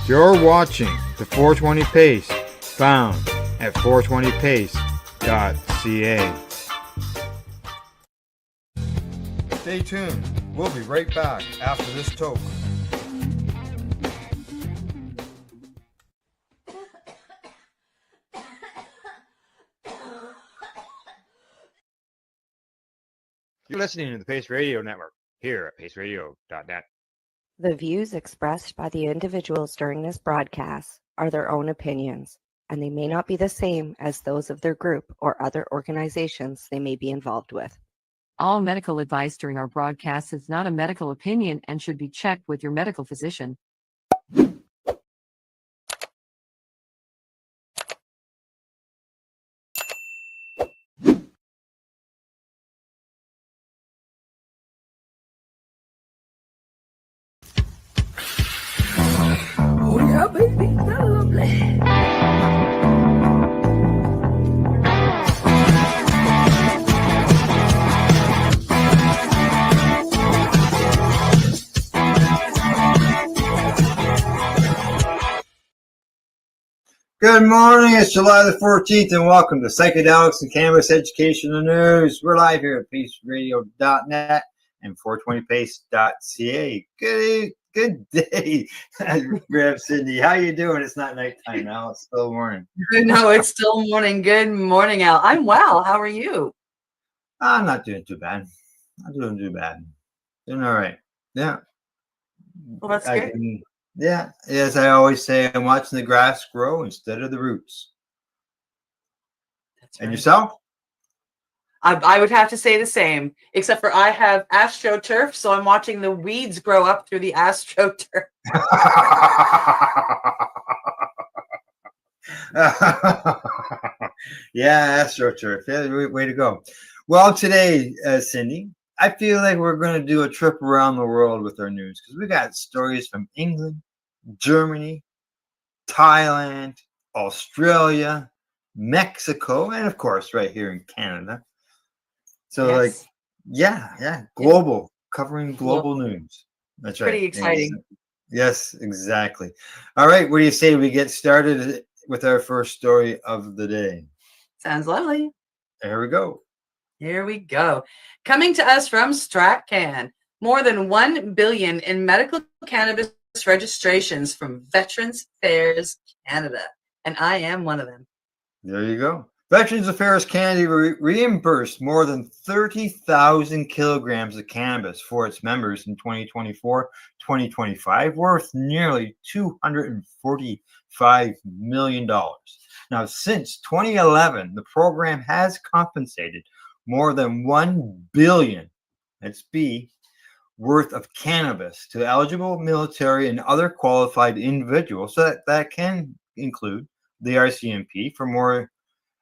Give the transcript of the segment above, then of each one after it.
You're watching the 420 Pace, found at 420pace.ca. Stay tuned. We'll be right back after this toke. You're listening to the Pace Radio Network here at paceradio.net. The views expressed by the individuals during this broadcast are their own opinions, and they may not be the same as those of their group or other organizations they may be involved with. All medical advice during our broadcast is not a medical opinion and should be checked with your medical physician. Oh yeah, baby, that's lovely. Good morning, it's July the 14th, and welcome to Psychedelics and Cannabis Educational News. We're live here at paceradio.net and 420pace.ca. Good day, Rev Cindy. How you doing? It's not nighttime now, it's still morning. No, it's still morning. Good morning, Al. I'm well. How are you? I'm not doing too bad. Doing all right. Yeah. Well, that's good. Yeah, as I always say, I'm watching the grass grow instead of the roots. That's right. And yourself? I would have to say the same, except for I have AstroTurf, so I'm watching the weeds grow up through the AstroTurf. Yeah, AstroTurf. Yeah, way to go. Well, today, Cindy, I feel like we're going to do a trip around the world with our news because we got stories from England, Germany, Thailand, Australia, Mexico, and of course, right here in Canada. So, Yes. global, covering global news. That's right. Pretty exciting. Yes, exactly. All right, what do you say we get started with our first story of the day? Sounds lovely. There we go. Here we go. Coming to us from StratCan, more than 1 billion in medical cannabis registrations from Veterans Affairs Canada, and I am one of them. There you go. Veterans Affairs Canada reimbursed more than 30,000 kilograms of cannabis for its members in 2024-2025, worth nearly $245 million. Now, since 2011, the program has compensated more than 1 billion, that's B, worth of cannabis to eligible military and other qualified individuals. So that can include the RCMP for more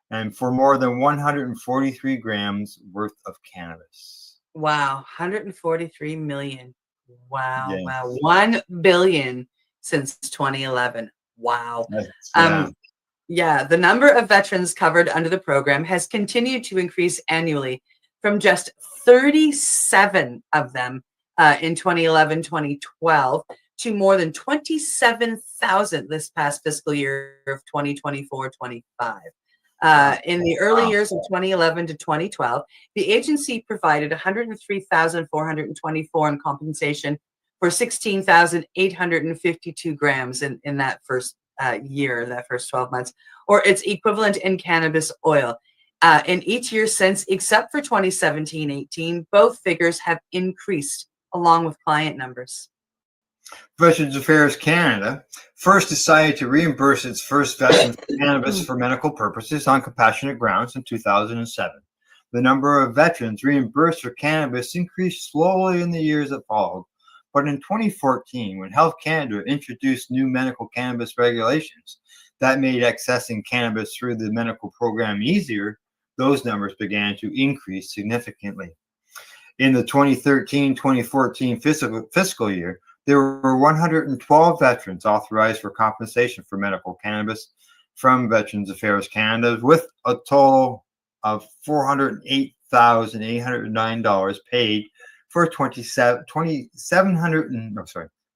than 143 grams worth of cannabis. Wow, 143 million. Wow, Yes. wow. 1 billion since 2011. Wow. Yeah. The number of veterans covered under the program has continued to increase annually from just 37 of them in 2011-2012 to more than 27,000 this past fiscal year of 2024-25. In the early years of 2011 to 2012, the agency provided 103,424 in compensation for 16,852 grams in that first year, that first 12 months, or its equivalent in cannabis oil. In each year since, except for 2017-18, both figures have increased along with client numbers. Veterans Affairs Canada first decided to reimburse its first veterans cannabis for medical purposes on compassionate grounds in 2007. The number of veterans reimbursed for cannabis increased slowly in the years that followed, but in 2014, when Health Canada introduced new medical cannabis regulations that made accessing cannabis through the medical program easier, those numbers began to increase significantly. In the 2013-2014 fiscal year, there were 112 veterans authorized for compensation for medical cannabis from Veterans Affairs Canada, with a total of $408,809 paid for 2,700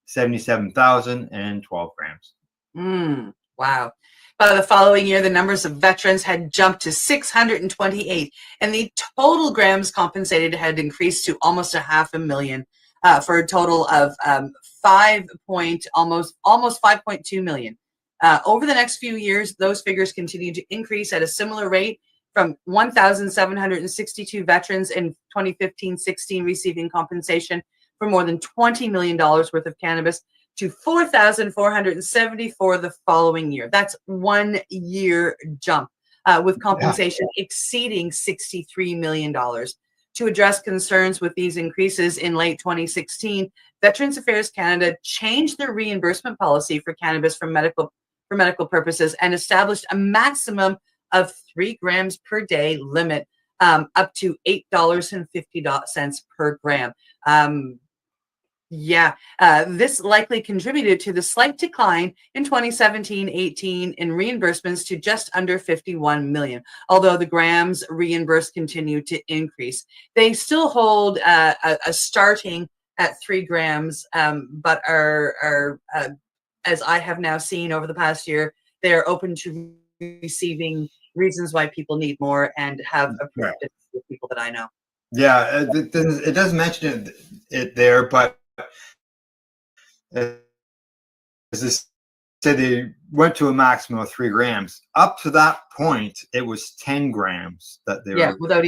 77,012 grams. Wow. By the following year, the numbers of veterans had jumped to 628, and the total grams compensated had increased to almost 500,000, for a total of almost 5.2 million. Over the next few years, those figures continued to increase at a similar rate, from 1,762 veterans in 2015-16 receiving compensation for more than $20 million worth of cannabis to 4,474 the following year. That's 1 year jump, with compensation exceeding $63 million. To address concerns with these increases in late 2016, Veterans Affairs Canada changed their reimbursement policy for cannabis for medical purposes and established a maximum of 3 grams per day limit, up to $8.50 per gram. This likely contributed to the slight decline in 2017-18 in reimbursements to just under 51 million. Although the grams reimbursed continue to increase, they still hold a starting at 3 grams, but are as I have now seen over the past year, they are open to receiving reasons why people need more, and have approved it with people that I know. Yeah, it does mention it there, but as I said, they went to a maximum of 3 grams. Up to that point, it was 10 grams that they were. Without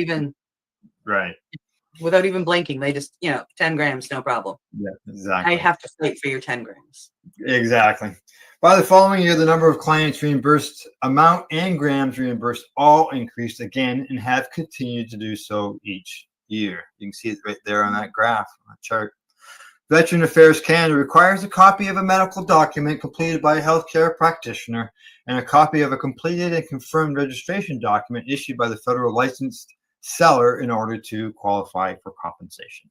even blinking, they just 10 grams, no problem. Yeah, exactly. I have to fight for your 10 grams. Exactly. By the following year, the number of clients reimbursed, amount and grams reimbursed all increased again and have continued to do so each year. You can see it right there on that graph, on that chart. Veteran Affairs Canada requires a copy of a medical document completed by a healthcare practitioner and a copy of a completed and confirmed registration document issued by the federal licensed seller in order to qualify for compensation.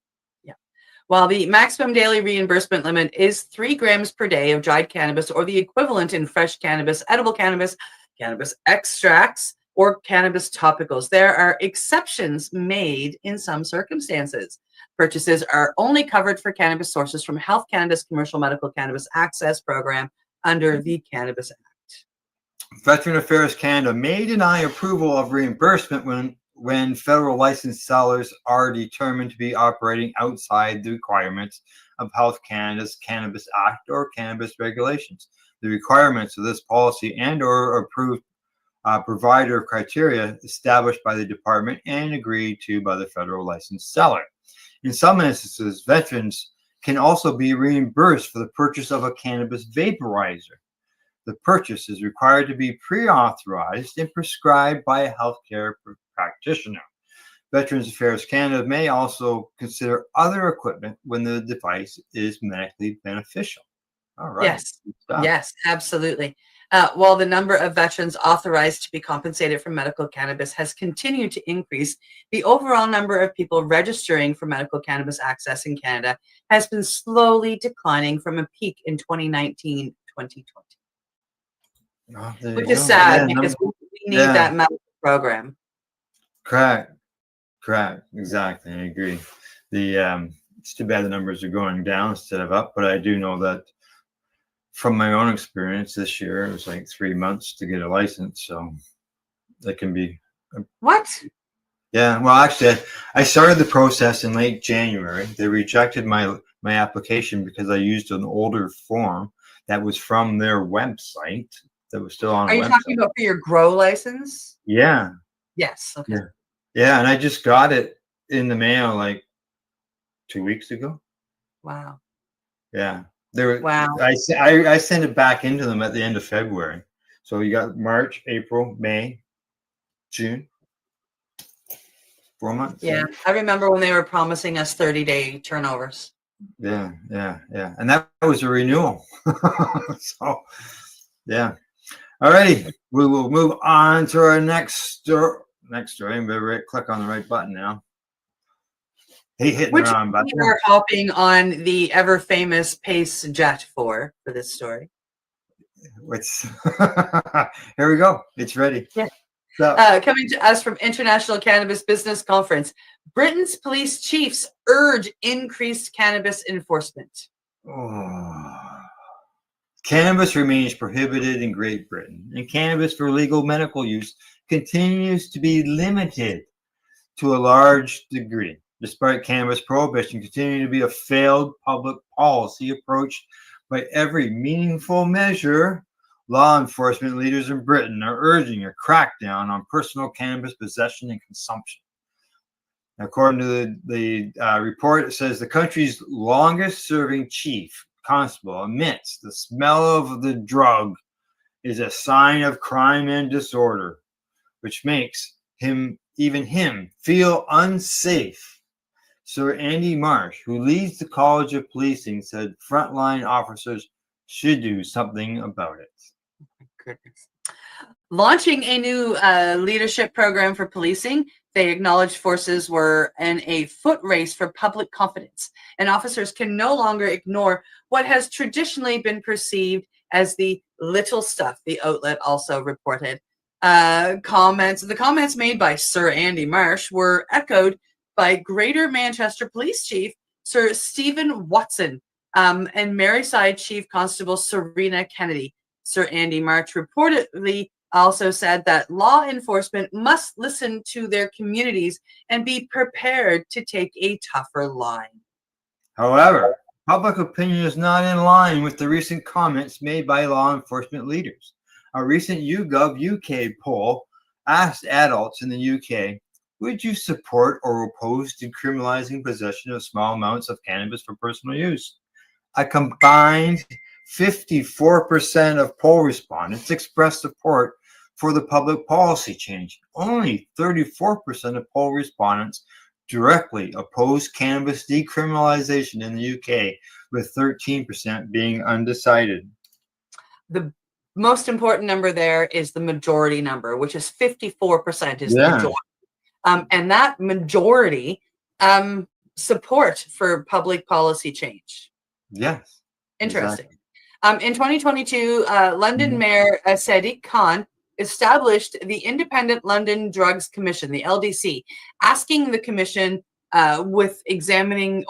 While the maximum daily reimbursement limit is 3 grams per day of dried cannabis, or the equivalent in fresh cannabis, edible cannabis, cannabis extracts, or cannabis topicals, there are exceptions made in some circumstances. Purchases are only covered for cannabis sources from Health Canada's Commercial Medical Cannabis Access Program under the Cannabis Act. Veteran Affairs Canada may deny approval of reimbursement when federal licensed sellers are determined to be operating outside the requirements of Health Canada's Cannabis Act or cannabis regulations. The requirements of this policy and or approved provider criteria established by the department and agreed to by the federal licensed seller. In some instances, veterans can also be reimbursed for the purchase of a cannabis vaporizer. The purchase is required to be pre-authorized and prescribed by a healthcare practitioner. Veterans Affairs Canada may also consider other equipment when the device is medically beneficial. All right. Yes, absolutely. While the number of veterans authorized to be compensated for medical cannabis has continued to increase, the overall number of people registering for medical cannabis access in Canada has been slowly declining from a peak in 2019-2020. Which is sad, because we need that medical program. Correct. Exactly. I agree. It's too bad the numbers are going down instead of up, but I do know that from my own experience this year, it was like 3 months to get a license. So that can be. What? Yeah. Well, actually, I started the process in late January. They rejected my application because I used an older form that was from their website that was still on. Are you talking about for your grow license? Yeah. Yes. Okay. Yeah. And I just got it in the mail like 2 weeks ago. Wow. Yeah. Wow. I sent it back into them at the end of February. So you got March, April, May, June. 4 months. Yeah. I remember when they were promising us 30-day turnovers. Yeah. And that was a renewal. So, yeah. All righty. We will move on to our next story. Click on the right button now. Hitting the wrong button. We are hopping on the ever famous Pace Jet for this story. Here we go. It's ready. Yeah. So, coming to us from International Cannabis Business Conference, Britain's police chiefs urge increased cannabis enforcement. Oh. Cannabis remains prohibited in Great Britain, and cannabis for legal medical use continues to be limited to a large degree, despite cannabis prohibition continuing to be a failed public policy approach by every meaningful measure. Law enforcement leaders in Britain are urging a crackdown on personal cannabis possession and consumption. According to the report, it says the country's longest serving chief constable admits the smell of the drug is a sign of crime and disorder, which makes him feel unsafe. Sir Andy Marsh, who leads the College of Policing, said frontline officers should do something about it. Goodness. Launching a new leadership program for policing, they acknowledged forces were in a foot race for public confidence, and officers can no longer ignore what has traditionally been perceived as the little stuff, the outlet also reported. The comments made by Sir Andy Marsh were echoed by Greater Manchester Police Chief Sir Stephen Watson and Maryside Chief Constable Serena Kennedy. Sir Andy Marsh reportedly also said that law enforcement must listen to their communities and be prepared to take a tougher line. However, public opinion is not in line with the recent comments made by law enforcement leaders. A recent YouGov UK poll asked adults in the UK, would you support or oppose decriminalizing possession of small amounts of cannabis for personal use? A combined 54% of poll respondents expressed support for the public policy change. Only 34% of poll respondents directly opposed cannabis decriminalization in the UK, with 13% being undecided. The most important number there is the majority number, which is 54% is the majority. And that majority support for public policy change. Yes. Interesting. Exactly. In 2022, London Mayor Sadiq Khan established the Independent London Drugs Commission, the LDC, tasking the commission with examining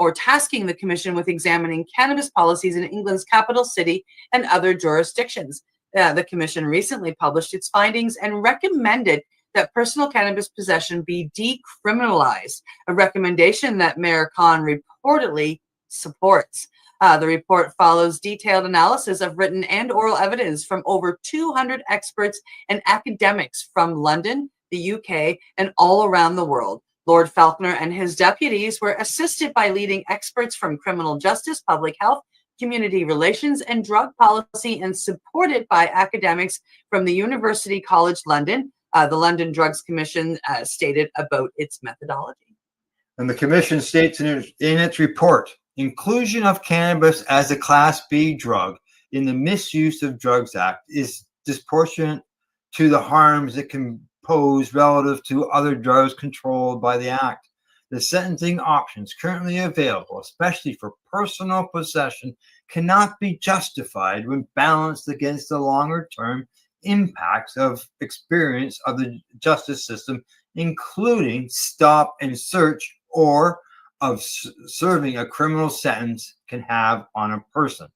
cannabis policies in England's capital city and other jurisdictions. The commission recently published its findings and recommended that personal cannabis possession be decriminalized, a recommendation that Mayor Khan reportedly supports. The report follows detailed analysis of written and oral evidence from over 200 experts and academics from London, the UK, and all around the world. Lord Falconer and his deputies were assisted by leading experts from criminal justice, public health, community relations, and drug policy, and supported by academics from the University College London. The London Drugs Commission stated about its methodology. And the commission states in its report, inclusion of cannabis as a Class B drug in the Misuse of Drugs Act is disproportionate to the harms it can pose relative to other drugs controlled by the Act. The sentencing options currently available, especially for personal possession, cannot be justified when balanced against the longer-term impacts of experience of the justice system, including stop and search or of serving a criminal sentence can have on a person.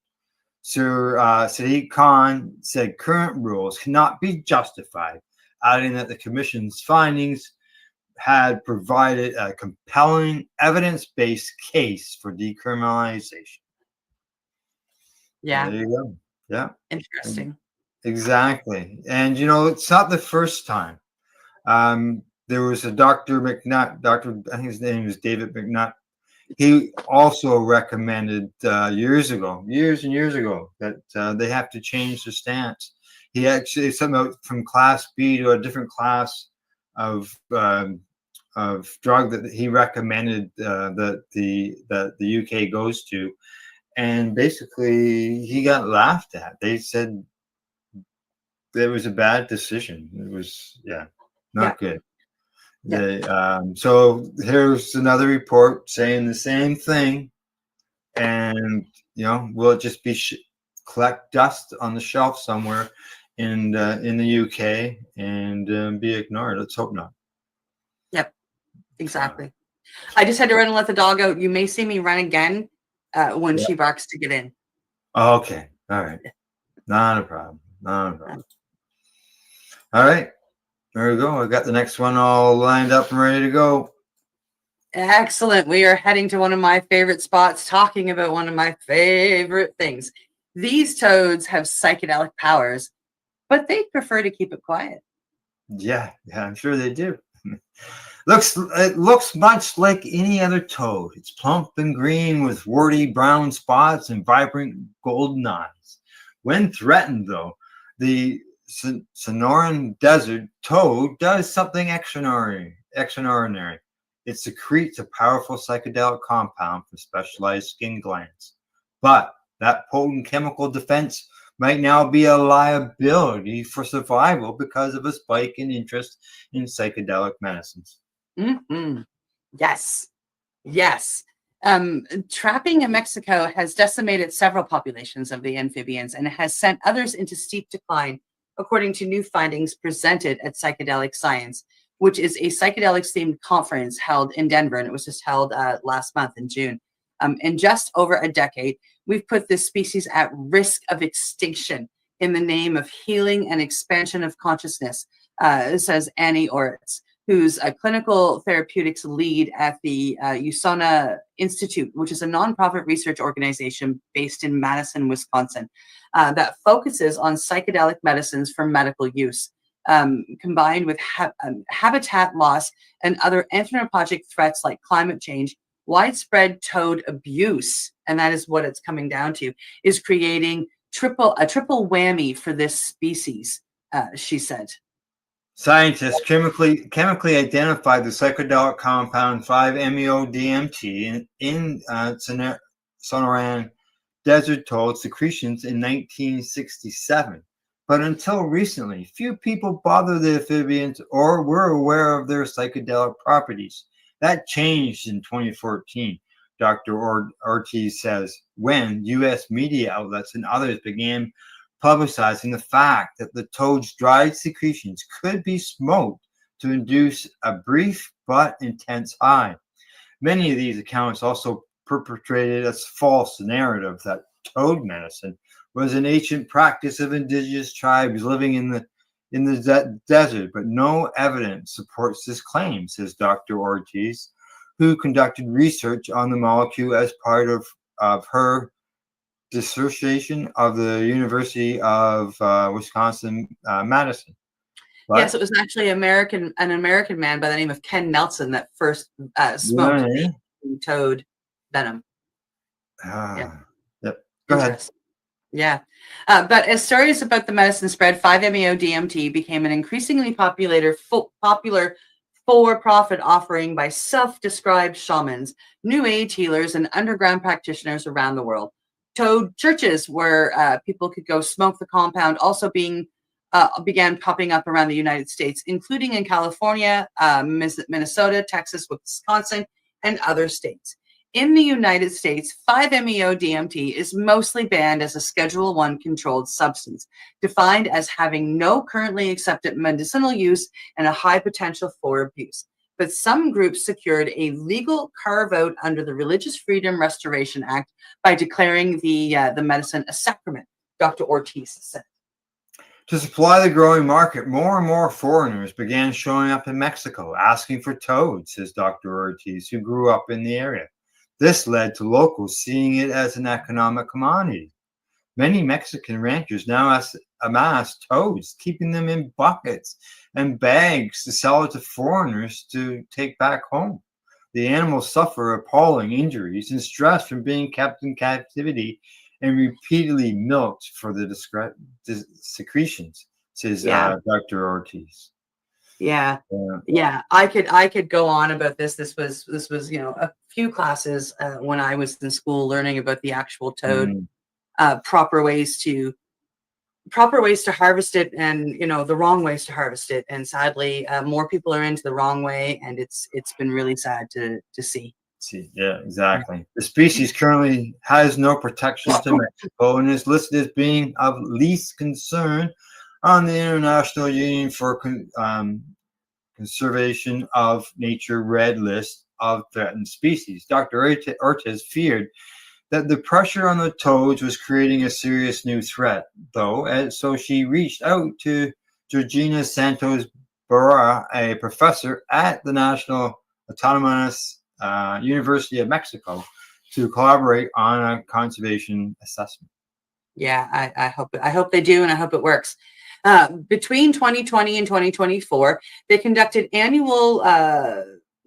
Sir Sadiq Khan said current rules cannot be justified, adding that the commission's findings had provided a compelling evidence-based case for decriminalization. Yeah. There you go. Yeah. Interesting. Exactly. And, it's not the first time. There was a Dr. McNutt, I think his name is David McNutt. He also recommended years and years ago that they have to change the stance. He actually something from Class B to a different class of drug that he recommended that the UK goes to, and basically he got laughed at. They said it was a bad decision. It was not good. So here's another report saying the same thing, and will it just be collect dust on the shelf somewhere in the UK and be ignored? Let's hope not. Yep, exactly. I just had to run and let the dog out. You may see me run again when Yeah. she barks to get in. Okay. All right. Not a problem. Not a problem. All right. There we go. I got the next one all lined up and ready to go. Excellent. We are heading to one of my favorite spots, talking about one of my favorite things. These toads have psychedelic powers, but they prefer to keep it quiet. Yeah, I'm sure they do. It looks much like any other toad. It's plump and green with warty brown spots and vibrant golden eyes. When threatened, though, the Sonoran desert toad does something extraordinary. It secretes a powerful psychedelic compound from specialized skin glands. But that potent chemical defense might now be a liability for survival because of a spike in interest in psychedelic medicines. Mm-hmm. Yes. Yes. Trapping in Mexico has decimated several populations of the amphibians and has sent others into steep decline, according to new findings presented at Psychedelic Science, which is a psychedelics-themed conference held in Denver, and it was just held last month in June. In just over a decade, we've put this species at risk of extinction in the name of healing and expansion of consciousness, says Annie Oritz, who's a clinical therapeutics lead at the USANA Institute, which is a nonprofit research organization based in Madison, Wisconsin, that focuses on psychedelic medicines for medical use, combined with habitat loss and other anthropologic threats like climate change. Widespread toad abuse, and that is what it's coming down to, is creating a triple whammy for this species, she said. Scientists chemically identified the psychedelic compound 5-MeO-DMT in Sonoran desert toad secretions in 1967. But until recently, few people bothered the amphibians or were aware of their psychedelic properties. That changed in 2014, Dr. Ortiz says, when U.S. media outlets and others began publicizing the fact that the toad's dried secretions could be smoked to induce a brief but intense high. Many of these accounts also perpetrated a false narrative that toad medicine was an ancient practice of indigenous tribes living in the desert, but no evidence supports this claim, says Dr. Ortiz, who conducted research on the molecule as part of her dissertation of the University of Wisconsin, Madison. But, yes, it was actually an American man by the name of Ken Nelson that first smoked toad venom. Yep. Go ahead. Yeah. But as stories about the medicine spread, 5-MeO-DMT became an increasingly popular for-profit offering by self-described shamans, New Age healers, and underground practitioners around the world. Toad churches where people could go smoke the compound also began popping up around the United States, including in California, Minnesota, Texas, Wisconsin, and other states. In the United States, 5-MeO-DMT is mostly banned as a Schedule I controlled substance, defined as having no currently accepted medicinal use and a high potential for abuse. But some groups secured a legal carve-out under the Religious Freedom Restoration Act by declaring the medicine a sacrament, Dr. Ortiz said. To supply the growing market, more and more foreigners began showing up in Mexico asking for toads, says Dr. Ortiz, who grew up in the area. This led to locals seeing it as an economic commodity. Many Mexican ranchers now amass toads, keeping them in buckets and bags to sell it to foreigners to take back home. The animals suffer appalling injuries and stress from being kept in captivity and repeatedly milked for the secretions, says Dr. Ortiz. Yeah. I could go on about this. This was a few classes when I was in school learning about the actual toad, proper ways to harvest it, and the wrong ways to harvest it. And sadly, more people are into the wrong way, and it's been really sad to see. Yeah, exactly. The species currently has no protections to Mexico and is listed as being of least concern on the International Union for Conservation of Nature Red List of Threatened Species. Dr. Ortiz feared that the pressure on the toads was creating a serious new threat, though, and so she reached out to Georgina Santos Barra, a professor at the National Autonomous University of Mexico, to collaborate on a conservation assessment. Yeah, I hope they do, and I hope it works. Between 2020 and 2024, they conducted annual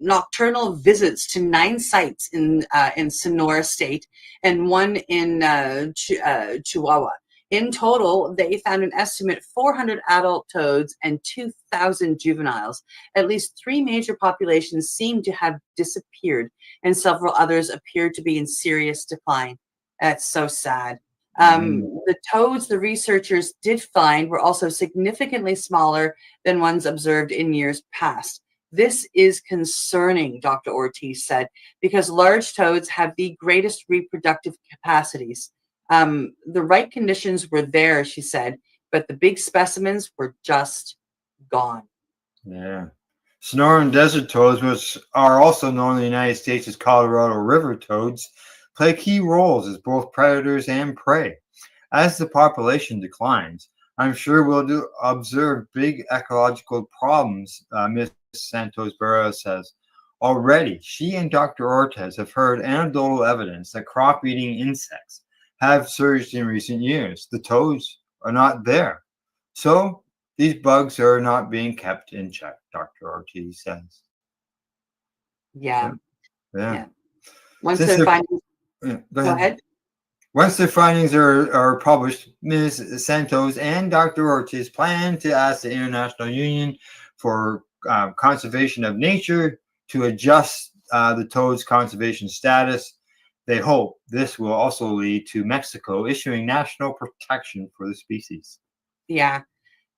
nocturnal visits to 9 sites in Sonora State and one in Chihuahua. In total, they found an estimate 400 adult toads and 2,000 juveniles. At least 3 major populations seem to have disappeared, and several others appeared to be in serious decline. That's so sad. The toads the researchers did find were also significantly smaller than ones observed in years past. This is concerning, Dr. Ortiz said, because large toads have the greatest reproductive capacities. The right conditions were there, she said, but the big specimens were just gone. Yeah. Sonoran desert toads, which are also known in the United States as Colorado River toads, play key roles as both predators and prey. As the population declines, I'm sure we'll observe big ecological problems, Ms. Santos Barra says. Already, she and Dr. Ortiz have heard anecdotal evidence that crop-eating insects have surged in recent years. The toads are not there. So these bugs are not being kept in check, Dr. Ortiz says. Yeah. Yeah. Once Since they're finding, go go ahead. Once the findings are published, Ms. Santos and Dr. Ortiz plan to ask the International Union for Conservation of Nature to adjust the toad's conservation status. They hope this will also lead to Mexico issuing national protection for the species. Yeah.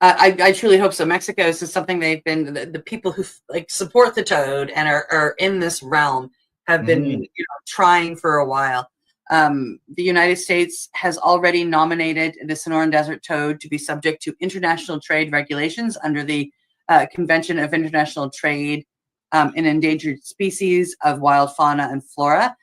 I truly hope so. Mexico is something they've been, the people who like support the toad and are in this realm have been trying for a while. The United States has already nominated the Sonoran Desert toad to be subject to international trade regulations under the Convention of International Trade in Endangered Species of Wild Fauna and Flora.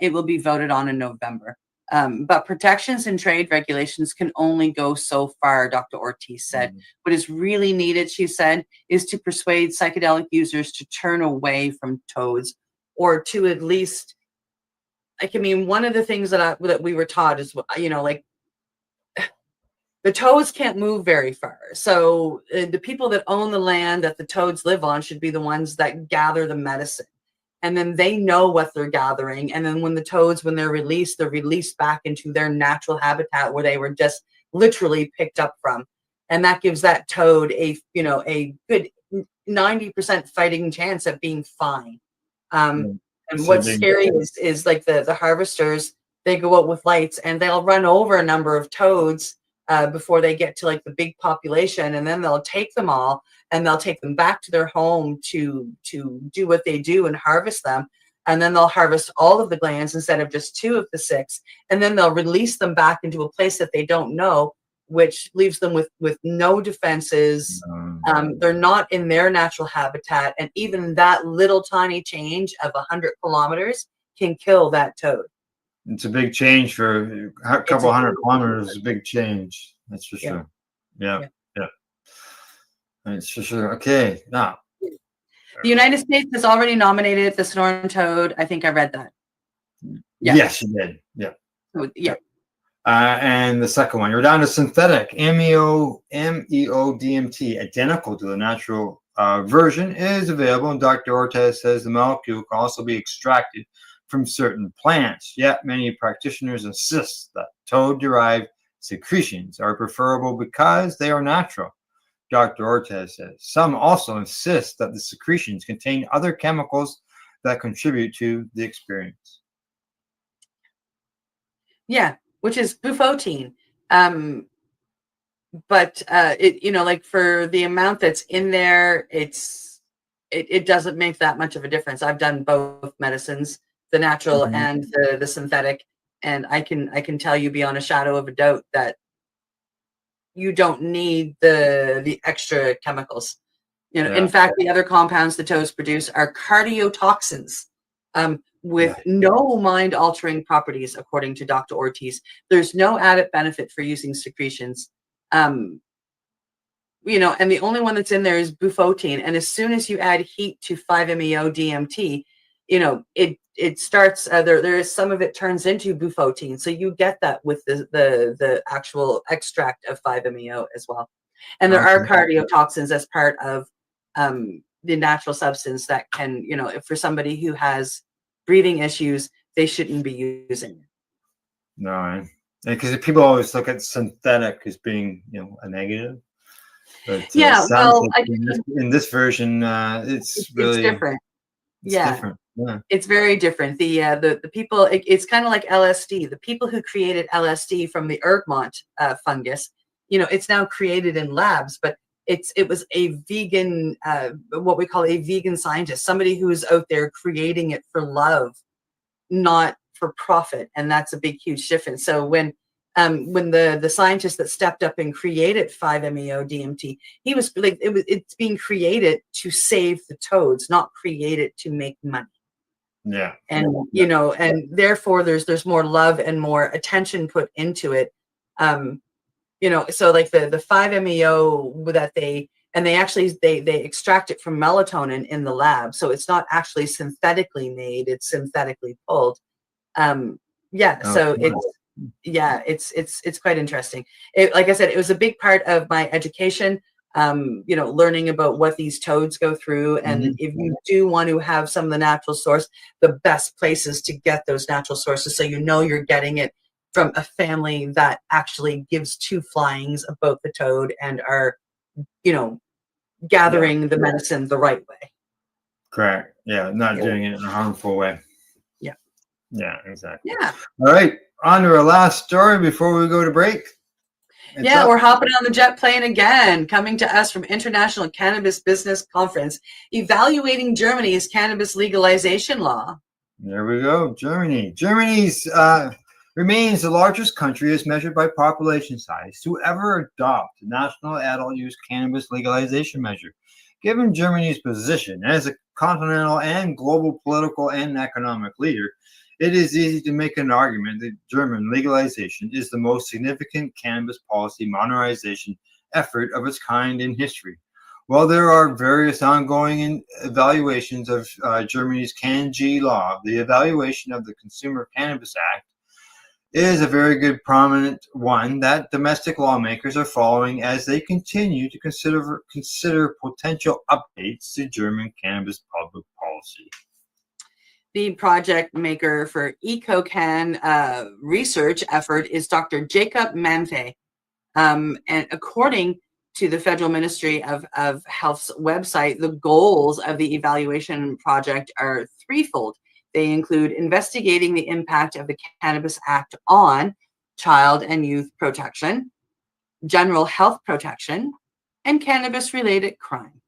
It will be voted on in November. But protections and trade regulations can only go so far, Dr. Ortiz said. What is really needed, she said, is to persuade psychedelic users to turn away from toads, or to at least, like, I mean, one of the things that we were taught is, like, the toads can't move very far. So the people that own the land that the toads live on should be the ones that gather the medicine. And then they know what they're gathering. And then when the toads, when they're released back into their natural habitat where they were just literally picked up from. And that gives that toad a good 90% fighting chance of being fine. And what's scary is like the harvesters, they go out with lights and they'll run over a number of toads before they get to like the big population. And then they'll take them all and they'll take them back to their home to do what they do and harvest them. And then they'll harvest all of the glands instead of just 2 of the 6. And then they'll release them back into a place that they don't know, which leaves them with no defenses. They're not in their natural habitat. And even that little tiny change of 100 kilometers can kill that toad. It's a big change for a couple 100 kilometers. Is a big change. That's for sure. Yeah. That's for sure. Okay. Now, the United States has already nominated the Sonoran toad. I think I read that. Yeah. Yes, you did. Yeah. Yeah. And the second one, you're down to synthetic MEO-DMT, identical to the natural version, is available. And Dr. Ortiz says the molecule can also be extracted from certain plants. Yet many practitioners insist that toad-derived secretions are preferable because they are natural. Dr. Ortiz says some also insist that the secretions contain other chemicals that contribute to the experience. Yeah, which is bufotein. But it, like for the amount that's in there, it doesn't make that much of a difference. I've done both medicines, the natural and the synthetic, and I can tell you beyond a shadow of a doubt that you don't need the extra chemicals. In fact, the other compounds the toads produce are cardiotoxins. with no mind-altering properties, according to Dr. Ortiz. There's no added benefit for using secretions. And the only one that's in there is bufotein. And as soon as you add heat to 5-MeO DMT, it starts there is some of it turns into bufotein. So you get that with the actual extract of 5-MeO as well. And there are cardiotoxins as part of the natural substance that can, if for somebody who has breathing issues, they shouldn't be using it. No, because people always look at synthetic as being, a negative. But in this version, it's really different. It's different. Yeah. It's very different. The people, it's kind of like LSD. The people who created LSD from the ergot fungus, it's now created in labs, but it was a vegan, what we call a vegan scientist, somebody who is out there creating it for love, not for profit. And that's a big, huge difference. So when the scientist that stepped up and created 5-MeO DMT, he was like, it's being created to save the toads, not created to make money. Yeah. And and therefore there's more love and more attention put into it. So like the 5-MeO that they extract it from melatonin in the lab, so it's not actually synthetically made, it's synthetically pulled. It's quite interesting. Like I said, it was a big part of my education, learning about what these toads go through. And if you do want to have some of the natural source, the best places to get those natural sources, so you're getting it from a family that actually gives two flyings about the toad and are, gathering the medicine the right way. Correct. Yeah, not doing it in a harmful way. Yeah. Yeah, exactly. Yeah. All right, on to our last story before we go to break. We're hopping on the jet plane again, coming to us from International Cannabis Business Conference, evaluating Germany's cannabis legalization law. There we go, Germany. Germany's remains the largest country as measured by population size to ever adopt a national adult use cannabis legalization measure. Given Germany's position as a continental and global political and economic leader, it is easy to make an argument that German legalization is the most significant cannabis policy modernization effort of its kind in history. While there are various ongoing evaluations of Germany's CanG law, the evaluation of the Consumer Cannabis Act is a very good prominent one that domestic lawmakers are following as they continue to consider potential updates to German cannabis public policy. The project maker for EcoCan research effort is Dr. Jacob Manthe. And according to the Federal Ministry of Health's website, the goals of the evaluation project are threefold. They include investigating the impact of the Cannabis Act on child and youth protection, general health protection, and cannabis-related crime.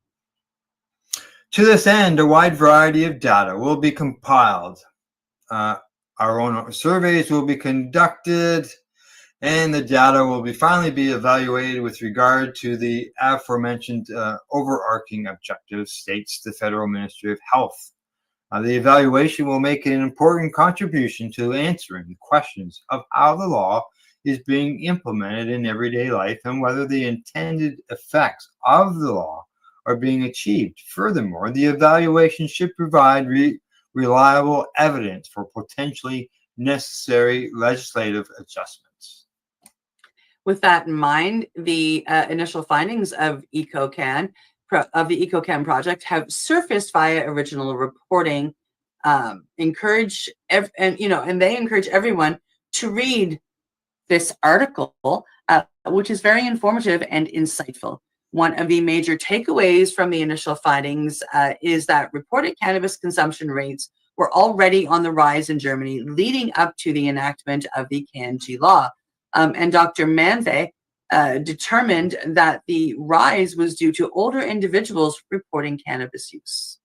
To this end, a wide variety of data will be compiled. Our own surveys will be conducted, and the data will finally be evaluated with regard to the aforementioned overarching objectives, states the Federal Ministry of Health. The evaluation will make an important contribution to answering the questions of how the law is being implemented in everyday life and whether the intended effects of the law are being achieved. Furthermore, the evaluation should provide reliable evidence for potentially necessary legislative adjustments. With that in mind, the initial findings of the EcoCan project have surfaced via original reporting. And they encourage everyone to read this article, which is very informative and insightful. One of the major takeaways from the initial findings is that reported cannabis consumption rates were already on the rise in Germany leading up to the enactment of the CanG law. And Dr. Manthe determined that the rise was due to older individuals reporting cannabis use.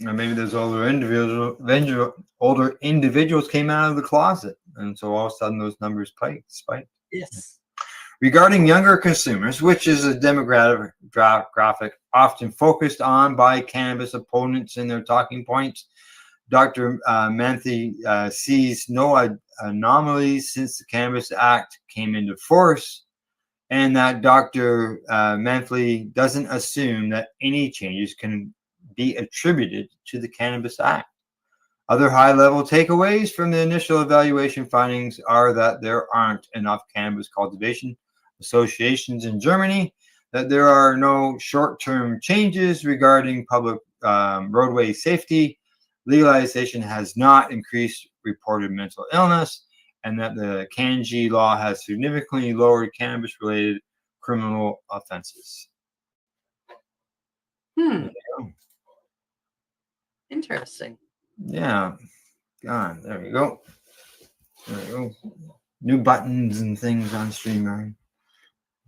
Or maybe those older individuals came out of the closet, and so all of a sudden those numbers spiked. Yes. Regarding younger consumers, which is a demographic often focused on by cannabis opponents in their talking points, Dr. Manthe sees no anomalies since the Cannabis Act came into force, and that Dr. Manthe doesn't assume that any changes can be attributed to the Cannabis Act. Other high-level takeaways from the initial evaluation findings are that there aren't enough cannabis cultivation associations in Germany, that there are no short-term changes regarding public roadway safety, legalization has not increased reported mental illness, and that the CanG law has significantly lowered cannabis-related criminal offenses. Interesting. Yeah. God, there we go. There we go. New buttons and things on StreamYard.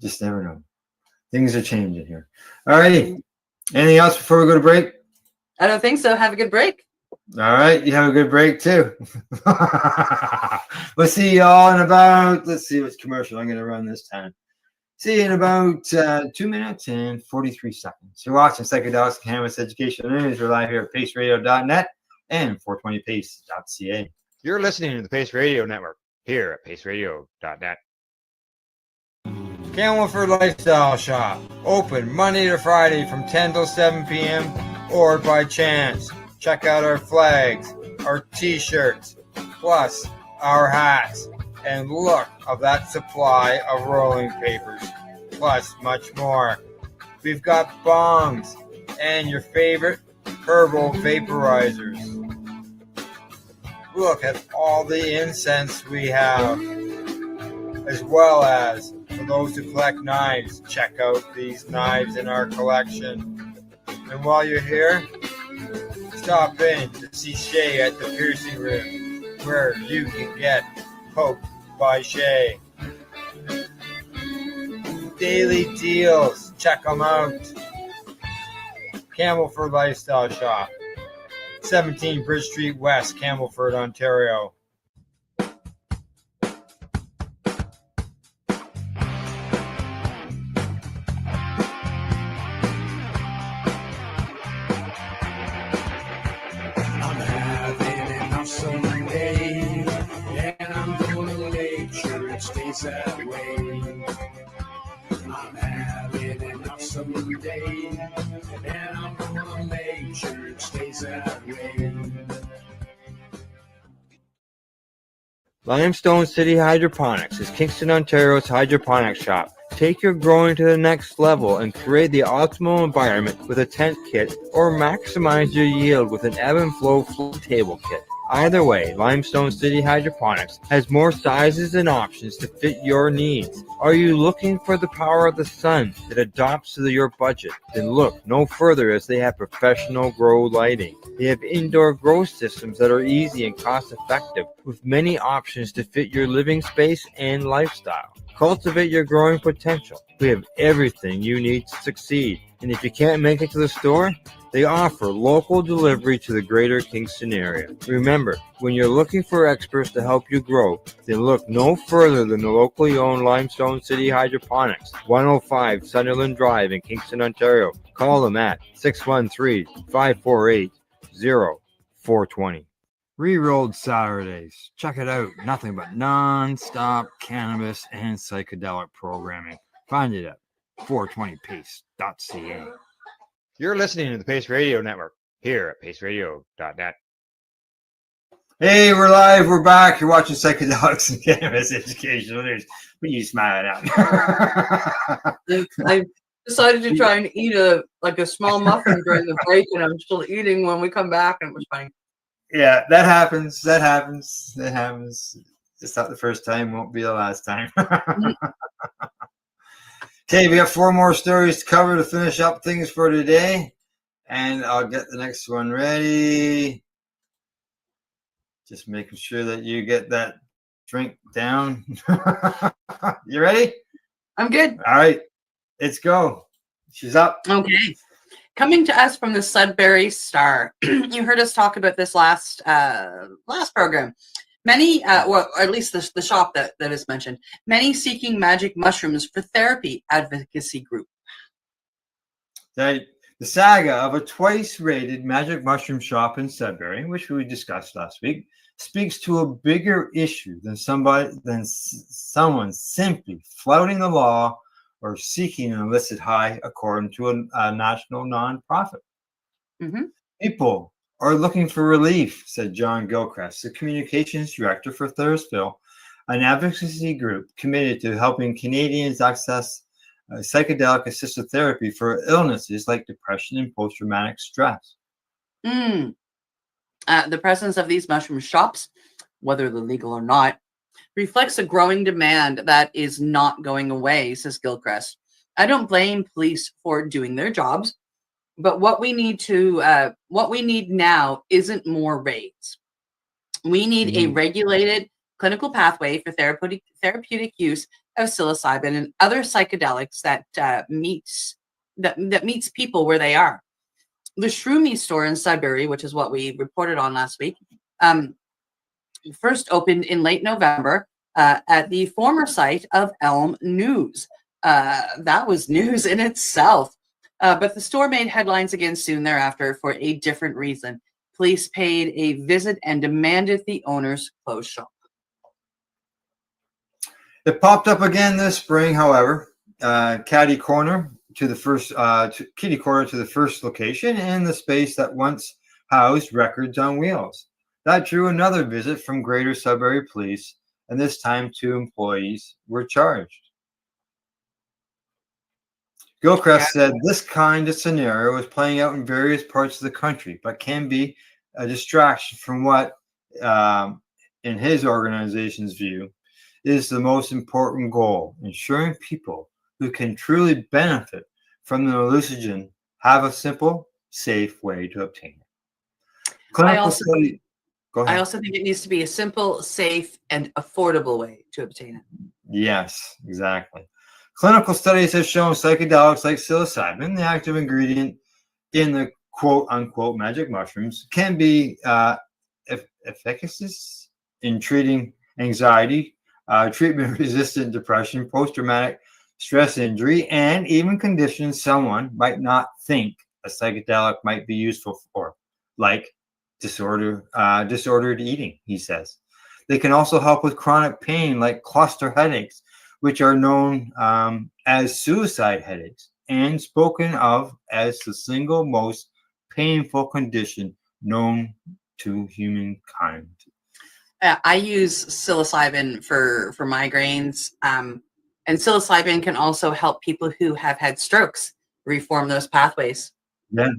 Just never know. Things are changing here. All righty. Anything else before we go to break? I don't think so. Have a good break. All right. You have a good break too. We'll see y'all in about, let's see what's commercial I'm going to run this time. See you in about 2 minutes and 43 seconds. You're watching Psychedelics and Cannabis Educational News. We're live here at paceradio.net and 420pace.ca. You're listening to the Pace Radio Network here at paceradio.net. Camelford Lifestyle Shop. Open Monday to Friday from 10 till 7 p.m. or by chance. Check out our flags, our t-shirts, plus our hats. And look of that supply of rolling papers, plus much more. We've got bongs and your favorite herbal vaporizers. Look at all the incense we have, as well as for those who collect knives, check out these knives in our collection. And while you're here, stop in to see Shay at the Piercing Room, where you can get poked by Shay. Daily deals, check them out. Camelford Lifestyle Shop, 17 Bridge Street West, Camelford, Ontario. That way. I'm having enough someday, and I'm gonna make sure it stays that way. Limestone City Hydroponics is Kingston, Ontario's hydroponics shop. Take your growing to the next level and create the optimal environment with a tent kit, or maximize your yield with an ebb and flow table kit. Either way, Limestone City Hydroponics has more sizes and options to fit your needs. Are you looking for the power of the sun that adapts to your budget? Then look no further, as they have professional grow lighting. They have indoor grow systems that are easy and cost effective, with many options to fit your living space and lifestyle. Cultivate your growing potential. We have everything you need to succeed. And if you can't make it to the store, they offer local delivery to the greater Kingston area. Remember, when you're looking for experts to help you grow, then look no further than the locally owned Limestone City Hydroponics, 105 Sunderland Drive in Kingston, Ontario. Call them at 613-548-0420. Rerolled Saturdays. Check it out. Nothing but non-stop cannabis and psychedelic programming. Find it at 420pace.ca. You're listening to the Pace Radio Network here at paceradio.net. Hey, we're live. We're back. You're watching Psychedelics and Cannabis Educational News. What are you smiling at? I decided to try and eat a small muffin during the break, and I'm still eating when we come back, and it was funny. Yeah, that happens. Just not the first time, won't be the last time. Okay, we got 4 more stories to cover to finish up things for today. And I'll get the next one ready. Just making sure that you get that drink down. You ready? I'm good. All right, let's go. She's up. Okay. Coming to us from the Sudbury Star. You heard us talk about this last program. Many, well, at least the shop that is mentioned, many seeking magic mushrooms for therapy advocacy group. They The saga of a twice-rated magic mushroom shop in Sudbury, which we discussed last week, speaks to a bigger issue than someone simply flouting the law or seeking an illicit high, according to a national nonprofit. Mm-hmm. People are looking for relief, said John Gilchrist, the communications director for Thursville, an advocacy group committed to helping Canadians access psychedelic assisted therapy for illnesses like depression and post-traumatic stress. The presence of these mushroom shops, whether they're legal or not, reflects a growing demand that is not going away, says Gilchrist. I don't blame police for doing their jobs, but what we need now isn't more raids. We need a regulated clinical pathway for therapeutic use of psilocybin and other psychedelics that meets people where they are. The Shroomy store in Sudbury, which is what we reported on last week, first opened in late November at the former site of Elm News. That was news in itself. But the store made headlines again soon thereafter for a different reason. Police paid a visit and demanded the owners close shop. It popped up again this spring, however, kitty corner to the first location in the space that once housed Records on Wheels. That drew another visit from Greater Sudbury Police, and this time 2 employees were charged. Gilchrist said this kind of scenario is playing out in various parts of the country, but can be a distraction from what, in his organization's view, is the most important goal: ensuring people who can truly benefit from the hallucinogen have a simple, safe way to obtain it. I also think it needs to be a simple, safe, and affordable way to obtain it. Yes, exactly. Clinical studies have shown psychedelics like psilocybin, the active ingredient in the quote-unquote magic mushrooms, can be efficacious in treating anxiety, treatment-resistant depression, post-traumatic stress injury, and even conditions someone might not think a psychedelic might be useful for, like disordered eating, he says. They can also help with chronic pain like cluster headaches, which are known as suicide headaches and spoken of as the single most painful condition known to humankind. I use psilocybin for migraines, and psilocybin can also help people who have had strokes reform those pathways. Yeah.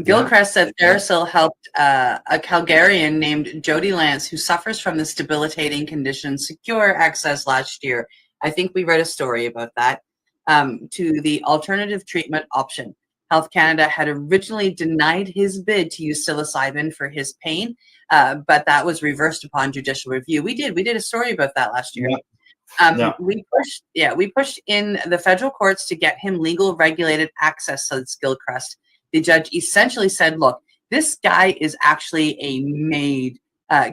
Gilchrist said Therasil helped a Calgarian named Jody Lance, who suffers from this debilitating condition, secure access last year. I think we read a story about that, to the alternative treatment option. Health Canada had originally denied his bid to use psilocybin for his pain, but that was reversed upon judicial review. We did a story about that last year. We pushed in the federal courts to get him legal regulated access, said Gilchrist. The judge essentially said, look, this guy is actually a made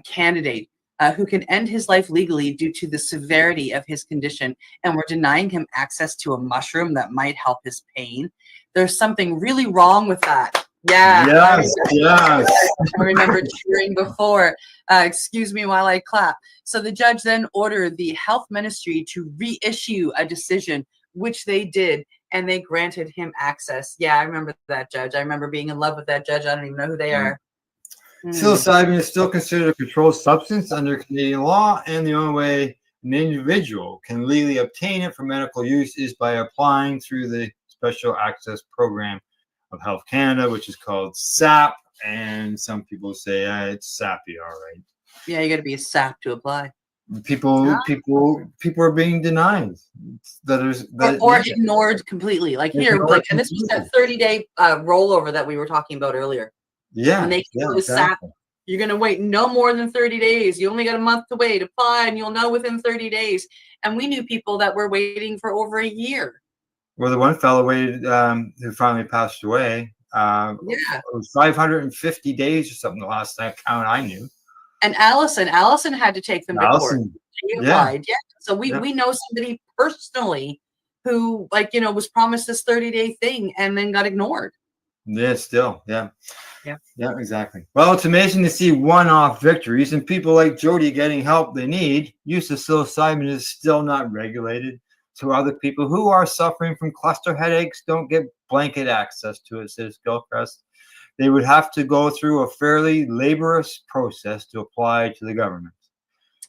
candidate who can end his life legally due to the severity of his condition, and we're denying him access to a mushroom that might help his pain. There's something really wrong with that. Yeah. Yes. I remember cheering before. Excuse me while I clap. So the judge then ordered the health ministry to reissue a decision, which they did, and they granted him access. Yeah, I remember that judge. I remember being in love with that judge. I don't even know who they are. Psilocybin is still considered a controlled substance under Canadian law, and the only way an individual can legally obtain it for medical use is by applying through the Special Access Program of Health Canada, which is called SAP, and some people say it's SAPy, all right. Yeah, you got to be a SAP to apply. People are being denied or ignored completely. Like here, and this was that 30-day rollover that we were talking about earlier. Yeah, when they SAP, you're going to wait no more than 30 days. You only got a month to wait. Apply, and you'll know within 30 days. And we knew people that were waiting for over a year. Well, the one fellow waited, who finally passed away. It was 550 days or something the last count I knew. And Allison had to take them to court. She applied. Yeah. So we know somebody personally who, was promised this 30-day thing and then got ignored. Yeah, still, yeah. Yeah. Yeah, exactly. Well, it's amazing to see one-off victories and people like Jody getting help they need. Use of psilocybin is still not regulated, so other people who are suffering from cluster headaches don't get blanket access to it, says Gilchrist. They would have to go through a fairly laborious process to apply to the government.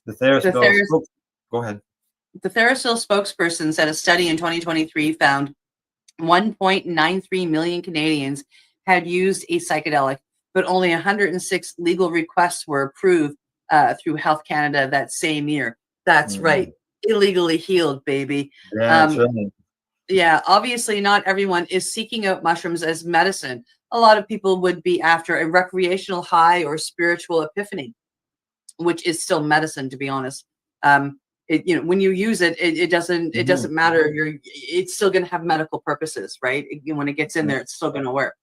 The Therasville go ahead. The Therasville spokesperson said a study in 2023 found 1.93 million Canadians had used a psychedelic, but only 106 legal requests were approved through Health Canada that same year. That's right. Illegally healed, baby. Yeah, that's right. Yeah, obviously not everyone is seeking out mushrooms as medicine. A lot of people would be after a recreational high or spiritual epiphany, which is still medicine, to be honest. When you use it, it doesn't matter. It's still going to have medical purposes, right? When it gets in there, it's still going to work.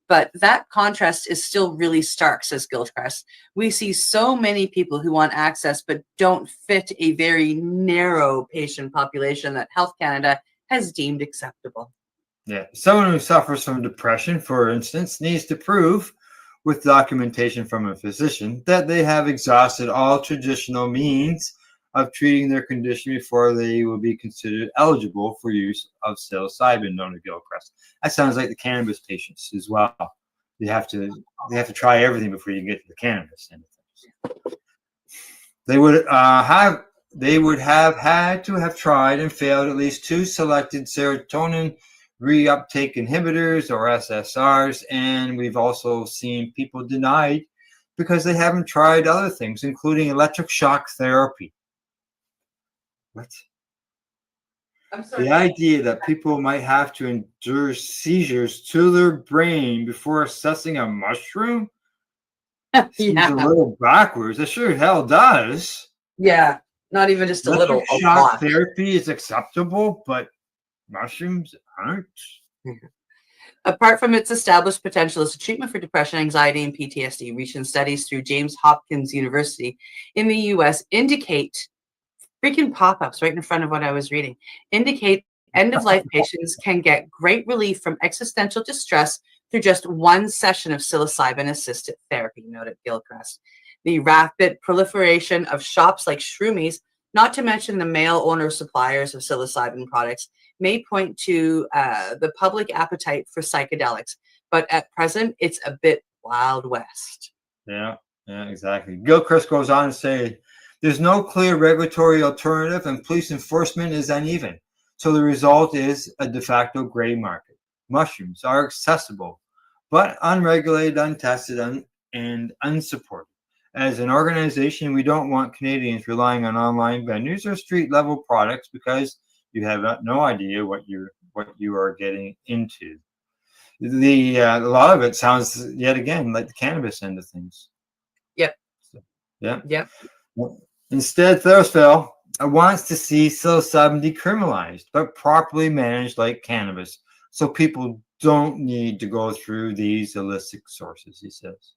But that contrast is still really stark, says Gilchrist. We see so many people who want access but don't fit a very narrow patient population that Health Canada has deemed acceptable. Yeah. Someone who suffers from depression, for instance, needs to prove with documentation from a physician that they have exhausted all traditional means of treating their condition before they will be considered eligible for use of psilocybin, known to Gilchrist. That sounds like the cannabis patients as well. They have to try everything before you get to the cannabis. They would have had to have tried and failed at least 2 selected serotonin reuptake inhibitors or SSRs, and we've also seen people denied because they haven't tried other things, including electric shock therapy. What? I'm sorry. The idea that people might have to endure seizures to their brain before assessing a mushroom seems a little backwards. It sure hell does. Yeah, not even just a little. Electric shock therapy is acceptable, but mushrooms aren't. Apart from its established potential as a treatment for depression, anxiety, and PTSD, recent studies through James Hopkins University in the U.S. indicate freaking pop-ups right in front of what I was reading indicate end-of-life patients can get great relief from existential distress through just one session of psilocybin-assisted therapy, noted Gilchrist. The rapid proliferation of shops like Shroomies, not to mention the male owner suppliers of psilocybin products, may point to the public appetite for psychedelics, but at present, it's a bit Wild West. Yeah, exactly. Gilchrist goes on to say, there's no clear regulatory alternative and police enforcement is uneven. So the result is a de facto gray market. Mushrooms are accessible, but unregulated, untested, and unsupported. As an organization, we don't want Canadians relying on online venues or street-level products because you have no idea what you are getting into. A lot of it sounds yet again like the cannabis end of things. Yep. Yep. Instead, Therasville wants to see psilocybin decriminalized, but properly managed like cannabis, so people don't need to go through these illicit sources, he says.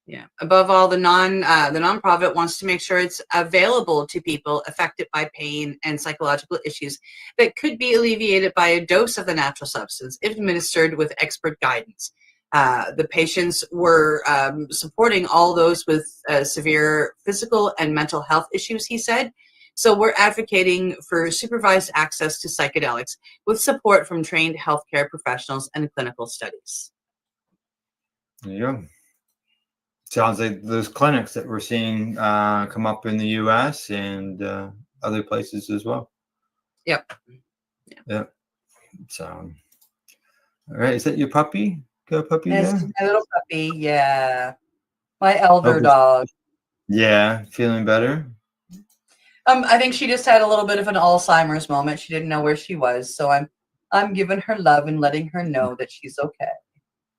Yeah. Above all, the nonprofit wants to make sure it's available to people affected by pain and psychological issues that could be alleviated by a dose of the natural substance if administered with expert guidance. The patients were supporting all those with severe physical and mental health issues, he said. So we're advocating for supervised access to psychedelics with support from trained healthcare professionals and clinical studies. There you go. Sounds like those clinics that we're seeing come up in the U.S. and other places as well. Yep. Yep. So, all right. Is that your puppy? Got a puppy Yes, there? my little puppy. Yeah. My elder dog. Yeah. Feeling better? I think she just had a little bit of an Alzheimer's moment. She didn't know where she was. So I'm giving her love and letting her know that she's okay.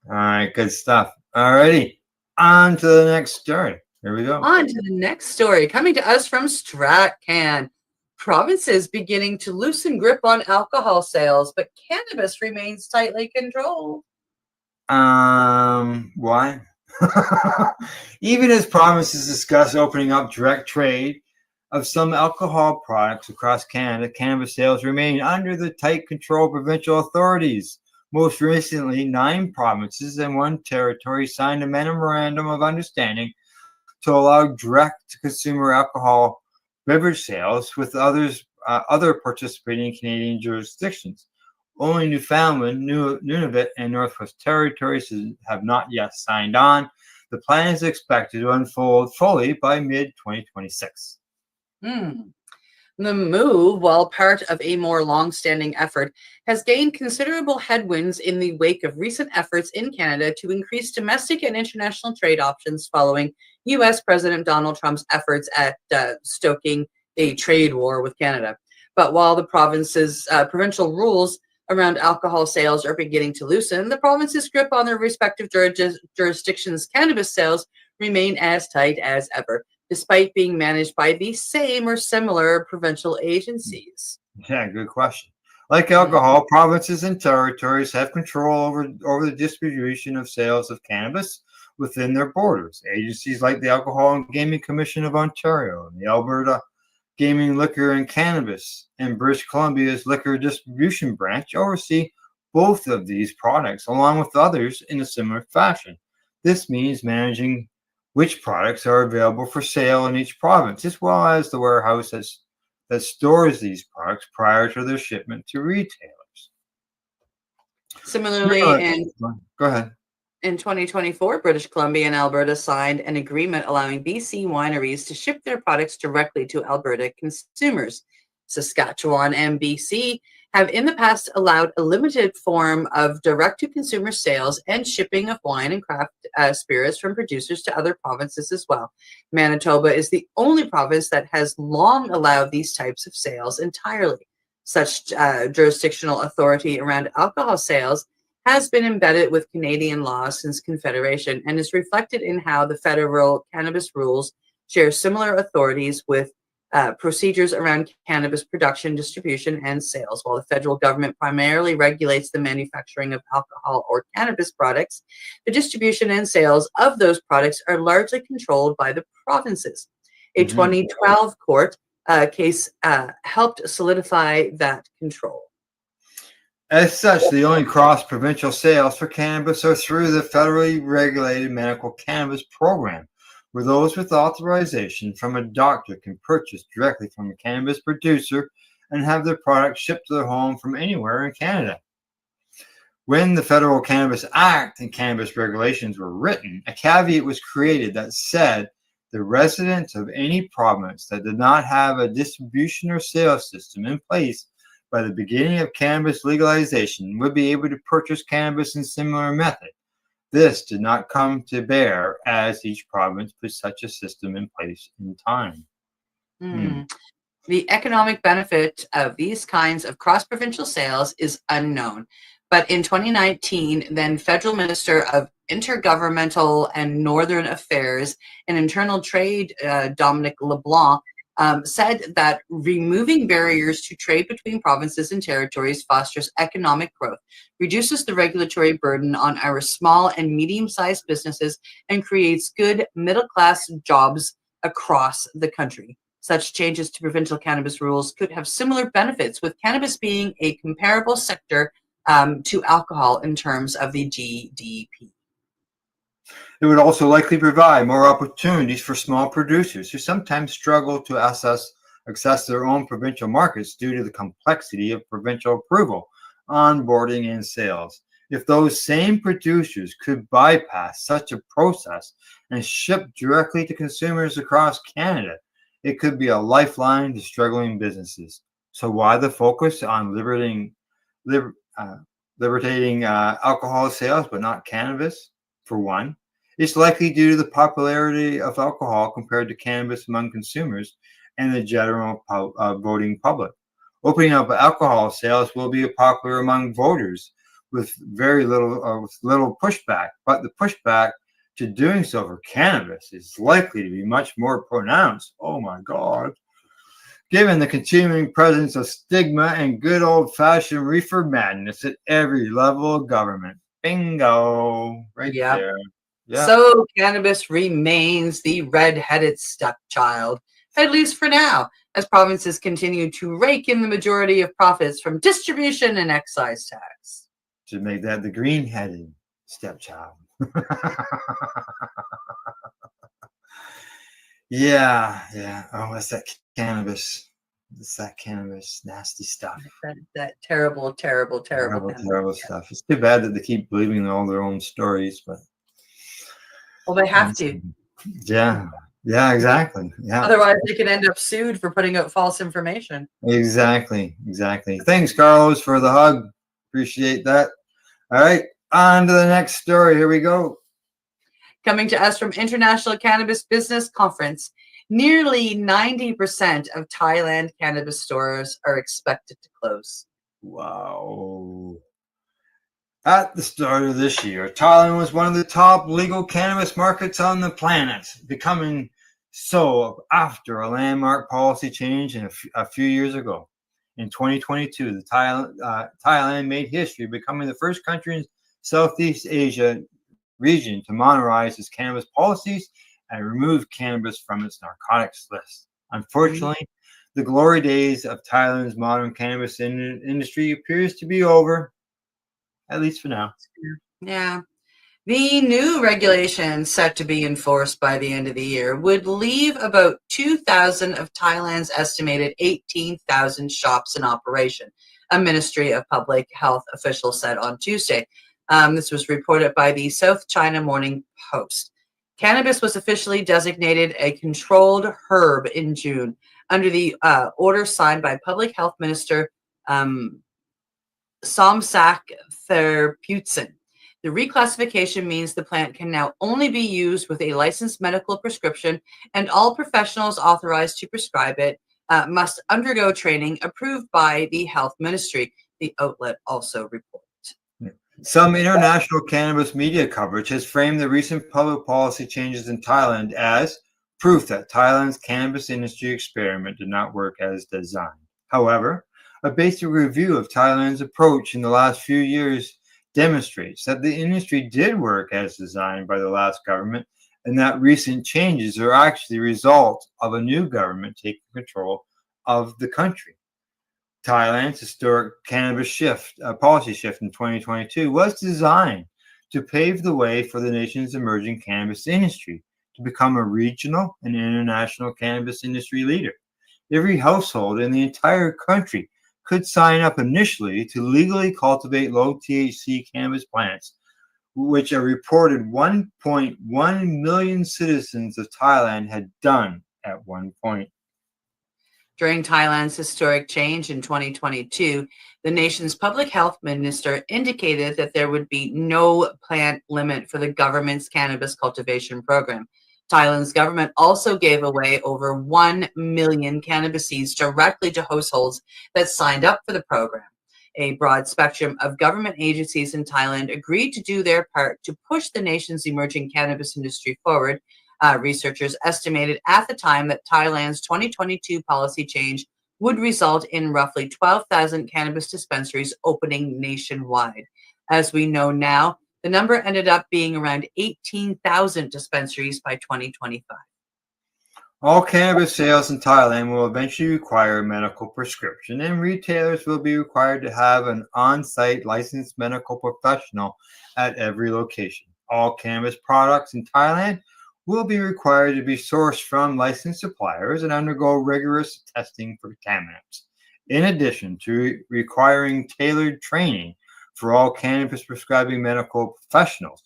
All right. Good stuff. All righty. On to the next story. Here we go. On to the next story, coming to us from StratCan. Provinces beginning to loosen grip on alcohol sales, but cannabis remains tightly controlled. Why? Even as provinces discuss opening up direct trade of some alcohol products across Canada, cannabis sales remain under the tight control of provincial authorities. Most recently, 9 provinces and 1 territory signed a memorandum of understanding to allow direct-to-consumer alcohol beverage sales with other participating Canadian jurisdictions. Only Newfoundland, Nunavut, and Northwest Territories have not yet signed on. The plan is expected to unfold fully by mid-2026. The move, while part of a more long-standing effort, has gained considerable headwinds in the wake of recent efforts in Canada to increase domestic and international trade options following U.S. President Donald Trump's efforts at stoking a trade war with Canada. But while the provincial rules around alcohol sales are beginning to loosen, the province's grip on their respective jurisdictions' cannabis sales remain as tight as ever, despite being managed by the same or similar provincial agencies. Yeah, good question. Like alcohol, provinces and territories have control over the distribution of sales of cannabis within their borders. Agencies like the Alcohol and Gaming Commission of Ontario and the Alberta Gaming, Liquor, and Cannabis and British Columbia's Liquor Distribution Branch oversee both of these products, along with others in a similar fashion. This means managing which products are available for sale in each province, as well as the warehouse that stores these products prior to their shipment to retailers. Similarly, Go ahead. In 2024, British Columbia and Alberta signed an agreement allowing BC wineries to ship their products directly to Alberta consumers. Saskatchewan and BC have in the past allowed a limited form of direct-to-consumer sales and shipping of wine and craft spirits from producers to other provinces as well. Manitoba is the only province that has long allowed these types of sales entirely. Such jurisdictional authority around alcohol sales has been embedded with Canadian law since Confederation and is reflected in how the federal cannabis rules share similar authorities with procedures around cannabis production, distribution, and sales. While the federal government primarily regulates the manufacturing of alcohol or cannabis products, the distribution and sales of those products are largely controlled by the provinces. A 2012 court case helped solidify that control. As such, the only cross-provincial sales for cannabis are through the federally regulated medical cannabis program, where those with authorization from a doctor can purchase directly from a cannabis producer and have their product shipped to their home from anywhere in Canada. When the Federal Cannabis Act and cannabis regulations were written, a caveat was created that said the residents of any province that did not have a distribution or sales system in place by the beginning of cannabis legalization would be able to purchase cannabis in similar method. This did not come to bear as each province put such a system in place in time. The economic benefit of these kinds of cross-provincial sales is unknown. But in 2019, then Federal Minister of Intergovernmental and Northern Affairs and Internal Trade, Dominic LeBlanc, said that removing barriers to trade between provinces and territories fosters economic growth, reduces the regulatory burden on our small and medium-sized businesses, and creates good middle-class jobs across the country. Such changes to provincial cannabis rules could have similar benefits, with cannabis being a comparable sector to alcohol in terms of the GDP. It would also likely provide more opportunities for small producers who sometimes struggle to access their own provincial markets due to the complexity of provincial approval, onboarding, and sales. If those same producers could bypass such a process and ship directly to consumers across Canada, it could be a lifeline to struggling businesses. So why the focus on liberating alcohol sales but not cannabis? For one, it's likely due to the popularity of alcohol compared to cannabis among consumers and the general voting public. Opening up alcohol sales will be popular among voters with little pushback, but the pushback to doing so for cannabis is likely to be much more pronounced. Oh my God. Given the continuing presence of stigma and good old-fashioned reefer madness at every level of government. Bingo. Right there. Yep. So cannabis remains the red-headed stepchild, at least for now, as provinces continue to rake in the majority of profits from distribution and excise tax. to make that the green-headed stepchild. Yeah. Oh, that's that cannabis. It's that cannabis, nasty stuff. That terrible Terrible cannabis. stuff. It's too bad that they keep believing all their own stories, but Well, they have to. yeah, exactly. Yeah, Otherwise, they could end up sued for putting out false information. exactly. Thanks, Carlos, for the hug. Appreciate that. All right, on to the next story. Here we go. Coming to us from International Cannabis Business Conference, nearly 90% of Thailand cannabis stores are expected to close. Wow. At the start of this year, Thailand was one of the top legal cannabis markets on the planet, becoming so after a landmark policy change a few years ago. In 2022, Thailand made history, becoming the first country in Southeast Asia region to monetize its cannabis policies and remove cannabis from its narcotics list. Unfortunately, the glory days of Thailand's modern cannabis industry appears to be over, at least for now. Yeah. The new regulations set to be enforced by the end of the year would leave about 2,000 of Thailand's estimated 18,000 shops in operation, a Ministry of Public Health official said on Tuesday. This was reported by the South China Morning Post. Cannabis was officially designated a controlled herb in June under the order signed by Public Health Minister Somsak Theraputsin. The reclassification means the plant can now only be used with a licensed medical prescription, and all professionals authorized to prescribe it must undergo training approved by the health ministry, the outlet also reports. Some international cannabis media coverage has framed the recent public policy changes in Thailand as proof that Thailand's cannabis industry experiment did not work as designed. However, a basic review of Thailand's approach in the last few years demonstrates that the industry did work as designed by the last government, and that recent changes are actually a result of a new government taking control of the country. Thailand's historic cannabis policy shift in 2022 was designed to pave the way for the nation's emerging cannabis industry to become a regional and international cannabis industry leader. Every household in the entire country could sign up initially to legally cultivate low THC cannabis plants, which a reported 1.1 million citizens of Thailand had done at one point. During Thailand's historic change in 2022, the nation's public health minister indicated that there would be no plant limit for the government's cannabis cultivation program. Thailand's government also gave away over 1 million cannabis seeds directly to households that signed up for the program. A broad spectrum of government agencies in Thailand agreed to do their part to push the nation's emerging cannabis industry forward. Researchers estimated at the time that Thailand's 2022 policy change would result in roughly 12,000 cannabis dispensaries opening nationwide. As we know now, the number ended up being around 18,000 dispensaries by 2025. All cannabis sales in Thailand will eventually require a medical prescription, and retailers will be required to have an on-site licensed medical professional at every location. All cannabis products in Thailand will be required to be sourced from licensed suppliers and undergo rigorous testing for contaminants. In addition to requiring tailored training for all cannabis prescribing medical professionals,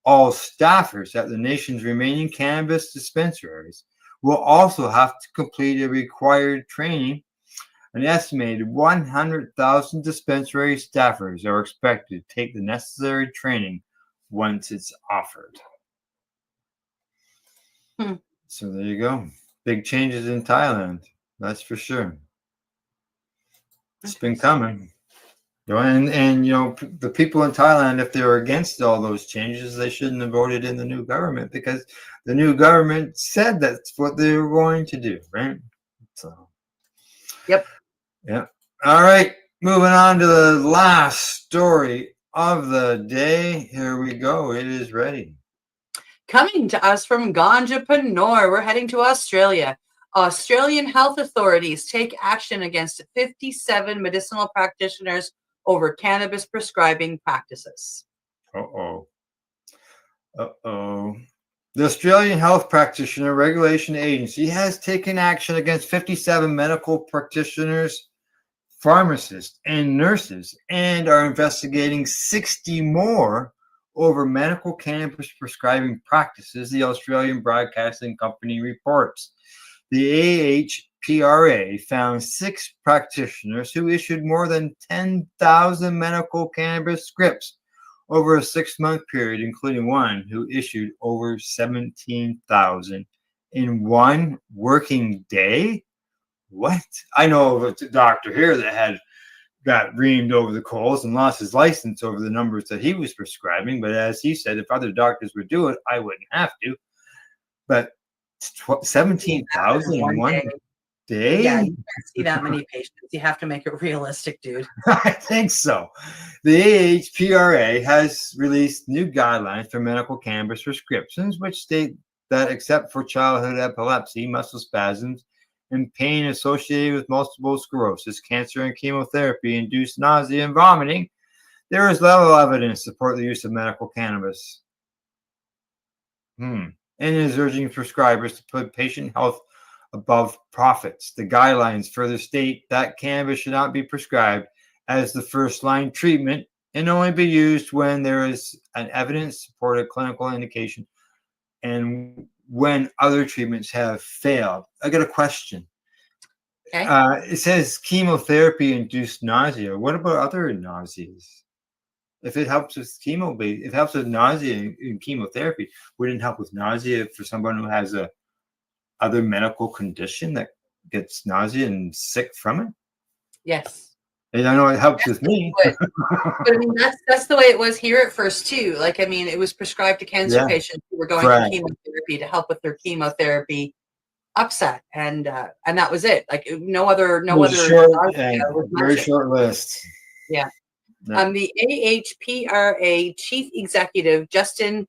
all staffers at the nation's remaining cannabis dispensaries will also have to complete a required training. An estimated 100,000 dispensary staffers are expected to take the necessary training once it's offered. So there you go. Big changes in Thailand, that's for sure. It's been coming. And you know, the people in Thailand, if they're against all those changes, they shouldn't have voted in the new government, because the new government said that's what they were going to do, right? So, Yep. All right, moving on to the last story of the day. Here we go. It is ready. Coming to us from Ganjapur, we're heading to Australia. Australian health authorities take action against 57 medicinal practitioners over cannabis prescribing practices. Uh-oh. The Australian Health Practitioner Regulation Agency has taken action against 57 medical practitioners, pharmacists, and nurses, and are investigating 60 more over medical cannabis prescribing practices, the Australian Broadcasting Company reports. The AHPRA found 6 practitioners who issued more than 10,000 medical cannabis scripts over a 6-month period, including one who issued over 17,000 in one working day. What? I know of a doctor here that got reamed over the coals and lost his license over the numbers that he was prescribing. But as he said, if other doctors would do it, I wouldn't have to. But 17,000 in one day? Yeah, you can't see that many patients. You have to make it realistic, dude. I think so. The AHPRA has released new guidelines for medical cannabis prescriptions, which state that except for childhood epilepsy, muscle spasms, and pain associated with multiple sclerosis, cancer, and chemotherapy-induced nausea and vomiting, there is little evidence to support the use of medical cannabis. And is urging prescribers to put patient health above profits. The guidelines further state that cannabis should not be prescribed as the first-line treatment and only be used when there is an evidence-supported clinical indication and when other treatments have failed. I got a question. Okay. It says chemotherapy-induced nausea. What about other nauseas? If it helps with it helps with nausea in chemotherapy, wouldn't it help with nausea for someone who has a other medical condition that gets nausea and sick from it? Yes. And I know it helps with me. But I mean, that's the way it was here at first too. Like, I mean, it was prescribed to cancer patients who were going to chemotherapy to help with their chemotherapy upset, and that was it. Like no other very short list. Yeah. The AHPRA chief executive Justin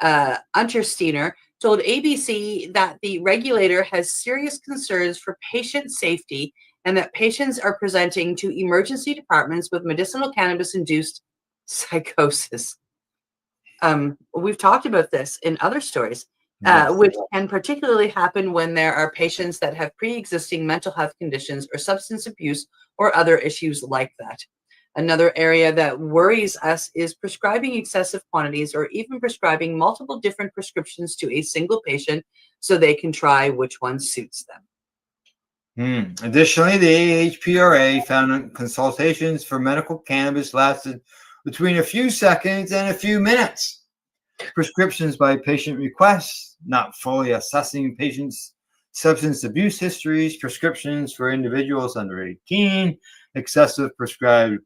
Untersteiner told ABC that the regulator has serious concerns for patient safety and that patients are presenting to emergency departments with medicinal cannabis-induced psychosis. We've talked about this in other stories, which can particularly happen when there are patients that have pre-existing mental health conditions or substance abuse or other issues like that. Another area that worries us is prescribing excessive quantities or even prescribing multiple different prescriptions to a single patient so they can try which one suits them. Additionally, the AHPRA found consultations for medical cannabis lasted between a few seconds and a few minutes. Prescriptions by patient request, not fully assessing patients' substance abuse histories, prescriptions for individuals under 18, excessive prescribed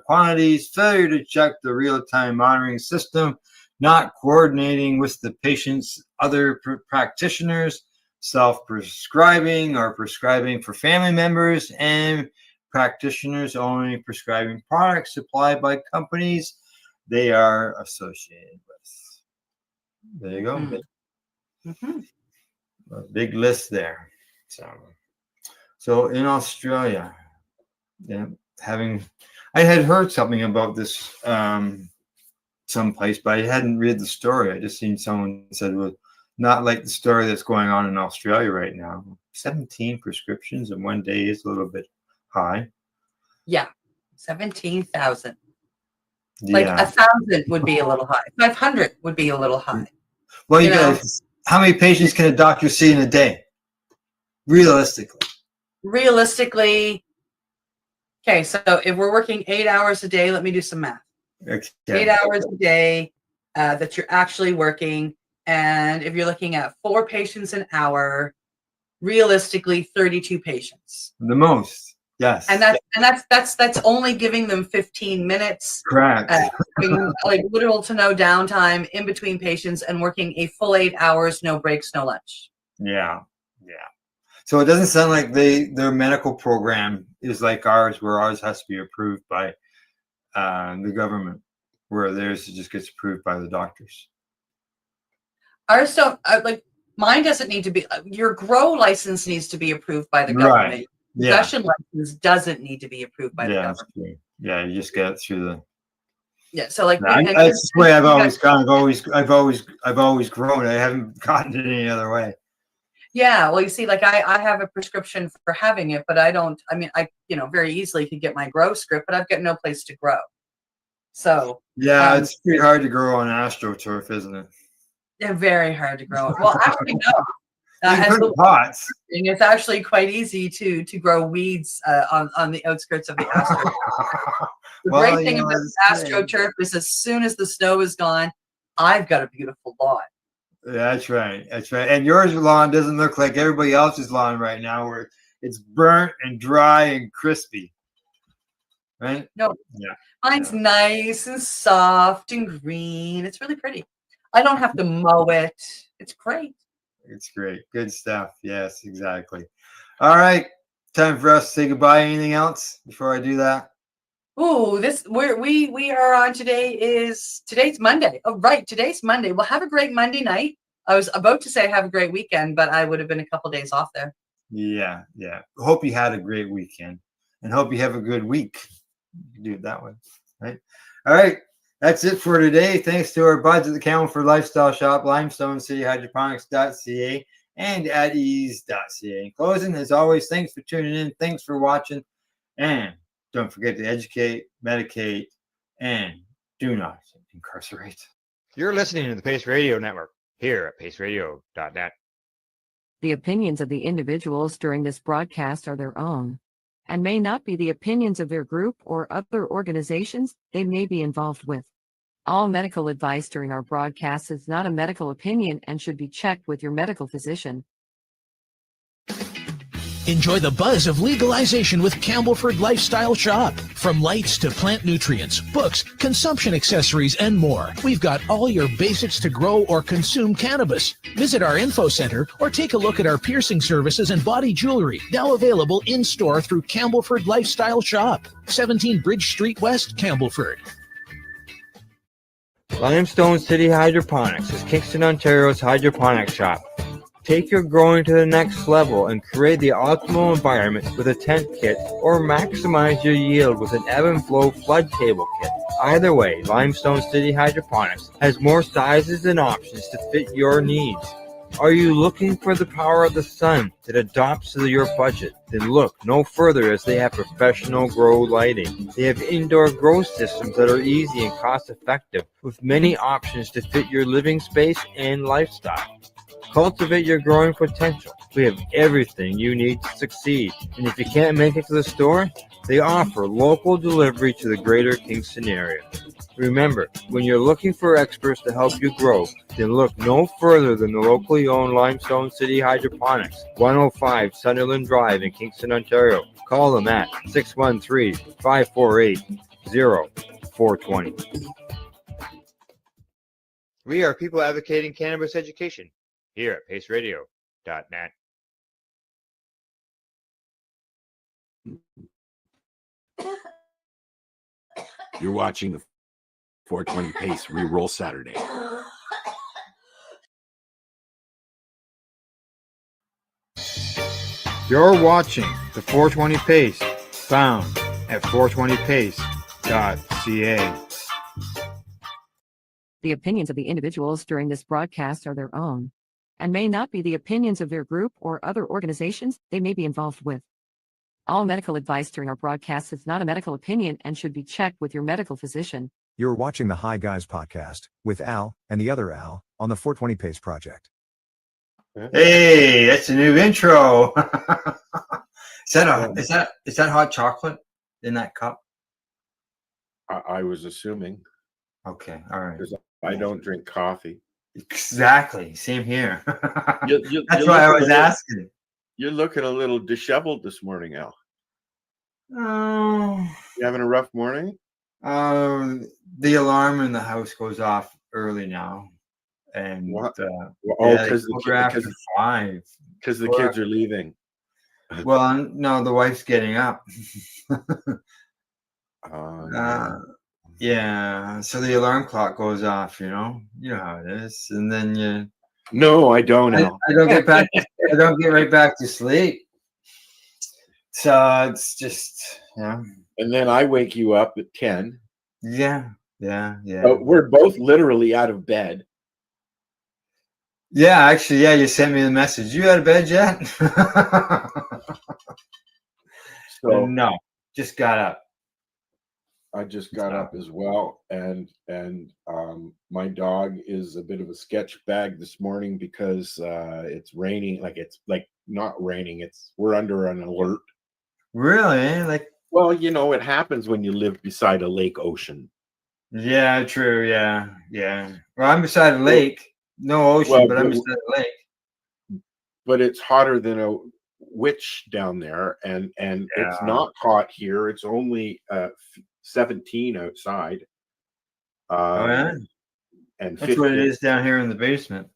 quantities, failure to check the real-time monitoring system, not coordinating with the patient's other practitioners, self-prescribing or prescribing for family members, and practitioners only prescribing products supplied by companies they are associated with. There you go. A big list there. So in Australia, I had heard something about this someplace, but I hadn't read the story. I just seen someone said, well, not like the story that's going on in Australia right now. 17 prescriptions in one day is a little bit high. Yeah, 17,000. Like 1,000 would be a little high. 500 would be a little high. Well, you guys, how many patients can a doctor see in a day? Realistically. Okay, so if we're working 8 hours a day, let me do some math. Okay. 8 hours a day that you're actually working. And if you're looking at 4 patients an hour, realistically 32 patients. The most, yes. And that's only giving them 15 minutes. Correct. Like little to no downtime in between patients and working a full 8 hours, no breaks, no lunch. Yeah. So it doesn't sound like their medical program is like ours, where ours has to be approved by the government, where theirs just gets approved by the doctors. Ours don't mine doesn't need to be. Your grow license needs to be approved by the government. Right. Yeah. Possession license doesn't need to be approved by the government. Yeah, you just get it through the. Yeah. So like That's the way I've always gone. I've always grown. I haven't gotten it any other way. Yeah, well, you see, like I have a prescription for having it, but I don't. I mean, I very easily could get my grow script, but I've got no place to grow. So yeah, it's pretty hard to grow on AstroTurf, isn't it? They're very hard to grow. Well, actually, no. Pots. It's actually quite easy to grow weeds on the outskirts of the AstroTurf. The great thing about AstroTurf is as soon as the snow is gone, I've got a beautiful lawn. That's right. That's right. And yours lawn doesn't look like everybody else's lawn right now, where it's burnt and dry and crispy. Right? No. Yeah. Mine's nice and soft and green. It's really pretty. I don't have to mow it. It's great. It's great. Good stuff. Yes, exactly. All right. Time for us to say goodbye. Anything else before I do that? Oh, we are on today's Monday. Oh, right. Today's Monday. Well, have a great Monday night. I was about to say have a great weekend, but I would have been a couple days off there. Yeah. Hope you had a great weekend and hope you have a good week. You can do it that way. Right. All right. That's it for today. Thanks to our buds at the Campbellford Lifestyle Shop, limestonecityhydroponics.ca, and at ease.ca. In closing, as always, thanks for tuning in. Thanks for watching. And don't forget to educate, medicate, and do not incarcerate. You're listening to the Pace Radio Network here at paceradio.net. The opinions of the individuals during this broadcast are their own and may not be the opinions of their group or other organizations they may be involved with. All medical advice during our broadcast is not a medical opinion and should be checked with your medical physician. Enjoy the buzz of legalization with Campbellford Lifestyle Shop. From lights to plant nutrients, books, consumption accessories, and more, we've got all your basics to grow or consume cannabis. Visit our info center or take a look at our piercing services and body jewelry, now available in-store through Campbellford Lifestyle Shop, 17 Bridge Street West, Campbellford. Limestone City Hydroponics is Kingston, Ontario's hydroponics shop. Take your growing to the next level and create the optimal environment with a tent kit, or maximize your yield with an ebb and flow flood table kit. Either way, Limestone City Hydroponics has more sizes and options to fit your needs. Are you looking for the power of the sun that adapts to your budget? Then look no further, as they have professional grow lighting. They have indoor grow systems that are easy and cost effective, with many options to fit your living space and lifestyle. Cultivate your growing potential. We have everything you need to succeed. And if you can't make it to the store, they offer local delivery to the greater Kingston area. Remember, when you're looking for experts to help you grow, then look no further than the locally owned Limestone City Hydroponics, 105 Sunderland Drive in Kingston, Ontario. Call them at 613-548-0420. We are people advocating cannabis education here at paceradio.net. You're watching the 420 Pace Reroll Saturday. You're watching the 420 Pace, found at 420pace.ca. The opinions of the individuals during this broadcast are their own and may not be the opinions of their group or other organizations they may be involved with. All medical advice during our broadcast is not a medical opinion and should be checked with your medical physician. You're watching the Hi Guys podcast with Al and the other Al on the 420 Pace Project. Hey, that's a new intro. Is that hot chocolate in that cup? I was assuming. Okay, all right. Because I don't drink coffee. Exactly. Same here. You That's why I was asking. You're looking a little disheveled this morning, Al. Oh. You having a rough morning? The alarm in the house goes off early now. And What? because after 5. Because the kids are leaving. Well, no, the wife's getting up. Yeah, so the alarm clock goes off, you know how it is, and then No, I don't. I don't get back. I don't get right back to sleep. So it's just, and then I wake you up at 10. Yeah, yeah. We're both literally out of bed. Yeah, actually, yeah, you sent me the message. You out of bed yet? So No, just got up. I just got up as well, and my dog is a bit of a sketch bag this morning because it's raining. Like it's like not raining. We're under an alert. Really? Like, Well, it happens when you live beside a lake ocean. yeah, true. Yeah, yeah. Well, I'm beside a lake. No ocean, Well, but I'm beside a lake. but it's hotter than a witch down there, and it's Yeah. not hot here. It's only 17 outside. Oh, yeah? And That's what it 15. is down here in the basement.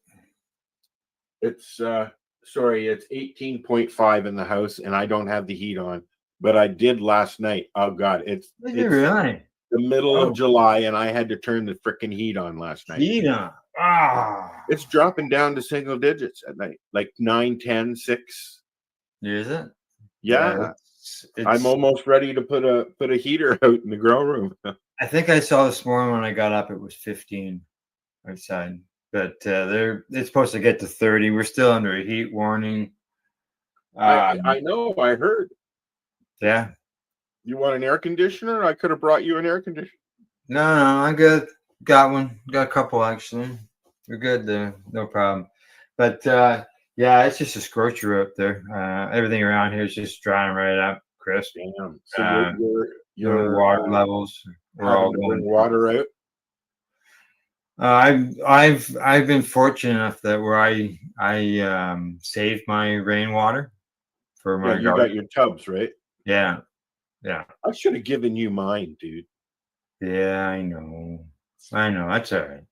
It's it's 18.5 in the house, and I don't have the heat on, but I did last night. Oh God, Is it it's really? the middle Oh. of July, and I had to turn the freaking heat on last night. Heat on. Ah. It's dropping down to single digits at night, like 9, 10, 6. Is it? Yeah, it's I'm almost ready to put a heater out in the grow room. I think I saw this morning when I got up, it was 15 outside. But it's supposed to get to 30. We're still under a heat warning. I know. I heard. Yeah. You want an air conditioner? I could have brought you an air conditioner. No, I'm good. Got one. Got a couple actually. We're good there. No problem. But yeah, it's just a scorcher up there. Everything around here is just drying right up, Chris. Damn. So Your water levels are all having to bring going. water out. I've been fortunate enough that where I saved my rainwater for my Yeah, you garden. got your tubs, right? Yeah. I should have given you mine, dude. Yeah, I know. That's all right.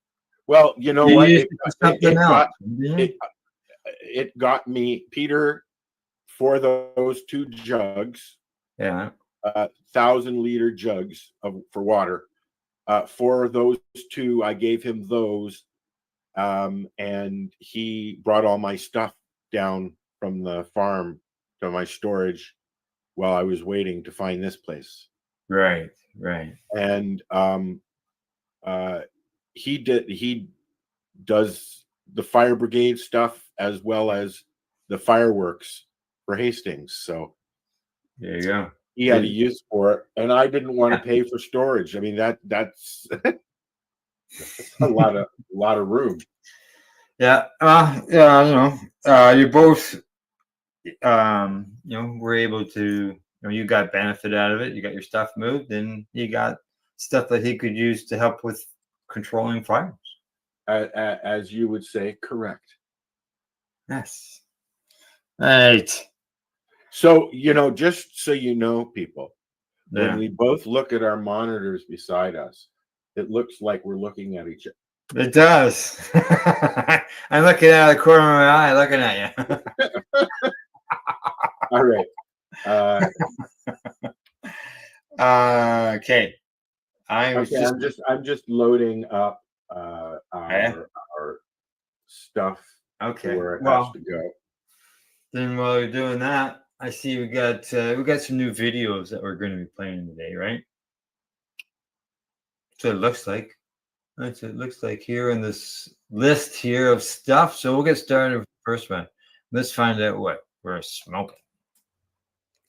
Well, you know You what? used it for something else, didn't you? It got me, Peter, for those 2 jugs, Yeah. 1,000-liter jugs for water. For those 2, I gave him those, and he brought all my stuff down from the farm to my storage while I was waiting to find this place. Right. And he does the fire brigade stuff as well as the fireworks for Hastings. So There you go. he had a use for it, and I didn't want to pay for storage. I mean, that's a lot of room. Yeah. Yeah, I don't know. You both were able to, you got benefit out of it. You got your stuff moved, and you got stuff that he could use to help with controlling fires. As you would say, correct. Yes. Right. So, just so you know, people, Yeah. when we both look at our monitors beside us, it looks like we're looking at each other. It does. I'm looking out of the corner of my eye, looking at you. All right. Okay. I'm just loading up our stuff okay. where it has to go. Then while you're doing that, I see we got some new videos that we're going to be playing today, right? So it looks like. That's what it looks like here in this list here of stuff. So we'll get started with the first one. Let's find out what we're smoking.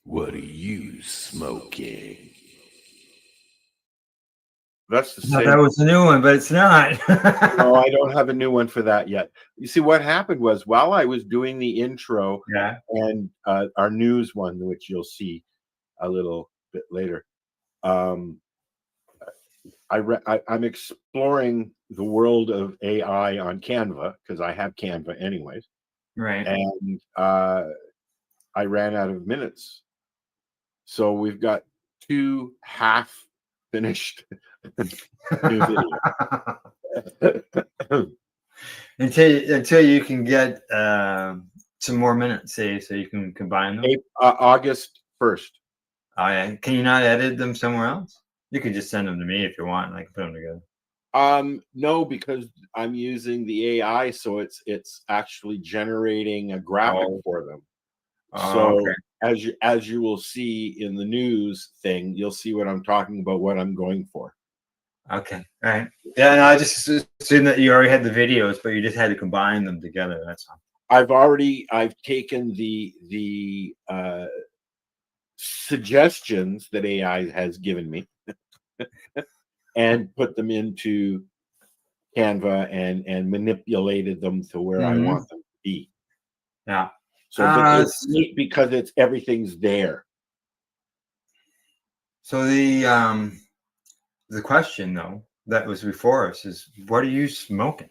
What are you smoking? That's the No, same. that was a new one, but it's not. No, I don't have a new one for that yet. You see, what happened was while I was doing the intro and our news one, which you'll see a little bit later, I'm exploring the world of AI on Canva because I have Canva anyways. Right. And I ran out of minutes. So we've got 2 half finished new videos. until you can get some more minutes, say, so you can combine them. August 1st. Oh yeah. Can you not edit them somewhere else? You could just send them to me if you want, and I can put them together. No, because I'm using the AI, so it's actually generating a graphic for them. Oh, So okay. as you will see in the news thing, you'll see what I'm talking about, what I'm going for. Okay. All right. Yeah, no, I just assumed that you already had the videos, but you just had to combine them together. That's all. I've taken the suggestions that AI has given me and put them into Canva and manipulated them to where I want them to be. Yeah. So, but it's neat because it's everything's there. So the question though that was before us is, what are you smoking?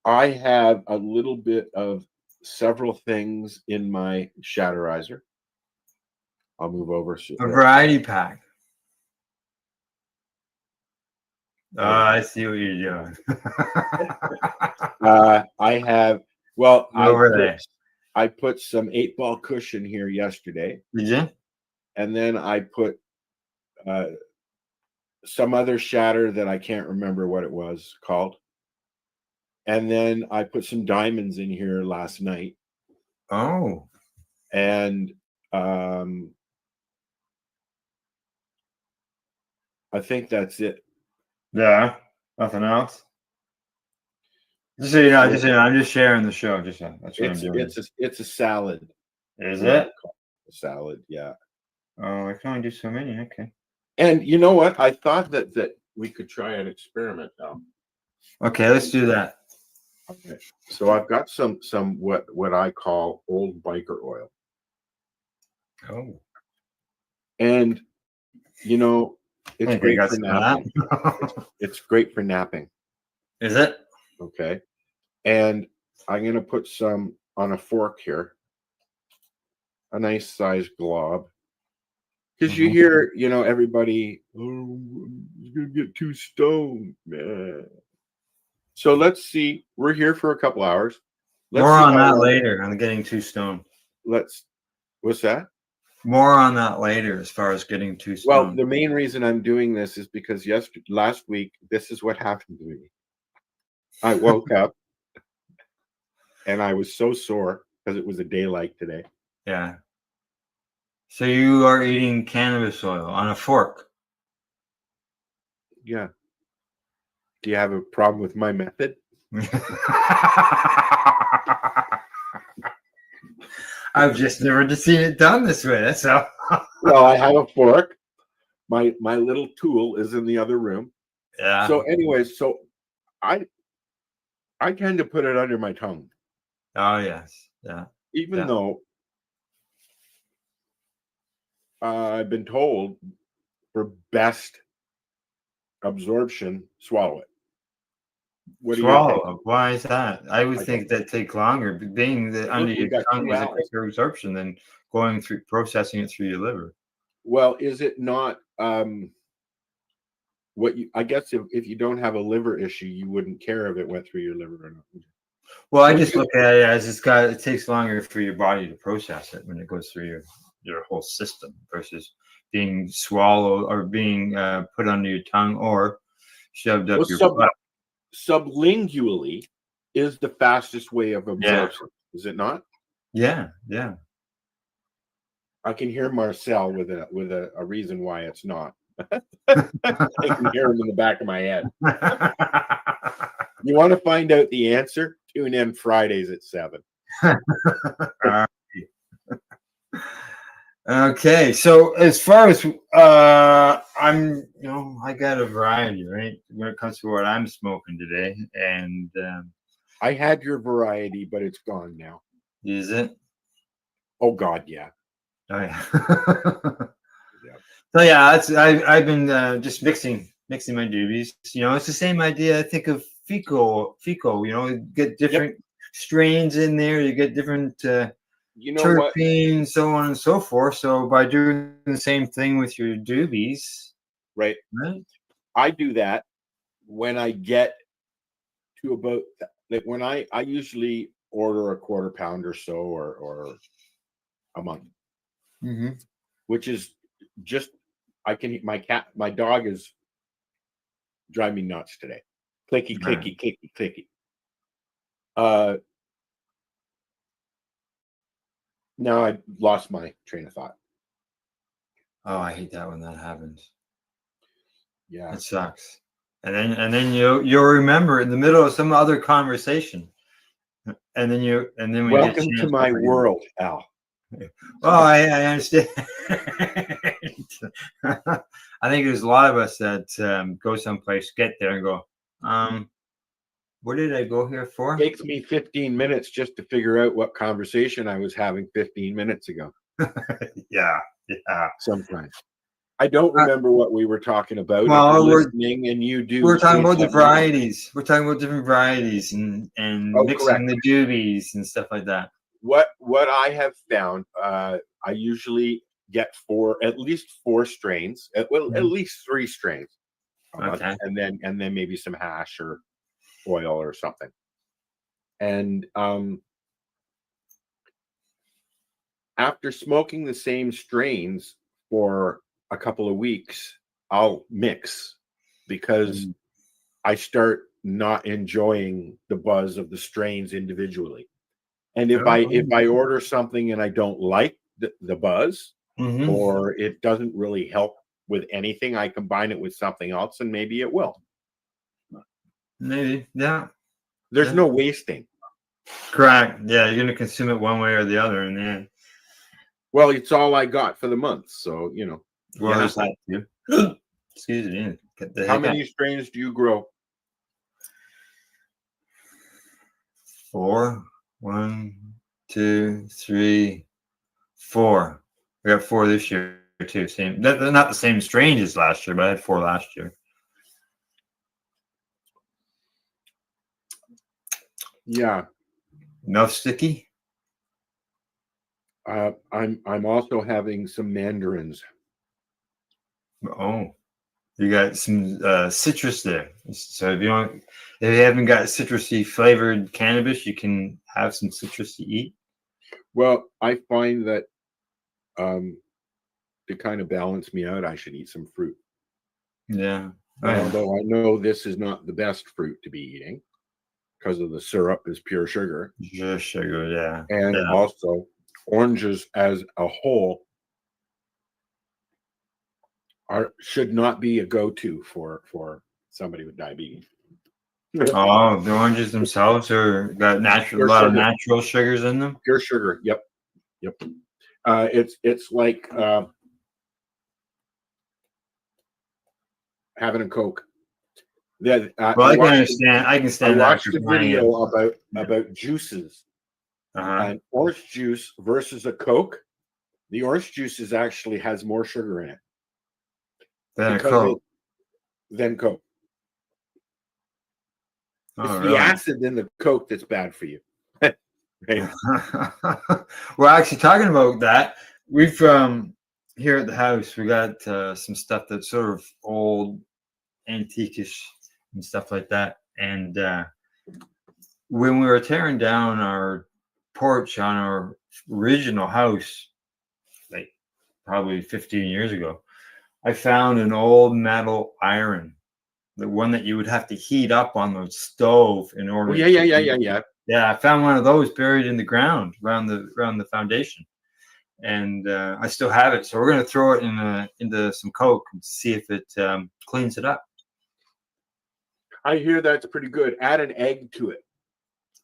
I have a little bit of several things in my shatterizer. I'll move over. A variety pack. Oh, I see what you're doing. I have, well, Over there. I put some 8-ball cushion here yesterday, Did you? and then I put some other shatter that I can't remember what it was called. And then I put some diamonds in here last night. Oh. And I think that's it. Yeah. Nothing else. Just so you know, I'm just sharing the show. Just that's what I'm doing. It's a salad. Is it a salad? Yeah. Oh, I can only do so many. Okay. And you know what? I thought that we could try an experiment now. Okay, let's do that. Okay. So I've got some what I call old biker oil. Oh. And you know, it's great for napping. It's great for napping. Is it? Okay. And I'm going to put some on a fork here, a nice sized glob. Because you hear, you know, everybody, oh, you're going to get too stoned, man. So let's see. We're here for a couple hours. Let's More see on how that long- later. I'm getting too stoned. What's that? More on that later as far as getting too Well, stoned. the main reason I'm doing this is because last week, this is what happened to me. I woke up and I was so sore because it was a day like today. Yeah. So you are eating cannabis oil on a fork. Yeah. Do you have a problem with my method? I've just never seen it done this way. That's all. Well, I have a fork. My little tool is in the other room. Yeah. So, anyways, I tend to put it under my tongue. Oh yes. Yeah. Even though I've been told for best absorption, swallow it. What do you think? Swallow. Why is that? I would think that take longer. Being that under your tongue is a quicker absorption than going through processing it through your liver. Well, is it not what you? I guess if you don't have a liver issue, you wouldn't care if it went through your liver or not. Well, I just look at it as it takes longer for your body to process it when it goes through your whole system versus being swallowed or being put under your tongue or shoved up your butt. Sublingually is the fastest way of absorption, is it not? Yeah, yeah. I can hear Marcel with a reason why it's not. I can hear him in the back of my head. You want to find out the answer? Tune in Fridays at 7. Okay, so as far as I'm, I got a variety, right? When it comes to what I'm smoking today, and I had your variety, but it's gone now. Is it? Oh God, yeah. Oh yeah. Yeah. So yeah, I've been just mixing my doobies. It's the same idea. I think of fecal. You get different strains in there. You get different terpenes, so on and so forth. So by doing the same thing with your doobies, right? I do that when I get to about like when I usually order a quarter pound or so or a month, which is just I can eat my dog is driving me nuts today. Clicky, clicky, clicky, clicky. Now I lost my train of thought. Oh, I hate that when that happens. Yeah. It sucks. And then you'll remember in the middle of some other conversation. And then we get Welcome to chance my again. world, Al. Oh, I understand. I think there's a lot of us that go someplace, get there, and go, what did I go here for? It takes me 15 minutes just to figure out what conversation I was having 15 minutes ago. Yeah. Sometimes I don't remember what we were talking about. Well, if you're we're- listening and you do. We're talking say about the something. varieties. We're talking about different varieties and Oh, mixing correct. the doobies and stuff like that. What I have found, I usually get at least four strains, at least 3 strains, Okay. and then maybe some hash or oil or something. And after smoking the same strains for a couple of weeks, I'll mix because I start not enjoying the buzz of the strains individually. And if I order something and I don't like the buzz, or it doesn't really help with anything, I combine it with something else and maybe it will. Maybe, yeah. There's no wasting. Correct. Yeah, you're gonna consume it one way or the other in the end. Well, it's all I got for the month, so Well, there's that too. Excuse me. How many strains do you grow? 4. 1, 2, 3, 4. I got 4 this year too. Same. They're not the same strains as last year, but I had 4 last year. Yeah. Enough sticky. I'm also having some mandarins. Oh, you got some citrus there. So if you haven't got citrusy flavored cannabis, you can have some citrus to eat. Well, I find that to kind of balance me out, I should eat some fruit. Yeah. Although I know this is not the best fruit to be eating because of the syrup is pure sugar. Pure sugar, yeah. And also oranges as a whole should not be a go-to for somebody with diabetes. Oh, the oranges themselves got a lot of natural sugars in them. Pure sugar. Yep. It's like having a Coke. Well, I can understand. I watched a video about juices. Uh-huh. And orange juice versus a Coke. The orange juice actually has more sugar in it than Coke. It's the acid in the Coke that's bad for you. Right. We're actually talking about that. We've here at the house, we got some stuff that's sort of old, antique-ish and stuff like that. And when we were tearing down our porch on our original house, like probably 15 years ago, I found an old metal iron, the one that you would have to heat up on the stove in order. Yeah, I found one of those buried in the ground around the foundation, and I still have it. So we're gonna throw it into some Coke and see if it cleans it up. I hear that's pretty good. Add an egg to it.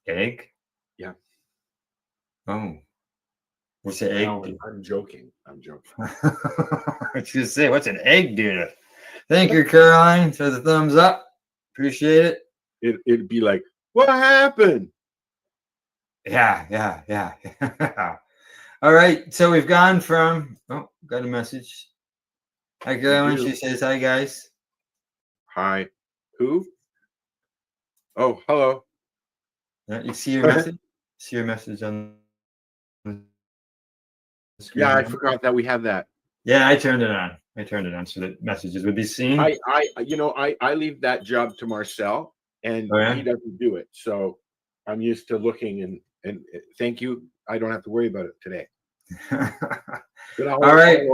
Egg? Yeah. Oh, what's an egg? No, I'm joking. I was gonna say, what's an egg do to? Thank you, Caroline, for the thumbs up. Appreciate it. It'd be like, what happened? Yeah. All right, so we've gone from. Oh, got a message. Hi, Caroline. She says, "Hi, guys." Hi. Who? Oh, hello. You see your message? See your message on the screen. Yeah, I forgot that we have that. Yeah, I turned it on. So that messages would be seen. I leave that job to Marcel, and he doesn't do it. So I'm used to looking and thank you. I don't have to worry about it today. All right.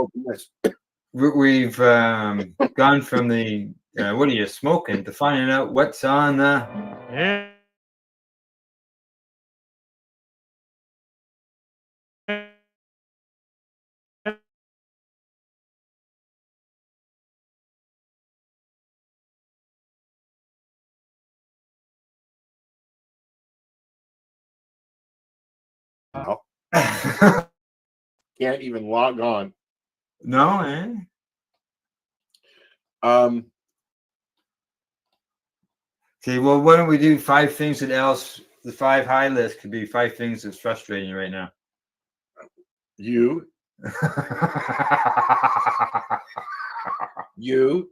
We've gone from the what are you smoking to finding out what's on the Can't even log on. No, eh? Okay, well, why don't we do 5 things that else? The 5 high list could be 5 things that's frustrating you right now. You, you,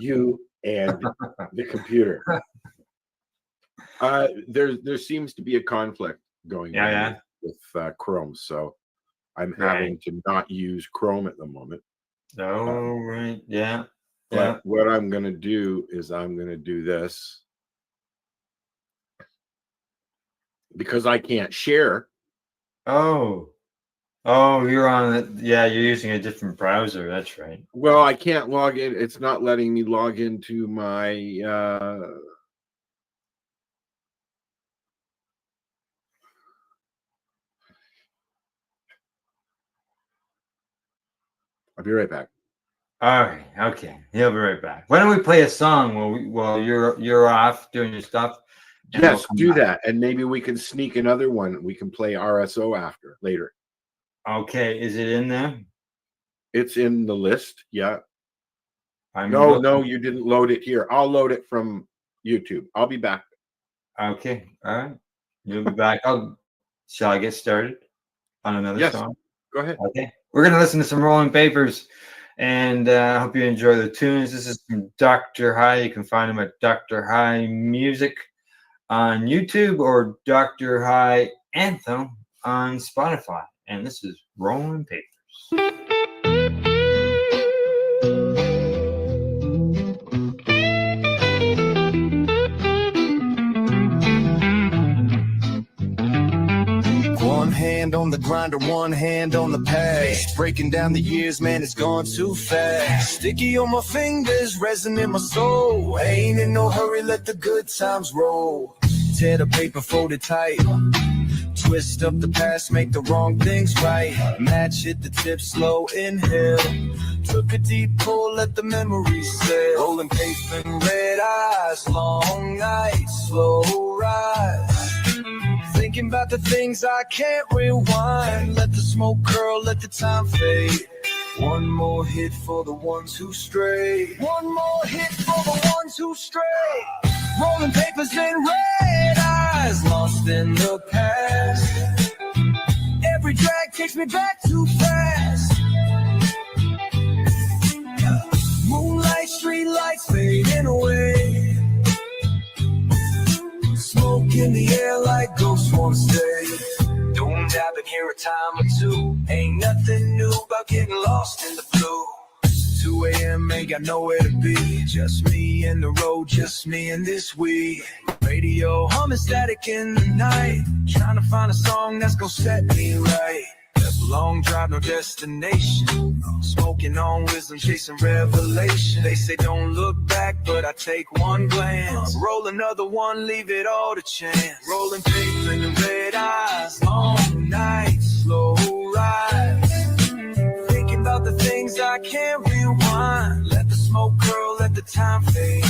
you, and the computer. There seems to be a conflict going on with Chrome, so I'm having to not use Chrome at the moment. Oh, right, yeah. But what I'm going to do is I'm going to do this because I can't share. Oh, you're on it. Yeah, you're using a different browser. That's right. Well, I can't log in. It's not letting me log into my I'll be right back. All right. Okay. He'll be right back. Why don't we play a song while you're off doing your stuff? Yes, do that, and maybe we can sneak another one. We can play RSO later. Okay. Is it in there? It's in the list. Yeah. No, you didn't load it here. I'll load it from YouTube. I'll be back. Okay. All right. You'll be back. Shall I get started on another song? Go ahead. Okay. We're going to listen to some Rolling Papers, and I hope you enjoy the tunes. This is from Dr. High. You can find him at Dr. High Music on YouTube or Dr. High Anthem on Spotify. And this is Rolling Papers. One hand on the grinder, one hand on the pad. Breaking down the years, man, it's gone too fast. Sticky on my fingers, resin in my soul. Ain't in no hurry, let the good times roll. Tear the paper, fold it tight. Twist up the past, make the wrong things right. Match hit the tip, slow inhale. Took a deep pull, let the memories sail. Rolling paper and red eyes, long nights, slow rise. Thinking about the things I can't rewind. Let the smoke curl, let the time fade. One more hit for the ones who stray. One more hit for the ones who stray. Rolling papers and red eyes, lost in the past. Every drag takes me back too fast. Moonlight, street lights fading away. Smoke in the air like ghosts wanna stay. Don't doubt been here a time or two. Ain't nothing new about getting lost in the blue. 2 a.m. ain't got nowhere to be. Just me and the road, just me and this weed. Radio humming static in the night. Trying to find a song that's gonna set me right. Long drive, no destination. Smoking on wisdom, chasing revelation. They say don't look back, but I take one glance. Roll another one, leave it all to chance. Rolling paper in the red eyes, long nights, slow rise. Thinking about the things I can't rewind. Let the smoke curl, let the time fade.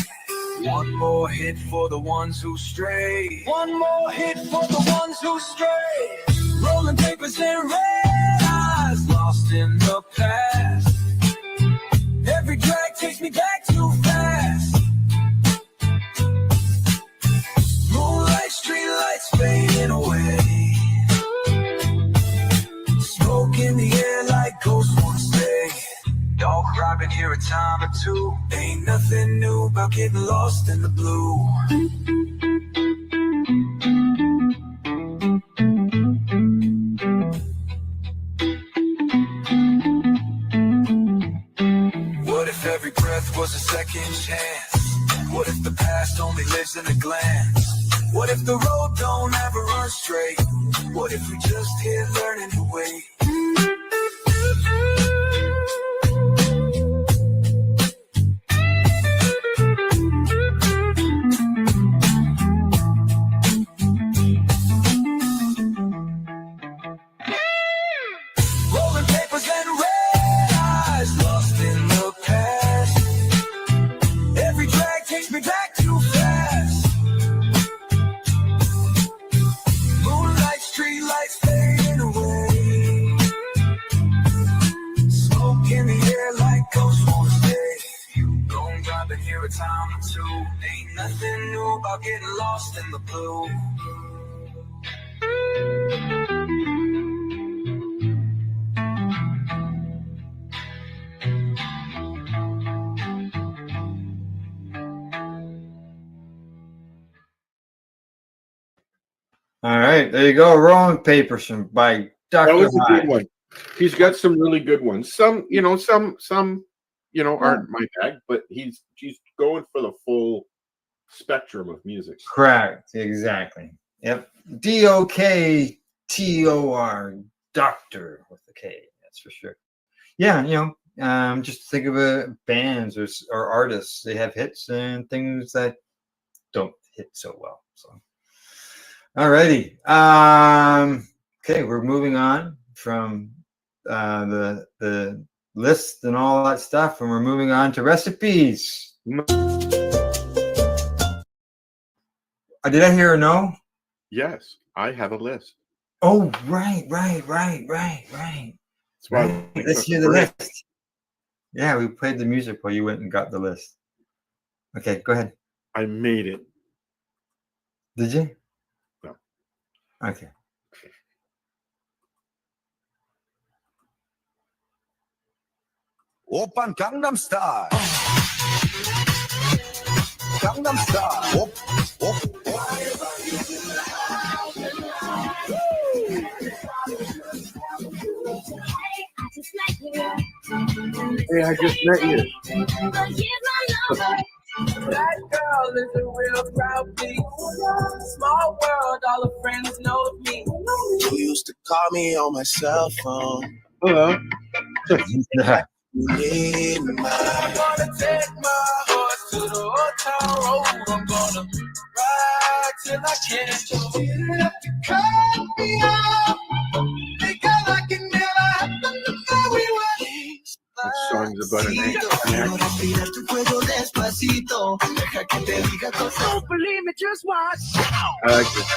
One more hit for the ones who stray. One more hit for the ones who stray. Rolling papers and red eyes, lost in the past. Every drag takes me back too fast. Moonlight, street lights fading away. Smoke in the air like ghosts wanna stay. Dog robbing here a time or two. Ain't nothing new about getting lost in the blue. What if every breath was a second chance? What if the past only lives in a glance? What if the road don't ever run straight? What if we just here learning to wait? Rolling papers and red eyes, lost in the past. Every drag takes me back too fast. a time or two. Ain't nothing new about getting lost in the blue. All right, there you go. Rolling Papers by That Dr. was a Hyde. good one. He's got some really good ones. Some, aren't my bag, but he's going for the full spectrum of music. Correct. Exactly. Yep. DOKTOR, Doctor with the K. That's for sure. Yeah, just think of bands or artists. They have hits and things that don't hit so well. So, alrighty. Okay, we're moving on from the list and all that stuff, and we're moving on to recipes. Did I hear a no? Yes, I have a list. Oh, right. That's why Let's hear the list. Yeah, we played the music while you went and got the list. Okay, go ahead. I made it. Did you? No. Okay. Open Gangnam Style. Gangnam Style. Op. Hey, I just met you. That girl is a real proud piece. Small world, all her friends know me. You used to call me on my cell phone. Hello. Yeah. I'm gonna take my horse to the hotel road. I'm gonna ride till I can't. You didn't have to cut me off because I can never happen the way we were. That song's about an ex. Don't believe me, just watch. I like this.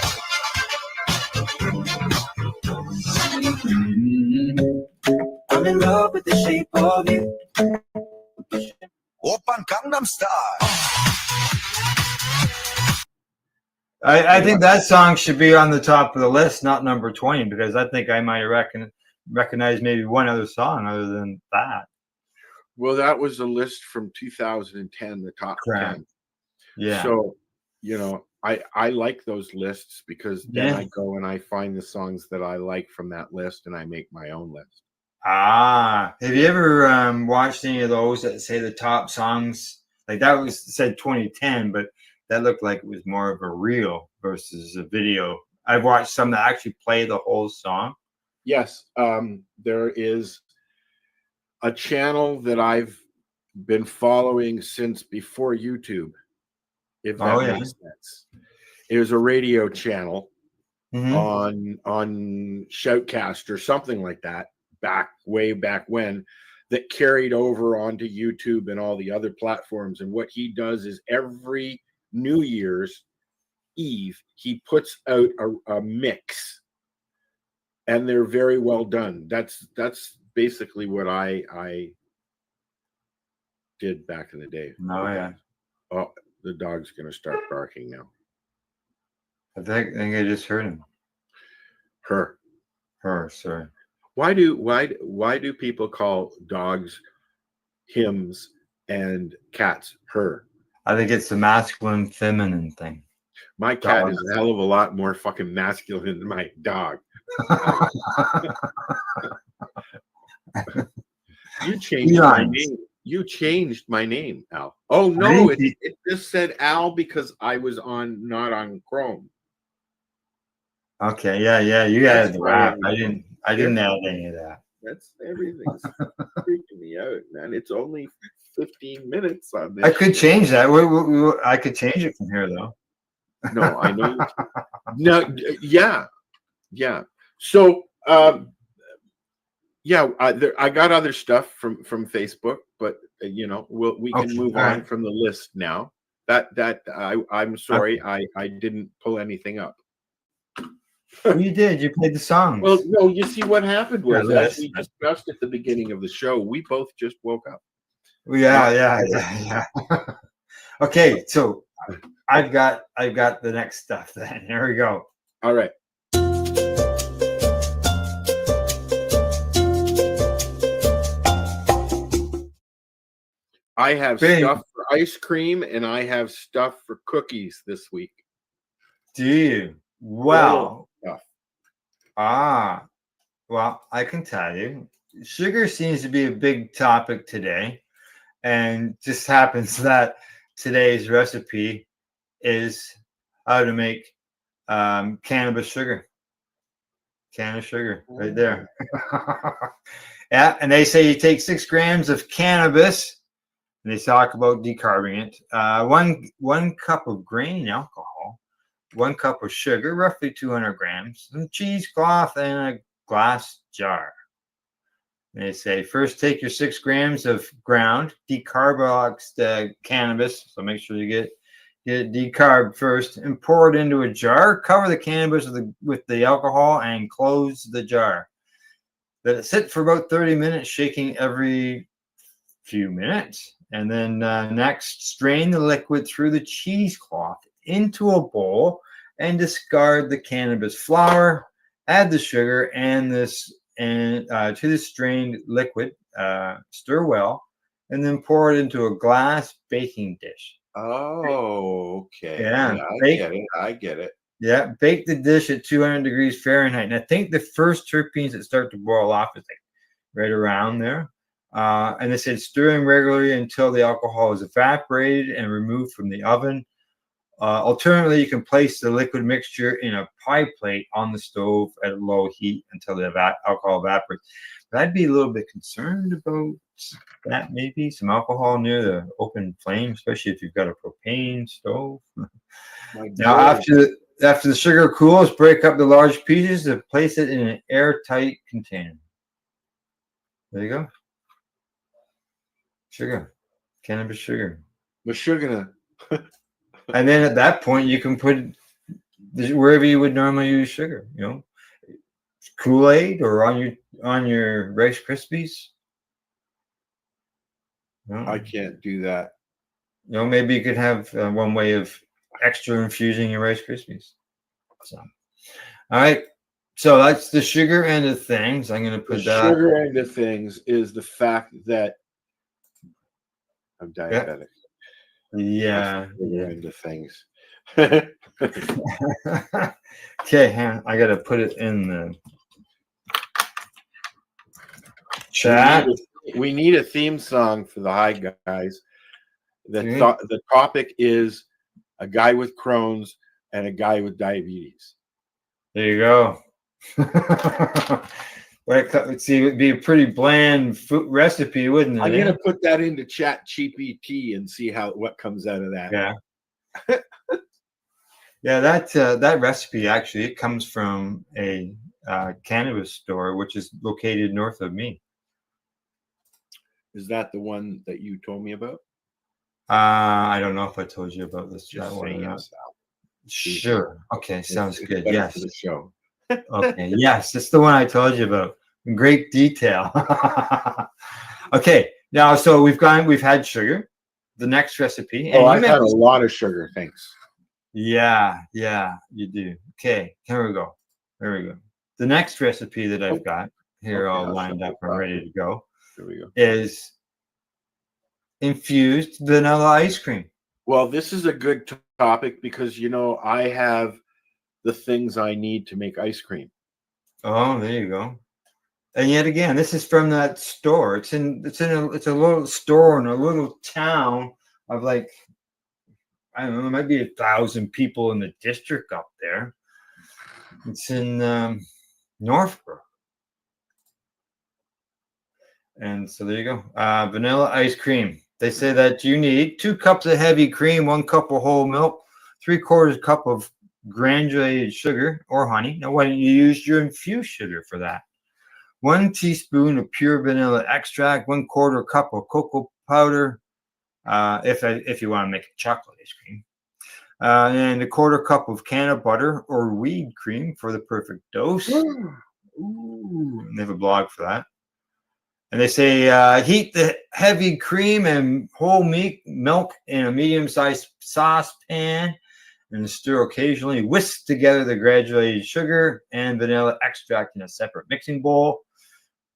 I'm in love with the shape of you. Open Gangnam Style. I think that song should be on the top of the list, not number 20, because I think I might recognize maybe one other song other than that. Well, that was a list from 2010, the top 10. Yeah. So, I like those lists because then I go and I find the songs that I like from that list and I make my own list. Have you ever watched any of those that say the top songs? Like that said 2010, but that looked like it was more of a reel versus a video. I've watched some that actually play the whole song. Yes, there is a channel that I've been following since before YouTube, if that makes sense. It was a radio channel on Shoutcast or something like that, way back when, that carried over onto YouTube and all the other platforms. And what he does is every New Year's Eve, he puts out a mix, and they're very well done. That's basically what I did back in the day. Oh, the dog's gonna start barking now. I think I just heard him. Her, sorry. Why do people call dogs hims and cats her? I think it's the masculine feminine thing. My cat is a hell of a lot more fucking masculine than my dog. You changed my name. You changed my name, Al. Oh no, it just said Al because I was not on Chrome. Okay, yeah. You added the rap. I didn't add any of that. That's everything's freaking me out, man. It's only 15 minutes on this. I could change that. I could change it from here, though. No, I know. No, yeah. So, I got other stuff from Facebook, but we can move on from the list now. I'm sorry, I didn't pull anything up. You did. You played the songs. Well, no, you see what happened was, as we discussed at the beginning of the show, we both just woke up. Yeah. Okay, so I've got the next stuff then. Here we go. All right. I have Bing. stuff for ice cream and I have stuff for cookies this week. Do you? Well, well, I can tell you, sugar seems to be a big topic today, and just happens that today's recipe is how to make cannabis sugar. Can of sugar, right there. Yeah, and they say you take 6 grams of cannabis, and they talk about decarbing it. One cup of grain alcohol, 1 cup of sugar, roughly 200 grams, some cheesecloth, and a glass jar. And they say first take your 6 grams of ground decarboxed cannabis. So make sure you get it decarb first, and pour it into a jar. Cover the cannabis with the alcohol and close the jar. Let it sit for about 30 minutes, shaking every few minutes. And then next, strain the liquid through the cheesecloth into a bowl and discard the cannabis flower. Add the sugar and to the strained liquid. Stir well, and then pour it into a glass baking dish. Oh, okay. Yeah, I get it. Yeah, bake the dish at 200 degrees Fahrenheit. And I think the first terpenes that start to boil off is like right around there. And they said stirring regularly until the alcohol is evaporated and removed from the oven. Alternatively, you can place the liquid mixture in a pie plate on the stove at low heat until the alcohol evaporates. But I'd be a little bit concerned about that, maybe some alcohol near the open flame, especially if you've got a propane stove. Now, after the sugar cools, break up the large pieces and place it in an airtight container. There you go. Sugar, cannabis sugar. With sugar. And then at that point, you can put it wherever you would normally use sugar. You know, Kool-Aid or on your Rice Krispies. No. I can't do that. You know, maybe you could have one way of extra infusing your Rice Krispies. So, all right. So that's the sugar end of things. I'm going to put that. Sugar end of things is the fact that I'm diabetic. Yeah. Sugar end of things. Okay, I got to put it in the chat. We need a theme song for the Hi Guys. The topic is a guy with Crohn's and a guy with diabetes. There you go. Let's see, it would be a pretty bland food recipe, wouldn't it? I'm gonna put that into Chat GPT and see what comes out of that. Yeah. Yeah, that recipe actually, it comes from a cannabis store which is located north of me. Is that the one that you told me about? I don't know if I told you about this. Just say yes, Al. Sure. Okay, sounds good. Yes. For the show. Okay. Yes, it's the one I told you about in great detail. Okay. Now, so we've had sugar. The next recipe. Oh, I've had a lot of sugar. Thanks. Yeah, you do. Okay, here we go. The next recipe that I've got here all lined up and ready to go. Here we go. Is infused vanilla ice cream. Well, this is a good topic because I have the things I need to make ice cream. Oh, there you go. And yet again, this is from that store. It's a little store in a little town of like, I don't know, there might be 1,000 people in the district up there. It's in Northborough. And so there you go. Vanilla ice cream. They say that you need 2 cups of heavy cream, 1 cup of whole milk, 3/4 cup of granulated sugar or honey. Now, why don't you use your infused sugar for that? 1 teaspoon of pure vanilla extract, 1/4 cup of cocoa powder, if you want to make a chocolate ice cream, and 1/4 cup of can of butter or wheat cream for the perfect dose. Ooh, they have a blog for that. And they say heat the heavy cream and whole milk in a medium-sized saucepan and stir occasionally. Whisk together the granulated sugar and vanilla extract in a separate mixing bowl.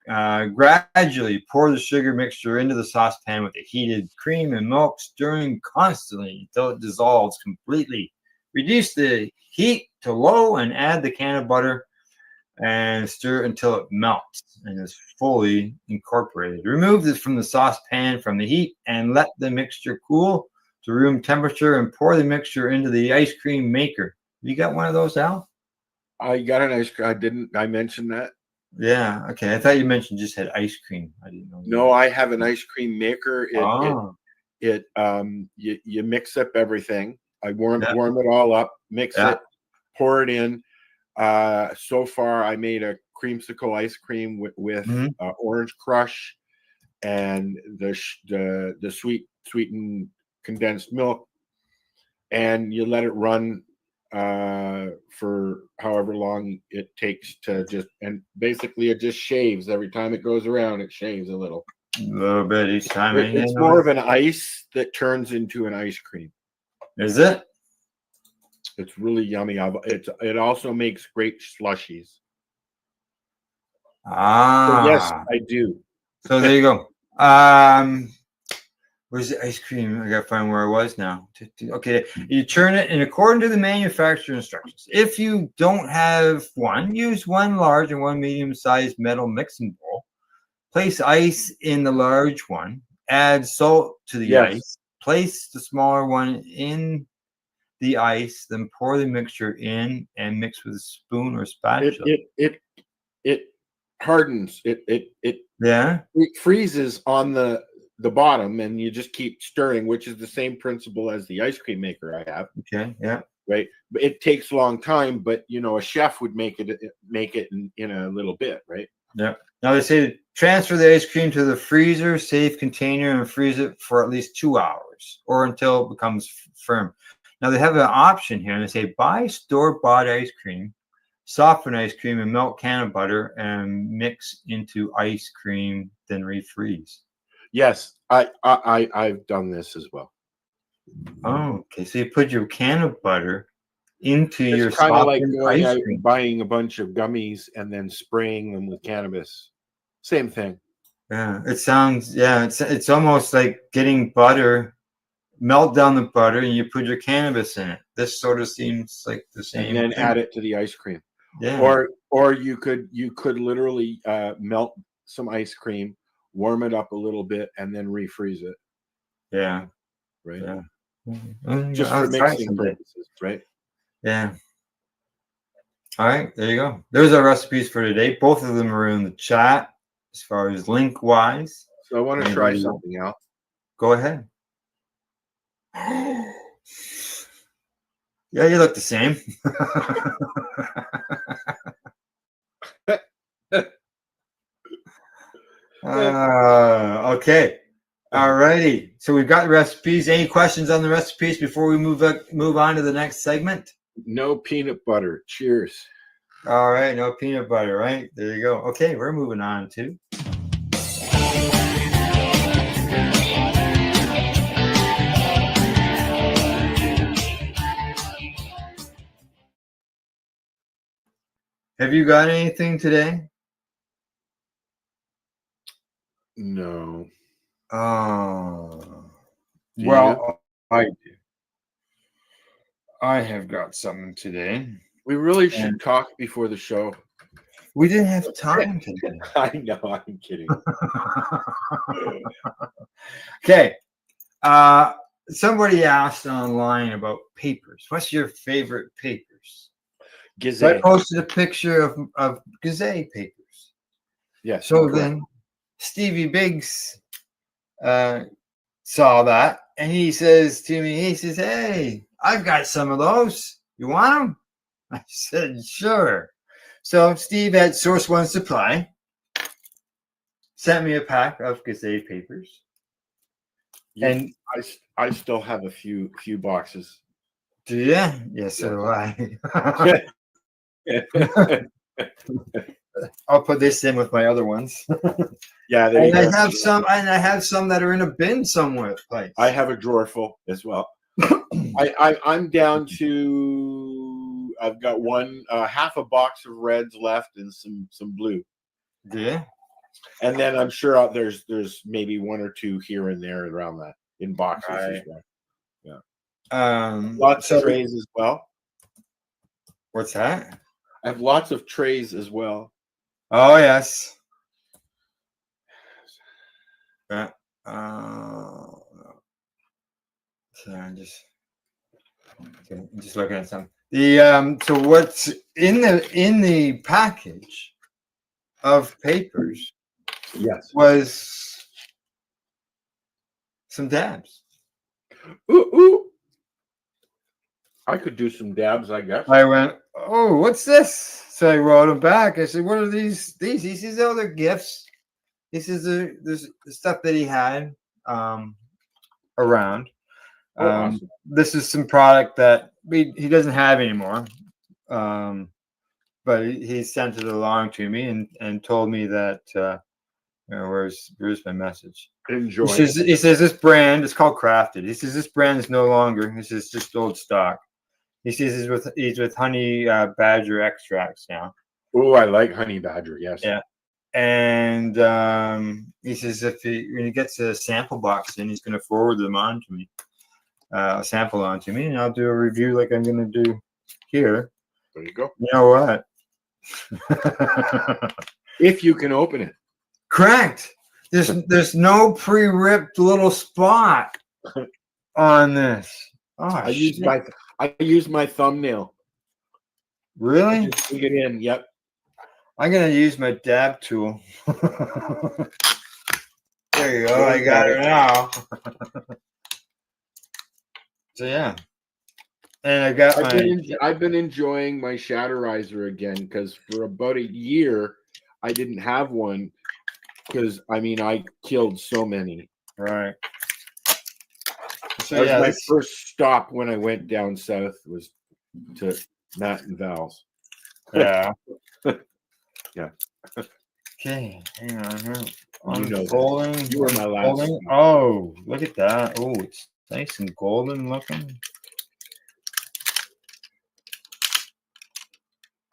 Gradually pour the sugar mixture into the saucepan with the heated cream and milk, stirring constantly until it dissolves completely. Reduce the heat to low and add the can of butter and stir until it melts and is fully incorporated. Remove this from the saucepan from the heat and let the mixture cool to room temperature and pour the mixture into the ice cream maker. You got one of those, Al? I got an ice cream. I mentioned that? Yeah. Okay. I thought you mentioned just had ice cream. I didn't know. No, I have an ice cream maker. You mix up everything. I warm it all up, mix it, pour it in. So far, I made a creamsicle ice cream with orange crush and the sweetened condensed milk, and you let it run for however long it takes to and basically it just shaves every time it goes around. It shaves a little bit each time. It's more of an ice that turns into an ice cream. Is it? It's really yummy. It also makes great slushies. So yes, I do. So there you go. Where's the ice cream? I gotta find where I was now. Okay, you churn it in according to the manufacturer instructions. If you don't have one, use one large and one medium-sized metal mixing bowl. Place ice in the large one. Add salt to the ice. Place the smaller one in the ice, then pour the mixture in and mix with a spoon or spatula. It hardens. It freezes on the bottom, and you just keep stirring, which is the same principle as the ice cream maker I have. Okay, yeah. Right. But it takes a long time, but a chef would make it in a little bit, right? Yeah. Now they say transfer the ice cream to the freezer, safe container, and freeze it for at least 2 hours or until it becomes firm. Now they have an option here, and they say buy store-bought ice cream, soften ice cream, and melt can of butter, and mix into ice cream, then refreeze. Yes, I've done this as well. Oh, okay. So you put your can of butter into It's your kind of like softened going ice out cream. and buying a bunch of gummies and then spraying them with cannabis. Same thing. Yeah, it sounds. Yeah, it's almost like getting butter. Melt down the butter and you put your cannabis in it. This sort of seems like the same. And then thing. add it to the ice cream. Yeah. Or you could literally melt some ice cream, warm it up a little bit, and then refreeze it. Yeah. Right. Yeah. Just for mixing purposes, right? Yeah. All right, there you go. There's our recipes for today. Both of them are in the chat as far as link wise. So I want to try something out. Go ahead. Yeah, you look the same. Okay. All righty. So we've got the recipes. Any questions on the recipes before we move on to the next segment? No peanut butter. Cheers. All right. No peanut butter, right? There you go. Okay, we're moving on to. Have you got anything today? No. Oh. Well, I do. I have got something today. We really should talk before the show. We didn't have time today. I know, I'm kidding. Okay. Somebody asked online about papers. What's your favorite papers? Gazette. I posted a picture of Gazette papers. Yes. So then Stevie Biggs saw that and he says to me, hey, I've got some of those. You want them? I said, sure. So Steve had Source One Supply, sent me a pack of Gazette papers. Yeah, and I still have a few boxes. Do you? Yes, so do I. I'll put this in with my other ones. Yeah, there you And go. I have some that are in a bin somewhere. Place. I have a drawer full as well. I'm down to I've got one half a box of reds left and some blue. Yeah. And then I'm sure there's maybe one or two here and there around that in boxes as Right. well. Yeah. Lots So of trays as well. what's that? I have lots of trays as well. Oh yes. Yeah. So I'm just looking at some. The so what's in the package of papers Yes. was some dabs. Ooh. I could do some dabs, I guess. I went, oh, what's this? So I wrote them back. I said, what are these? He says, oh, they're gifts. This is the stuff that he had around. Oh, awesome. This is some product that he doesn't have anymore. But he sent it along to me and told me that where's my message? Enjoy. He says this brand is called Crafted. He says this brand is no longer. This is just old stock. He says he's with honey badger extracts now. Oh, I like honey badger. Yes. Yeah. And he says when he gets a sample box in, he's going to forward them on to me, a sample on to me, and I'll do a review like I'm going to do here. There you go. You know what? If you can open it. Correct. There's no pre-ripped little spot on this. Oh, I use my thumbnail. Really? Just stick it in. Yep. I'm gonna use my dab tool. There you go. I got it now. So yeah. And I got I've been enjoying my Shatterizer again because for about a year I didn't have one because I killed so many. Right. So That was yeah, my first stop when I went down south was to Matt and Val's. Yeah. Yeah. Okay, hang on here. You know Unfolding. You were my last. Oh, look at that. Oh, it's nice and golden looking.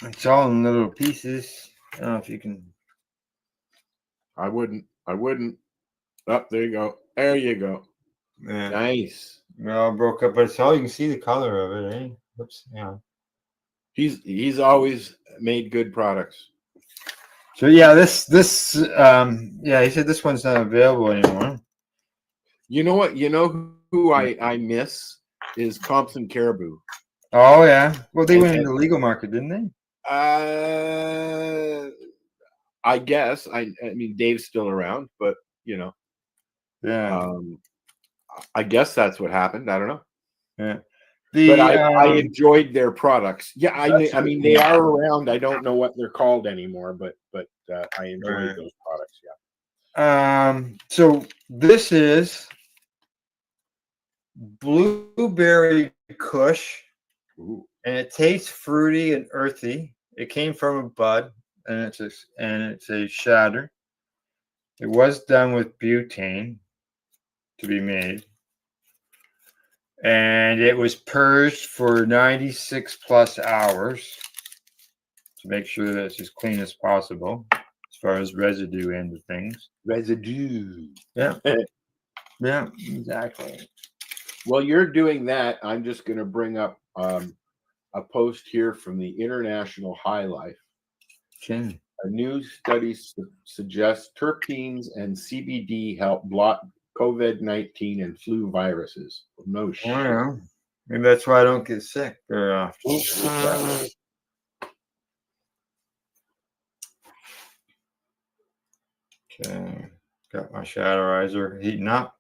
It's all in little pieces. I don't know if you can. I wouldn't. Oh, there you go. There you go. Yeah. Nice. It all broke up, but it's all you can see the color of it, eh? Oops. Yeah. He's always made good products. So yeah, this yeah, he said this one's not available anymore. You know what? You know who I miss is Thompson Caribou. Oh yeah. Well, they went into the legal market, didn't they? I guess. I mean, Dave's still around, but Yeah. I guess that's what happened. I don't know. Yeah. But I enjoyed their products. Yeah, I mean they are around. I don't know what they're called anymore, but I enjoyed those products. Yeah. So this is blueberry Kush, and it tastes fruity and earthy. It came from a bud, and it's a shatter. It was done with butane to be made. And it was purged for 96 plus hours to make sure that it's as clean as possible as far as residue end of things. Residue. Yeah. Yeah, exactly. While you're doing that, I'm just going to bring up a post here from the International High Life. Okay. A new study suggests terpenes and CBD help block COVID-19 and flu viruses. No shit. Oh, yeah. Maybe that's why I don't get sick very often. Okay. Got my Shatterizer heating up.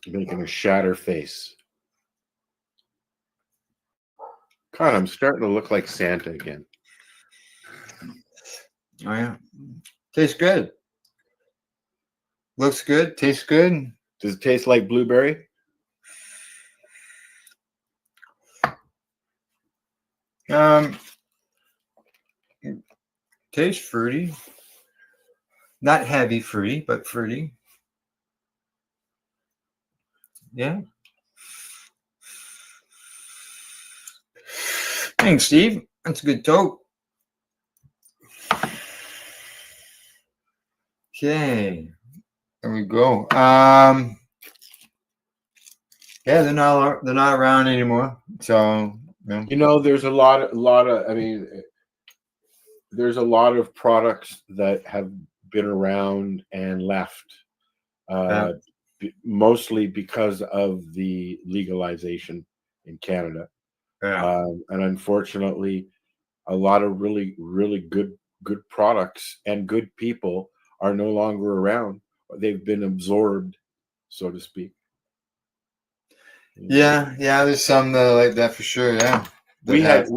Making a shatter face. God, I'm starting to look like Santa again. Oh yeah. Tastes good. Looks good. Tastes good. Does it taste like blueberry? Tastes fruity. Not heavy fruity, but fruity. Yeah. Thanks, Steve. That's a good toke. Okay. There we go. Yeah, they're not around anymore. So There's a lot of. I mean, there's a lot of products that have been around and left, mostly because of the legalization in Canada. yeah. And unfortunately, a lot of really, really good products and good people are no longer around. They've been absorbed, so to speak. Yeah, there's some that are like that for sure. Yeah. We had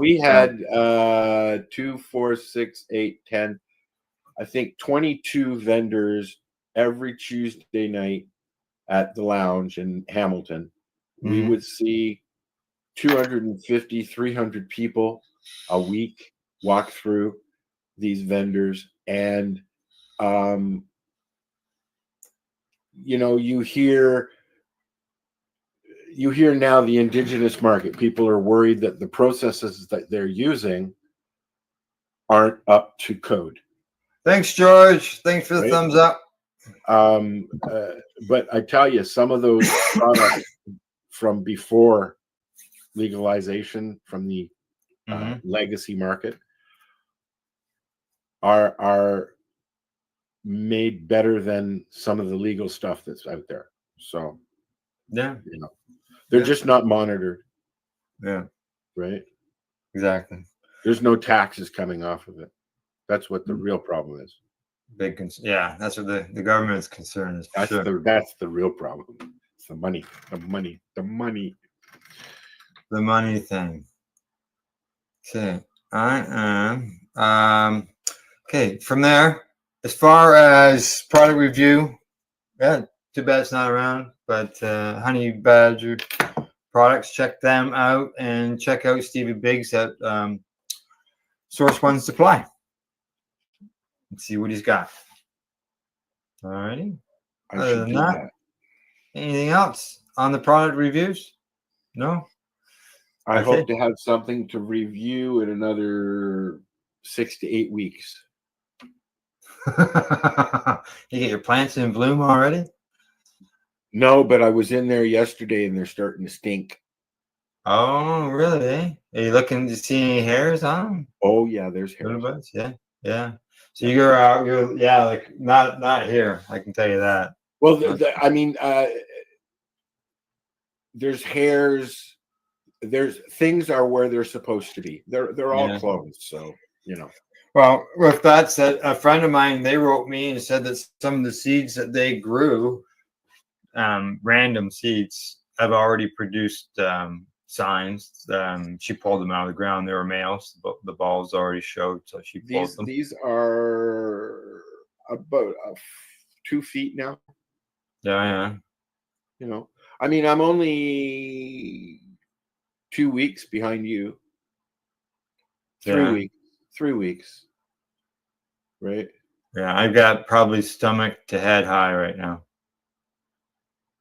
2, 4, 6, 8, 10, I think 22 vendors every Tuesday night at the lounge in Hamilton. We would see 250, 300 people a week walk through these vendors. And, you hear now the indigenous market. People are worried that the processes that they're using aren't up to code. Thanks, George. Thanks for the thumbs up. But I tell you, some of those products from before legalization, from the legacy market, are made better than some of the legal stuff that's out there. So yeah, they're just not monitored. Yeah, right. Exactly. There's no taxes coming off of it. That's what the real problem is. Yeah, that's what the government's concern is. That's the real problem. It's the money thing. Okay, I am. Okay, from there, as far as product review, yeah, too bad it's not around. But Honey Badger products, check them out, and check out Stevie Biggs at Source One Supply. Let's see what he's got. All righty. Other than that, anything else on the product reviews? No. I hope to have something to review in another 6 to 8 weeks. You get your plants in bloom already? No, but I was in there yesterday and they're starting to stink. Oh, really? Are you looking to see any hairs on them? Oh, yeah, there's hairs. Yeah. So you're out. Like not here. I can tell you that. Well, there's hairs. There's things are where they're supposed to be. They're all closed. So Well, with that said, a friend of mine, they wrote me and said that some of the seeds that they grew, random seeds, have already produced signs. She pulled them out of the ground. They were males, but the balls already showed, so she pulled them. These are about 2 feet now. Yeah. I mean, I'm only 2 weeks behind you. 3 weeks. 3 weeks. Right? Yeah, I've got probably stomach to head high right now.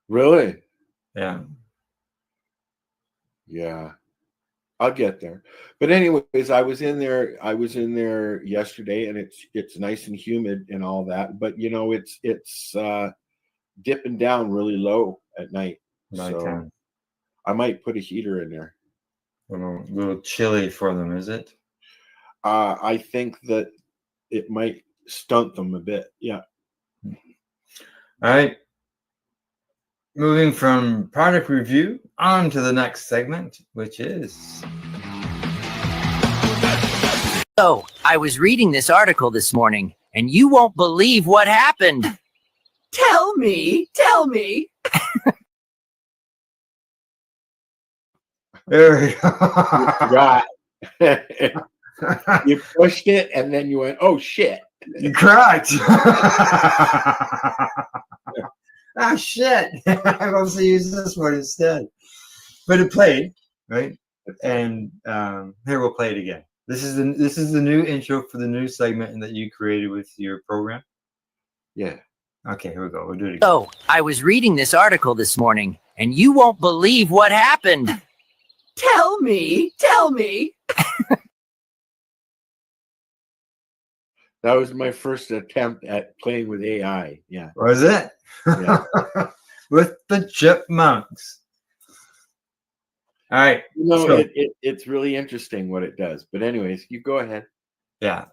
Really? Yeah. Yeah. I'll get there. But anyways, I was in there yesterday, and it's nice and humid and all that, but it's dipping down really low at night. So I might put a heater in there. A little chilly for them, is it? I think that it might stunt them a bit. Yeah. All right. Moving from product review on to the next segment, which is... So, I was reading this article this morning, and you won't believe what happened. Tell me. There we go. You pushed it, and then you went, oh, shit. Correct. Ah, shit. I mostly use this one instead. But it played, right? And here, we'll play it again. This is the new intro for the new segment that you created with your program. Yeah. Okay, here we go. We'll do it again. Oh, I was reading this article this morning, and you won't believe what happened. Tell me. Tell me. That was my first attempt at playing with AI. Yeah. Was it? Yeah. With the chipmunks. All right. You know, so- it's really interesting what it does. But anyways, you go ahead. Yeah.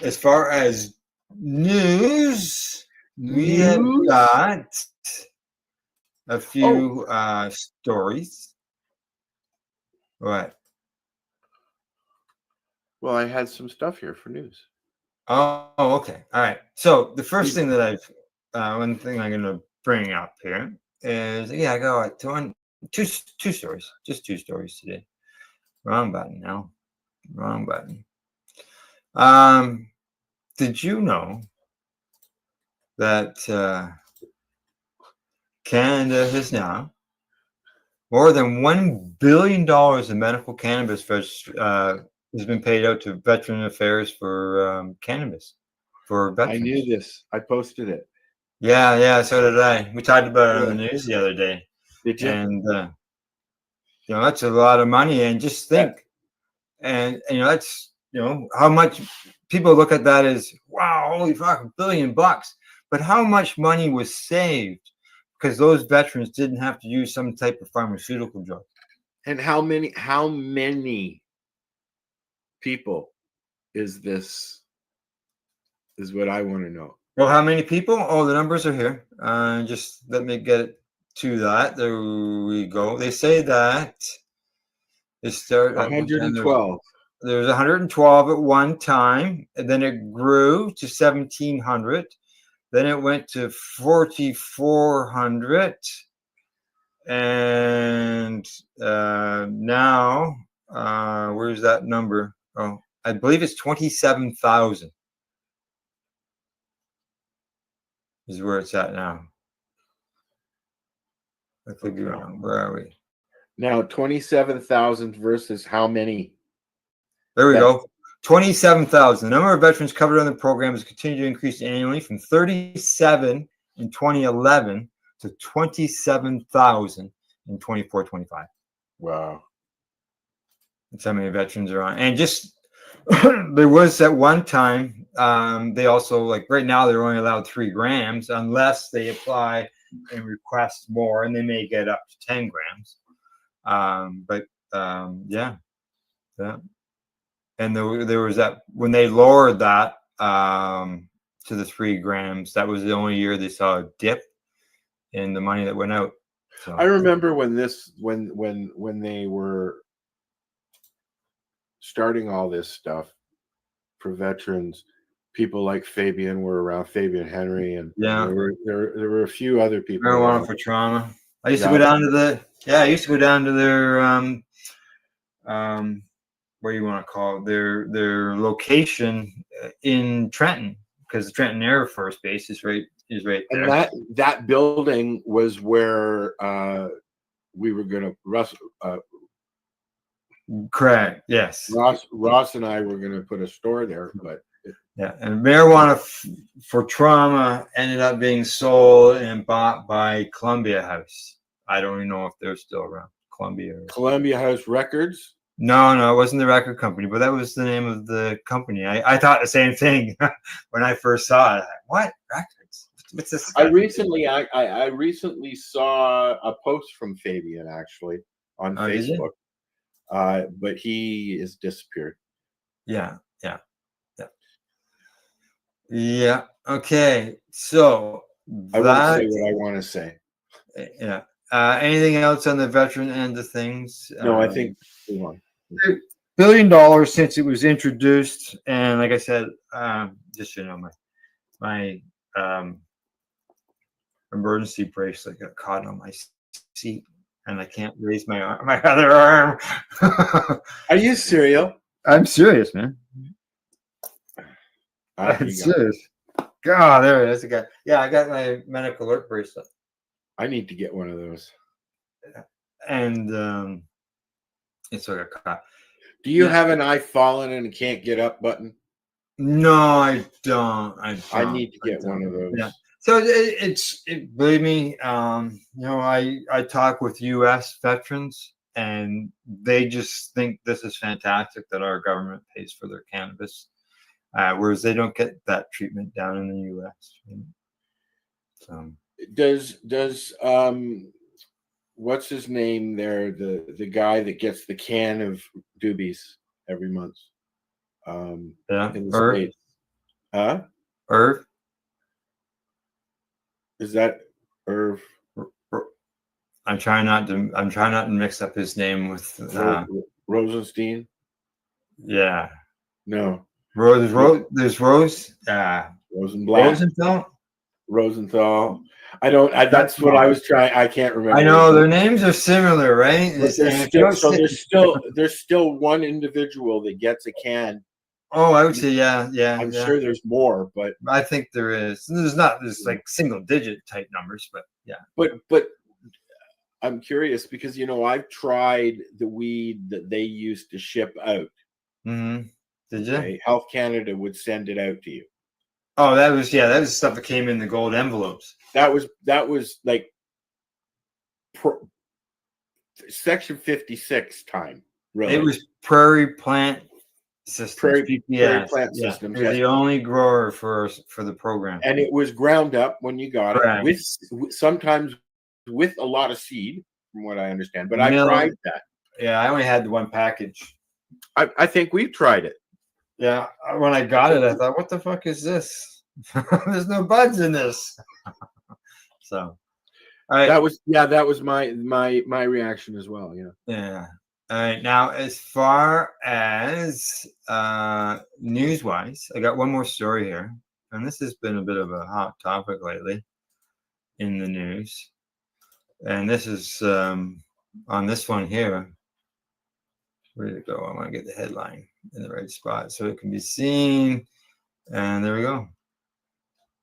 As far as news, we have got a few stories. What? Well, I had some stuff here for news. Oh, okay. All right. So the first thing that one thing I'm going to bring up here is, I got two stories, just two stories today. Wrong button now. Wrong button. Did you know that Canada has now more than $1 billion in medical cannabis has been paid out to Veteran Affairs for cannabis for veterans? I knew this. I posted it. Yeah, so did I. We talked about it on the news the other day. Did you? And that's a lot of money. And just think, and that's how much people look at that as, wow, holy fuck, $1 billion. But how much money was saved because those veterans didn't have to use some type of pharmaceutical drug? And how many people is this? Is what I want to know. Well, how many people? Oh, the numbers are here. Just let me get it to that. There we go. They say that they start 112. There's 112 at one time, and then it grew to 1,700. Then it went to 4,400, and now where's that number? Oh, I believe it's 27,000 is where it's at now. I could be wrong. Where are we? Now 27,000 versus how many? There we go. 27,000. The number of veterans covered on the program has continued to increase annually from 37 in 2011 to 27,000 in 24-25. Wow. That's how many veterans are on. And just there was at one time, they also, like right now, they're only allowed 3 grams unless they apply and request more, and they may get up to 10 grams. Yeah. And there was that when they lowered that to the 3 grams, that was the only year they saw a dip in the money that went out. So I remember when they were starting all this stuff for veterans, people like Fabian were around, Fabian Henry, and yeah, there were a few other people. Marijuana for Trauma. I used to go down to their what do you want to call it? Their location in Trenton, because the Trenton Air Force Base is right there. And that building was where we were going to correct. Yes. Ross and I were going to put a store there, but yeah, and Marijuana for Trauma ended up being sold and bought by Columbia House. I don't even know if they're still around. Columbia House Records. No, it wasn't the record company, but that was the name of the company. I thought the same thing when I first saw it. What records? What's this? I recently saw a post from Fabian actually on Facebook, but he is disappeared. Yeah. Okay, so I won't say what I want to say. Yeah. Anything else on the veteran end of things? No, I think $1 billion since it was introduced, and like I said, just my emergency bracelet got caught on my seat, and I can't raise my other arm. Are you serious? I'm serious, man. It's just, God, there it is again. Yeah, I got my medical alert bracelet. I need to get one of those. And it's like a cop. Do you have an "I've fallen and can't get up" button? No, I don't. I need to get one of those. Yeah. So believe me, I talk with U.S. veterans, and they just think this is fantastic that our government pays for their cannabis, whereas they don't get that treatment down in the U.S. So Does what's his name there? The guy that gets the can of doobies every month. In the States. Huh? Irv? Is that Irv? I'm trying not to mix up his name with Rosenstein. Yeah. No. There's Rose. Rosenblatt. Rosenthal. That's what I was trying. I can't remember. I know their names are similar, right? But there's still one individual that gets a can. Oh, I would say yeah. I'm sure there's more, but I think there is. There's like single digit type numbers, but yeah. But I'm curious because I've tried the weed that they used to ship out. Mm-hmm. Did you? Okay? Health Canada would send it out to you. Oh, that was stuff that came in the gold envelopes. That was like Section 56 time. Really, it was Prairie Plant Systems. Prairie Plant Systems. They're the only grower for the program, and it was ground up when you got it, with sometimes with a lot of seed, from what I understand. But I tried that. Yeah, I only had the one package. I think we've tried it. Yeah, when I got it, I thought, "What the fuck is this? There's no buds in this." So, all right. That was my reaction as well. Yeah. Yeah. All right. Now, as far as news-wise, I got one more story here, and this has been a bit of a hot topic lately in the news. And this is on this one here. Where did it go? I want to get the headline in the right spot so it can be seen. And there we go.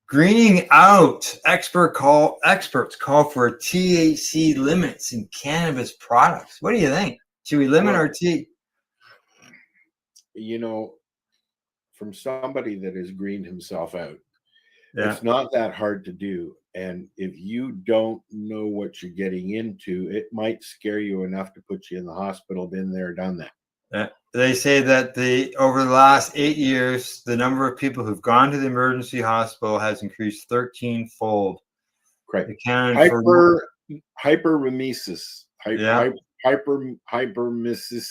Greening out. Experts call for THC limits in cannabis products. What do you think? Should we limit our THC? From somebody that has greened himself out, it's not that hard to do. And if you don't know what you're getting into, it might scare you enough to put you in the hospital. Been there, done that. They say that over the last 8 years, the number of people who've gone to the emergency hospital has increased 13-fold. Correct. Hyperemesis. Hyperemesis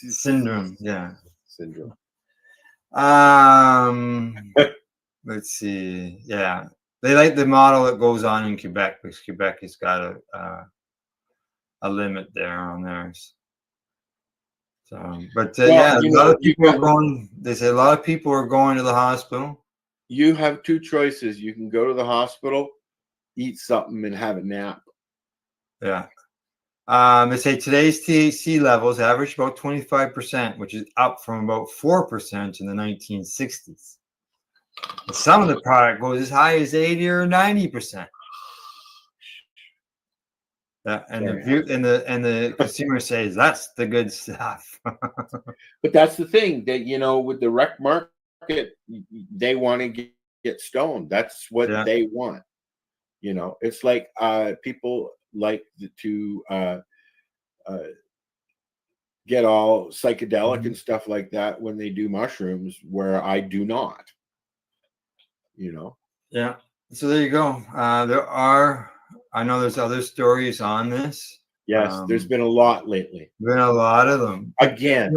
syndrome. Yeah. Syndrome. Let's see. Yeah. They like the model that goes on in Quebec because Quebec has got a limit there on theirs. So, but a lot of people are going. They say a lot of people are going to the hospital. You have two choices. You can go to the hospital, eat something, and have a nap. Yeah. They say today's THC levels average about 25%, which is up from about 4% in the 1960s. Some of the product goes as high as 80 or 90%. Yeah, and the consumer says that's the good stuff. But that's the thing that with the rec market, they want to get stoned. That's what they want. It's like people like to get all psychedelic and stuff like that when they do mushrooms, where I do not. Yeah. So there you go. I know there's other stories on this. Yes, there's been a lot lately. Been a lot of them. Again,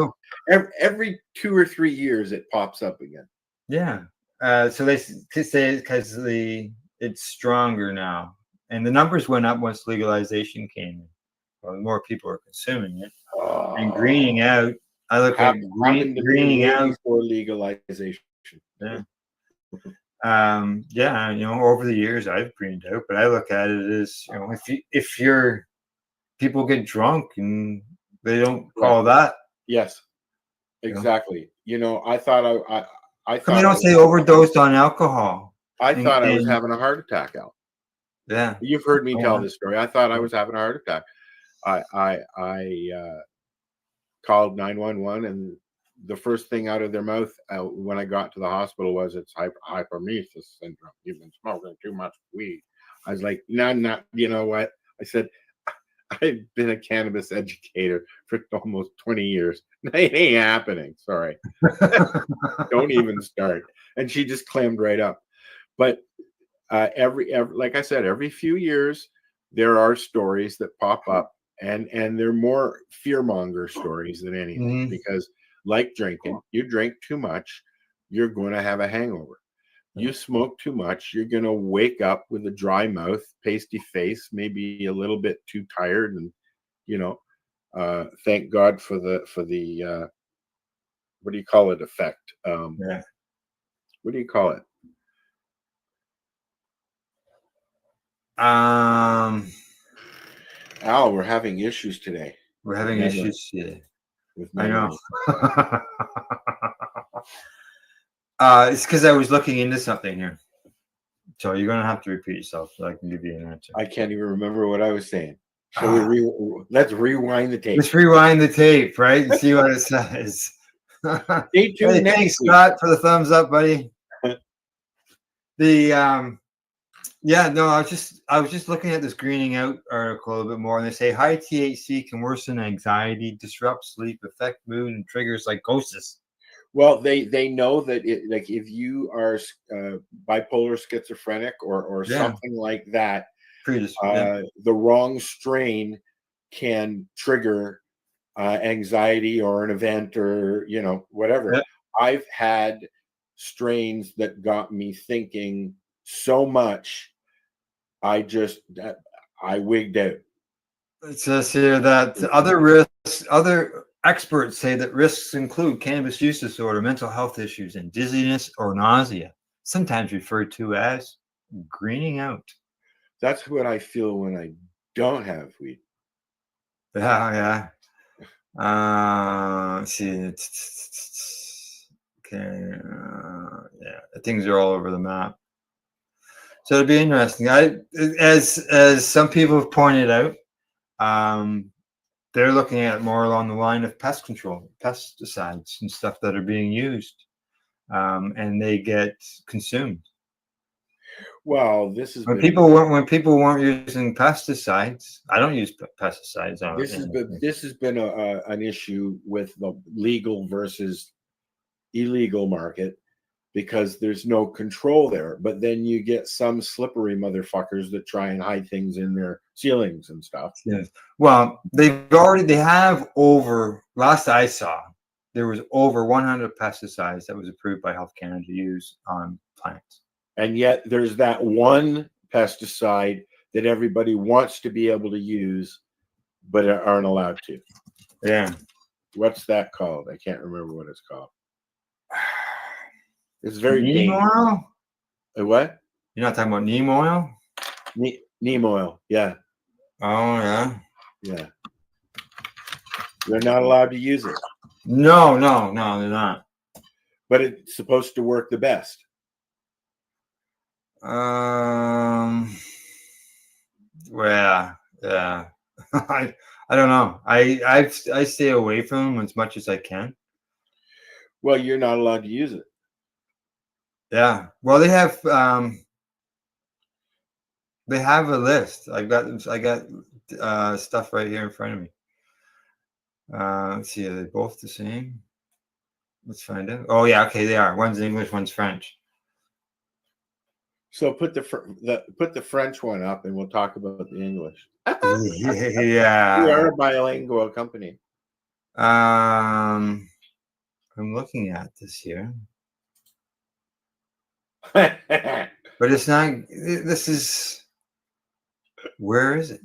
every 2 or 3 years it pops up again. Yeah. So they say because it's stronger now, and the numbers went up once legalization came in. Well, more people are consuming it and greening out. I look at greening out for legalization. Yeah. Over the years I've greened out, but I look at it as if you're people get drunk and they don't call that. Yes, exactly. I thought I Come, they thought don't say overdosed on alcohol. I thought I was And- having a heart attack, Al. Yeah. You've heard me Oh, tell yeah. this story. I thought I was having a heart attack. I called 911, and the first thing out of their mouth when I got to the hospital was, "It's hypermesis syndrome. You've been smoking too much weed." I was like, "No, not. You know what?" I said, "I've been a cannabis educator for almost 20 years. It ain't happening. Sorry. Don't even start." And she just clammed right up. But every like I said, every few years there are stories that pop up, and they're more fearmonger stories than anything. Mhm. Because like drinking, you drink too much, you're going to have a hangover. You smoke too much, you're going to wake up with a dry mouth, pasty face, maybe a little bit too tired, and you know, thank God for the what do you call it effect? Yeah. What do you call it? Al, we're having issues today. We're having Memory. issues here. With I memory. know. It's because I was looking into something here. So you're gonna have to repeat yourself so I can give you an answer. I can't even remember what I was saying. So let's rewind the tape. Let's rewind the tape, right? And see what it says. Stay tuned Hey, next thanks, week. Scott, for the thumbs up, buddy. Yeah, no, I was just looking at this greening out article a little bit more, and they say high THC can worsen anxiety, disrupt sleep, affect mood, and trigger psychosis. Well, they know that like if you are bipolar, schizophrenic, or something like that, the wrong strain can trigger anxiety or an event, or whatever. I've had strains that got me thinking so much, I wigged out. It says here that other experts say that risks include cannabis use disorder, mental health issues, and dizziness or nausea, sometimes referred to as greening out. That's what I feel when I don't have weed. Yeah. Let's see. Okay. Yeah, things are all over the map. So it'd be interesting. As some people have pointed out, they're looking at it more along the line of pest control, pesticides and stuff that are being used, and they get consumed. Well, this is when people weren't using pesticides. I don't use pesticides. This has been an issue with the legal versus illegal market, because there's no control there. But then you get some slippery motherfuckers that try and hide things in their ceilings and stuff. Yes. Well, they have over, last I saw, there was over 100 pesticides that was approved by Health Canada to use on plants. And yet there's that one pesticide that everybody wants to be able to use, but aren't allowed to. Yeah. What's that called? I can't remember what it's called. It's very neem oil. What? You're not talking about neem oil? Neem oil, yeah. Oh yeah. Yeah. They're not allowed to use it. No, they're not. But it's supposed to work the best. Well, yeah. I don't know. I stay away from them as much as I can. Well, you're not allowed to use it. Yeah. Well, they have a list. I got stuff right here in front of me. Let's see, are they both the same? Let's find out. Oh yeah, okay, they are. One's English, one's French. So put the French one up, and we'll talk about the English. Yeah. We are a bilingual company. I'm looking at this here. But it's not. This is. Where is it?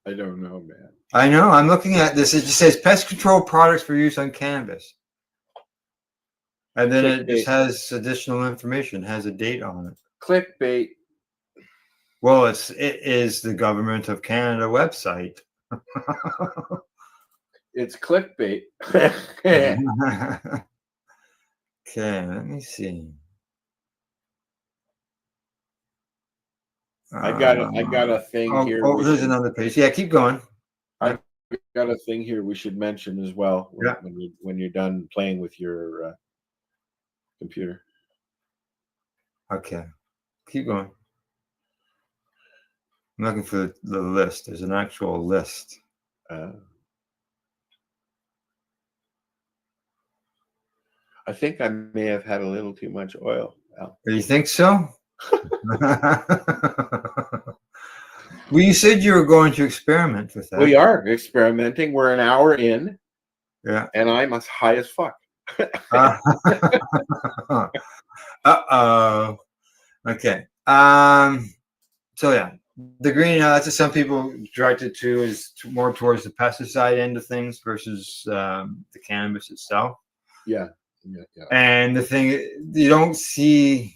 I don't know, man. I know. I'm looking at this. It just says pest control products for use on cannabis, and then it just has additional information. Has a date on it. Clickbait. Well, it is the Government of Canada website. It's clickbait. Okay, let me see. I got a thing here. Oh, there's another page. Yeah, keep going. I got a thing here we should mention as well when, Yeah. when you're done playing with your computer. Okay, keep going. I'm looking for the list. There's an actual list. I think I may have had a little too much oil. Al. Do you think so? Well, you said you were going to experiment with that. We are experimenting. We're an hour in. Yeah. And I'm as high as fuck. Uh-oh. Okay. So yeah, the greenhouse that some people direct it to is more towards the pesticide end of things versus the cannabis itself. Yeah. And the thing you don't see,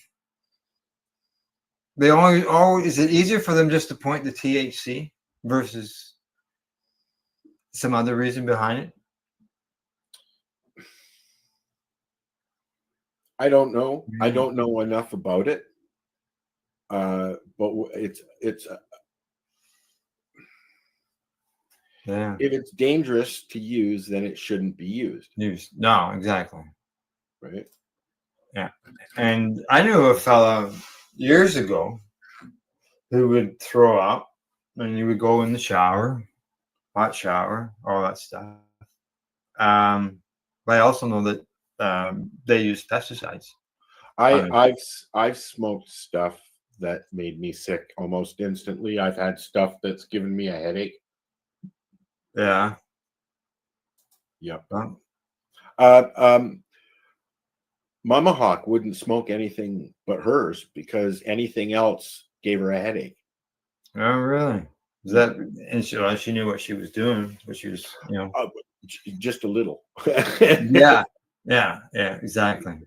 they always is it easier for them just to point the THC versus some other reason behind it? I don't know. I don't know enough about it. But it's yeah. If it's dangerous to use, then it shouldn't be used. No, exactly. Right. Yeah. And I knew a fella years ago who would throw up and he would go in the shower, hot shower, all that stuff. But I also know that they use pesticides. I've smoked stuff that made me sick almost instantly. I've had stuff that's given me a headache. Yeah. Yep. Mama Hawk wouldn't smoke anything but hers because anything else gave her a headache. Oh, really? Is that and she knew what she was doing, what she was, just a little. Yeah, exactly.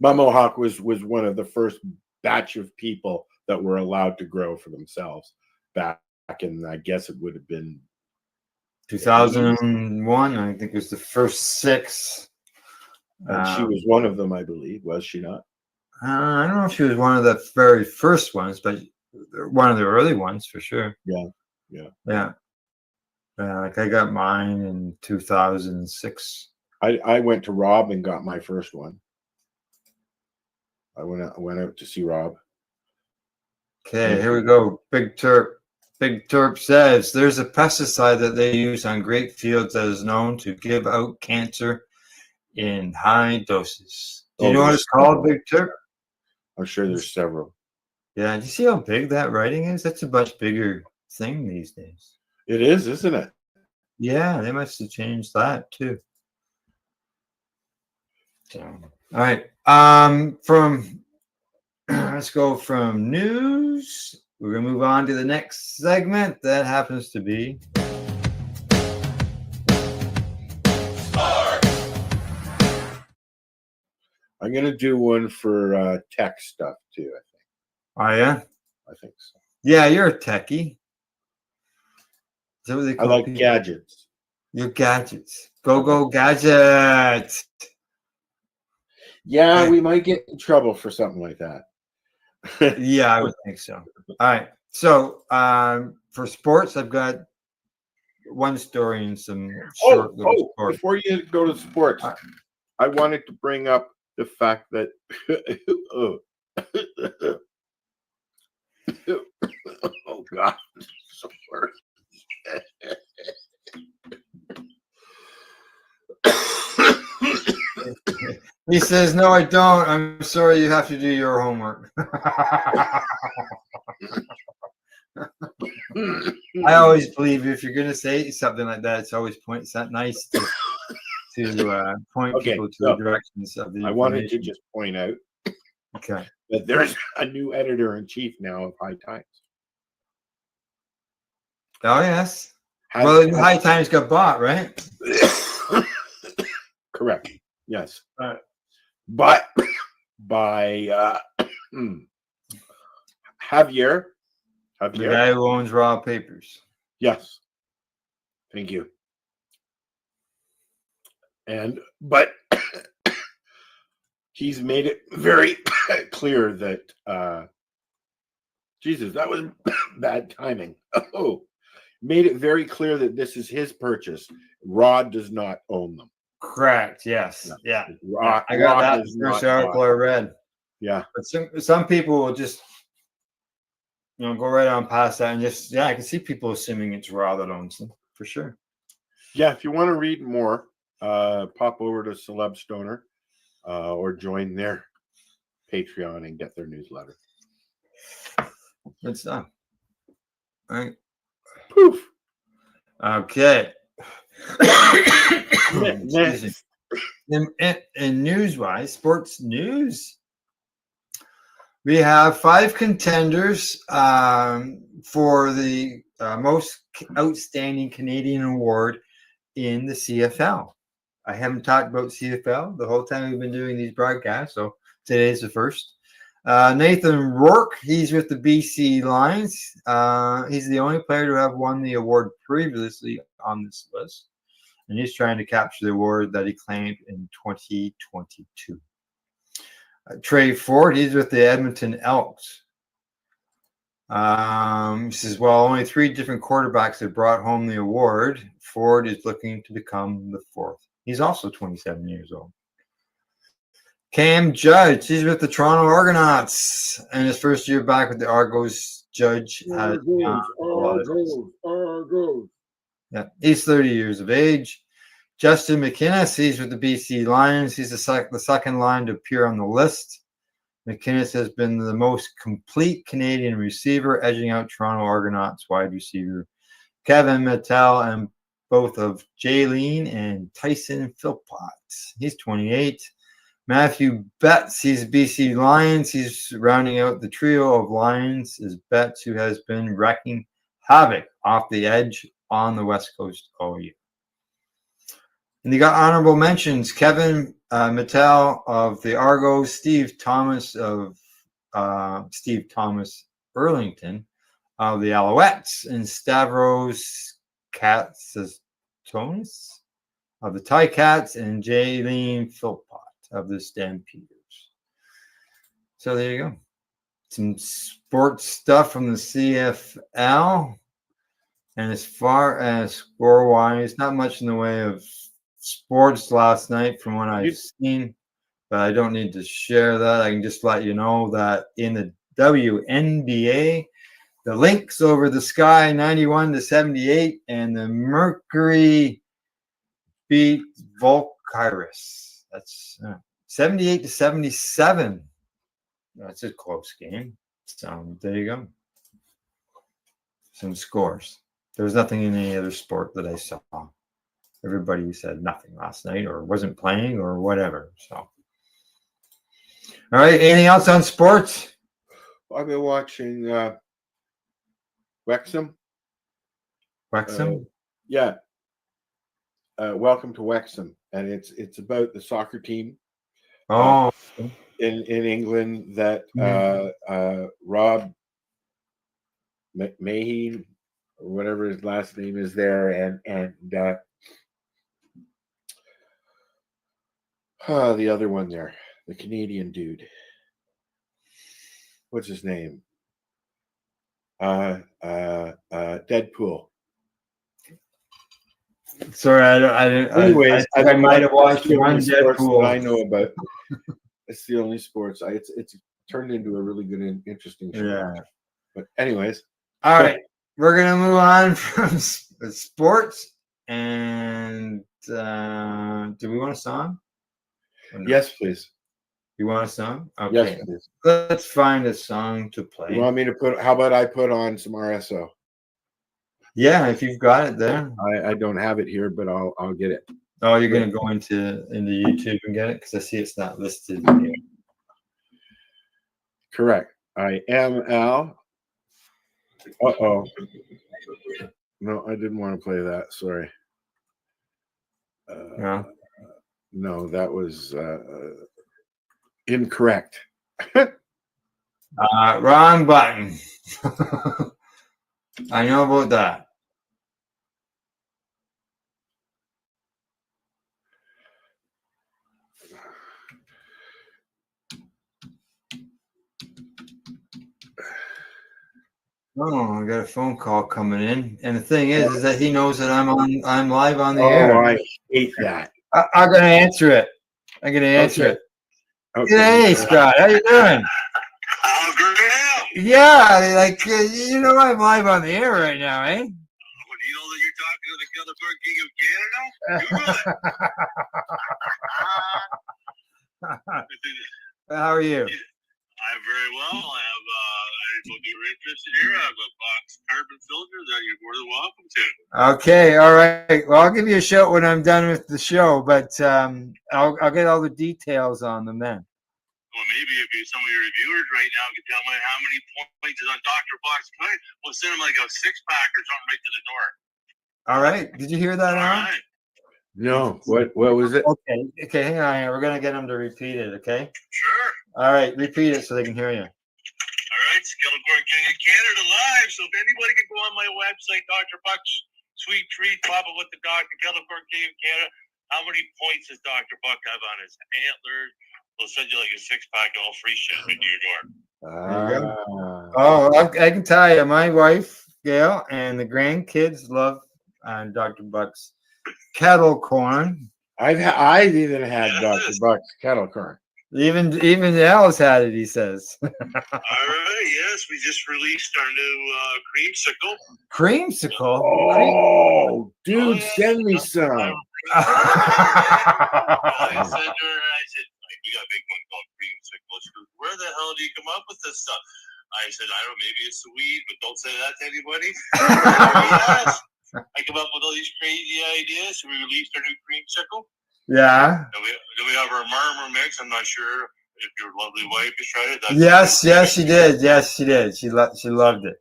Mama Hawk was one of the first batch of people that were allowed to grow for themselves back in, I guess it would have been 2001. I think it was the first 6. And she was one of them, I believe. Was she not? I don't know if she was one of the very first ones, but one of the early ones for sure. Yeah. Like I got mine in 2006. I went to Rob and got my first one. I went out to see Rob. Okay, here we go. Big Terp. Big Terp says there's a pesticide that they use on grape fields that is known to give out cancer in high doses. Do you know what it's called, Big Terp? I'm sure there's several. Yeah, do you see how big that writing is? That's a much bigger thing these days. It is, isn't it? Yeah, they must have changed that too. So, all right. Let's go from news. We're gonna move on to the next segment. That happens to be I'm gonna do one for tech stuff too, I think. Oh yeah? I think so. Yeah, you're a techie. Is that what they I call like people? gadgets. You're gadgets. Go gadgets. Yeah, Okay. we might get in trouble for something like that. Yeah, I would think so. All right. So for sports, I've got one story and some short little sports. Before you go to sports, I wanted to bring up the fact that oh God, so worse. He says, "No, I don't. I'm sorry. You have to do your homework." I always believe if you're going to say something like that, it's always nice to point people to the directions of the. I wanted to just point out, that there's a new editor-in-chief now of High Times. Oh yes. Well, High Times got bought, right? Correct. Yes. But by Javier, the guy who owns Raw Papers. Yes. Thank you. But he's made it very clear that Jesus, that was bad timing. Oh, made it very clear that this is his purchase. Rod does not own them. Correct. Yes. Yeah. Rod, I got Rod that does the first not article buy. I read. Yeah. But some people will just go right on past that and just I can see people assuming it's Raw that owns them for sure. Yeah, if you want to read more, pop over to Celeb Stoner or join their Patreon and get their newsletter. Good stuff. All right. Poof. Okay. Next. In news-wise, sports news, we have 5 contenders for the most outstanding Canadian award in the CFL. I haven't talked about CFL the whole time we've been doing these broadcasts, so today's the first. Nathan Rourke, he's with the BC Lions. He's the only player to have won the award previously on this list, and he's trying to capture the award that he claimed in 2022. Trey Ford, he's with the Edmonton Elks. He says, well, only 3 different quarterbacks have brought home the award. Ford is looking to become the 4th. He's also 27 years old. Cam Judge, he's with the Toronto Argonauts, and his first year back with the Argos. Judge has Argos. Yeah, he's 30 years of age. Justin McInnes, he's with the BC Lions. He's the second line to appear on the list. McInnes has been the most complete Canadian receiver, edging out Toronto Argonauts wide receiver Kevin Mattel and both of Jaylene and Tyson Philpott. He's 28. Matthew Betts, he's BC Lions. He's rounding out the trio of Lions is Betts, who has been wrecking havoc off the edge on the West Coast all year. And you got honorable mentions: Kevin Mattel of the Argos, Steve Thomas Burlington of the Alouettes, and Stavros Katsastonis of the Ticats, and Jaylene Philpott of the Stampeders. So there you go. Some sports stuff from the CFL. And as far as score-wise, not much in the way of sports last night from what I've seen, but I don't need to share that. I can just let you know that in the WNBA, the Lynx over the Sky 91-78, and the Mercury beat Volkyrus. That's 78-77. That's a close game. So there you go. Some scores. There was nothing in any other sport that I saw. Everybody said nothing last night or wasn't playing or whatever. So, all right. Anything else on sports? I've been watching Wrexham. Wrexham? Yeah. Welcome to Wrexham, and it's about the soccer team. Oh, in England that Rob Mahey, or whatever his last name is there, and the other one there, the Canadian dude. What's his name? Deadpool. Sorry, I didn't. Anyways, I might have watched one Deadpool Deadpool. I know about. It's the only sports. It's turned into a really good and interesting show. Yeah. But anyways, all right, we're gonna move on from sports. And do we want a song? No? Yes, please. You want a song? Okay. Yes, please. Let's find a song to play. You want me to put? How about I put on some RSO? Yeah, if you've got it there. I don't have it here, but I'll get it. Oh, you're gonna go into YouTube and get it because I see it's not listed here. Correct. I am Al. Uh-oh. No, I didn't want to play that. Sorry. No. No, that was incorrect. Wrong button. I know about that. Oh, I got a phone call coming in, and the thing is that he knows that I'm live on the Oh, air. I hate that. I'm gonna answer it. I'm gonna answer Okay. it. Okay. Hey, Scott, how you doing? Oh, great. Yeah, like you know, I'm live on the air right now, eh? Well, do you know that you're talking to the California King of Canada? How are you? I'm very well. I have, if you're interested here, I have a box carbon filter that you're more than welcome to. Okay, all right. Well, I'll give you a shout when I'm done with the show, but I'll get all the details on them then. Well, maybe if you some of your reviewers right now can tell me how many points is on Dr. Box tonight, we'll send them like a 6-pack or something right to the door. All right. Did you hear that, Alan? All right. No. What was it? Okay, hang on. We're gonna get them to repeat it. Okay. Sure. All right, repeat it so they can hear you. All right, Skeletor King of Canada live. So if anybody can go on my website, Dr. Buck's Sweet Treat, pop it with the Dr. Skeletor King of Canada. How many points does Dr. Buck have on his antlers? We'll send you like a 6-pack all free shit right to your door. There you go. Oh, I can tell you, my wife Gail and the grandkids love Dr. Buck's kettle corn. I've even had Dr. Buck's kettle corn. Even Al's had it, he says. All right, yes, we just released our new creamsicle. Creamsicle? Oh, dude, send me some. I said to her, we got a big one called creamsicle. She goes, where the hell do you come up with this stuff? I said, I don't know, maybe it's the weed, but don't say that to anybody. Yes. I come up with all these crazy ideas, so we released our new creamsicle. Yeah. Then we have our murmur mix. I'm not sure if your lovely wife has tried it. Yes, she did. Yes, she did. She loved it.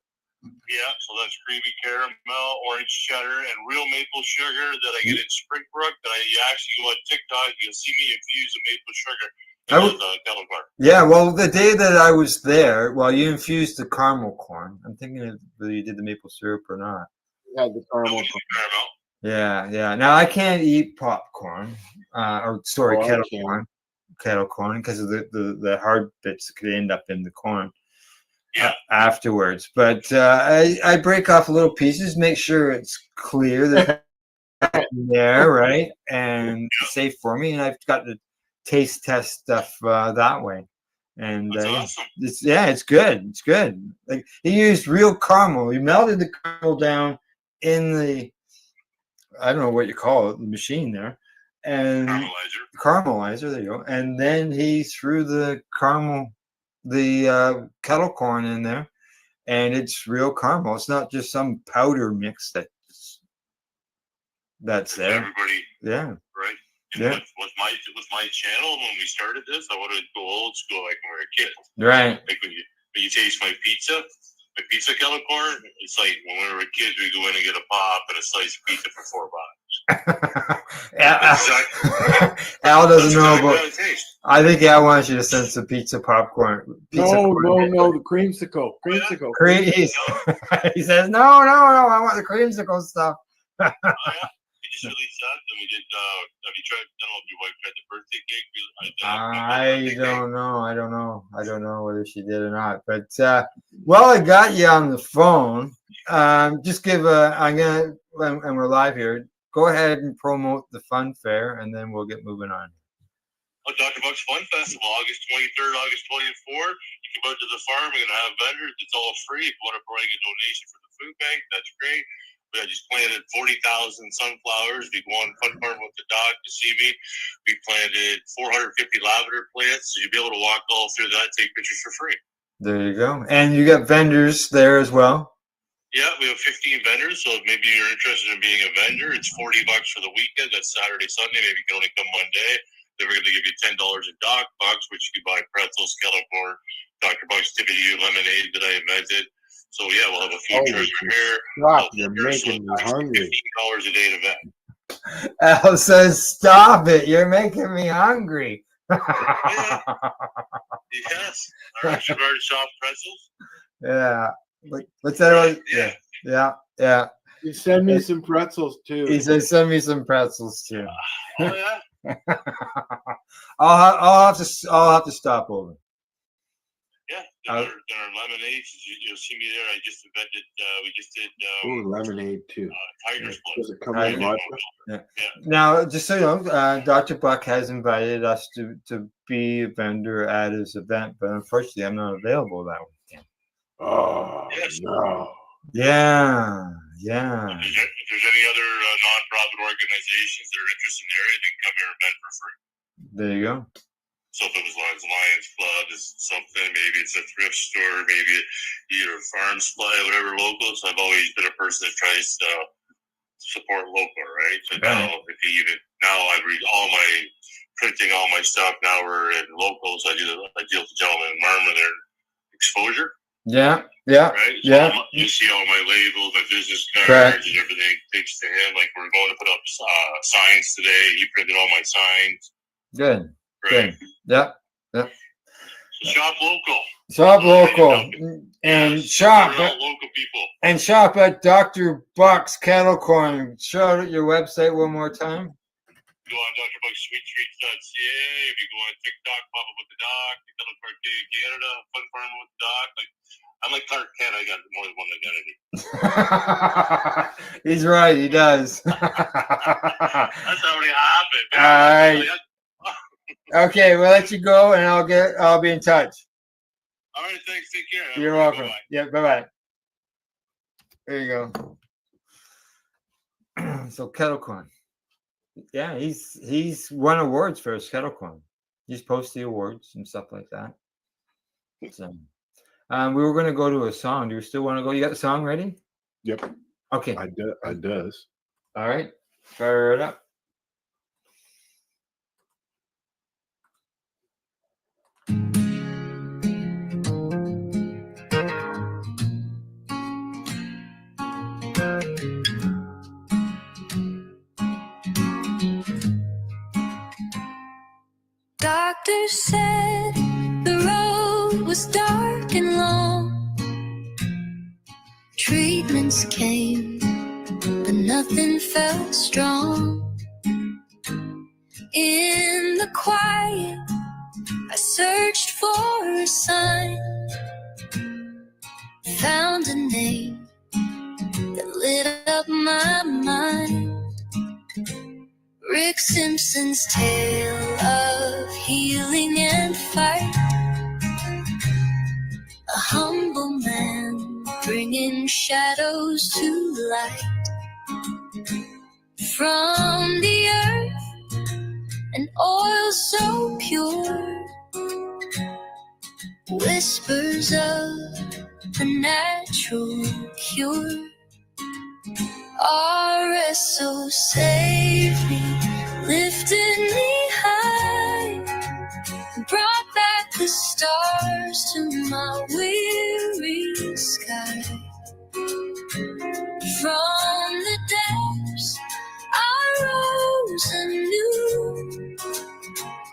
Yeah, so that's creamy caramel, orange cheddar, and real maple sugar that I get at Springbrook. You actually go on TikTok, you'll see me infuse the maple sugar into the kettle corn. Yeah, well, the day that I was there, you infused the caramel corn. I'm thinking whether you did the maple syrup or not. Had the caramel. Yeah. Now I can't eat popcorn, kettle corn, because of the hard bits that could end up in the corn afterwards. But I break off little pieces, make sure it's clear that there, right, and safe for me. And I've got to taste test stuff that way. And awesome. It's good. It's good. Like he used real caramel. He melted the caramel down in the, I don't know what you call it, the machine there, and caramelizer. There you go. And then he threw the kettle corn in there, and it's real caramel. It's not just some powder mix that's there. Everybody, right? Yeah. With my channel, when we started this, I wanted to go old school like when we were kids. Right. Like when you taste my pizza kettle corn, it's like when we were kids, we go in and get a pop and a slice of pizza for $4. Al doesn't know about. I think Al wants you to send some pizza popcorn. No, the creamsicle. He says, no, I want the creamsicle stuff. We just released that, and we did. Have you tried? I don't know if your wife tried the birthday cake. I don't know whether she did or not. But while I got you on the phone, just and we're live here. Go ahead and promote the fun fair, and then we'll get moving on. Dr. Buck's Fun Festival, August 23rd, August 24th. You come out to the farm. We're gonna have vendors. It's all free. If you want to bring a donation for the food bank, that's great. I just planted 40,000 sunflowers. We go on Fun Farm with the dog to see me. We planted 450 lavender plants, so you'll be able to walk all through that, take pictures for free. There you go. And you got vendors there as well? Yeah, we have 15 vendors, so if maybe you're interested in being a vendor, it's $40 for the weekend. That's Saturday, Sunday. Maybe you can only come one day. Then we're going to give you $10 in Doc Bucks, which you can buy pretzels, kettle corn, Dr. Buck's Tippity lemonade that I invented. So yeah, we'll have a food truck here. Stop! You're making me hungry. $15 a day to event. Al says, "Stop it! You're making me hungry." Yeah. Yes, our extra large soft pretzels. Yeah. What's that? Yeah. You send me some pretzels too. He says, "Send me some pretzels too." Oh yeah. I'll have to stop over. Yeah, our lemonades. You'll see me there. I just invented. We just did. Ooh, lemonade too. Tiger's blood. Does it come with vodka? Yeah. Now, just so you know, Dr. Buck has invited us to be a vendor at his event, but unfortunately, I'm not available that weekend. Oh, Yes. no. Yeah. If there's any other nonprofit organizations that are interested in the area, they can come here and vent for free. There you go. So if it was Lions Club, is something, maybe it's a thrift store, maybe either farm supply, whatever local. So I've always been a person that tries to support local, right? So now, I read all my printing, all my stuff. Now we're in locals. I deal with the gentleman in Marma there, exposure. Yeah. Right. So Yeah. You see all my labels, my business cards, Correct. and everything. Thanks to him. Like we're going to put up signs today. He printed all my signs. Good. Right. Good. Yeah. So shop local. Shop local and Yes, shop we're all local people. and shop at Dr. Buck's Cattle Corn. Shout out your website one more time. Go on drbugssweettreats.ca. If you go on TikTok, pop up with the doc, the Cattle Corn Canada, Fun Farming with the doc. Like I'm like Clark Kent. I got more than one identity. He's right. He does. That's already happened. All right. Okay, we'll let you go, and I'll be in touch. All right, thanks. Take care. You're welcome. Bye-bye. Yeah, bye. There you go. So kettle corn. Yeah, he's won awards for his kettle corn. He's posted awards and stuff like that. So, we were going to go to a song. Do you still want to go? You got the song ready? Yep. Okay. I does. All right. Fire it up. Doctor said the road was dark and long. Treatments came, but nothing felt strong. In the quiet, I searched for a sign. Found a name that lit up my mind. Rick Simpson's tale of healing and fight. A humble man bringing shadows to light. From the earth, an oil so pure. Whispers of a natural cure. RSO saved me, lifted me high, brought back the stars to my weary sky. From the depths I rose anew,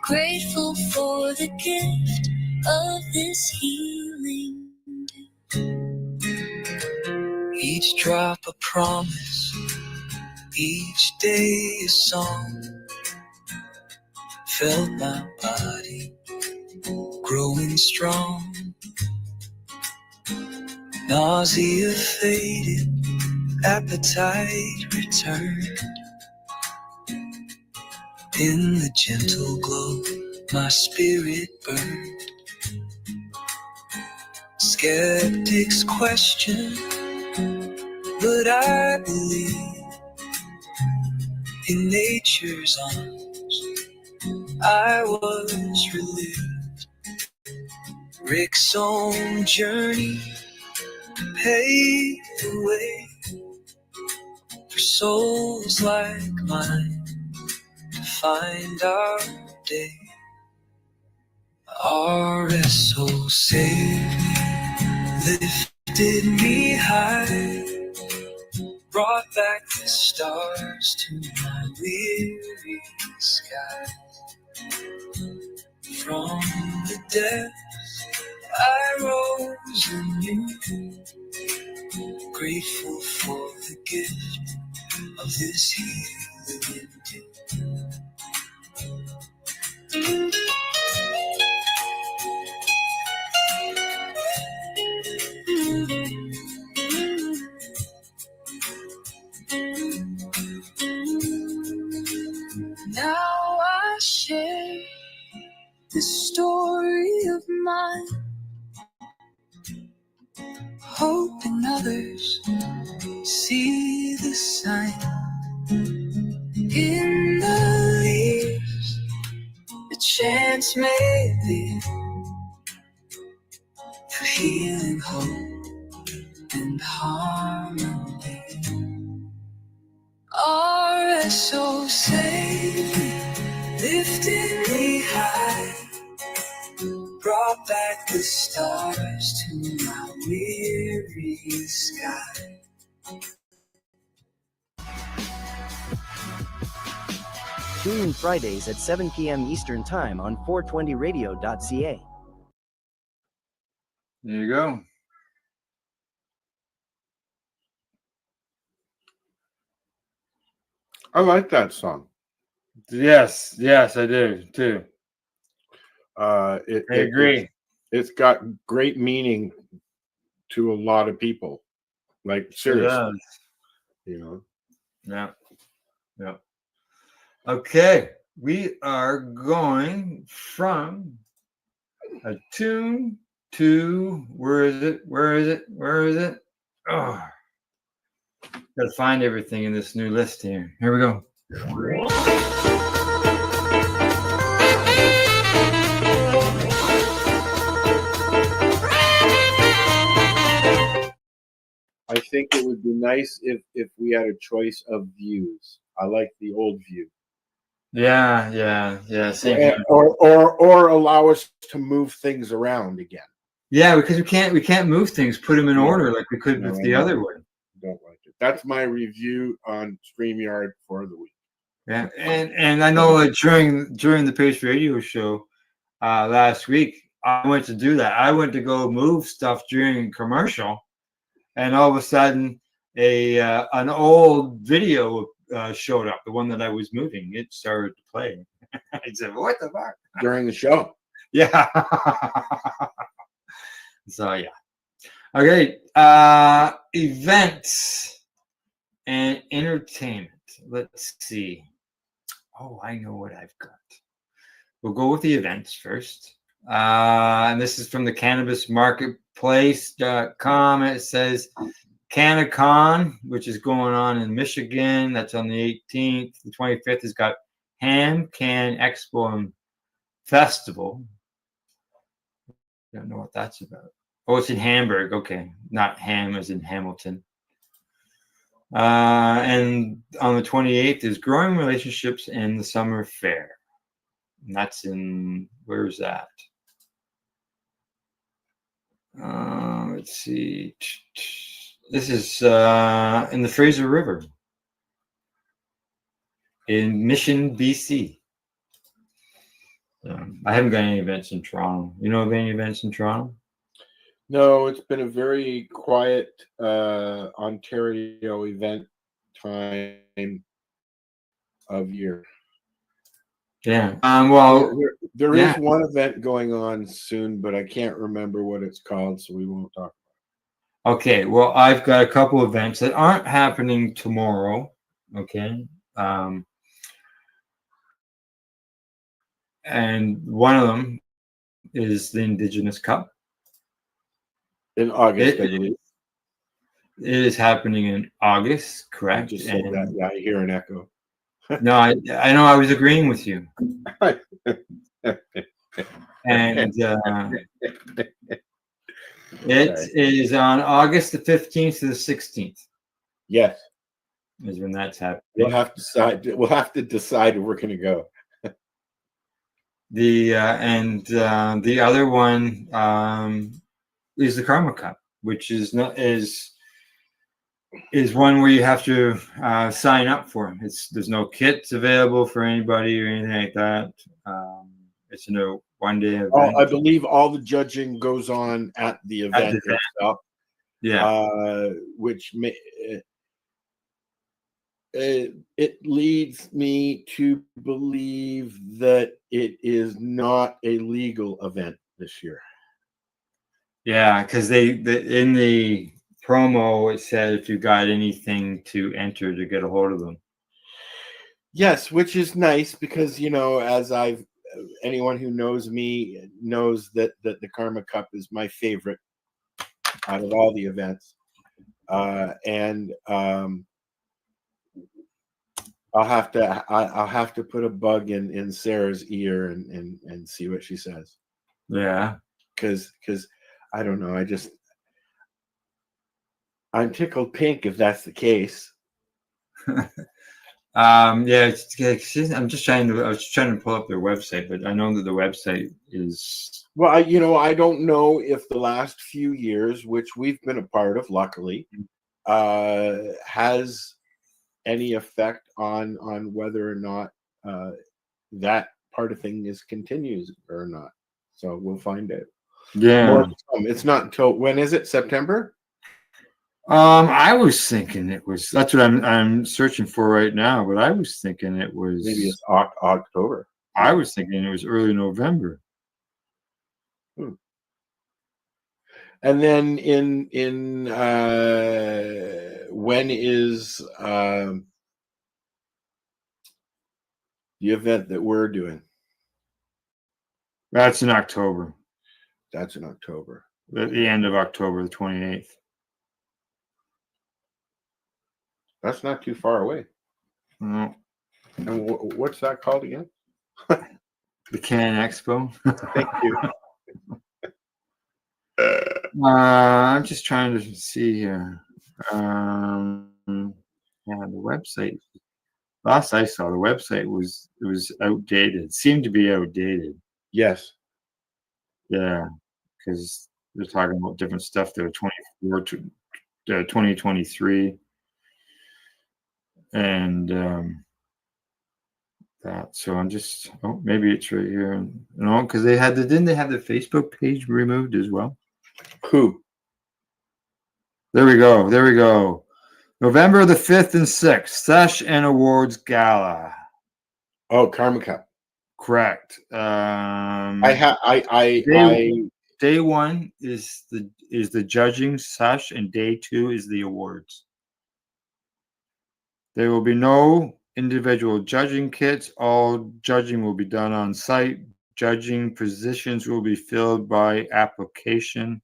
grateful for the gift of this healing. Each drop a promise, each day a song. Felt my body growing strong. Nausea faded, appetite returned. In the gentle glow, my spirit burned. Skeptics question, but I believe in nature's arms. I was relieved. Rick's own journey paved the way for souls like mine to find our day. RSO saved me, lifted me high, brought back the stars to my weary sky. From the depths I rose anew, grateful for the gift of this healing in you. the sign in the leaves. A chance maybe for healing, hope, and harmony. RSO saved me, lifted me high, brought back the stars to my weary sky. Tune in Fridays at 7 p.m. Eastern Time on 420radio.ca. There you go. I like that song. Yes, I do too. I agree. It's got great meaning to a lot of people. Like seriously, you know. Yeah. Okay, we are going from a tune to where is it? Oh, gotta find everything in this new list here. Here we go. I think it would be nice if we had a choice of views. I like the old view. Yeah. Same here. Or allow us to move things around again. Yeah, because we can't move things, put them in order like we could with the other one. Don't like it. That's my review on StreamYard for the week. Yeah, and I know that during the Pace Radio show last week, I went to do that. I went to go move stuff during commercial, and all of a sudden, an old video showed up, the one that I was moving. It started to play. I said, "What the fuck?" During the show. Yeah. So yeah. Okay. Events and entertainment. Let's see. Oh, I know what I've got. We'll go with the events first. And this is from the cannabismarketplace.com. It says CannaCon, which is going on in Michigan. That's on the 18th. The 25th has got Ham Can Expo and Festival. Don't know what that's about. Oh, it's in Hamburg. Okay. Not Ham as in Hamilton. And on the 28th is Growing Relationships in the Summer Fair. And that's in, where's that? Let's see. This is in the Fraser River in Mission, BC. I haven't got any events in Toronto. You know of any events in Toronto? No, it's been a very quiet Ontario event time of year. Yeah. Well, there is one event going on soon, but I can't remember what it's called, so we won't talk about it. Okay. Well, I've got a couple events that aren't happening tomorrow. Okay. And one of them is the Indigenous Cup. In August, I believe. It is happening in August, correct? I just said that. Yeah, I hear an echo. No, I know I was agreeing with you. And it is on August the 15th to the 16th. Yes. Is when that's happening. We'll have to decide if we're going to go. The other one is the Karma Cup, which is one where you have to sign up for. There's no kits available for anybody or anything like that. It's a one-day event. I believe all the judging goes on at the event itself. Yeah. Which it leads me to believe that it is not a legal event this year. Yeah, because in the promo it said if you got anything to enter to get a hold of them. Yes, which is nice because as anyone who knows me knows that the Karma Cup is my favorite out of all the events, and I'll have to put a bug in Sarah's ear and see what she says. Yeah. Because I don't know. I'm tickled pink if that's the case. Yeah, I'm just I was trying to pull up their website, but I know that the website is. Well, I don't know if the last few years, which we've been a part of, luckily, has any effect on whether or not that part of thing continues or not. So we'll find out. Yeah. More to come. It's not until when is it? September? I was thinking that's what I'm searching for right now, but I was thinking it was Maybe it's October. I was thinking it was early November. And then in when is the event that we're doing? That's in October. That's in October. At the end of October, the 28th. That's not too far away. No. And what's that called again? The Can Expo. Thank you. I'm just trying to see here. Yeah, the website. Last I saw, the website was outdated. It seemed to be outdated. Yes. Yeah, because they're talking about different stuff there. 2023, and that. So I'm just. Oh, maybe it's right here. No, because didn't they have the Facebook page removed as well? Who? There we go. There we go. November the 5th and 6th, Sesh and Awards Gala. Oh, Karma Cup. Correct. Day one is the judging sesh, and day 2 is the awards. There will be no individual judging kits. All judging will be done on site. Judging positions will be filled by application.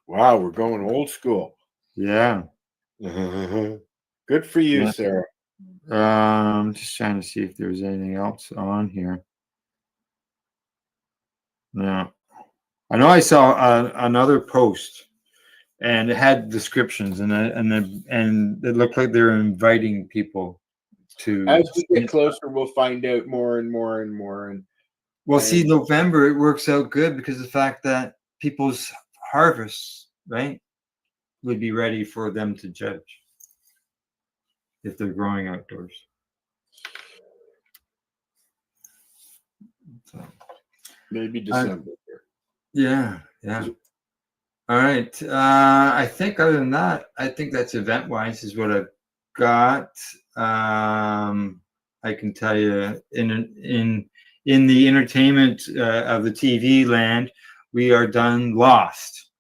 Wow, we're going old school. Yeah. Good for you, Yeah. Sarah. I'm just trying to see if there's anything else on here. No. I know I saw another post, and it had descriptions, and it looked like they were inviting people to. As we get closer, we'll find out more and more and more. Well, see, November, it works out good because of the fact that people's harvests, right, would be ready for them to judge if they're growing outdoors. So, maybe December. Yeah. All right. I think other than that, I think that's event-wise is what I've got. I can tell you in the entertainment of the TV land, we are done Lost.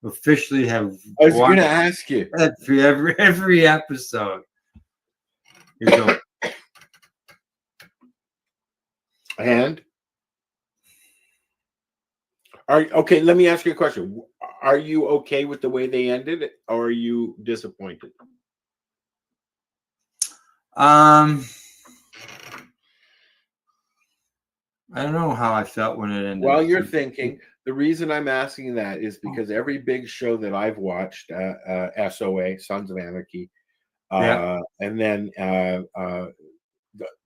Officially have. I was going to ask you every episode. And okay, let me ask you a question. Are you okay with the way they ended it, or are you disappointed? I don't know how I felt when it ended. Well, you're thinking the reason I'm asking that is because every big show that I've watched, SOA, Sons of Anarchy, and then the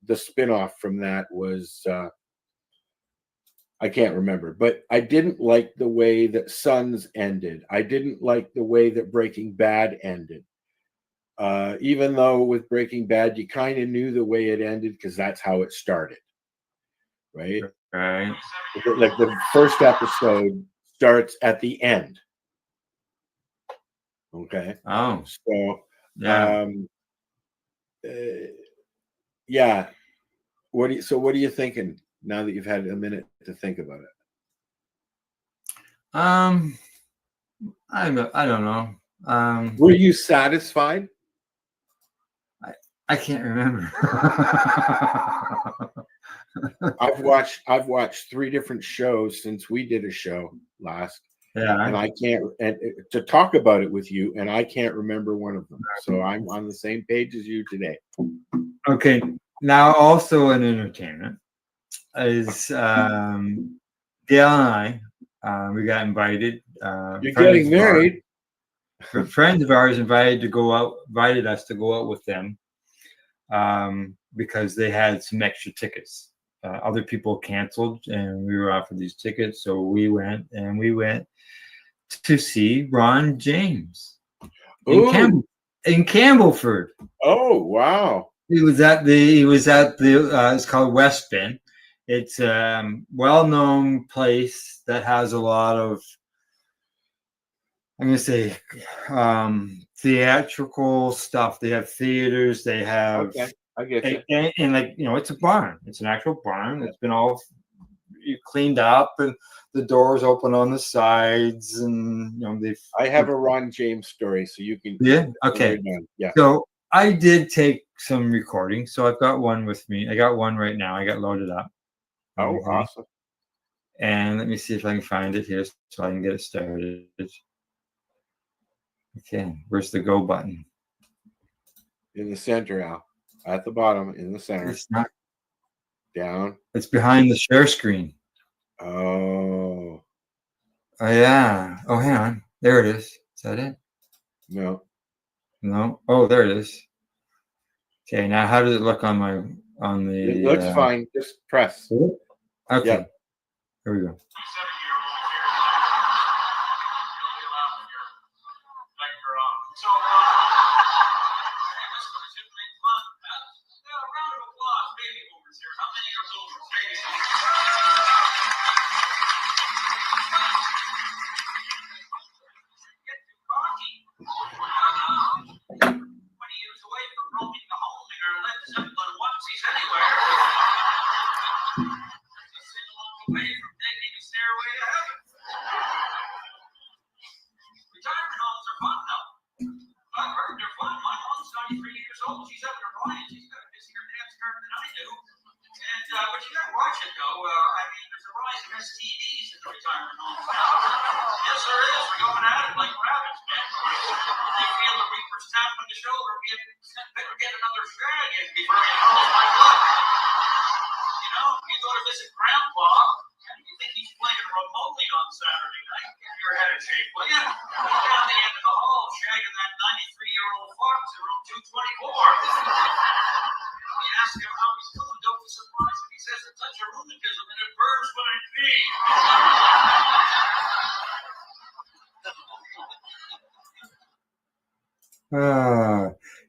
spinoff from that was I can't remember, but I didn't like the way that Sons ended. I didn't like the way that Breaking Bad ended. Even though with Breaking Bad, you kind of knew the way it ended because that's how it started. Right. Like the first episode starts at the end. Okay. Oh. So yeah. What are you thinking now that you've had a minute to think about it? I don't know. Were you satisfied? I can't remember. I've watched 3 different shows since we did a show last. and I can't to talk about it with you, and I can't remember one of them. So I'm on the same page as you today. Okay, now also in entertainment is Gail and I. We got invited. You're getting married. Friends of ours invited us to go out with them because they had some extra tickets. Other people canceled, and we were offered these tickets, so we went to see Ron James in Campbellford. Oh wow! He was at the it's called West Bin. It's a well-known place that has a lot of, I'm gonna say, theatrical stuff. They have theaters. They have, okay, I get it. And like, it's a barn. It's an actual barn. It's been all cleaned up, and the doors open on the sides, and I have a Ron James story, so you can. Yeah. Okay. Yeah. So I did take some recordings. So I've got one with me. I got one right now. I got loaded up. Oh, awesome. And let me see if I can find it here so I can get it started. Okay, where's the go button? In the center, Al. At the bottom, in the center. It's not. Down. It's behind the share screen. Oh. Oh yeah. Oh, hang on. There it is. Is that it? No. No. Oh, there it is. Okay, now how does it look on the? It looks fine. Just press. Okay. Yep. Here we go.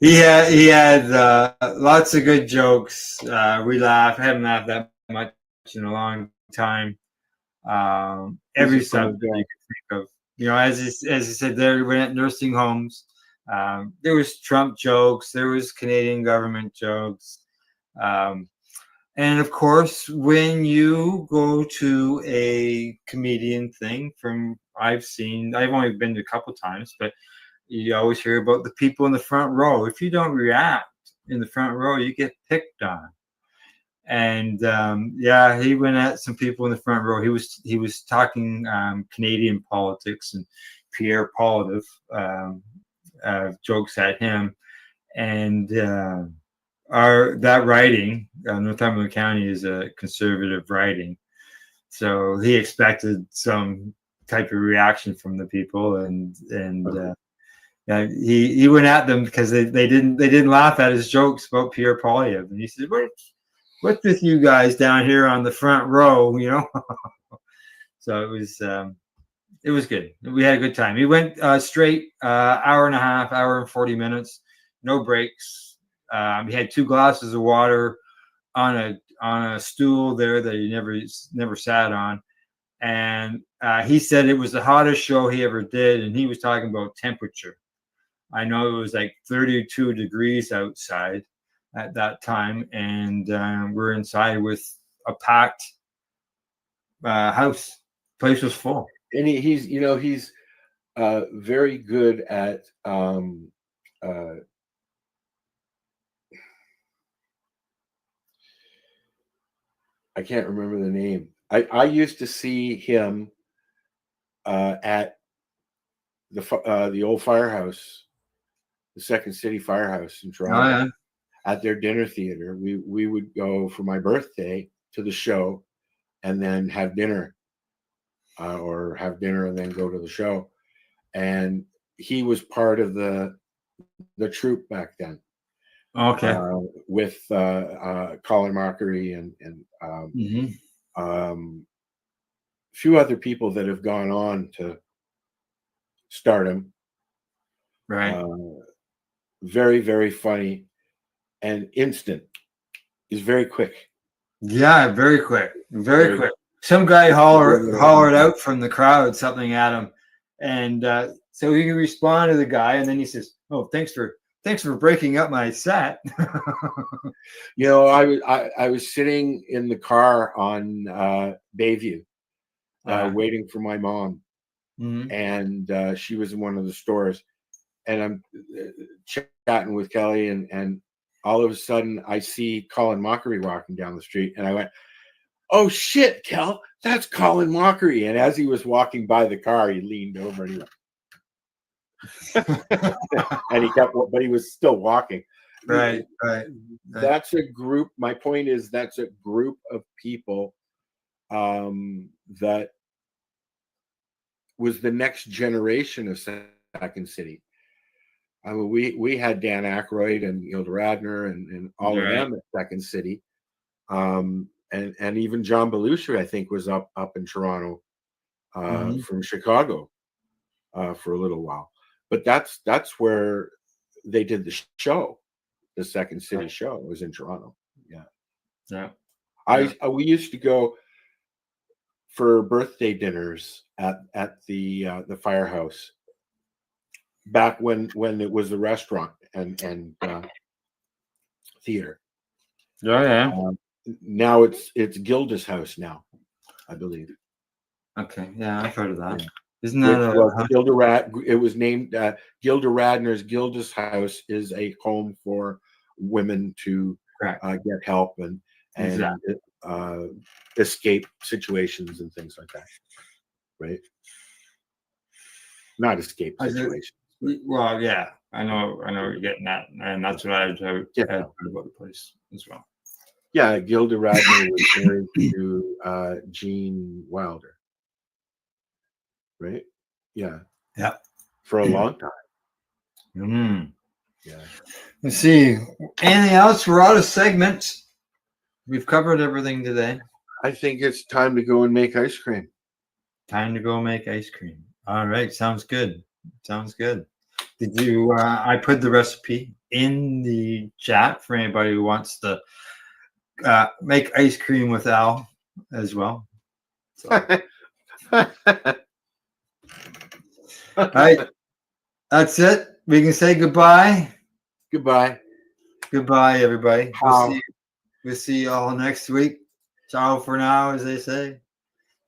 He had lots of good jokes. We laughed. I haven't laughed that much in a long time. Every subject you could think of. As he said, there we went at nursing homes. There was Trump jokes. There was Canadian government jokes. And of course, when you go to a comedian thing I've only been to a couple times, but you always hear about the people in the front row. If you don't react in the front row, you get picked on. And he went at some people in the front row. He was talking Canadian politics, and Pierre Poilievre jokes at him. And that riding, Northumberland County, is a conservative riding, so he expected some type of reaction from the people, and he went at them because they didn't laugh at his jokes about Pierre Poilievre, and he said, "What's with you guys down here on the front row?" So it was good. We had a good time. He went straight hour and a half, hour and 40 minutes, no breaks. He had 2 glasses of water on a stool there that he never sat on, and he said it was the hottest show he ever did, and he was talking about temperature. I know it was like 32 degrees outside at that time, and we're inside with a packed house. Place was full. And he's very good at I can't remember the name. I used to see him at the old firehouse, the Second City Firehouse in Toronto. Oh, yeah. At their dinner theater. We would go for my birthday to the show and then have dinner, or have dinner and then go to the show. And he was part of the troupe back then. Okay. With Colin Mockery and a few other people that have gone on to stardom. Right. Very, very funny and instant. He's very quick. Yeah, very quick. Very quick. Some guy hollered out from the crowd something at him. And so he responded to the guy, and then he says, "Oh, thanks for breaking up my set." You know, I was sitting in the car on Bayview, waiting for my mom, and she was in one of the stores, and I'm chatting with Kelly, and all of a sudden I see Colin Mockery walking down the street, and I went, "Oh shit, Kel, that's Colin Mockery!" And as he was walking by the car, he leaned over and he went, and he kept, but he was still walking. Right. That's a group. My point is, that's a group of people that was the next generation of Second City. I mean, we had Dan Aykroyd and Gilda Radner and all of them at Second City, and even John Belushi, I think, was up in Toronto from Chicago for a little while. But that's where they did the show. The Second City show was in Toronto. Yeah. We used to go for birthday dinners at the firehouse back when it was a restaurant and theater. Yeah. Now it's Gilda's house now, I believe. Okay. Yeah, I've heard of that. Yeah. Isn't that Gilda it was named Gilda Radner's Gilda's house is a home for women to get help and escape situations and things like that. Right? Not escape situations. Well, yeah, I know what you're getting at, and that's what I've heard about the place as well. Yeah, Gilda Radner was married to Gene Wilder. Right? Yeah. For a long time. Yeah. Let's see. Anything else? We're out of segments. We've covered everything today. I think it's time to go and make ice cream. Time to go make ice cream. All right. Sounds good. Did you? I put the recipe in the chat for anybody who wants to make ice cream with Al as well. So. All right. That's it. We can say goodbye. Goodbye, everybody. We'll see you all next week. Ciao for now, as they say.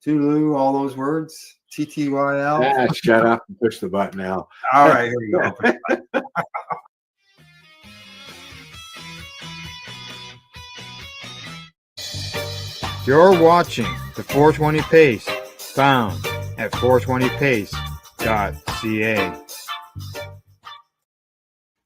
Toodaloo, all those words. TTYL. Shut up and push the button, Al. All right, here we go. You're watching the 420 Pace, found at 420pace.ca.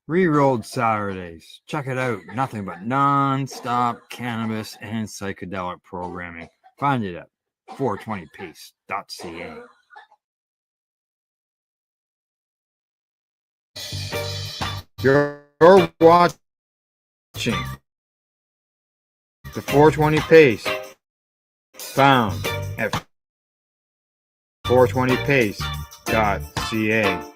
Rerolled Saturdays. Check it out. Nothing but non-stop cannabis and psychedelic programming. Find it at 420pace.ca. You're watching the 420 Pace, found at 420pace.ca.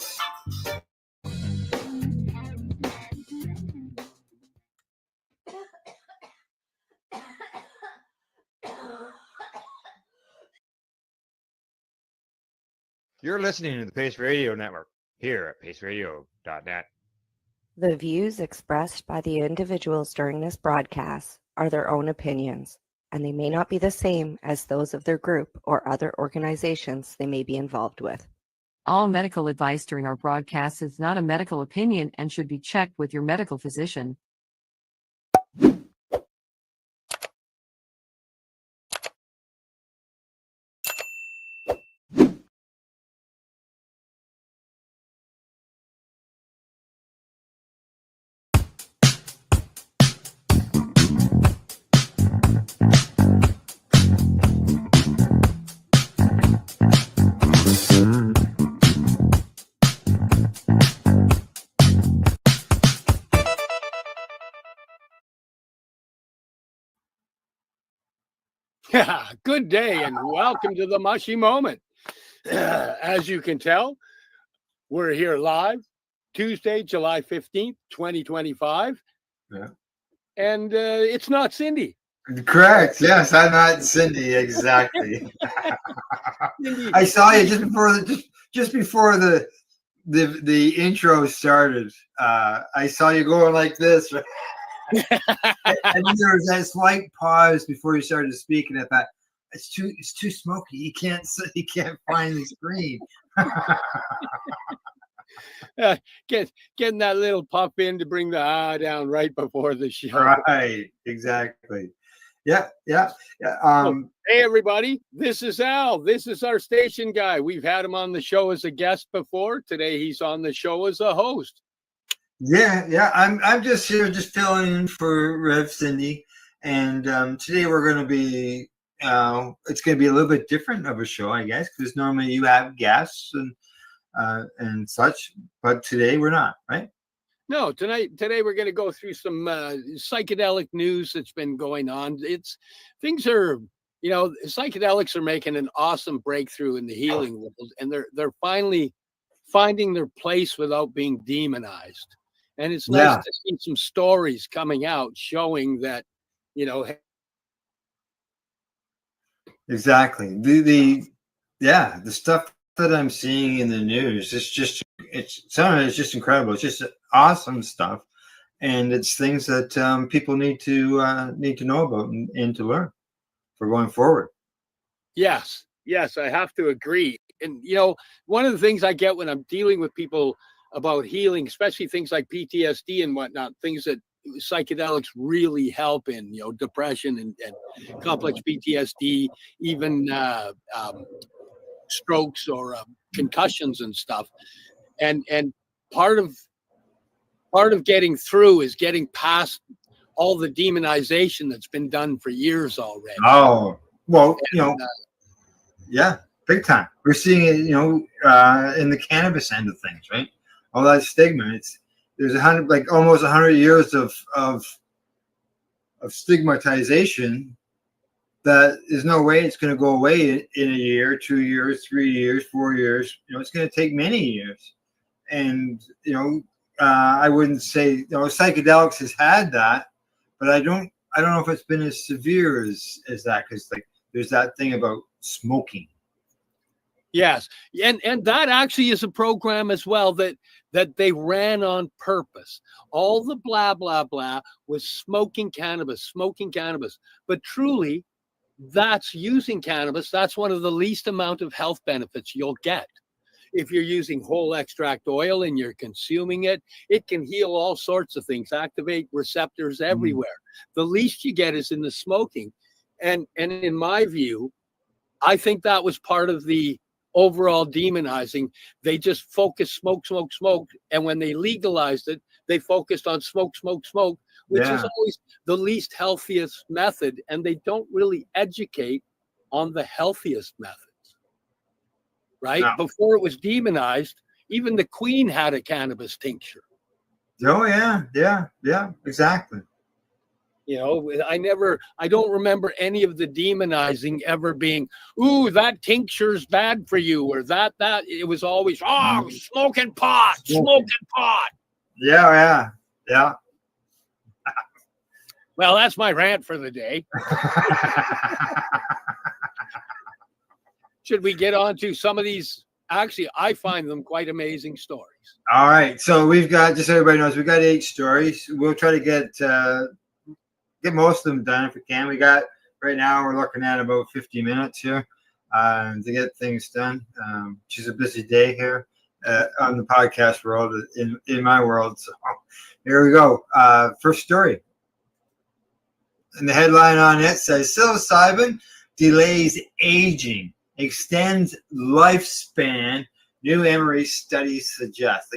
You're listening to the Pace Radio Network here at paceradio.net. The views expressed by the individuals during this broadcast are their own opinions, and they may not be the same as those of their group or other organizations they may be involved with. All medical advice during our broadcast is not a medical opinion and should be checked with your medical physician. Yeah, good day and welcome to the Mushy Moment. As you can tell, we're here live Tuesday, July 15th, 2025. Yeah. And it's not Cindy. Correct. Yes, I'm not Cindy. Exactly. Cindy. I saw you just before the intro started. I saw you going like this. And then there was that slight pause before you started speaking. I thought it's too smoky. He can't find the screen. Getting that little puff in to bring the down right before the show. Right. Exactly. Yeah. Hey everybody, this is Al. This is our station guy. We've had him on the show as a guest before. Today he's on the show as a host. Yeah. I'm just here, just filling in for Rev Cindy, and today we're going to be. It's going to be a little bit different of a show, I guess, because normally you have guests and such, but today we're not, right? No, today we're going to go through some psychedelic news that's been going on. Things are, psychedelics are making an awesome breakthrough in the healing world, and they're finally finding their place without being demonized. And it's nice to see some stories coming out showing that, Exactly. The stuff that I'm seeing in the news, some of it's just incredible. It's just awesome stuff, and it's things that people need to know about and to learn for going forward. Yes, I have to agree. And one of the things I get when I'm dealing with people about healing, especially things like PTSD and whatnot, things that psychedelics really help in, depression and complex PTSD, even strokes or concussions and stuff. And part of getting through is getting past all the demonization that's been done for years already. Oh, well, yeah, big time. We're seeing it, in the cannabis end of things, right? All that stigma. There's almost 100 years of stigmatization that there's no way it's going to go away in a year, 2 years, 3 years, 4 years. It's going to take many years. And, I wouldn't say, psychedelics has had that, but I don't know if it's been as severe as that, because there's that thing about smoking. Yes. And that actually is a program as well that they ran on purpose. All the blah, blah, blah was smoking cannabis. But truly, that's using cannabis. That's one of the least amount of health benefits you'll get. If you're using whole extract oil and you're consuming it, it can heal all sorts of things, activate receptors everywhere. The least you get is in the smoking. And in my view, I think that was part of the overall demonizing. They just focused smoke. And when they legalized it, they focused on smoke, which is always the least healthiest method. And they don't really educate on the healthiest methods, right? No. Before it was demonized, even the Queen had a cannabis tincture. Oh, yeah, exactly. I don't remember any of the demonizing ever being, ooh, that tincture's bad for you, or that. It was always, smoking pot. Yeah. Well, that's my rant for the day. Should we get on to some of these? Actually, I find them quite amazing stories. All right. So we've got, just so everybody knows, we've got 8 stories. We'll try to get most of them done if we can. We got, right now, we're looking at about 50 minutes here to get things done. She's a busy day here on the podcast world, in my world. So here we go. First story. And the headline on it says, psilocybin delays aging, extends lifespan, new Emory studies suggest.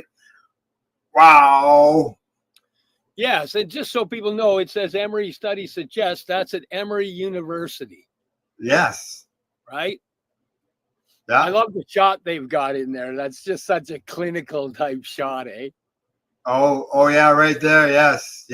Wow. Yes, and just so people know, it says Emory study suggests. That's at Emory University. Yes. Right? Yeah. I love the shot they've got in there. That's just such a clinical type shot, eh? Oh yeah, right there. Yes.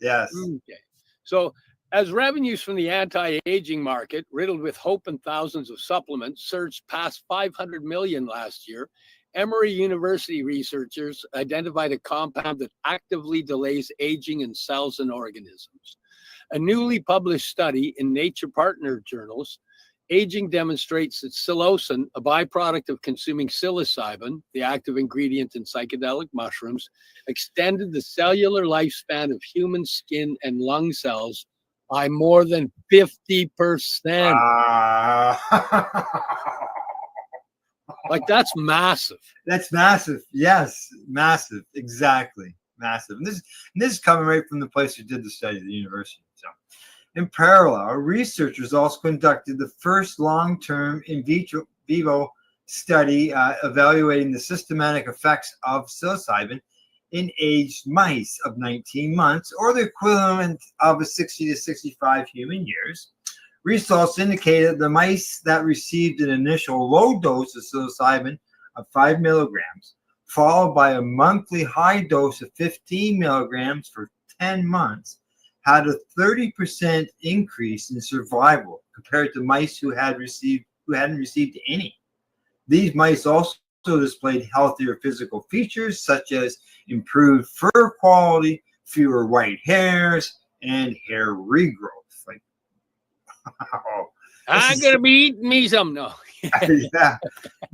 Okay. So As revenues from the anti-aging market, riddled with hope and thousands of supplements, surged past 500 million last year, Emory University researchers identified a compound that actively delays aging in cells and organisms. A newly published study in Nature Partner journals, Aging demonstrates that psilocin, a byproduct of consuming psilocybin, the active ingredient in psychedelic mushrooms, extended the cellular lifespan of human skin and lung cells by more than 50%. Like, that's massive. That's massive. Yes, massive. Exactly. Massive. And this is coming right from the place who did the study, the university. So, in parallel, researchers also conducted the first long-term in vivo study evaluating the systematic effects of psilocybin in aged mice of 19 months, or the equivalent of 60 to 65 human years. Results indicated the mice that received an initial low dose of psilocybin of 5 milligrams, followed by a monthly high dose of 15 milligrams for 10 months, had a 30% increase in survival compared to mice who hadn't received any. These mice also displayed healthier physical features such as improved fur quality, fewer white hairs, and hair regrowth. Like, wow. I'm gonna be eating me some. No. Yeah.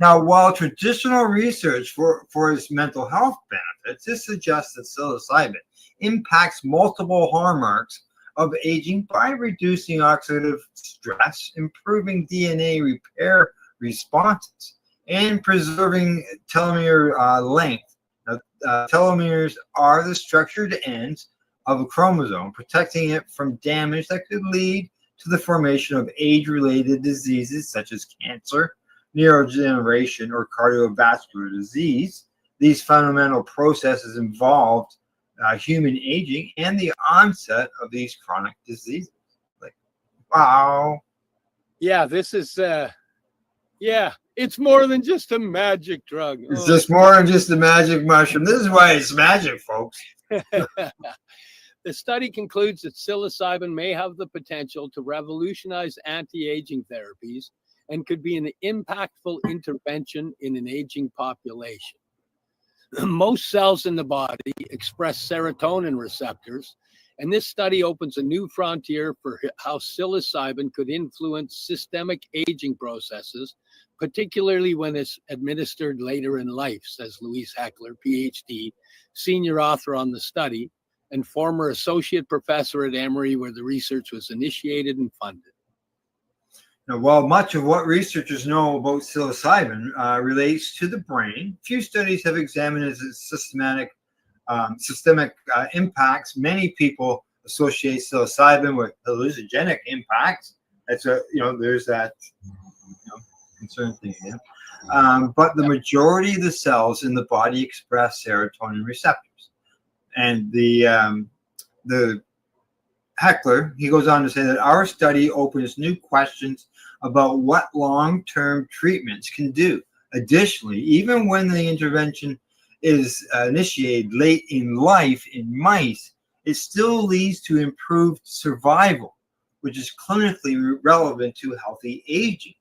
Now, while traditional research for its mental health benefits, this suggests that psilocybin impacts multiple hallmarks of aging by reducing oxidative stress, improving DNA repair responses, and preserving telomere length. Now, telomeres are the structured ends of a chromosome, protecting it from damage that could lead to the formation of age-related diseases such as cancer, neurodegeneration, or cardiovascular disease. These fundamental processes involved human aging and the onset of these chronic diseases. Like, wow. Yeah, this is, it's more than just a magic drug. It's just more than just a magic mushroom. This is why it's magic, folks. The study concludes that psilocybin may have the potential to revolutionize anti-aging therapies and could be an impactful intervention in an aging population. Most cells in the body express serotonin receptors, and this study opens a new frontier for how psilocybin could influence systemic aging processes, particularly when it's administered later in life, says Louise Heckler, PhD, senior author on the study, and former associate professor at Emory, where the research was initiated and funded. Now, while much of what researchers know about psilocybin relates to the brain, few studies have examined its systemic impacts. Many people associate psilocybin with hallucinogenic impacts. That's there's that concern thing again. But the majority of the cells in the body express serotonin receptors. And the Heckler, he goes on to say that our study opens new questions about what long-term treatments can do. Additionally, even when the intervention is initiated late in life in mice, it still leads to improved survival, which is clinically relevant to healthy aging.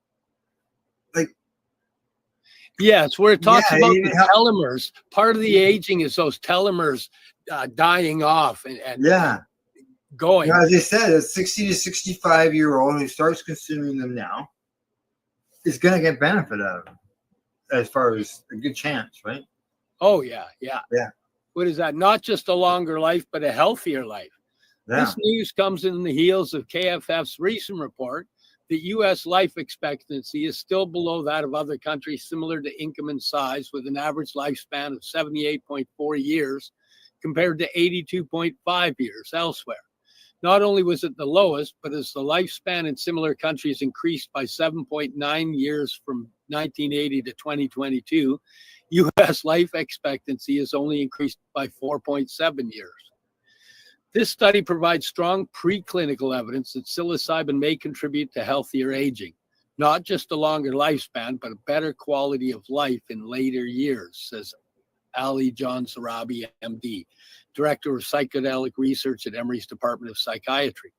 Like, yes, where it talks about the telomeres. Part of the aging is those telomeres dying off and going. As I said, a 60 to 65-year-old who starts consuming them now is going to get benefit out of them, as far as a good chance, right? Oh, yeah. What is that? Not just a longer life, but a healthier life. Yeah. This news comes in the heels of KFF's recent report that U.S. life expectancy is still below that of other countries similar to income and size, with an average lifespan of 78.4 years compared to 82.5 years elsewhere. Not only was it the lowest, but as the lifespan in similar countries increased by 7.9 years from 1980 to 2022, U.S. life expectancy has only increased by 4.7 years. This study provides strong preclinical evidence that psilocybin may contribute to healthier aging, not just a longer lifespan, but a better quality of life in later years, says Ali John Sarabi, MD, Director of Psychedelic Research at Emory's Department of Psychiatry.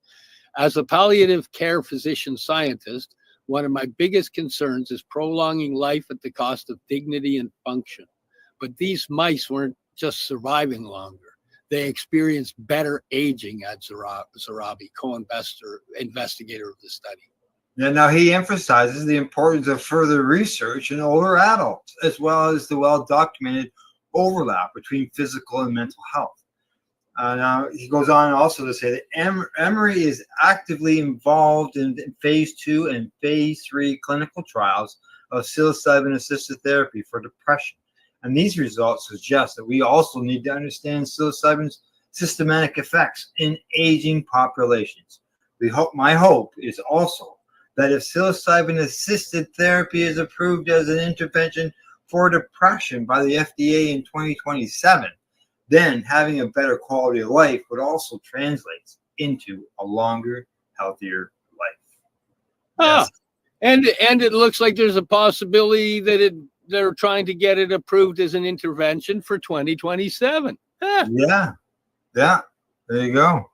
As a palliative care physician scientist, one of my biggest concerns is prolonging life at the cost of dignity and function. But these mice weren't just surviving longer. They experienced better aging, adds Zarabi, co-investigator of the study. And now he emphasizes the importance of further research in older adults, as well as the well-documented overlap between physical and mental health. Now, he goes on also to say that Emory is actively involved in phase 2 and phase 3 clinical trials of psilocybin-assisted therapy for depression. And these results suggest that we also need to understand psilocybin's systematic effects in aging populations. My hope is also that if psilocybin-assisted therapy is approved as an intervention for depression by the FDA in 2027, then having a better quality of life would also translate into a longer, healthier life. Yes. And it looks like there's a possibility that they're trying to get it approved as an intervention for 2027. Yeah. There you go.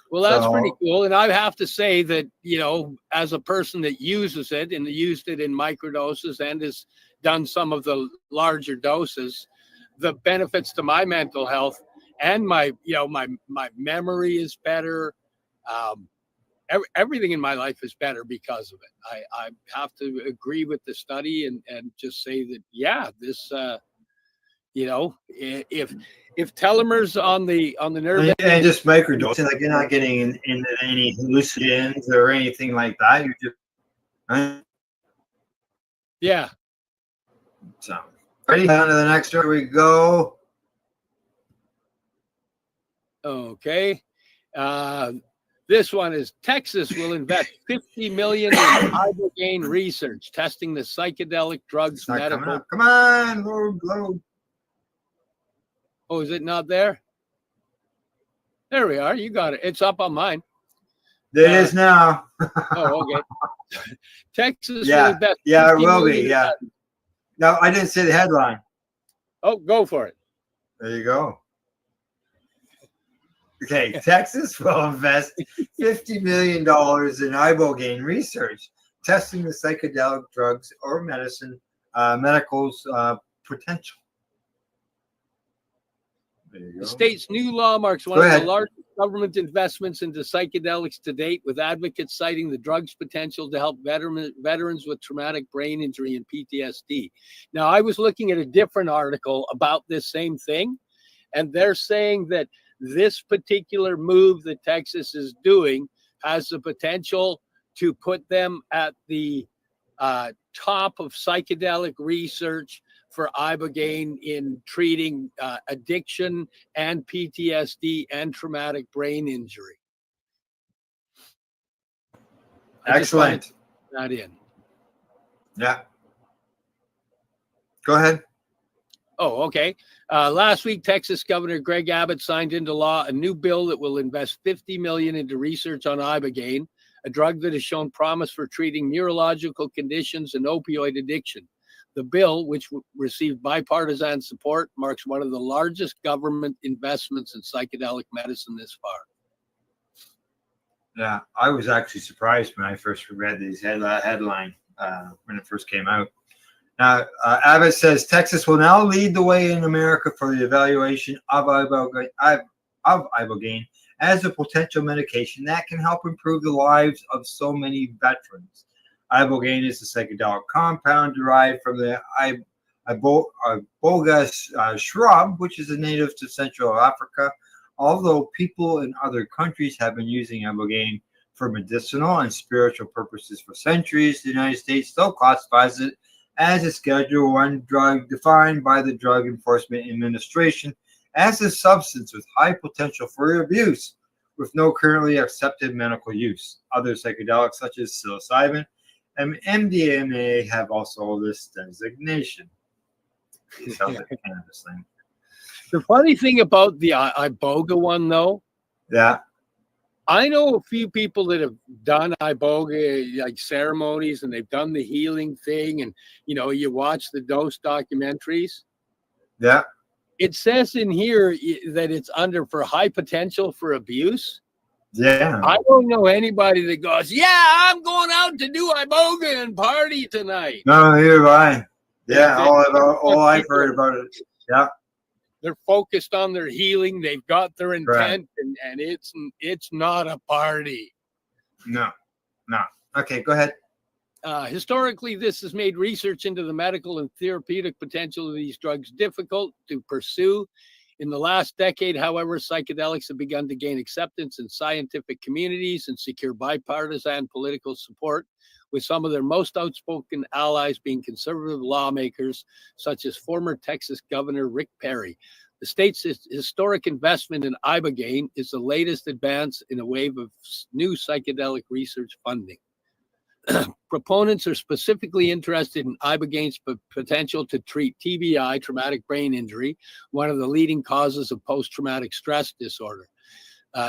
Well, that's pretty cool. And I have to say that, as a person that uses it and used it in microdoses and has done some of the larger doses, the benefits to my mental health and my memory is better. Everything in my life is better because of it. I have to agree with the study and just say that, this, if telomeres on the nerve and just microdosing, like you're not getting into any hallucinogens or anything like that. You're just yeah. So ready on to the next story we go. Okay. This one is Texas will invest $50 million in ibogaine research, testing the psychedelic drugs medical. Come on, load. Oh, is it not there? There we are. You got it. It's up on mine. There it is now. Oh, okay. Texas will invest. Yeah, it will be. Yeah. No, I didn't say the headline. Oh, go for it. There you go. Okay, Texas will invest $50 million in ibogaine research, testing the psychedelic drugs or medical's potential. The state's new law marks one of the largest government investments into psychedelics to date, with advocates citing the drug's potential to help veterans with traumatic brain injury and PTSD. Now, I was looking at a different article about this same thing, and they're saying that this particular move that Texas is doing has the potential to put them at the top of psychedelic research for ibogaine in treating addiction and PTSD and traumatic brain injury. Excellent. That in. Yeah. Go ahead. Oh, okay. Last week, Texas Governor Greg Abbott signed into law a new bill that will invest $50 million into research on ibogaine, a drug that has shown promise for treating neurological conditions and opioid addiction. The bill, which received bipartisan support, marks one of the largest government investments in psychedelic medicine this far. Yeah, I was actually surprised when I first read this headline when it first came out. Now, Abbott says Texas will now lead the way in America for the evaluation of ibogaine as a potential medication that can help improve the lives of so many veterans. Ibogaine is a psychedelic compound derived from the iboga shrub, which is a native to Central Africa. Although people in other countries have been using ibogaine for medicinal and spiritual purposes for centuries, the United States still classifies it as a Schedule I drug defined by the Drug Enforcement Administration as a substance with high potential for abuse, with no currently accepted medical use. Other psychedelics such as psilocybin and MDMA have also this designation. It sounds like a cannabis thing. The funny thing about the iboga one, though, I know a few people that have done iboga like ceremonies, and they've done the healing thing, and you watch the dose documentaries. Yeah. It says in here that it's under for high potential for abuse. Yeah. I don't know anybody that goes, yeah, I'm going out to do iboga and party tonight. No, neither have I. Yeah, They- all I've heard about it. Yeah. They're focused on their healing. They've got their intent, Right. and it's not a party. No. Okay, go ahead. Historically, this has made research into the medical and therapeutic potential of these drugs difficult to pursue. In the last decade, however, psychedelics have begun to gain acceptance in scientific communities and secure bipartisan political support, with some of their most outspoken allies being conservative lawmakers, such as former Texas Governor Rick Perry. The state's historic investment in ibogaine is the latest advance in a wave of new psychedelic research funding. Proponents are specifically interested in ibogaine's potential to treat TBI, traumatic brain injury, one of the leading causes of post-traumatic stress disorder.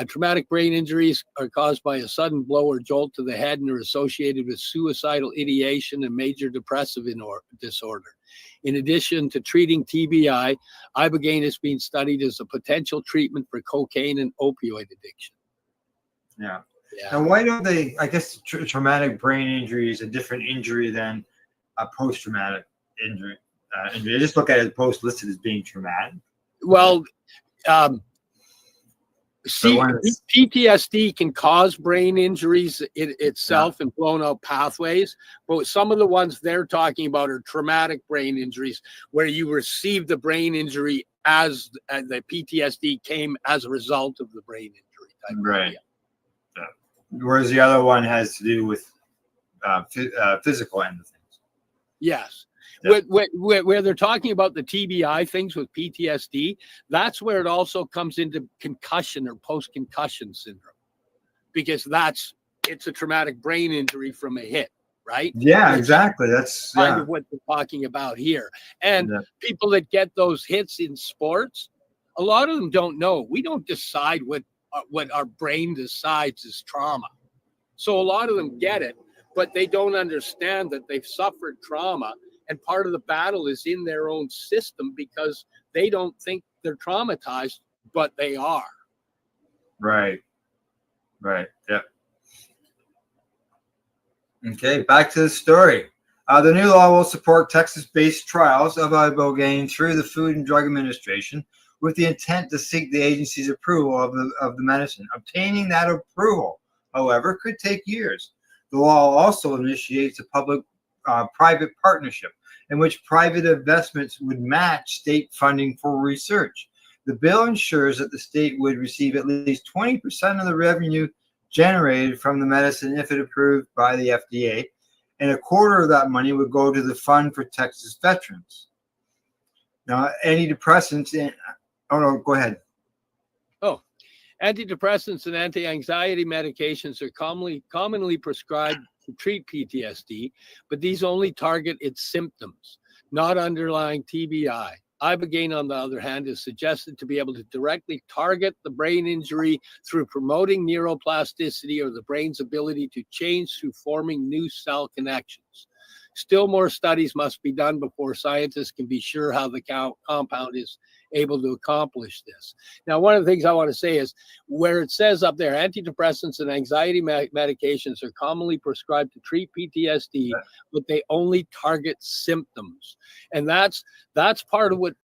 Traumatic brain injuries are caused by a sudden blow or jolt to the head and are associated with suicidal ideation and major depressive disorder. In addition to treating TBI, ibogaine is being studied as a potential treatment for cocaine and opioid addiction. Yeah. And why don't they? I guess traumatic brain injury is a different injury than a post-traumatic injury. I just look at it post listed as being traumatic. Well, PTSD can cause brain injuries itself and blown out pathways, but some of the ones they're talking about are traumatic brain injuries where you receive the brain injury as the PTSD came as a result of the brain injury type Right. idea. Whereas the other one has to do with physical end of things. Yes. Yeah. Where they're talking about the TBI things with PTSD, that's where it also comes into concussion or post-concussion syndrome, because it's a traumatic brain injury from a hit, right? Yeah, exactly. That's kind of what they're talking about here. And people that get those hits in sports, a lot of them don't know. We don't decide what our brain decides is trauma. So a lot of them get it, but they don't understand that they've suffered trauma, and part of the battle is in their own system because they don't think they're traumatized, but they are. Right. Yep. Okay, back to the story. The new law will support Texas-based trials of ibogaine through the Food and Drug Administration, with the intent to seek the agency's approval of the medicine. Obtaining that approval, however, could take years. The law also initiates a public-private partnership in which private investments would match state funding for research. The bill ensures that the state would receive at least 20% of the revenue generated from the medicine if it approved by the FDA, and a quarter of that money would go to the Fund for Texas Veterans. Now, antidepressants oh, no, go ahead. Oh, antidepressants and anti-anxiety medications are commonly prescribed to treat PTSD, but these only target its symptoms, not underlying TBI. Ibogaine, on the other hand, is suggested to be able to directly target the brain injury through promoting neuroplasticity, or the brain's ability to change through forming new cell connections. Still more studies must be done before scientists can be sure how the compound is able to accomplish this. Now, one of the things I want to say is where it says up there, antidepressants and anxiety medications are commonly prescribed to treat PTSD, but they only target symptoms. And that's part of what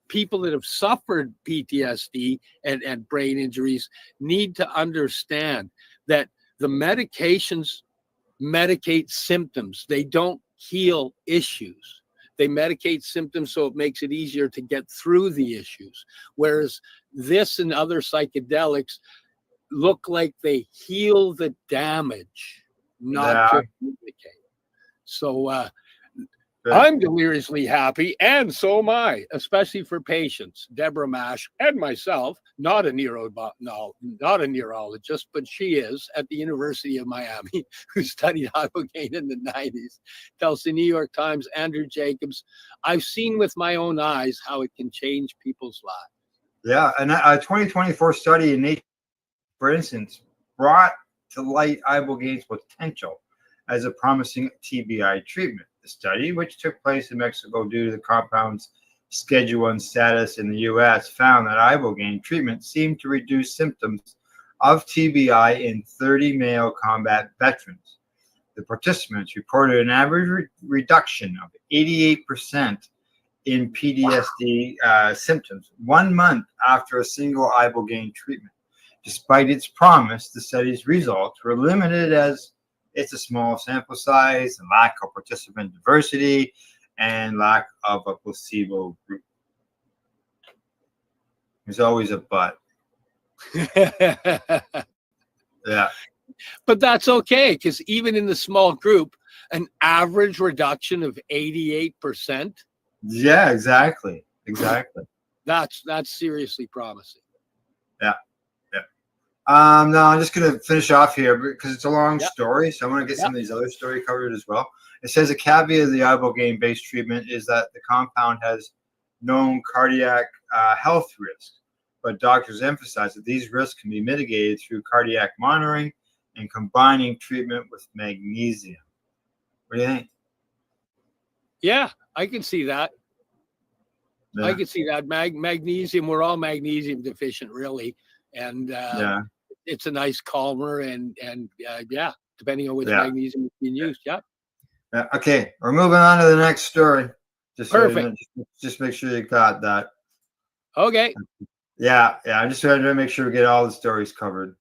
people that have suffered PTSD and brain injuries need to understand, that the medications medicate symptoms. They don't heal issues. They medicate symptoms so it makes it easier to get through the issues. Whereas this and other psychedelics look like they heal the damage, not just medicate. So I'm deliriously happy, and so am I, especially for patients. Deborah Mash and myself, not a neurologist, but she is at the University of Miami, who studied ibogaine in the 90s, tells the New York Times, Andrew Jacobs, I've seen with my own eyes how it can change people's lives. Yeah, and a 2024 study in Nature, for instance, brought to light ibogaine's potential as a promising TBI treatment. The study, which took place in Mexico due to the compound's Schedule 1 status in the U.S., found that ibogaine treatment seemed to reduce symptoms of TBI in 30 male combat veterans. The participants reported an average reduction of 88% in PTSD symptoms 1 month after a single ibogaine treatment. Despite its promise, the study's results were limited as it's a small sample size, and lack of participant diversity, and lack of a placebo group. There's always a but. Yeah. But that's okay, because even in the small group, an average reduction of 88%. Yeah, exactly. Exactly. That's seriously promising. Yeah. Yeah. No, I'm just going to finish off here because it's a long story. So I want to get some of these other story covered as well. It says a caveat of the ibogaine-based treatment is that the compound has known cardiac health risks, but doctors emphasize that these risks can be mitigated through cardiac monitoring and combining treatment with magnesium. What do you think? Yeah, I can see that. Yeah. I can see that. Magnesium, we're all magnesium deficient, really. And it's a nice calmer and yeah, depending on which magnesium is being used. Yeah. Okay, we're moving on to the next story. Just perfect. So you know, just make sure you got that. Okay. Yeah. I'm just trying to make sure we get all the stories covered.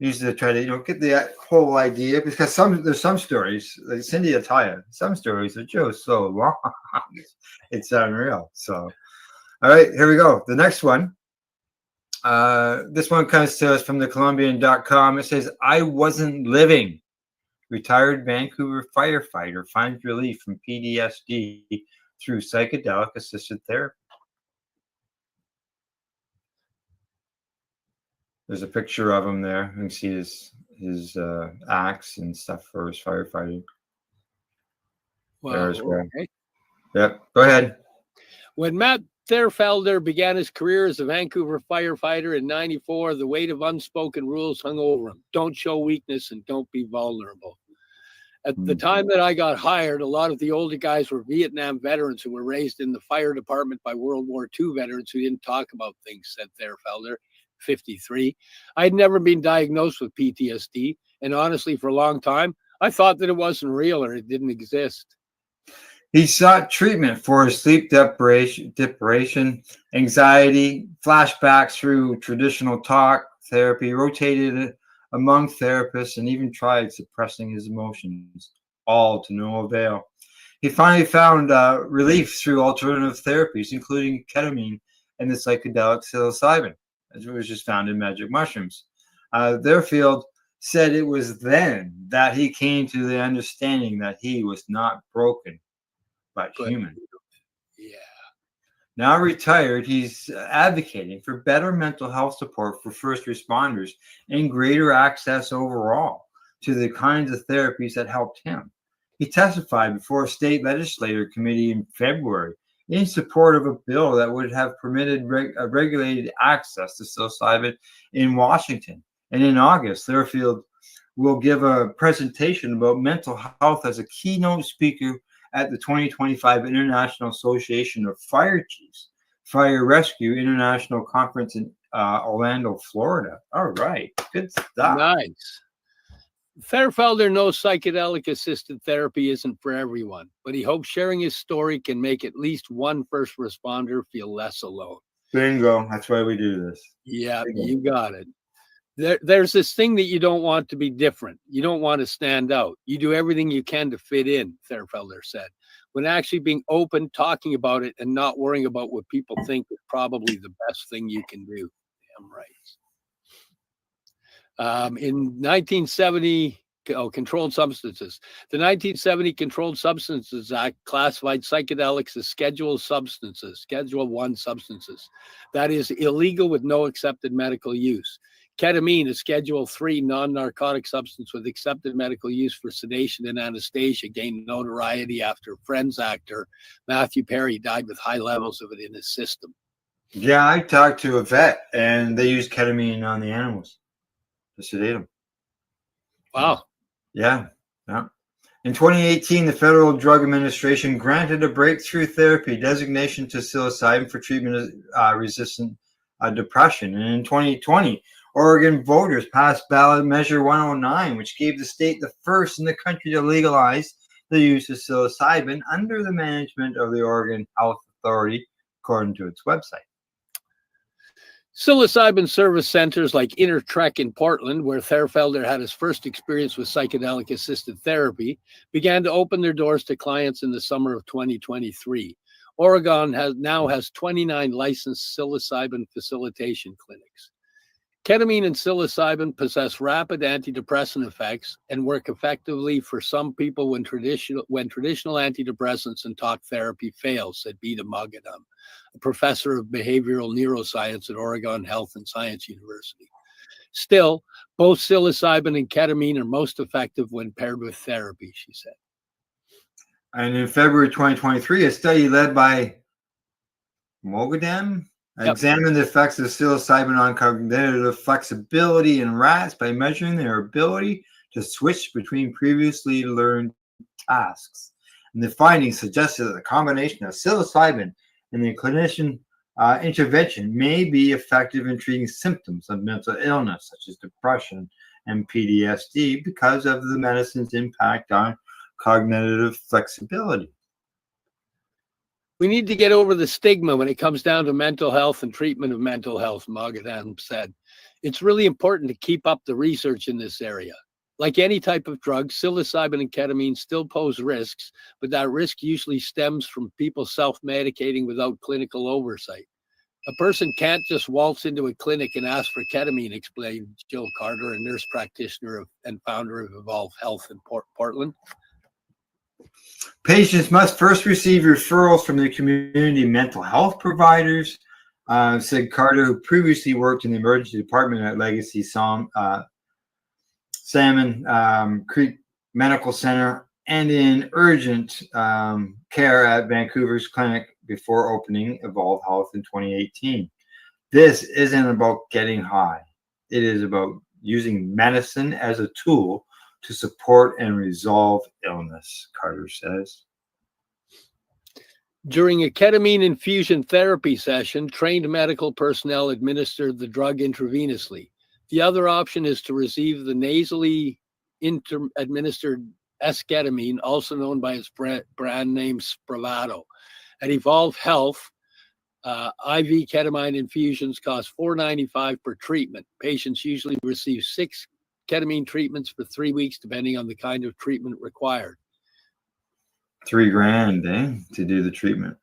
Usually, try to get the whole idea because there's some stories like Cindy will tell you. Some stories are just so long, it's unreal. So, all right, here we go. The next one. This one comes to us from the Columbian.com. It says, "I wasn't living. Retired Vancouver firefighter finds relief from PTSD through psychedelic assisted therapy." There's a picture of him there. You can see his axe and stuff for his firefighting. Wow. There as well. Okay. Yep. Go ahead. When Matt Therfelder began his career as a Vancouver firefighter in '94, the weight of unspoken rules hung over him. Don't show weakness and don't be vulnerable. At the time that I got hired, a lot of the older guys were Vietnam veterans who were raised in the fire department by World War II veterans who didn't talk about things, said Therfelder, 53. I'd never been diagnosed with PTSD, and honestly, for a long time, I thought that it wasn't real or it didn't exist. He sought treatment for his sleep deprivation, anxiety, flashbacks through traditional talk therapy, rotated among therapists, and even tried suppressing his emotions, all to no avail. He finally found relief through alternative therapies, including ketamine and the psychedelic psilocybin, as it was just found in magic mushrooms. Therfield said it was then that he came to the understanding that he was not broken, but human. Yeah. Now retired, he's advocating for better mental health support for first responders and greater access overall to the kinds of therapies that helped him. He testified before a state legislature committee in February in support of a bill that would have permitted regulated access to psilocybin in Washington. And in August, Therfield will give a presentation about mental health as a keynote speaker at the 2025 International Association of Fire Chiefs Fire Rescue International Conference in Orlando, Florida. All right, good stuff. Nice. Therfelder knows psychedelic assisted therapy isn't for everyone, but he hopes sharing his story can make at least one first responder feel less alone. Bingo. That's why we do this. Yeah, Bingo. you got it. There's this thing that you don't want to be different. You don't want to stand out. You do everything you can to fit in, Therfelder said. When actually being open, talking about it, and not worrying about what people think is probably the best thing you can do. Damn right. In 1970, controlled substances. The 1970 Controlled Substances Act classified psychedelics as scheduled substances, Schedule 1 substances. That is illegal with no accepted medical use. Ketamine, a Schedule 3 non-narcotic substance with accepted medical use for sedation and anesthesia, gained notoriety after Friends actor Matthew Perry died with high levels of it in his system. Yeah, I talked to a vet, and they used ketamine on the animals to sedate them. Wow. Yeah. In 2018, the Federal Drug Administration granted a breakthrough therapy designation to psilocybin for treatment of resistant depression. And in 2020, Oregon voters passed ballot measure 109, which gave the state the first in the country to legalize the use of psilocybin under the management of the Oregon Health Authority, according to its website. Psilocybin service centers like Inner Trek in Portland, where Therfelder had his first experience with psychedelic-assisted therapy, began to open their doors to clients in the summer of 2023. Oregon now has 29 licensed psilocybin facilitation clinics. Ketamine and psilocybin possess rapid antidepressant effects and work effectively for some people when traditional antidepressants and talk therapy fails, said Bita Mogadam, a professor of behavioral neuroscience at Oregon Health and Science University. Still, both psilocybin and ketamine are most effective when paired with therapy, she said. And in February 2023, a study led by Mogadam examined the effects of psilocybin on cognitive flexibility in rats by measuring their ability to switch between previously learned tasks. And the findings suggested that the combination of psilocybin and the clinician intervention may be effective in treating symptoms of mental illness, such as depression and PTSD, because of the medicine's impact on cognitive flexibility. We need to get over the stigma when it comes down to mental health and treatment of mental health, Mogadam said. It's really important to keep up the research in this area. Like any type of drug, psilocybin and ketamine still pose risks, but that risk usually stems from people self-medicating without clinical oversight. A person can't just waltz into a clinic and ask for ketamine, explained Jill Carter, a nurse practitioner and founder of Evolve Health in Portland. Patients must first receive referrals from their community mental health providers, said Carter, who previously worked in the emergency department at Legacy Salmon Creek Medical Center and in urgent care at Vancouver's clinic before opening Evolve Health in 2018. This isn't about getting high. It is about using medicine as a tool to support and resolve illness, Carter says. During a ketamine infusion therapy session, trained medical personnel administered the drug intravenously. The other option is to receive the nasally administered esketamine, also known by its brand name Spravato. At Evolve Health, IV ketamine infusions cost $4.95 per treatment. Patients usually receive 6 ketamine treatments for 3 weeks, depending on the kind of treatment required. $3,000, to do the treatment.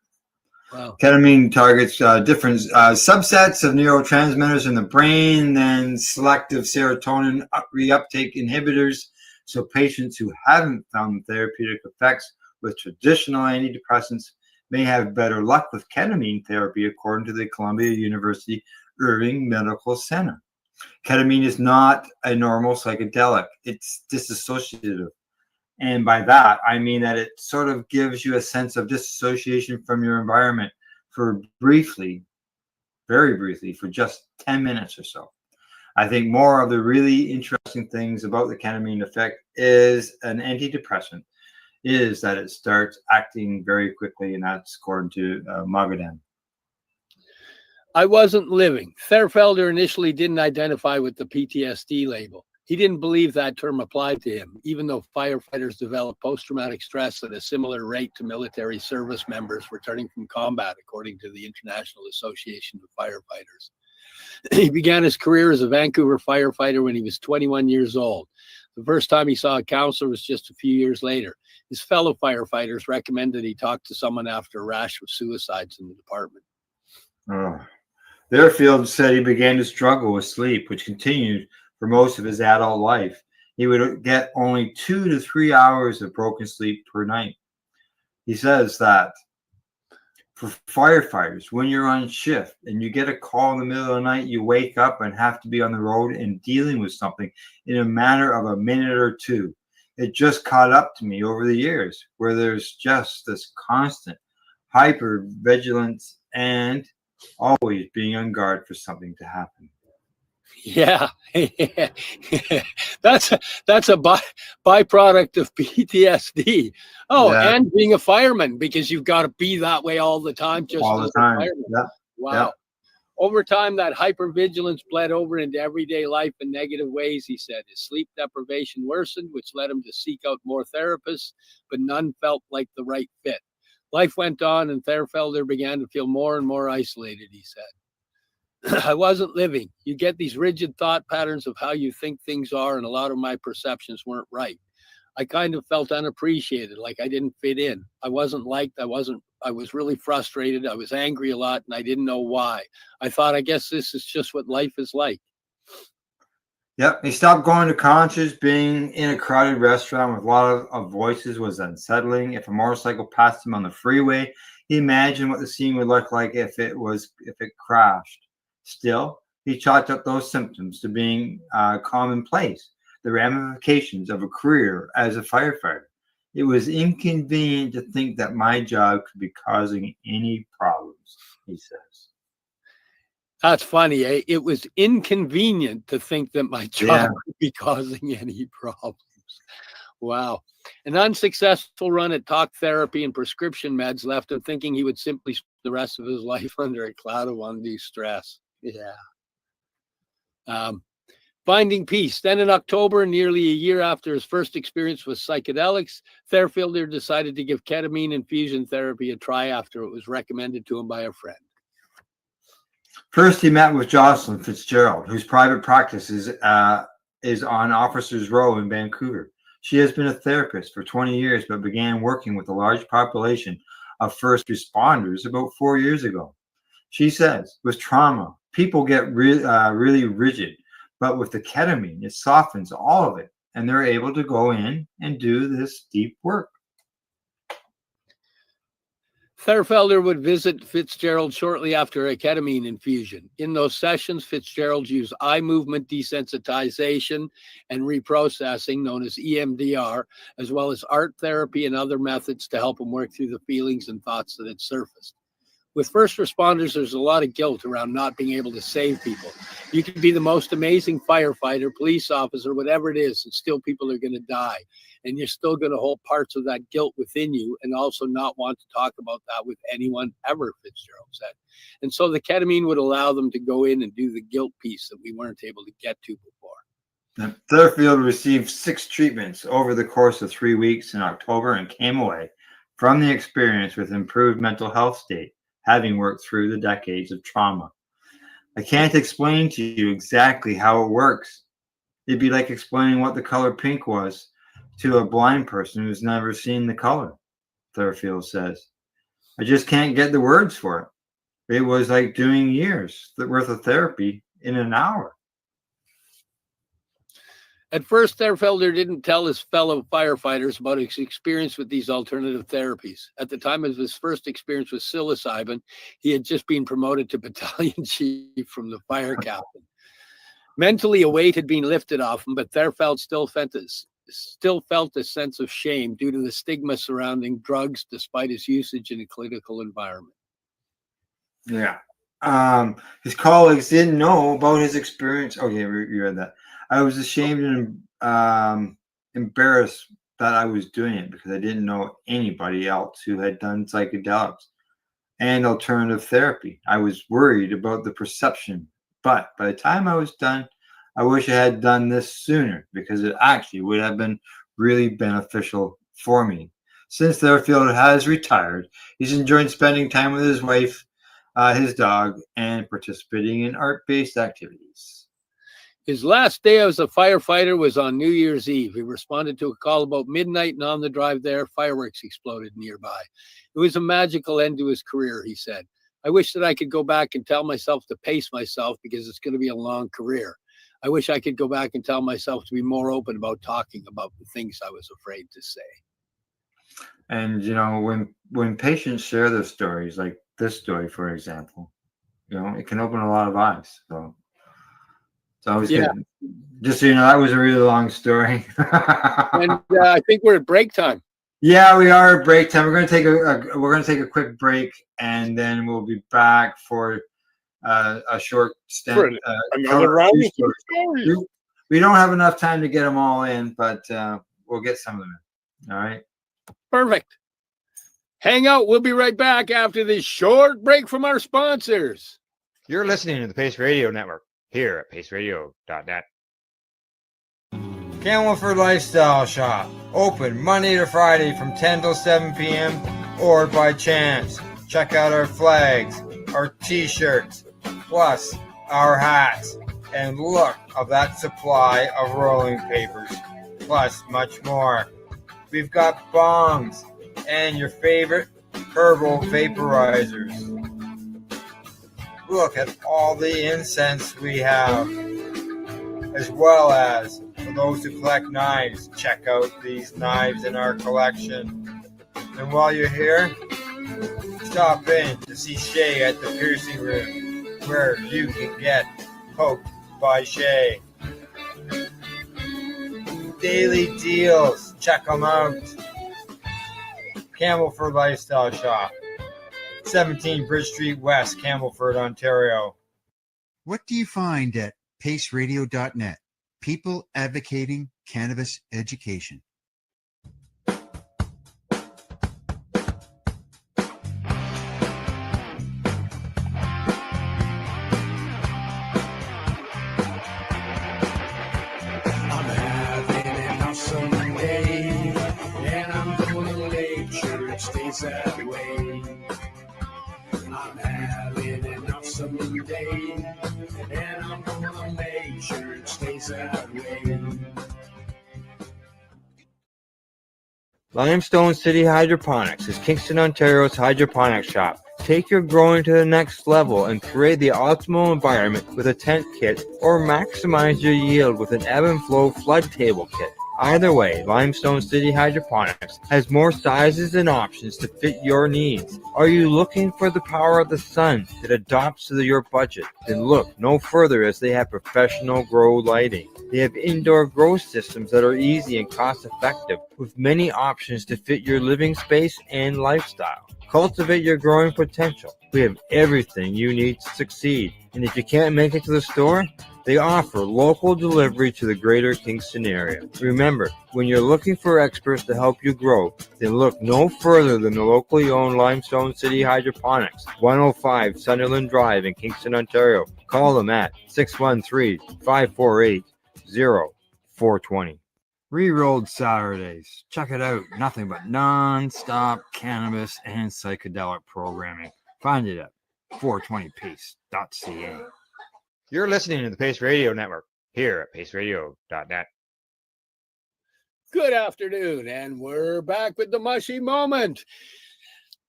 Wow. Ketamine targets different subsets of neurotransmitters in the brain than selective serotonin reuptake inhibitors. So patients who haven't found therapeutic effects with traditional antidepressants may have better luck with ketamine therapy, according to the Columbia University Irving Medical Center. Ketamine is not a normal psychedelic. It's disassociative. And by that, I mean that it sort of gives you a sense of disassociation from your environment for briefly, very briefly, for just 10 minutes or so. I think more of the really interesting things about the ketamine effect is an antidepressant is that it starts acting very quickly, and that's according to Mogadam. I wasn't living. Therfelder initially didn't identify with the PTSD label. He didn't believe that term applied to him, even though firefighters develop post-traumatic stress at a similar rate to military service members returning from combat, according to the International Association of Firefighters. He began his career as a Vancouver firefighter when he was 21 years old. The first time he saw a counselor was just a few years later. His fellow firefighters recommended he talk to someone after a rash of suicides in the department. Therfield said he began to struggle with sleep, which continued for most of his adult life. He would get only 2 to 3 hours of broken sleep per night. He says that for firefighters, when you're on shift and you get a call in the middle of the night, you wake up and have to be on the road and dealing with something in a matter of a minute or two. It just caught up to me over the years, where there's just this constant hyper-vigilance and always being on guard for something to happen. Yeah, that's a byproduct of PTSD. Oh, yeah. And being a fireman, because you've got to be that way all the time. Just all the time. Yeah. Wow. Over time, that hypervigilance bled over into everyday life in negative ways, he said. His sleep deprivation worsened, which led him to seek out more therapists, but none felt like the right fit. Life went on, and Therfelder began to feel more and more isolated, he said. I wasn't living. You get these rigid thought patterns of how you think things are, and a lot of my perceptions weren't right. I kind of felt unappreciated, like I didn't fit in. I wasn't liked. I was really frustrated. I was angry a lot, and I didn't know why. I thought, I guess this is just what life is like. Yep, he stopped going to concerts. Being in a crowded restaurant with a lot of voices was unsettling. If a motorcycle passed him on the freeway, he imagined what the scene would look like if it crashed. Still, he chalked up those symptoms to being commonplace, the ramifications of a career as a firefighter. It was inconvenient to think that my job could be causing any problems, he says. That's funny. Eh? It was inconvenient to think that my job could be causing any problems. Wow. An unsuccessful run at talk therapy and prescription meds left him thinking he would simply spend the rest of his life under a cloud of undue stress. Yeah. Finding peace. Then in October, nearly a year after his first experience with psychedelics, Therfelder decided to give ketamine infusion therapy a try after it was recommended to him by a friend. First, he met with Jocelyn Fitzgerald, whose private practice is on Officers Row in Vancouver. She has been a therapist for 20 years, but began working with a large population of first responders about 4 years ago. She says, with trauma, people get really rigid, but with the ketamine, it softens all of it, and they're able to go in and do this deep work. Therfelder would visit Fitzgerald shortly after a ketamine infusion. In those sessions, Fitzgerald used eye movement desensitization and reprocessing, known as EMDR, as well as art therapy and other methods to help him work through the feelings and thoughts that had surfaced. With first responders, there's a lot of guilt around not being able to save people. You can be the most amazing firefighter, police officer, whatever it is, and still people are going to die. And you're still going to hold parts of that guilt within you and also not want to talk about that with anyone ever, Fitzgerald said. And so the ketamine would allow them to go in and do the guilt piece that we weren't able to get to before. Therfield received 6 treatments over the course of 3 weeks in October and came away from the experience with improved mental health state, having worked through the decades of trauma. I can't explain to you exactly how it works. It'd be like explaining what the color pink was to a blind person who's never seen the color, Therfield says. I just can't get the words for it. It was like doing years worth of therapy in an hour. At first, Therfelder didn't tell his fellow firefighters about his experience with these alternative therapies. At the time of his first experience with psilocybin, he had just been promoted to battalion chief from the fire captain. Mentally, a weight had been lifted off him, but Therfeld still felt a sense of shame due to the stigma surrounding drugs, despite his usage in a clinical environment. Yeah. His colleagues didn't know about his experience. Okay, you read that. I was ashamed and embarrassed that I was doing it because I didn't know anybody else who had done psychedelics and alternative therapy. I was worried about the perception, but by the time I was done, I wish I had done this sooner because it actually would have been really beneficial for me. Since Therfield has retired, he's enjoyed spending time with his wife, his dog, and participating in art-based activities. His last day as a firefighter was on New Year's Eve. He responded to a call about midnight, and on the drive there, fireworks exploded nearby. It was a magical end to his career, he said. I wish that I could go back and tell myself to pace myself because it's going to be a long career. I wish I could go back and tell myself to be more open about talking about the things I was afraid to say. And, you know, when patients share their stories, like this story, for example, you know, it can open a lot of eyes. So it's always good. Just so you know, that was a really long story. And I think we're at break time. Yeah, we are at break time. We're going to take a quick break, and then we'll be back for a short stint. Another round of stories. We don't have enough time to get them all in, but we'll get some of them in. All right. Perfect. Hang out. We'll be right back after this short break from our sponsors. You're listening to the Pace Radio Network here at paceradio.net. Camelford Lifestyle Shop, open Monday to Friday from 10 till 7 p.m. or by chance. Check out our flags, our t-shirts, plus our hats, and look of that supply of rolling papers, plus much more. We've got bongs and your favorite herbal vaporizers. Look at all the incense we have, as well as for those who collect knives, check out these knives in our collection. And while you're here, stop in to see Shay at the piercing room, where you can get poked by Shay. Daily deals, check them out. Camelford Lifestyle Shop, 17 Bridge Street West, Camelford, Ontario. What do you find at paceradio.net? People advocating cannabis education. Stays that way. I'm having an awesome day, and I'm gonna make sure it stays that way. Limestone City Hydroponics is Kingston, Ontario's hydroponics shop. Take your growing to the next level and create the optimal environment with a tent kit, or maximize your yield with an ebb and flow flood table kit. Either way, Limestone City Hydroponics has more sizes and options to fit your needs. Are you looking for the power of the sun that adapts to your budget? Then look no further, as they have professional grow lighting. They have indoor grow systems that are easy and cost effective, with many options to fit your living space and lifestyle. Cultivate your growing potential. We have everything you need to succeed. And if you can't make it to the store, they offer local delivery to the greater Kingston area. Remember, when you're looking for experts to help you grow, then look no further than the locally owned Limestone City Hydroponics, 105 Sunderland Drive in Kingston, Ontario. Call them at 613-548-0420. Rerolled Saturdays. Check it out. Nothing but non-stop cannabis and psychedelic programming. Find it at 420pace.ca. You're listening to the Pace Radio Network here at paceradio.net. Good afternoon, and we're back with the Mushy Moment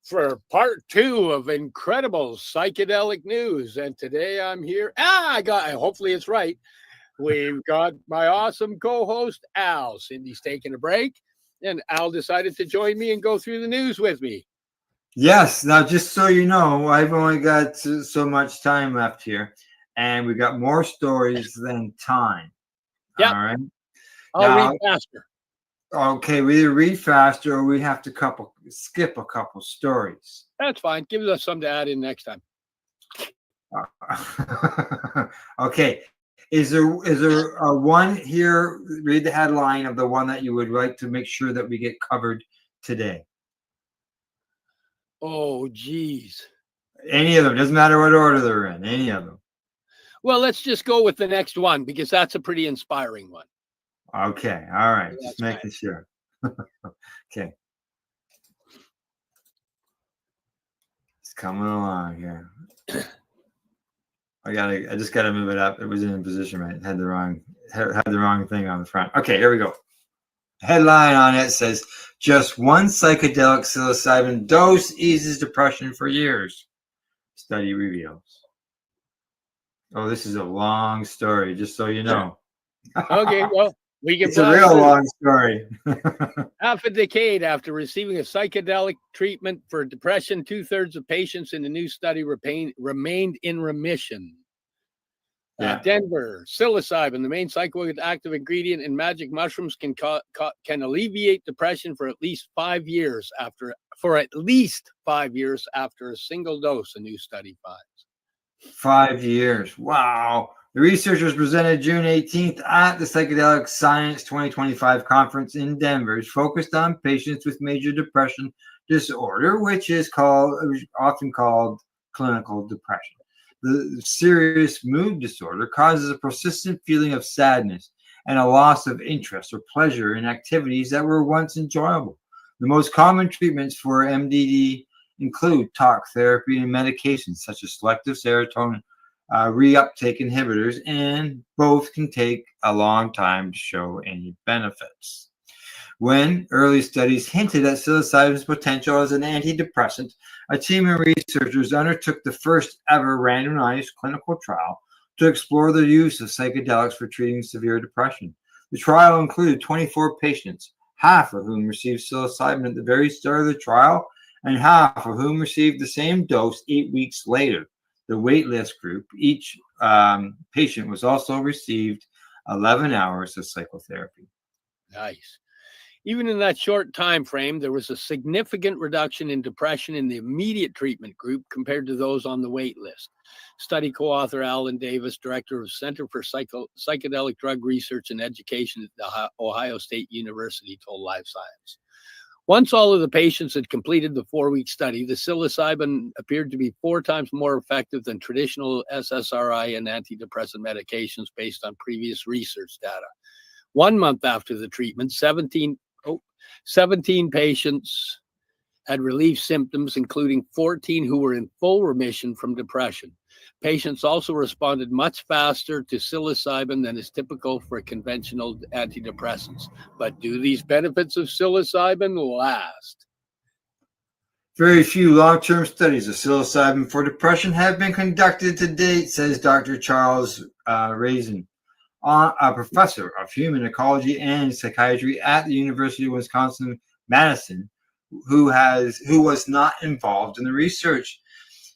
for part 2 of incredible psychedelic news. And today I'm here. Hopefully it's right. We've got my awesome co-host, Al. Cindy's taking a break, and Al decided to join me and go through the news with me. Yes. Now, just so you know, I've only got so much time left here, and we got more stories than time. Yep. All right. I'll read faster. Okay, we either read faster or we have to skip a couple stories. That's fine. Give us some to add in next time. Okay. Is there one here? Read the headline of the one that you would like to make sure that we get covered today. Oh, geez. Any of them. Doesn't matter what order they're in. Any of them. Well, let's just go with the next one, because that's a pretty inspiring one. Okay. All right. Yeah, just making sure. Okay. It's coming along here. I just gotta move it up. It was in position right. It had the wrong thing on the front. Okay, here we go. Headline on it says, just one psychedelic psilocybin dose eases depression for years. Study reveals. Oh, this is a long story, just so you know. Okay, well, we can. It's a real long story. Half a decade after receiving a psychedelic treatment for depression, 2/3 of patients in the new study remained in remission. Yeah. Denver, psilocybin, the main psychoactive ingredient in magic mushrooms, can alleviate depression for at least 5 years after a single dose, a new study finds. 5 years. Wow. The researchers presented June 18th at the Psychedelic Science 2025 conference in Denver, focused on patients with major depression disorder, which is often called clinical depression. The serious mood disorder causes a persistent feeling of sadness and a loss of interest or pleasure in activities that were once enjoyable. The most common treatments for MDD include talk therapy and medications such as selective serotonin reuptake inhibitors, and both can take a long time to show any benefits. When early studies hinted at psilocybin's potential as an antidepressant, a team of researchers undertook the first ever randomized clinical trial to explore the use of psychedelics for treating severe depression. The trial included 24 patients, half of whom received psilocybin at the very start of the trial, and half of whom received the same dose 8 weeks later. The waitlist group, each patient was also received 11 hours of psychotherapy. Nice. Even in that short time frame, there was a significant reduction in depression in the immediate treatment group compared to those on the wait list. Study co-author Alan Davis, director of Center for Psychedelic Drug Research and Education at the Ohio State University, told Live Science. Once all of the patients had completed the 4-week study, the psilocybin appeared to be 4 times more effective than traditional SSRI and antidepressant medications based on previous research data. 1 month after the treatment, 17 patients had relieved symptoms, including 14 who were in full remission from depression. Patients also responded much faster to psilocybin than is typical for conventional antidepressants. But do these benefits of psilocybin last? Very few long-term studies of psilocybin for depression have been conducted to date, says Dr. Charles Raisin, a professor of human ecology and psychiatry at the University of Wisconsin-Madison, who was not involved in the research.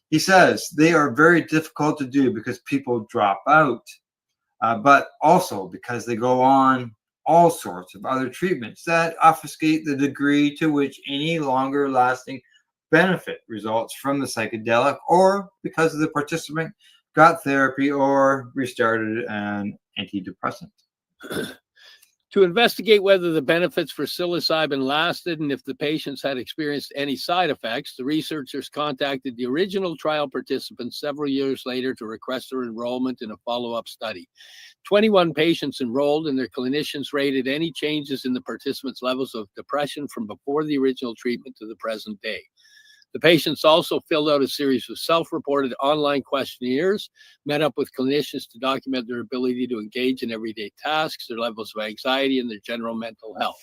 He says they are very difficult to do because people drop out, but also because they go on all sorts of other treatments that obfuscate the degree to which any longer lasting benefit results from the psychedelic, or because the participant got therapy or restarted an antidepressant. To investigate whether the benefits for psilocybin lasted and if the patients had experienced any side effects, the researchers contacted the original trial participants several years later to request their enrollment in a follow-up study. 21 patients enrolled, and their clinicians rated any changes in the participants' levels of depression from before the original treatment to the present day. The patients also filled out a series of self-reported online questionnaires, met up with clinicians to document their ability to engage in everyday tasks, their levels of anxiety, and their general mental health.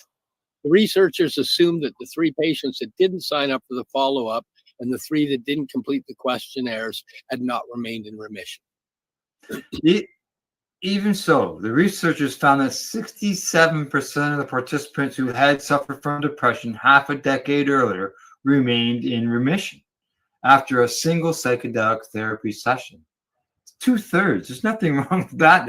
The researchers assumed that the 3 patients that didn't sign up for the follow-up and the 3 that didn't complete the questionnaires had not remained in remission. Even so, the researchers found that 67% of the participants who had suffered from depression half a decade earlier remained in remission after a single psychedelic therapy session. 2/3. There's nothing wrong with that.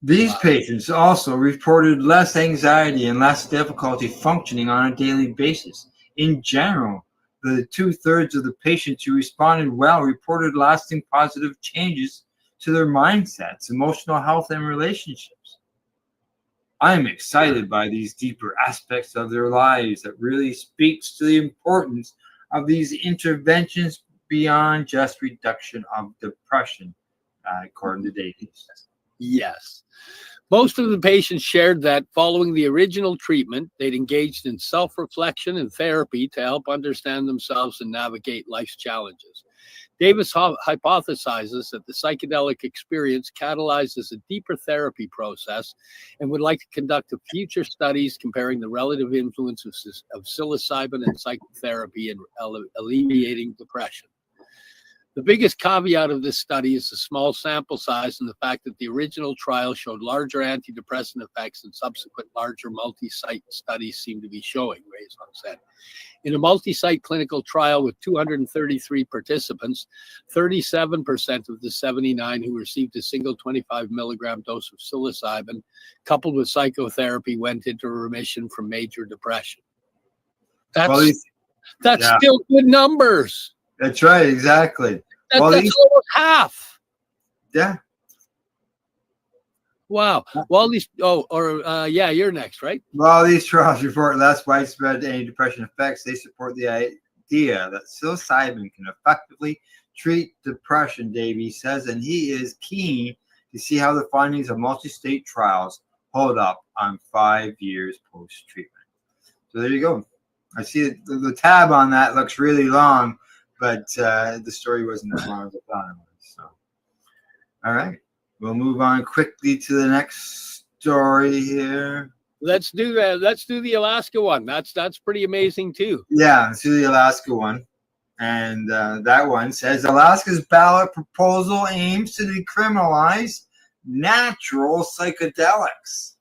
These patients also reported less anxiety and less difficulty functioning on a daily basis. In general, the 2/3 of the patients who responded well reported lasting positive changes to their mindsets, emotional health, and relationships. I am excited by these deeper aspects of their lives that really speaks to the importance of these interventions beyond just reduction of depression, according to Davies. Yes. Most of the patients shared that following the original treatment, they'd engaged in self-reflection and therapy to help understand themselves and navigate life's challenges. Davis hypothesizes that the psychedelic experience catalyzes a deeper therapy process and would like to conduct future studies comparing the relative influences of psilocybin and psychotherapy in alleviating depression. The biggest caveat of this study is the small sample size and the fact that the original trial showed larger antidepressant effects than subsequent larger multi-site studies seem to be showing, Raison said. In a multi-site clinical trial with 233 participants, 37% of the 79 who received a single 25 milligram dose of psilocybin coupled with psychotherapy went into remission from major depression. That's still good numbers. That's right, exactly. That's almost half. Yeah. Wow. Well, these, you're next, right? While these trials report less widespread antidepressant effects, they support the idea that psilocybin can effectively treat depression, Davey says, and he is keen to see how the findings of multi-state trials hold up on 5 years post-treatment. So there you go. I see the tab on that looks really long, but the story wasn't as long as I thought it was. So, all right, we'll move on quickly to the next story here. Let's do that. Let's do the Alaska one. That's pretty amazing too. Yeah, let's do the Alaska one. And that one says Alaska's ballot proposal aims to decriminalize natural psychedelics.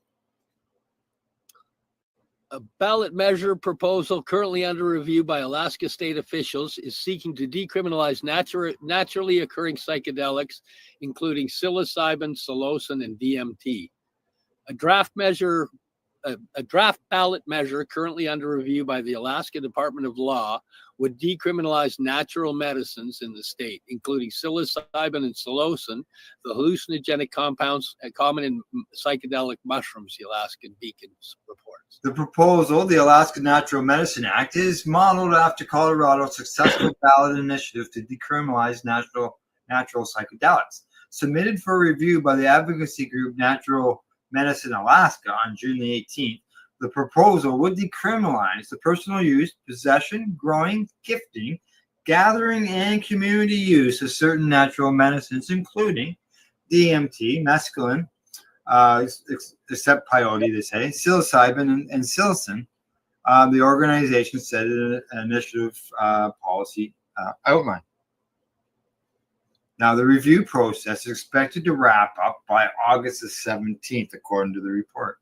A ballot measure proposal currently under review by Alaska state officials is seeking to decriminalize naturally occurring psychedelics, including psilocybin, psilocin, and DMT. A draft ballot measure currently under review by the Alaska Department of Law would decriminalize natural medicines in the state, including psilocybin and psilocin, the hallucinogenic compounds common in psychedelic mushrooms, the Alaskan Beacon reports. The proposal, the Alaska Natural Medicine Act, is modeled after Colorado's successful ballot initiative to decriminalize natural psychedelics. Submitted for review by the advocacy group Natural Medicine Alaska on June the 18th, the proposal would decriminalize the personal use, possession, growing, gifting, gathering, and community use of certain natural medicines, including DMT, mescaline, except peyote, they say, psilocybin, and psilocin. The organization said in an initiative policy outline. Now, the review process is expected to wrap up by August the 17th, according to the report.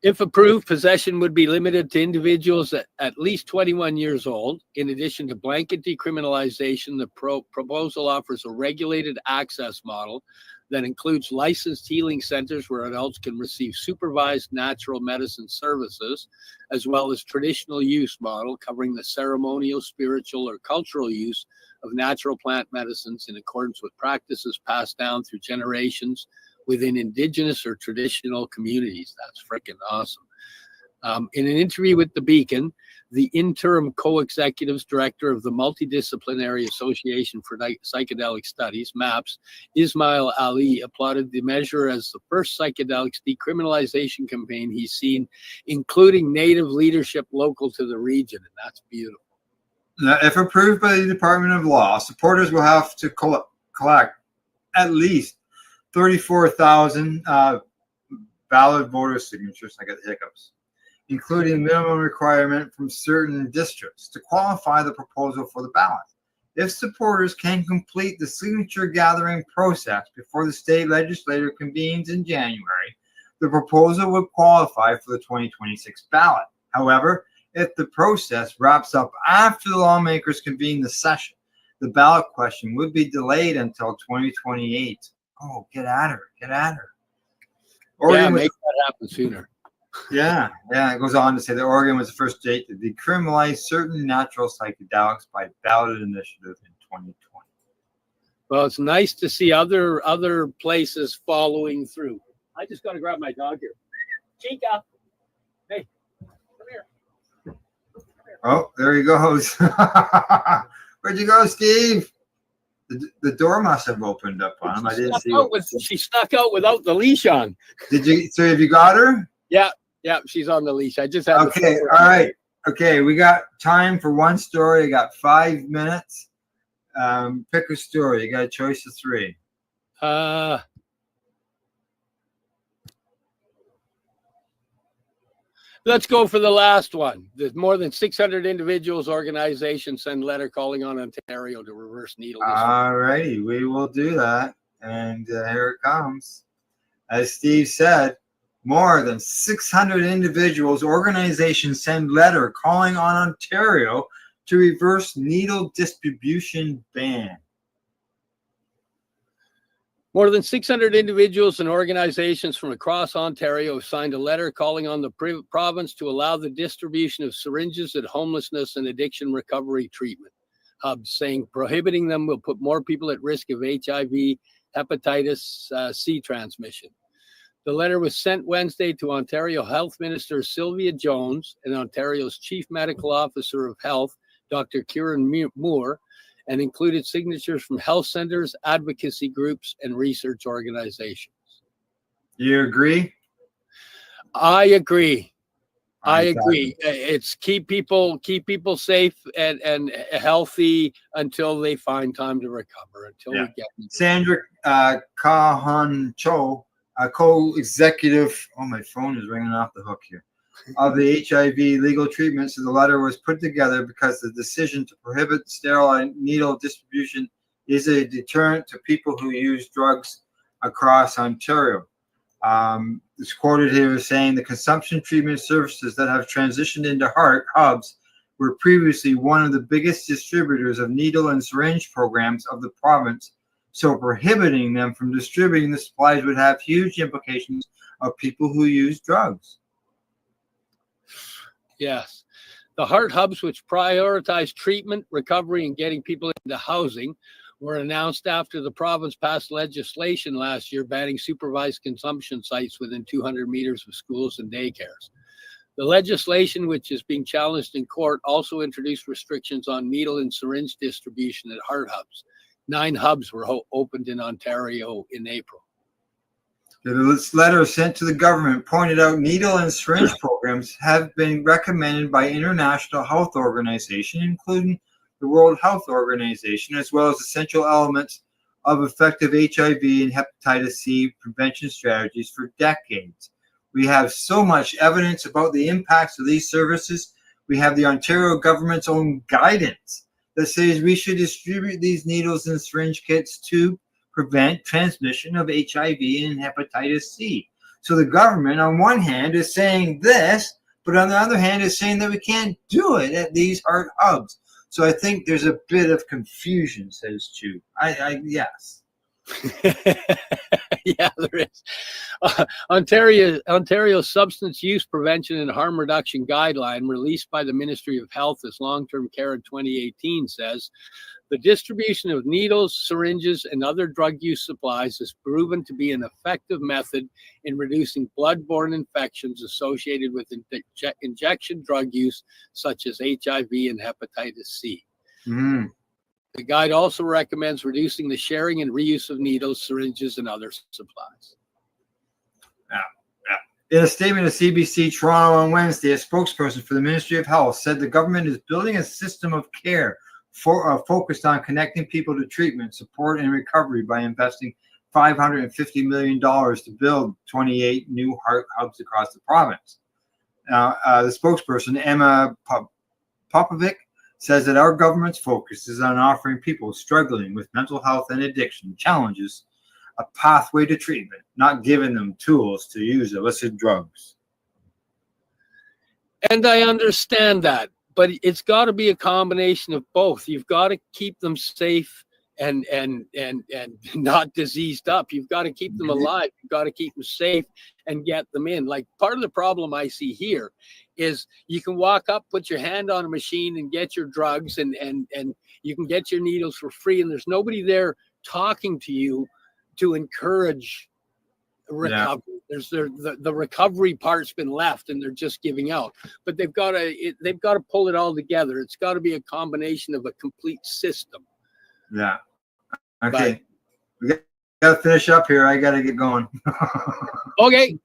If approved, possession would be limited to individuals at least 21 years old. In addition to blanket decriminalization, the proposal offers a regulated access model that includes licensed healing centers where adults can receive supervised natural medicine services, as well as traditional use model covering the ceremonial, spiritual, or cultural use of natural plant medicines in accordance with practices passed down through generations within indigenous or traditional communities. That's freaking awesome. In an interview with the Beacon, the interim co-executive director of the Multidisciplinary Association for Psychedelic Studies, MAPS, Ismail Ali, applauded the measure as the first psychedelics decriminalization campaign he's seen, including Native leadership local to the region, and that's beautiful. Now, if approved by the Department of Law, supporters will have to collect at least 34,000 valid voter signatures. I got hiccups, including minimum requirement from certain districts to qualify the proposal for the ballot. If supporters can complete the signature gathering process before the state legislature convenes in January, the proposal would qualify for the 2026 ballot. However, if the process wraps up after the lawmakers convene the session, the ballot question would be delayed until 2028. Oh, get at her. Oregon make that happen sooner. Yeah. It goes on to say that Oregon was the first state to decriminalize certain natural psychedelics by ballot initiative in 2020. Well, it's nice to see other places following through. I just got to grab my dog here. Chica. Hey, come here. Oh, there he goes. Where'd you go, Steve? The door must have opened up on him. I didn't see. She snuck out without the leash on. Did you? So have you got her? Yeah, she's on the leash. I just had. Okay, all right. Okay, we got time for one story. I got 5 minutes. Pick a story. You got a choice of 3. Let's go for the last one. There's more than 600 individuals, organizations send letter calling on Ontario to reverse needle. All righty, we will do that. And here it comes. As Steve said, more than 600 individuals, organizations send letter calling on Ontario to reverse needle distribution ban. More than 600 individuals and organizations from across Ontario have signed a letter calling on the province to allow the distribution of syringes at homelessness and addiction recovery treatment hubs, saying prohibiting them will put more people at risk of HIV, hepatitis C transmission. The letter was sent Wednesday to Ontario Health Minister Sylvia Jones and Ontario's Chief Medical Officer of Health, Dr. Kieran Moore, and included signatures from health centers, advocacy groups, and research organizations. You agree? I agree. I Exactly. agree. It's keep people safe and healthy until they find time to recover. Until Yeah. we get Sandra Kahan Cho, a co-executive. Oh, my phone is ringing off the hook here. Of the HIV legal treatments, the letter was put together because the decision to prohibit sterile needle distribution is a deterrent to people who use drugs across Ontario. It's quoted here as saying the consumption treatment services that have transitioned into heart hubs were previously one of the biggest distributors of needle and syringe programs of the province. So prohibiting them from distributing the supplies would have huge implications of people who use drugs. Yes. The heart hubs, which prioritize treatment, recovery, and getting people into housing, were announced after the province passed legislation last year banning supervised consumption sites within 200 meters of schools and daycares. The legislation, which is being challenged in court, also introduced restrictions on needle and syringe distribution at heart hubs. 9 hubs were opened in Ontario in April. This letter sent to the government pointed out needle and syringe programs have been recommended by international health organizations, including the World Health Organization, as well as essential elements of effective HIV and hepatitis C prevention strategies for decades. We have so much evidence about the impacts of these services. We have the Ontario government's own guidance that says we should distribute these needles and syringe kits to prevent transmission of HIV and hepatitis C. So the government, on one hand, is saying this, but on the other hand, is saying that we can't do it at these heart hubs. So I think there's a bit of confusion, says Chu. Yes. Yeah, there is. Ontario's Substance Use Prevention and Harm Reduction Guideline, released by the Ministry of Health as Long-Term Care in 2018, says the distribution of needles, syringes, and other drug use supplies is proven to be an effective method in reducing blood-borne infections associated with injection drug use, such as HIV and hepatitis C. Mm-hmm. The guide also recommends reducing the sharing and reuse of needles, syringes, and other supplies. In a statement to CBC Toronto on Wednesday, a spokesperson for the Ministry of Health said the government is building a system of care focused on connecting people to treatment, support, and recovery by investing $550 million to build 28 new heart hubs across the province. Now, the spokesperson, Emma Popovic, says that our government's focus is on offering people struggling with mental health and addiction challenges a pathway to treatment, not giving them tools to use illicit drugs. And I understand that, but it's got to be a combination of both. You've got to keep them safe and not diseased up. You've got to keep them alive. You've got to keep them safe and get them in. Like, part of the problem I see here is you can walk up, put your hand on a machine and get your drugs, and you can get your needles for free, and there's nobody there talking to you to encourage recovery. Yeah. There's the recovery part's been left, and they're just giving out. But they've got to pull it all together. It's got to be a combination of a complete system. Yeah. Okay. We got to finish up here. I got to get going. Okay.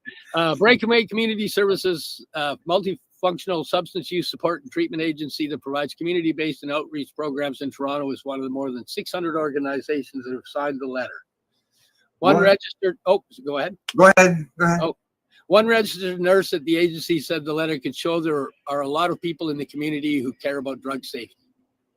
Breakaway Community Services, multifunctional substance use support and treatment agency that provides community-based and outreach programs in Toronto, is one of the more than 600 organizations that have signed the letter. One registered. Oh, go ahead. Go ahead. Oh, one registered nurse at the agency said the letter could show there are a lot of people in the community who care about drug safety.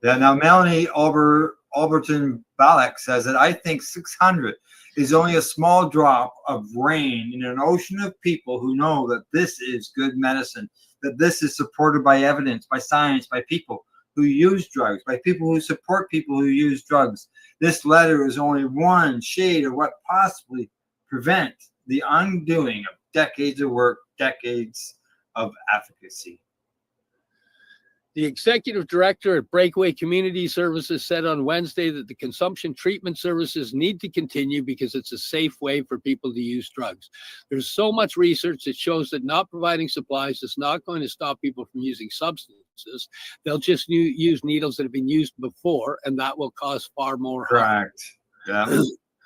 Yeah. Now, Melanie Alberton Balak says that I think 600 is only a small drop of rain in an ocean of people who know that this is good medicine, that this is supported by evidence, by science, by people who use drugs, by people who support people who use drugs. This letter is only one shade of what possibly prevents the undoing of decades of work, decades of advocacy. The executive director at Breakaway Community Services said on Wednesday that the consumption treatment services need to continue because it's a safe way for people to use drugs. There's so much research that shows that not providing supplies is not going to stop people from using substances. They'll just use needles that have been used before, and that will cause far more harm. Correct. Yeah.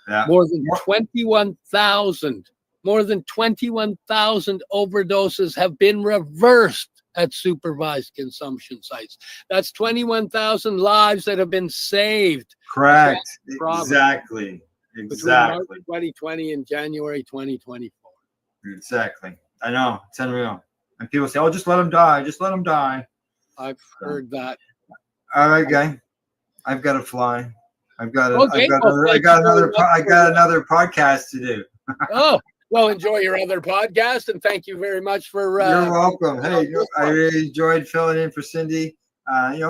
Yeah. More than 21,000 overdoses have been reversed at supervised consumption sites. That's 21,000 lives that have been saved. Correct. Exactly. Between March 2020 and January 2024. Exactly. I know. It's unreal. And people say, "Oh, just let them die. Just let them die." I've heard that. All right, guy. I've got to fly. I've got Okay. another podcast to do. Oh, well, enjoy your other podcast, and thank you very much for. You're welcome. Hey, I really enjoyed filling in for Cindy.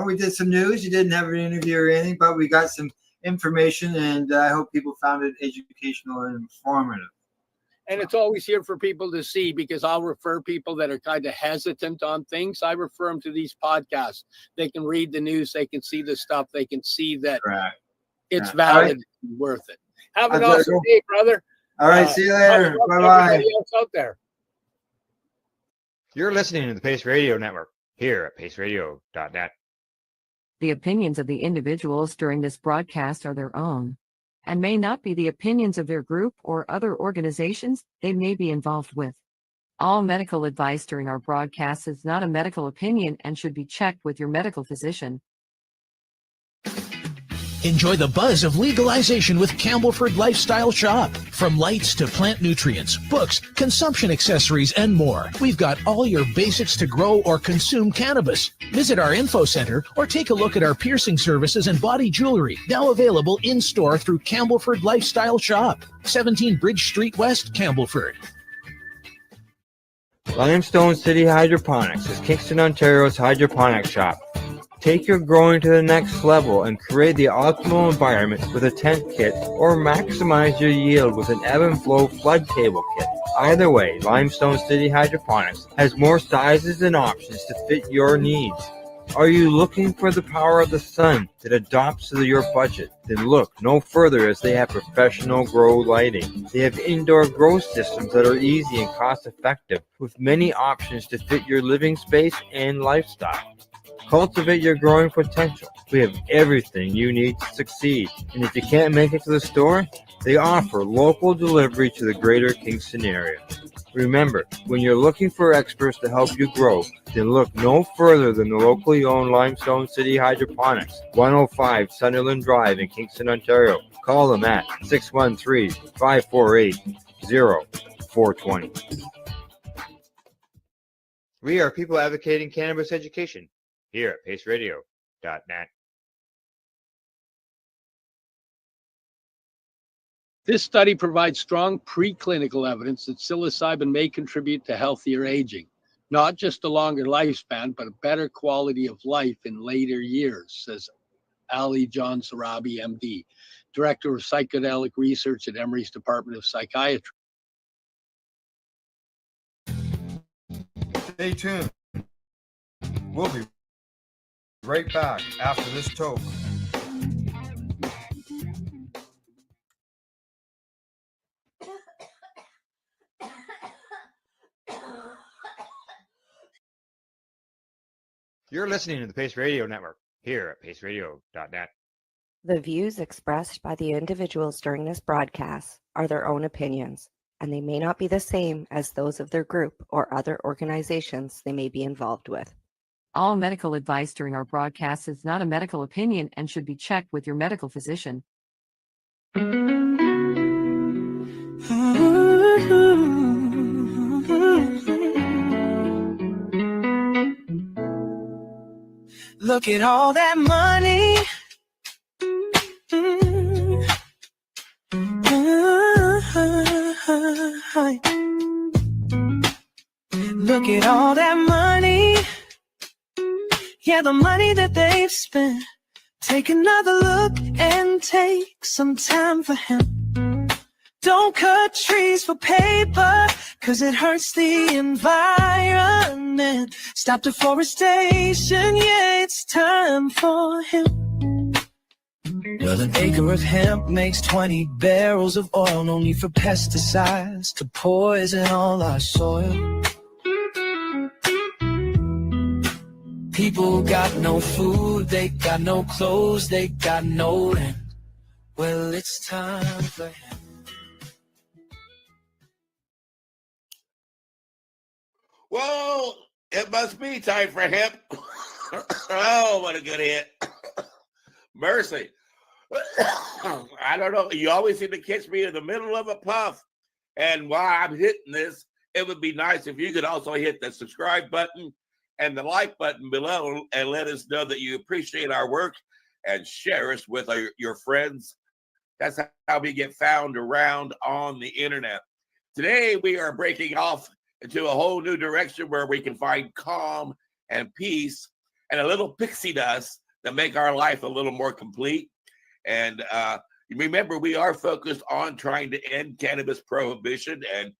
We did some news. You didn't have an interview or anything, but we got some information, and I hope people found it educational and informative. And it's always here for people to see, because I'll refer people that are kind of hesitant on things. I refer them to these podcasts. They can read the news. They can see the stuff. They can see that it's valid and worth it. Have an awesome day, brother. All right. See you later. Bye-bye. Everybody else out there. You're listening to the Pace Radio Network here at paceradio.net. The opinions of the individuals during this broadcast are their own and may not be the opinions of their group or other organizations they may be involved with. All medical advice during our broadcast is not a medical opinion and should be checked with your medical physician. Enjoy the buzz of legalization with Campbellford Lifestyle Shop. From lights to plant nutrients, books, consumption accessories, and more, we've got all your basics to grow or consume cannabis. Visit our info center or take a look at our piercing services and body jewelry, now available in-store through Campbellford Lifestyle Shop, 17 Bridge Street West, Campbellford. Limestone City Hydroponics is Kingston, Ontario's hydroponics shop. Take your growing to the next level and create the optimal environment with a tent kit, or maximize your yield with an ebb and flow flood table kit. Either way, Limestone City Hydroponics has more sizes and options to fit your needs. Are you looking for the power of the sun that adapts to your budget? Then look no further, as they have professional grow lighting. They have indoor grow systems that are easy and cost effective, with many options to fit your living space and lifestyle. Cultivate your growing potential. We have everything you need to succeed. And if you can't make it to the store, they offer local delivery to the greater Kingston area. Remember, when you're looking for experts to help you grow, then look no further than the locally owned Limestone City Hydroponics, 105 Sunderland Drive in Kingston, Ontario. Call them at 613-548-0420. We are people advocating cannabis education here at paceradio.net. This study provides strong preclinical evidence that psilocybin may contribute to healthier aging, not just a longer lifespan, but a better quality of life in later years, says Ali John Sarabi, MD, Director of Psychedelic Research at Emory's Department of Psychiatry. Stay tuned. We'll be right back after this toke. You're listening to the Pace Radio Network here at paceradio.net. The views expressed by the individuals during this broadcast are their own opinions, and they may not be the same as those of their group or other organizations they may be involved with. All medical advice during our broadcast is not a medical opinion and should be checked with your medical physician. Look at all that money. Look at all that money. Yeah, the money that they've spent. Take another look and take some time for him. Don't cut trees for paper, cause it hurts the environment. Stop deforestation, yeah, it's time for hemp. Well, an acre of hemp makes 20 barrels of oil. No need for pesticides to poison all our soil. People got no food, they got no clothes, they got no rent. Well, it's time for hemp. Well, it must be time for hemp. Oh, what a good hit. Mercy. I don't know. You always seem to catch me in the middle of a puff. And while I'm hitting this, it would be nice if you could also hit the subscribe button and the like button below and let us know that you appreciate our work and share us with your friends. That's how we get found around on the internet. Today, we are breaking off into a whole new direction where we can find calm and peace and a little pixie dust to make our life a little more complete. And remember, we are focused on trying to end cannabis prohibition and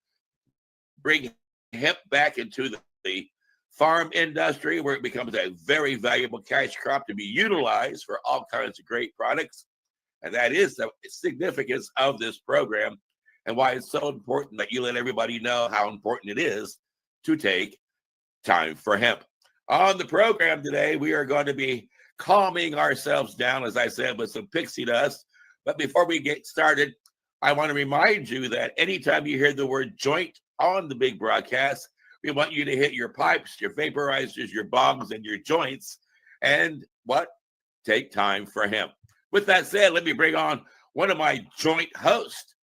bring hemp back into the farm industry where it becomes a very valuable cash crop to be utilized for all kinds of great products. And that is the significance of this program and why it's so important that you let everybody know how important it is to take time for hemp. On the program today, we are going to be calming ourselves down, as I said, with some pixie dust. But before we get started, I want to remind you that anytime you hear the word joint on the big broadcast, we want you to hit your pipes, your vaporizers, your bongs, and your joints, and take time for hemp. With that said, let me bring on one of my joint hosts,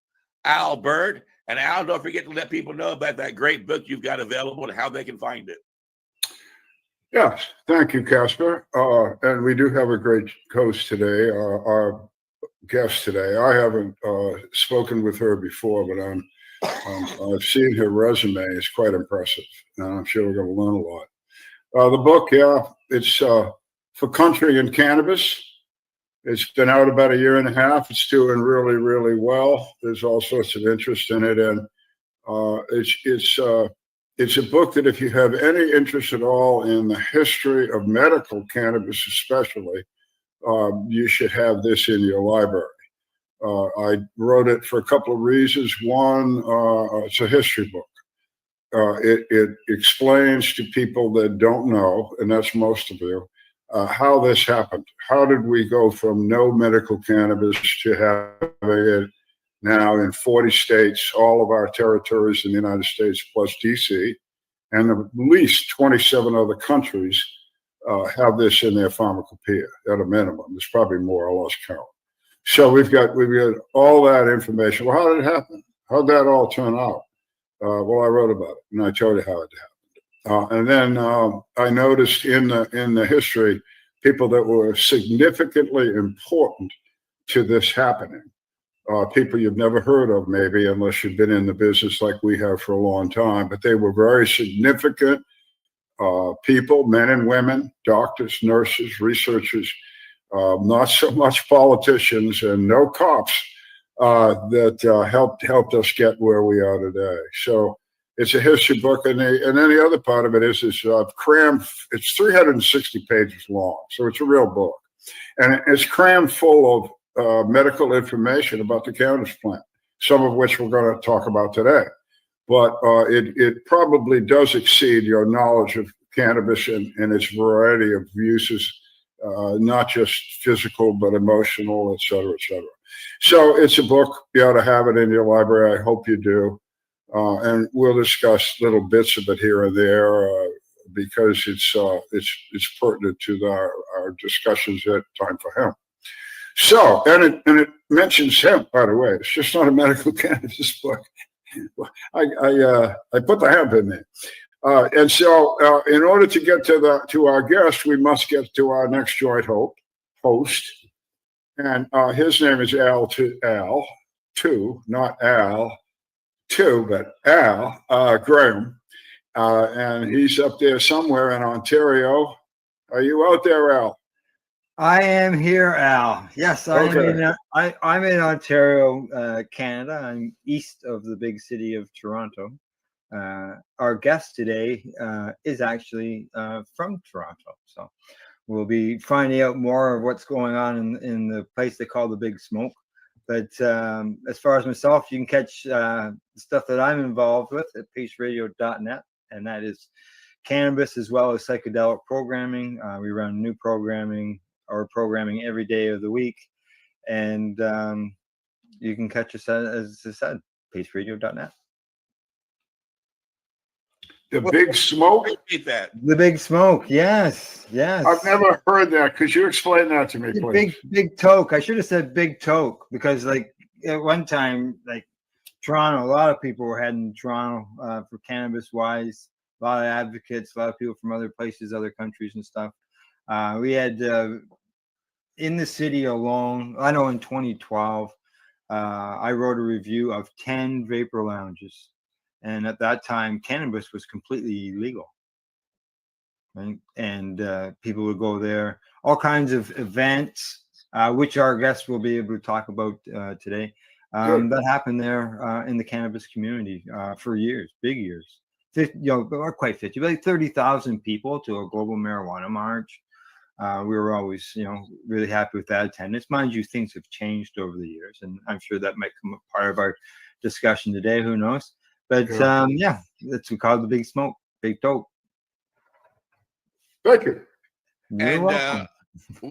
Al Bird. And Al, don't forget to let people know about that great book you've got available and how they can find it. Yes, thank you, Casper. And we do have a great host today, our guest today. I haven't spoken with her before, but I've seen her resume. It's quite impressive, and I'm sure we're going to learn a lot. The book, it's for country and cannabis. It's been out about a year and a half. It's doing really, really well. There's all sorts of interest in it, and it's a book that if you have any interest at all in the history of medical cannabis, especially, you should have this in your library. I wrote it for a couple of reasons. One, it's a history book. It explains to people that don't know, and that's most of you, how this happened. How did we go from no medical cannabis to having it now in 40 states, all of our territories in the United States plus DC, and at least 27 other countries have this in their pharmacopoeia at a minimum. There's probably more, I lost count. So we've got all that information. Well, how did it happen? How did that all turn out? Well, I wrote about it, and I told you how it happened. And then I noticed in the history people that were significantly important to this happening. People you've never heard of, maybe, unless you've been in the business like we have for a long time. But they were very significant people, men and women, doctors, nurses, researchers, not so much politicians and no cops that helped us get where we are today. So it's a history book, and then the other part of it is crammed. It's 360 pages long, so it's a real book, and it's crammed full of medical information about the cannabis plant, some of which we're going to talk about today. But it probably does exceed your knowledge of cannabis and its variety of uses, not just physical, but emotional, et cetera, et cetera. So it's a book. You ought to have it in your library. I hope you do. And we'll discuss little bits of it here and there because it's pertinent to our discussions at Time for Hemp. So, and it mentions hemp, by the way. It's just not a medical cannabis book. I put the hemp in there. And so in order to get to our guest, we must get to our next joint host. And his name is Al, not Al, but Al Graham. And he's up there somewhere in Ontario. Are you out there, Al? I am here, Al. Yes, I am Okay. in. I'm in Ontario, Canada. I'm east of the big city of Toronto. Our guest today is actually from Toronto, so we'll be finding out more of what's going on in the place they call the Big Smoke. But as far as myself, you can catch the stuff that I'm involved with at paceradio.net, and that is cannabis as well as psychedelic programming. We run new programming or programming every day of the week, and you can catch us as I said, paceradio.net. The Big Smoke? Repeat that. The Big Smoke, yes, yes. I've never heard that. Could you explain that to me, The please? big toke. I should have said big toke because, like, at one time, like Toronto, a lot of people were heading to Toronto for cannabis wise. A lot of advocates, a lot of people from other places, other countries, and stuff. We had in the city alone. I know in 2012, I wrote a review of 10 vapor lounges, and at that time, cannabis was completely illegal. Right? And people would go there, all kinds of events, which our guests will be able to talk about today. That happened there in the cannabis community for years, big years. 50, or quite 50, but like 30,000 people to a global marijuana march. We were always, really happy with that attendance. Mind you, things have changed over the years, and I'm sure that might come a part of our discussion today. Who knows? But yeah, that's we call it the Big Smoke, Big Dope. Thank you. You're welcome.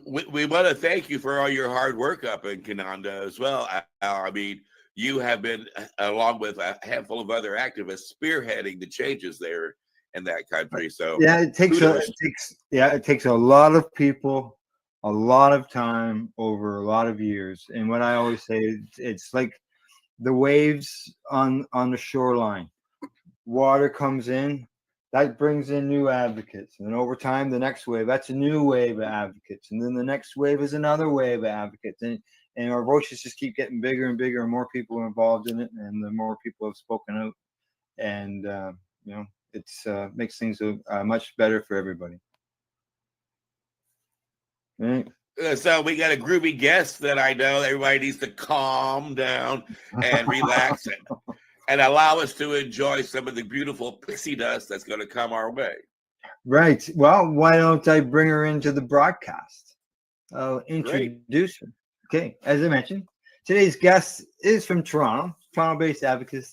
We want to thank you for all your hard work up in Canada as well. I mean, you have been, along with a handful of other activists, spearheading the changes there in that country. So yeah, it takes a lot of people, a lot of time over a lot of years. And what I always say, it's like the waves on the shoreline. Water comes in, that brings in new advocates, and then over time, the next wave, that's a new wave of advocates, and then the next wave is another wave of advocates, and our voices just keep getting bigger and bigger, and more people are involved in it, and the more people have spoken out, and it's makes things much better for everybody. Right. So we got a groovy guest that I know everybody needs to calm down and relax and allow us to enjoy some of the beautiful pixie dust that's going to come our way. Right. Well, why don't I bring her into the broadcast? I'll introduce her. Okay. As I mentioned, today's guest is from Toronto-based advocate.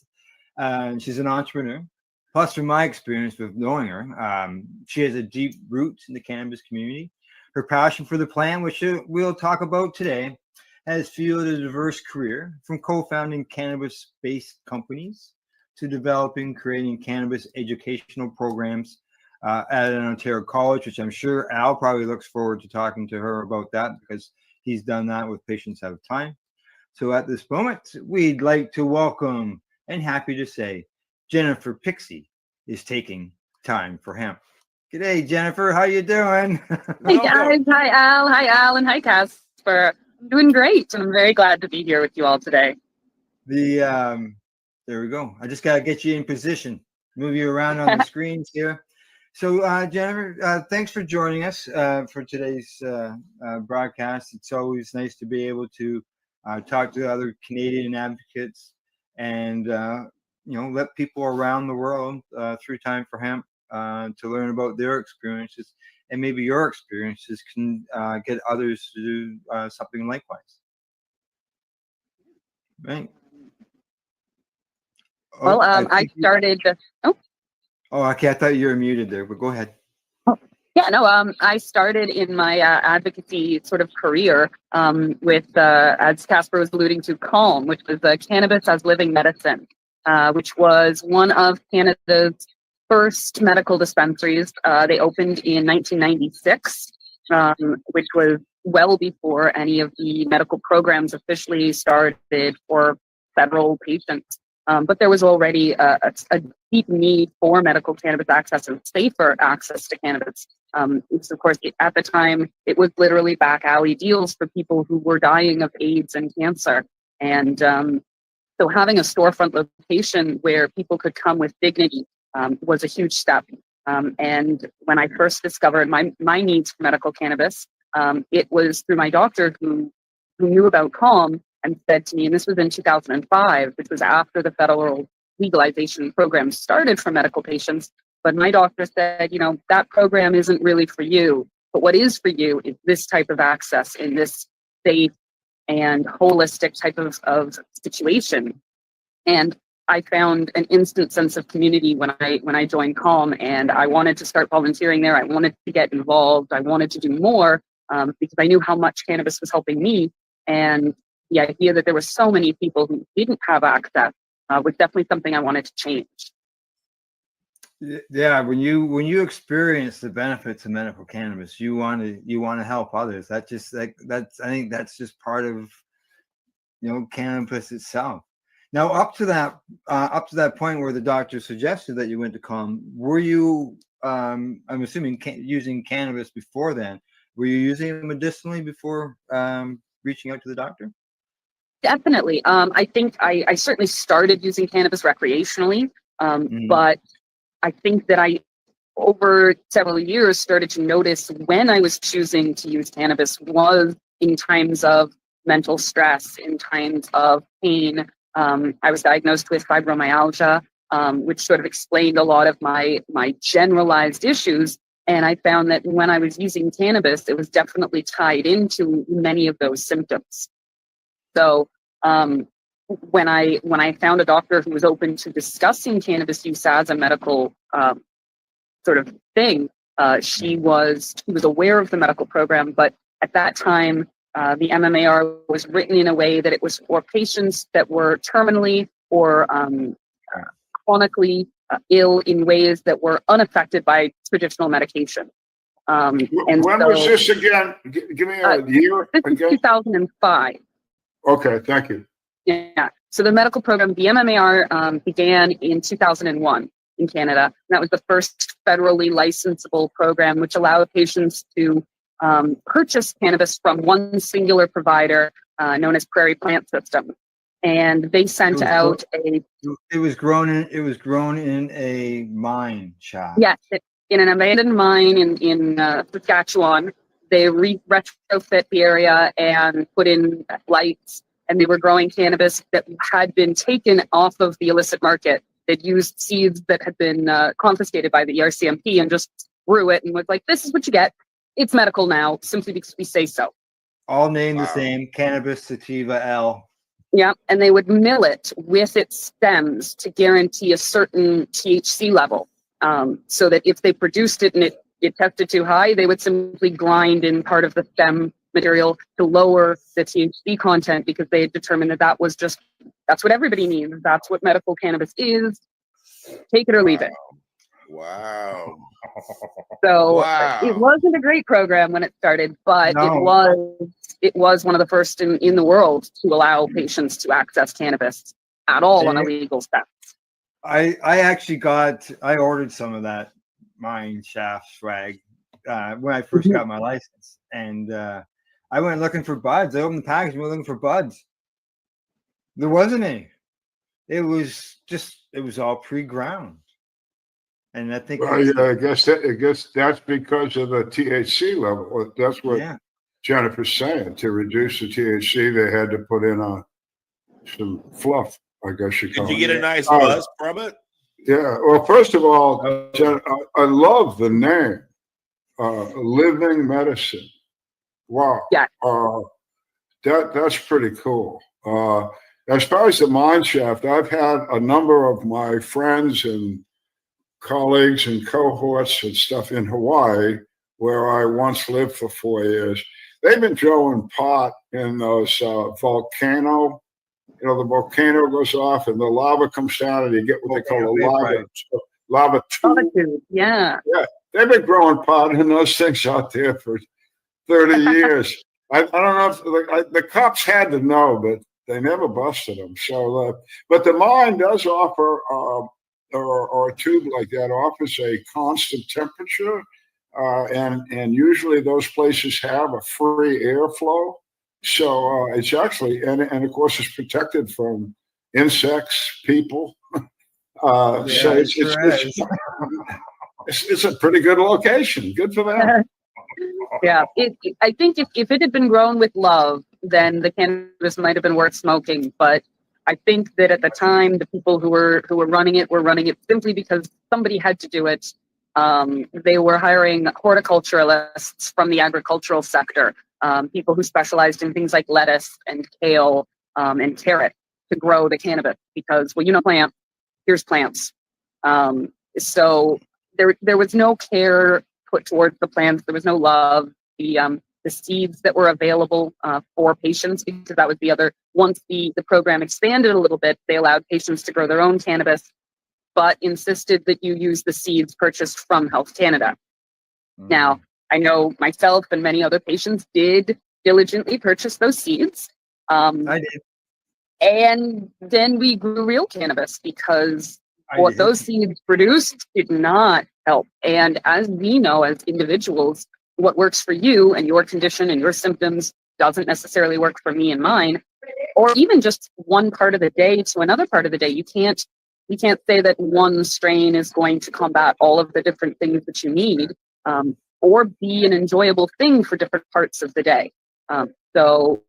She's an entrepreneur. Plus, from my experience with knowing her, she has a deep roots in the cannabis community. Her passion for the plant, which we'll talk about today, has fueled a diverse career from co-founding cannabis-based companies to developing, creating cannabis educational programs at an Ontario college, which I'm sure Al probably looks forward to talking to her about that because he's done that with Patients Have Time. So at this moment, we'd like to welcome and happy to say Jennifer Pixie is taking time for hemp. G'day, Jennifer. How you doing? Hey guys. Hi Al. Hi Al, and hi Casper. I'm doing great, and I'm very glad to be here with you all today. There we go. I just gotta get you in position, move you around on the screens here. So, Jennifer, thanks for joining us for today's broadcast. It's always nice to be able to talk to other Canadian advocates and let people around the world through Time for Hemp to learn about their experiences, and maybe your experiences can get others to do something likewise. Right. Well, I started. Oh, okay. I thought you were muted there, but go ahead. Yeah, no. I started in my advocacy sort of career with, as Casper was alluding to, CALM, which was Cannabis as Living Medicine, which was one of Canada's first medical dispensaries. They opened in 1996, which was well before any of the medical programs officially started for federal patients. But there was already a deep need for medical cannabis access and safer access to cannabis. Of course, at the time, it was literally back alley deals for people who were dying of AIDS and cancer. And so having a storefront location where people could come with dignity was a huge step. And when I first discovered my needs for medical cannabis, It was through my doctor who knew about Calm and said to me, and this was in 2005, which was after the federal legalization program started for medical patients. But my doctor said, that program isn't really for you. But what is for you is this type of access in this safe and holistic type of situation. And I found an instant sense of community when I joined Calm, and I wanted to start volunteering there. I wanted to get involved. I wanted to do more because I knew how much cannabis was helping me. And the idea that there were so many people who didn't have access was definitely something I wanted to change. Yeah, when you experience the benefits of medical cannabis, you want to help others. I think that's just part of cannabis itself. Now, up to that point where the doctor suggested that you went to Calm, were you? I'm assuming using cannabis before then. Were you using it medicinally before reaching out to the doctor? Definitely. I think I certainly started using cannabis recreationally, but I think that I, over several years, started to notice when I was choosing to use cannabis was in times of mental stress, in times of pain. I was diagnosed with fibromyalgia, which sort of explained a lot of my generalized issues. And I found that when I was using cannabis, it was definitely tied into many of those symptoms. So when I found a doctor who was open to discussing cannabis use as a medical sort of thing, she was aware of the medical program, but at that time, the MMAR was written in a way that it was for patients that were terminally or chronically ill in ways that were unaffected by traditional medication. And when was this again? Give me a year. This is 2005. Okay, thank you. Yeah. So the medical program, the MMAR, began in 2001 in Canada. And that was the first federally licensable program, which allowed patients to purchase cannabis from one singular provider known as Prairie Plant System. And they sent out It was grown in a mine shaft. Yes, in an abandoned mine in Saskatchewan. They retrofit the area and put in lights, and they were growing cannabis that had been taken off of the illicit market. They'd used seeds that had been confiscated by the RCMP and just grew it and was like, this is what you get. It's medical now, simply because we say so. All named the same, cannabis sativa L. Yeah, and they would mill it with its stems to guarantee a certain THC level. So that if they produced it and it tested too high, they would simply grind in part of the stem material to lower the THC content because they had determined that that's what everybody needs. That's what medical cannabis is. Take it or leave it. Wow. So it wasn't a great program when it started, but it was one of the first in the world to allow patients to access cannabis at all on a legal step. I ordered some of that mine shaft swag when I first got my license, and I went looking for buds. I opened the package and went looking for buds. There wasn't any. It was all pre-ground. And I think I guess that's because of the THC level. That's what Jennifer's saying. To reduce the THC, they had to put in some fluff, I guess you call it. Did you get a nice buzz from it? Yeah. Well, first of all, Jen, I love the name, Living Medicine. Wow. Yeah. That's pretty cool. As far as the mine shaft, I've had a number of my friends and colleagues and cohorts and stuff in Hawaii, where I once lived for 4 years. They've been drilling pot in those volcano. You know, the volcano goes off and the lava comes down, and you get what they call a lava tube. Yeah. Yeah. They've been growing pot in those things out there for 30 years. I don't know if the cops had to know, but they never busted them. So, but the mine does offer, or a tube like that offers a constant temperature, and usually those places have a free airflow. So it's actually, and of course it's protected from insects, people. So it's a pretty good location. Good for them. Yeah, I think if it had been grown with love, then the cannabis might have been worth smoking. But I think that at the time, the people who were running it were running it simply because somebody had to do it. They were hiring horticulturalists from the agricultural sector, people who specialized in things like lettuce and kale and carrot to grow the cannabis because, well, plant, here's plants. So there was no care put towards the plants. There was no love. The seeds that were available for patients, because that was the other, once the program expanded a little bit, they allowed patients to grow their own cannabis, but insisted that you use the seeds purchased from Health Canada. Now, I know myself and many other patients did diligently purchase those seeds. I did. And then we grew real cannabis because what those seeds produced did not help. And as we know, as individuals, what works for you and your condition and your symptoms doesn't necessarily work for me and mine, or even just one part of the day to another part of the day. You can't say that one strain is going to combat all of the different things that you need, or be an enjoyable thing for different parts of the day. So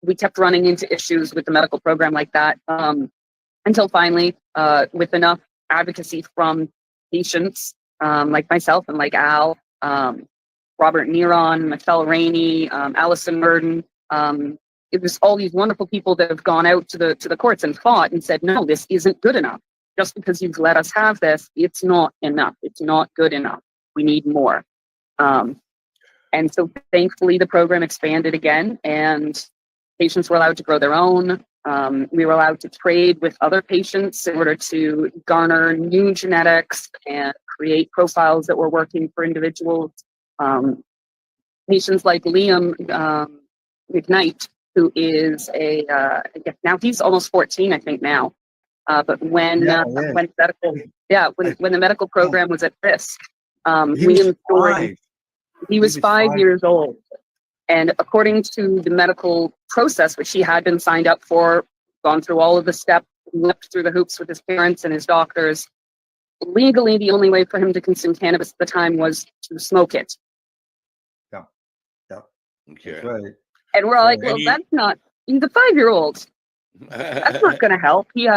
we kept running into issues with the medical program like that, until finally, with enough advocacy from patients like myself and like Al, Robert Neron, Michelle Rainey, Allison Murden. It was all these wonderful people that have gone out to the courts and fought and said, no, this isn't good enough. Just because you've let us have this, it's not enough. It's not good enough. We need more. And so thankfully the program expanded again and patients were allowed to grow their own. We were allowed to trade with other patients in order to garner new genetics and create profiles that were working for individuals. Patients like Liam McKnight, who is now he's almost 14, I think now. But when the medical program was at risk, Liam's story, he was 5 years old. And according to the medical process, which he had been signed up for, gone through all of the steps, leapt through the hoops with his parents and his doctors, legally the only way for him to consume cannabis at the time was to smoke it. Okay. Right. And we're all like, well, that's not, he's a 5-year-old. That's not going to help. He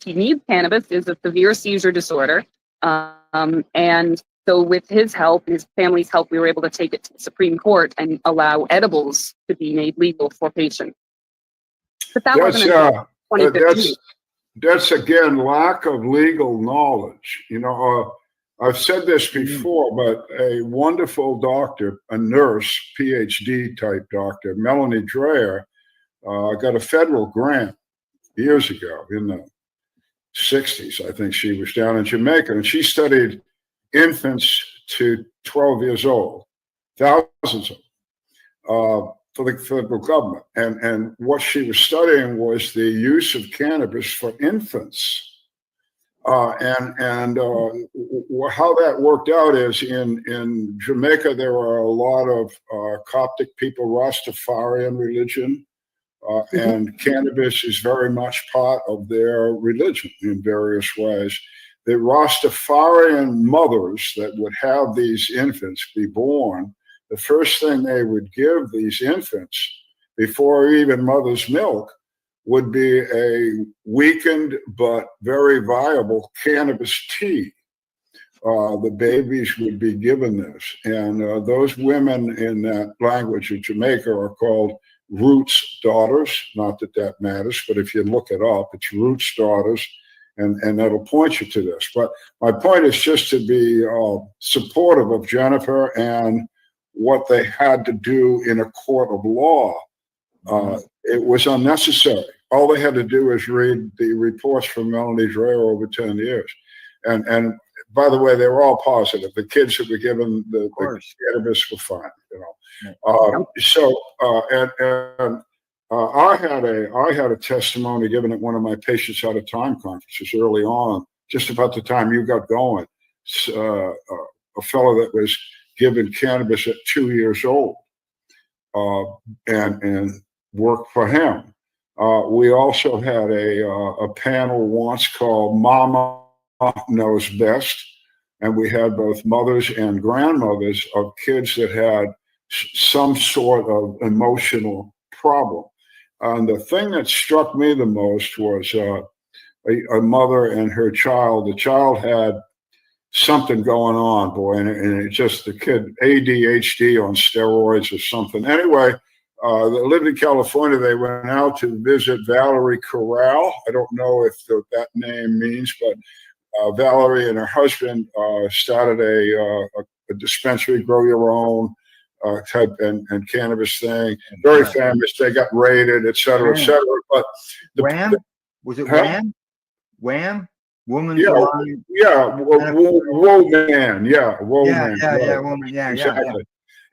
needs cannabis. It's a severe seizure disorder. And so with his help, his family's help, we were able to take it to the Supreme Court and allow edibles to be made legal for patients. But that wasn't until 2015. That's again lack of legal knowledge. I've said this before, but a wonderful doctor, a nurse, PhD type doctor, Melanie Dreyer, got a federal grant years ago in the 60s. I think she was down in Jamaica, and she studied infants to 12 years old, thousands of them, for the federal government. And what she was studying was the use of cannabis for infants. How that worked out is in Jamaica, there are a lot of Coptic people, Rastafarian religion, and cannabis is very much part of their religion in various ways. The Rastafarian mothers that would have these infants be born, the first thing they would give these infants before even mother's milk would be a weakened but very viable cannabis tea. The babies would be given this. And those women in that language of Jamaica are called Roots daughters. Not that that matters, but if you look it up, it's Roots daughters, and that'll point you to this. But my point is just to be supportive of Jennifer and what they had to do in a court of law. It was unnecessary. All they had to do is read the reports from Melanie Dreyer over 10 years. And by the way, they were all positive. The kids that were given the cannabis were fine, I had a testimony given at one of my patients out of time conferences early on, just about the time you got going. A fellow that was given cannabis at 2 years old, and worked for him. We also had a panel once called Mama Knows Best, and we had both mothers and grandmothers of kids that had some sort of emotional problem. And the thing that struck me the most was a mother and her child. The child had something going on, boy, and it just, the kid, ADHD on steroids or something. Anyway, they lived in California. They went out to visit Valerie Corral. I don't know if that name means, but Valerie and her husband started a dispensary, grow your own type and cannabis thing. Very famous. They got raided, et cetera, et cetera. But Wham? Was it Wham? Wham? Woman's yeah, Alive? yeah, whoa man, yeah, whoa man, yeah, woman, exactly.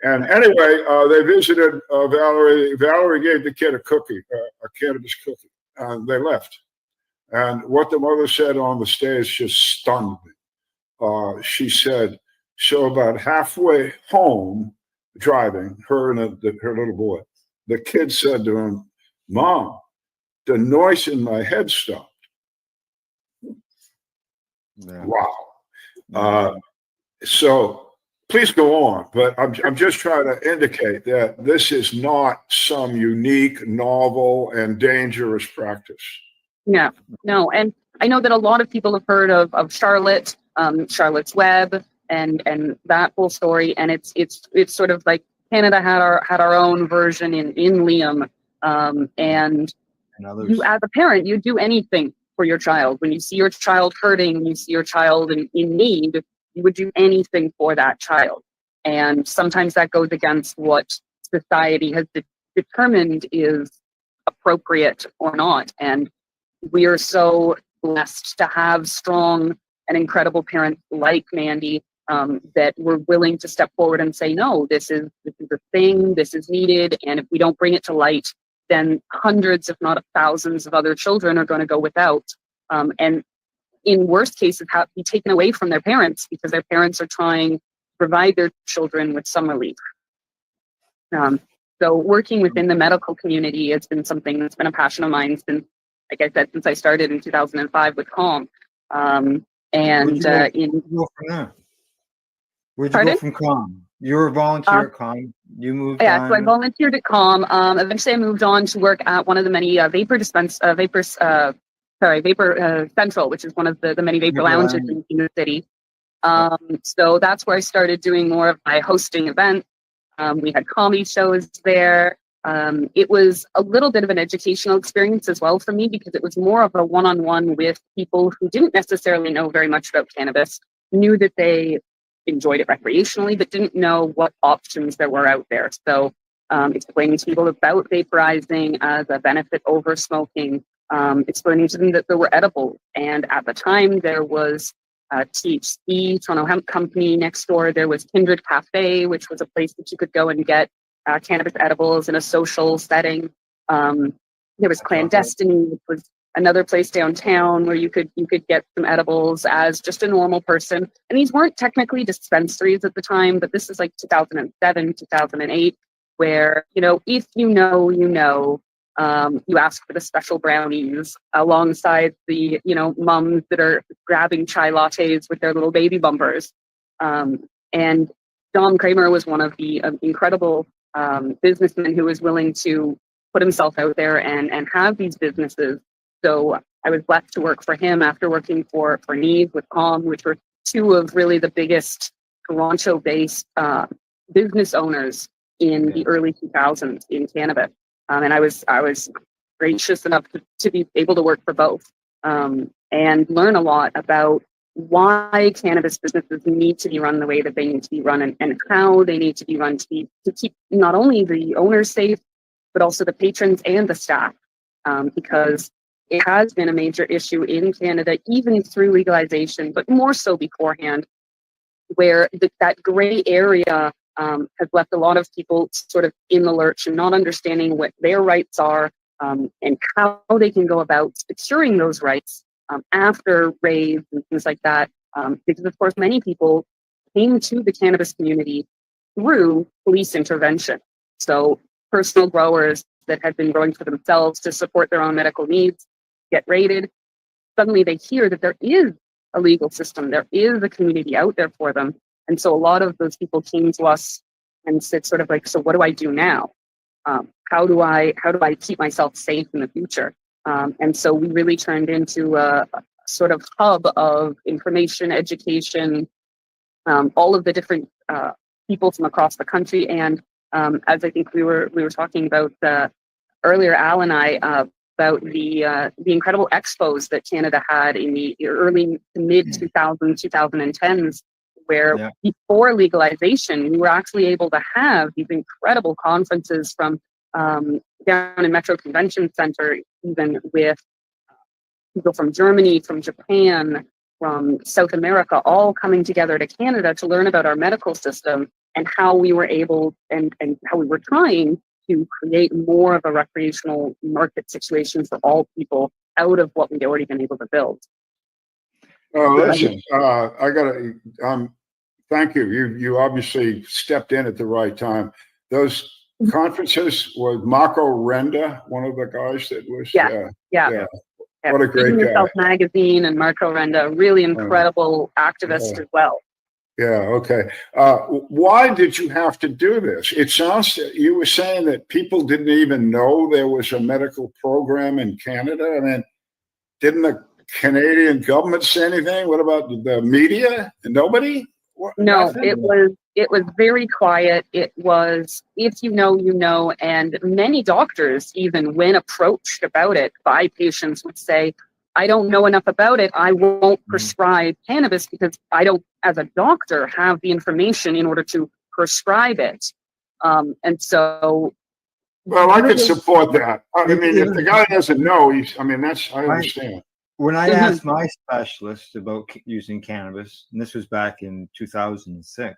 And anyway, they visited Valerie. Valerie gave the kid a cookie, a cannabis cookie, and they left. And what the mother said on the stage just stunned me. She said, so about halfway home, driving, her and her little boy, the kid said to him, Mom, the noise in my head stopped. Yeah. Wow. So please go on, but I'm just trying to indicate that this is not some unique, novel, and dangerous practice. Yeah, no, and I know that a lot of people have heard of Charlotte, Charlotte's Web, and that whole story, and it's sort of like Canada had our own version in Liam, and you as a parent, you do anything for your child. When you see your child hurting, when you see your child in need, you would do anything for that child. And sometimes that goes against what society has determined is appropriate or not. And we are so blessed to have strong and incredible parents like Mandy that were willing to step forward and say, no, this is a thing, this is needed. And if we don't bring it to light, then hundreds, if not thousands of other children are going to go without. And in worst cases, be taken away from their parents because their parents are trying to provide their children with some relief. So working within the medical community has been something that's been a passion of mine since, like I said, since I started in 2005 with Calm. Where'd you go from there? Where'd you go from Calm? You were a volunteer at Calm. You moved on. So I volunteered at Calm. Eventually I moved on to work at one of the many Vapor Central, which is one of the many vapor lounges in the city. So that's where I started doing more of my hosting events. We had comedy shows there. It was a little bit of an educational experience as well for me because it was more of a one-on-one with people who didn't necessarily know very much about cannabis, knew that they enjoyed it recreationally, but didn't know what options there were out there. So explaining to people about vaporizing as a benefit over smoking, explaining to them that there were edibles. And at the time there was THC, Toronto Hemp Company next door. There was Kindred Cafe, which was a place that you could go and get cannabis edibles in a social setting. There was Clandestiny, which was another place downtown where you could get some edibles as just a normal person. And these weren't technically dispensaries at the time, but this is like 2007, 2008, where, if you know, you ask for the special brownies alongside the, mums that are grabbing chai lattes with their little baby bumpers. And Dom Kramer was one of the incredible businessmen who was willing to put himself out there and have these businesses. So I was blessed to work for him after working for Neve with Calm, which were two of really the biggest Toronto-based business owners in the early 2000s in cannabis. And I was gracious enough to be able to work for both and learn a lot about why cannabis businesses need to be run the way that they need to be run and how they need to be run to keep not only the owners safe, but also the patrons and the staff, because it has been a major issue in Canada, even through legalization, but more so beforehand, where that gray area has left a lot of people sort of in the lurch and not understanding what their rights are and how they can go about securing those rights after raids and things like that. Because, of course, many people came to the cannabis community through police intervention. So personal growers that had been growing for themselves to support their own medical needs get raided. Suddenly they hear that there is a legal system, there is a community out there for them. And so a lot of those people came to us and it's sort of like, so what do I do now? How do I keep myself safe in the future? And so we really turned into a sort of hub of information, education, all of the different people from across the country. And as I think we were talking about earlier, Al and I, about the incredible expos that Canada had in the early to mid 2010s, where before legalization, we were actually able to have these incredible conferences from down in Metro Convention Center, even with people from Germany, from Japan, from South America, all coming together to Canada to learn about our medical system and how we were able and how we were trying to create more of a recreational market situation for all people out of what we'd already been able to build. Listen, thank you. You obviously stepped in at the right time. Those conferences was Marco Renda, one of the guys that was. Yeah. What a great guy. Yourself Magazine and Marco Renda, really incredible activist as well. Yeah. Okay. Why did you have to do this? It sounds you were saying that people didn't even know there was a medical program in Canada. I mean, didn't the Canadian government say anything? What about the media? Nobody? No, Nothing? it was very quiet. It was, if you know, you know, and many doctors, even when approached about it by patients, would say, I don't know enough about it. I won't prescribe cannabis because I don't, as a doctor, have the information in order to prescribe it. And so. Well, I could support that. I mean, if the guy doesn't know, I understand. When I asked my specialist about using cannabis, and this was back in 2006,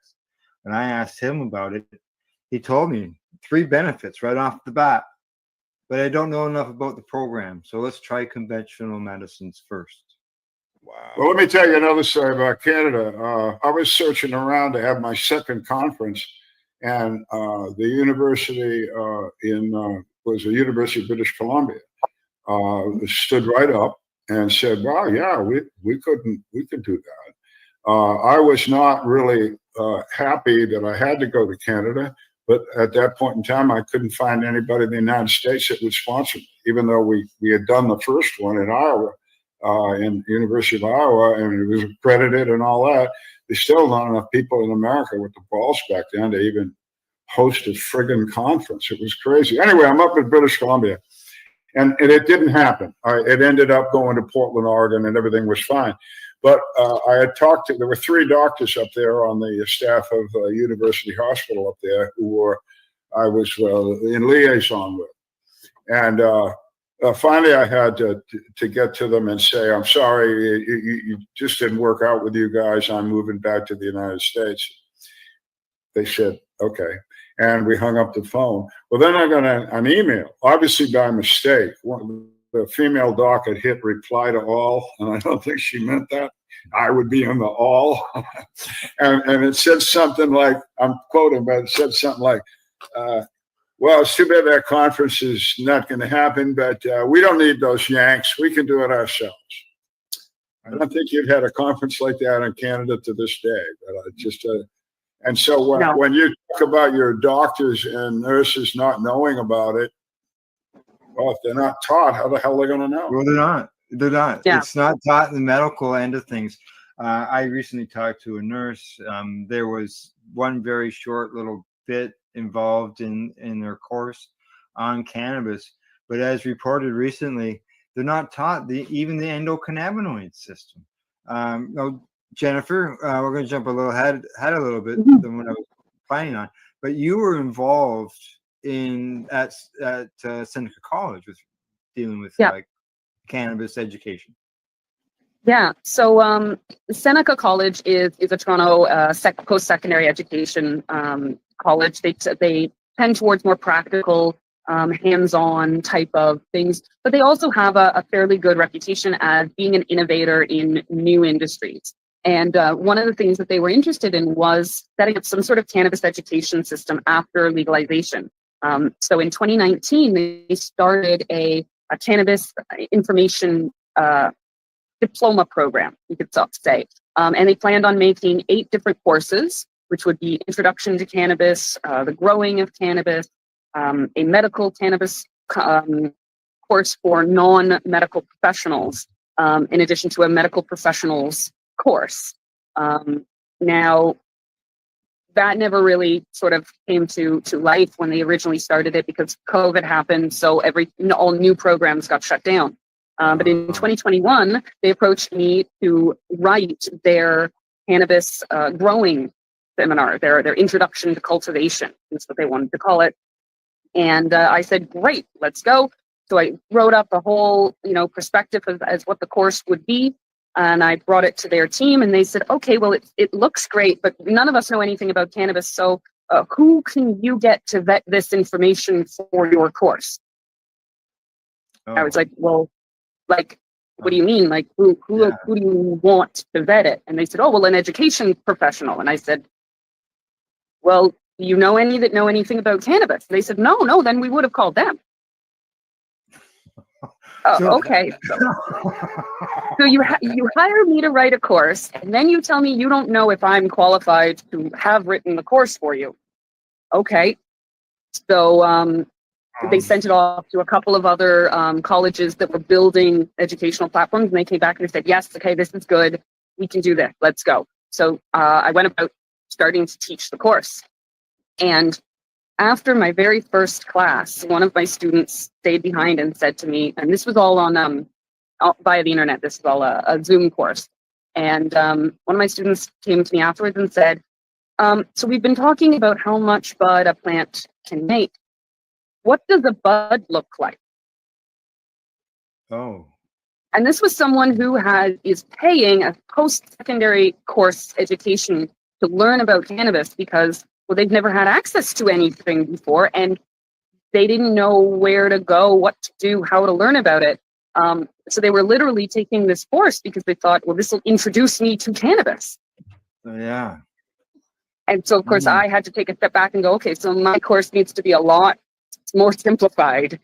when I asked him about it, he told me 3 benefits right off the bat. But I don't know enough about the program, so let's try conventional medicines first. Wow. Well, let me tell you another story about Canada. I was searching around to have my second conference, and the university was the University of British Columbia. Stood right up and said, "Wow, yeah, we could do that." I was not really happy that I had to go to Canada. But at that point in time, I couldn't find anybody in the United States that would sponsor me, even though we had done the first one in Iowa, in the University of Iowa, and it was accredited and all that. There's still not enough people in America with the balls back then to even host a friggin' conference. It was crazy. Anyway, I'm up in British Columbia, and it didn't happen. It ended up going to Portland, Oregon, and everything was fine. But I had there were 3 doctors up there on the staff of University Hospital up there who I was in liaison with. And finally I had to get to them and say, I'm sorry, you just didn't work out with you guys. I'm moving back to the United States. They said, okay. And we hung up the phone. Well, then I got an email, obviously by mistake. The female doc had hit reply to all, and I don't think she meant that. I would be in the all. and it said something like, I'm quoting, but it said something like, well, it's too bad that conference is not going to happen, but we don't need those Yanks. We can do it ourselves. I don't think you've had a conference like that in Canada to this day. But and so when you talk about your doctors and nurses not knowing about it, well, if they're not taught, how the hell are they going to know? Well, they're not. They're not. Yeah. It's not taught in the medical end of things. I recently talked to a nurse. There was one very short little bit involved in their course on cannabis, but as reported recently, they're not taught even the endocannabinoid system. No, Jennifer, we're going to jump a little ahead a little bit than what I was planning on, but you were involved at Seneca College with dealing with like cannabis education. Yeah. So Seneca College is a Toronto post-secondary education college. They tend towards more practical, hands-on type of things, but they also have a fairly good reputation as being an innovator in new industries. And one of the things that they were interested in was setting up some sort of cannabis education system after legalization. So in 2019, they started a cannabis information diploma program, you could say. And they planned on making 8 different courses which would be Introduction to Cannabis, the growing of cannabis, a medical cannabis course for non-medical professionals, in addition to a medical professionals course. Now, that never really sort of came to life when they originally started it because COVID happened, so all new programs got shut down. But in 2021, they approached me to write their cannabis growing seminar, their introduction to cultivation, is what they wanted to call it. And I said, great, let's go. So I wrote up a whole, perspective as what the course would be. And I brought it to their team and they said, okay, well, it looks great, but none of us know anything about cannabis. So who can you get to vet this information for your course? I was like, well, what do you mean? Like, who do you want to vet it? And they said, oh, well, an education professional. And I said, well, do you know any that know anything about cannabis? And they said, no, then we would have called them. Okay. So you hire me to write a course, and then you tell me you don't know if I'm qualified to have written the course for you. Okay. So they sent it off to a couple of other colleges that were building educational platforms, and they came back and they said, yes, okay, this is good. We can do this. Let's go. So I went about starting to teach the course. And after my very first class, one of my students stayed behind and said to me, and this was all on via the internet, this is all a Zoom course. And one of my students came to me afterwards and said, so we've been talking about how much bud a plant can make. What does a bud look like? Oh. And this was someone who is paying a post-secondary course education to learn about cannabis because, well, they've never had access to anything before, and they didn't know where to go, what to do, how to learn about it. So they were literally taking this course because they thought, well, this will introduce me to cannabis. Yeah. And so, of course, I had to take a step back and go, okay, so my course needs to be a lot more simplified.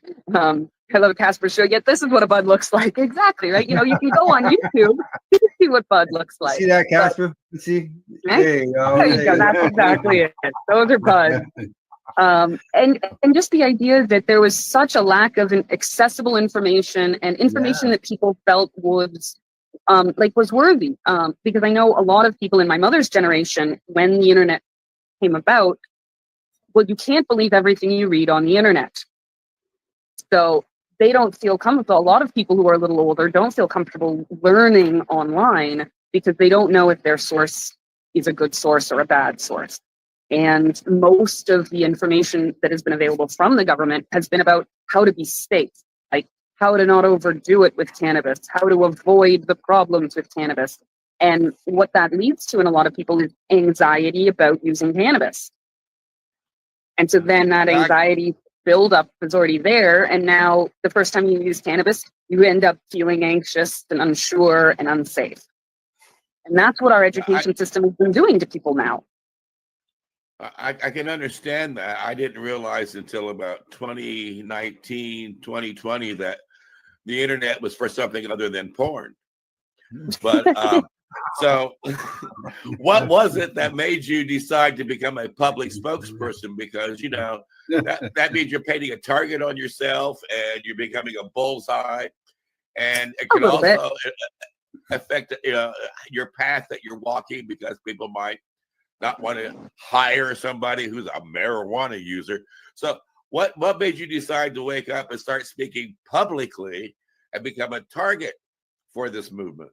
I love Casper's show. Yet this is what a bud looks like. Exactly, right? You can go on YouTube, you can see what bud looks like. See that, Casper? See? There you go. There you go. That's exactly it. Those are buds. And just the idea that there was such a lack of accessible information and information that people felt was worthy. Because I know a lot of people in my mother's generation, when the internet came about, well, you can't believe everything you read on the internet. So they don't feel comfortable. A lot of people who are a little older don't feel comfortable learning online because they don't know if their source is a good source or a bad source. And most of the information that has been available from the government has been about how to be safe, like how to not overdo it with cannabis, how to avoid the problems with cannabis. And what that leads to in a lot of people is anxiety about using cannabis. And so then that anxiety buildup is already there. And now the first time you use cannabis, you end up feeling anxious and unsure and unsafe. And that's what our education system has been doing to people now. I can understand that. I didn't realize until about 2019, 2020 that the internet was for something other than porn. But so what was it that made you decide to become a public spokesperson? Because, that means you're painting a target on yourself and you're becoming a bullseye. And it can also affect your path that you're walking, because people might not want to hire somebody who's a marijuana user. So what made you decide to wake up and start speaking publicly and become a target for this movement?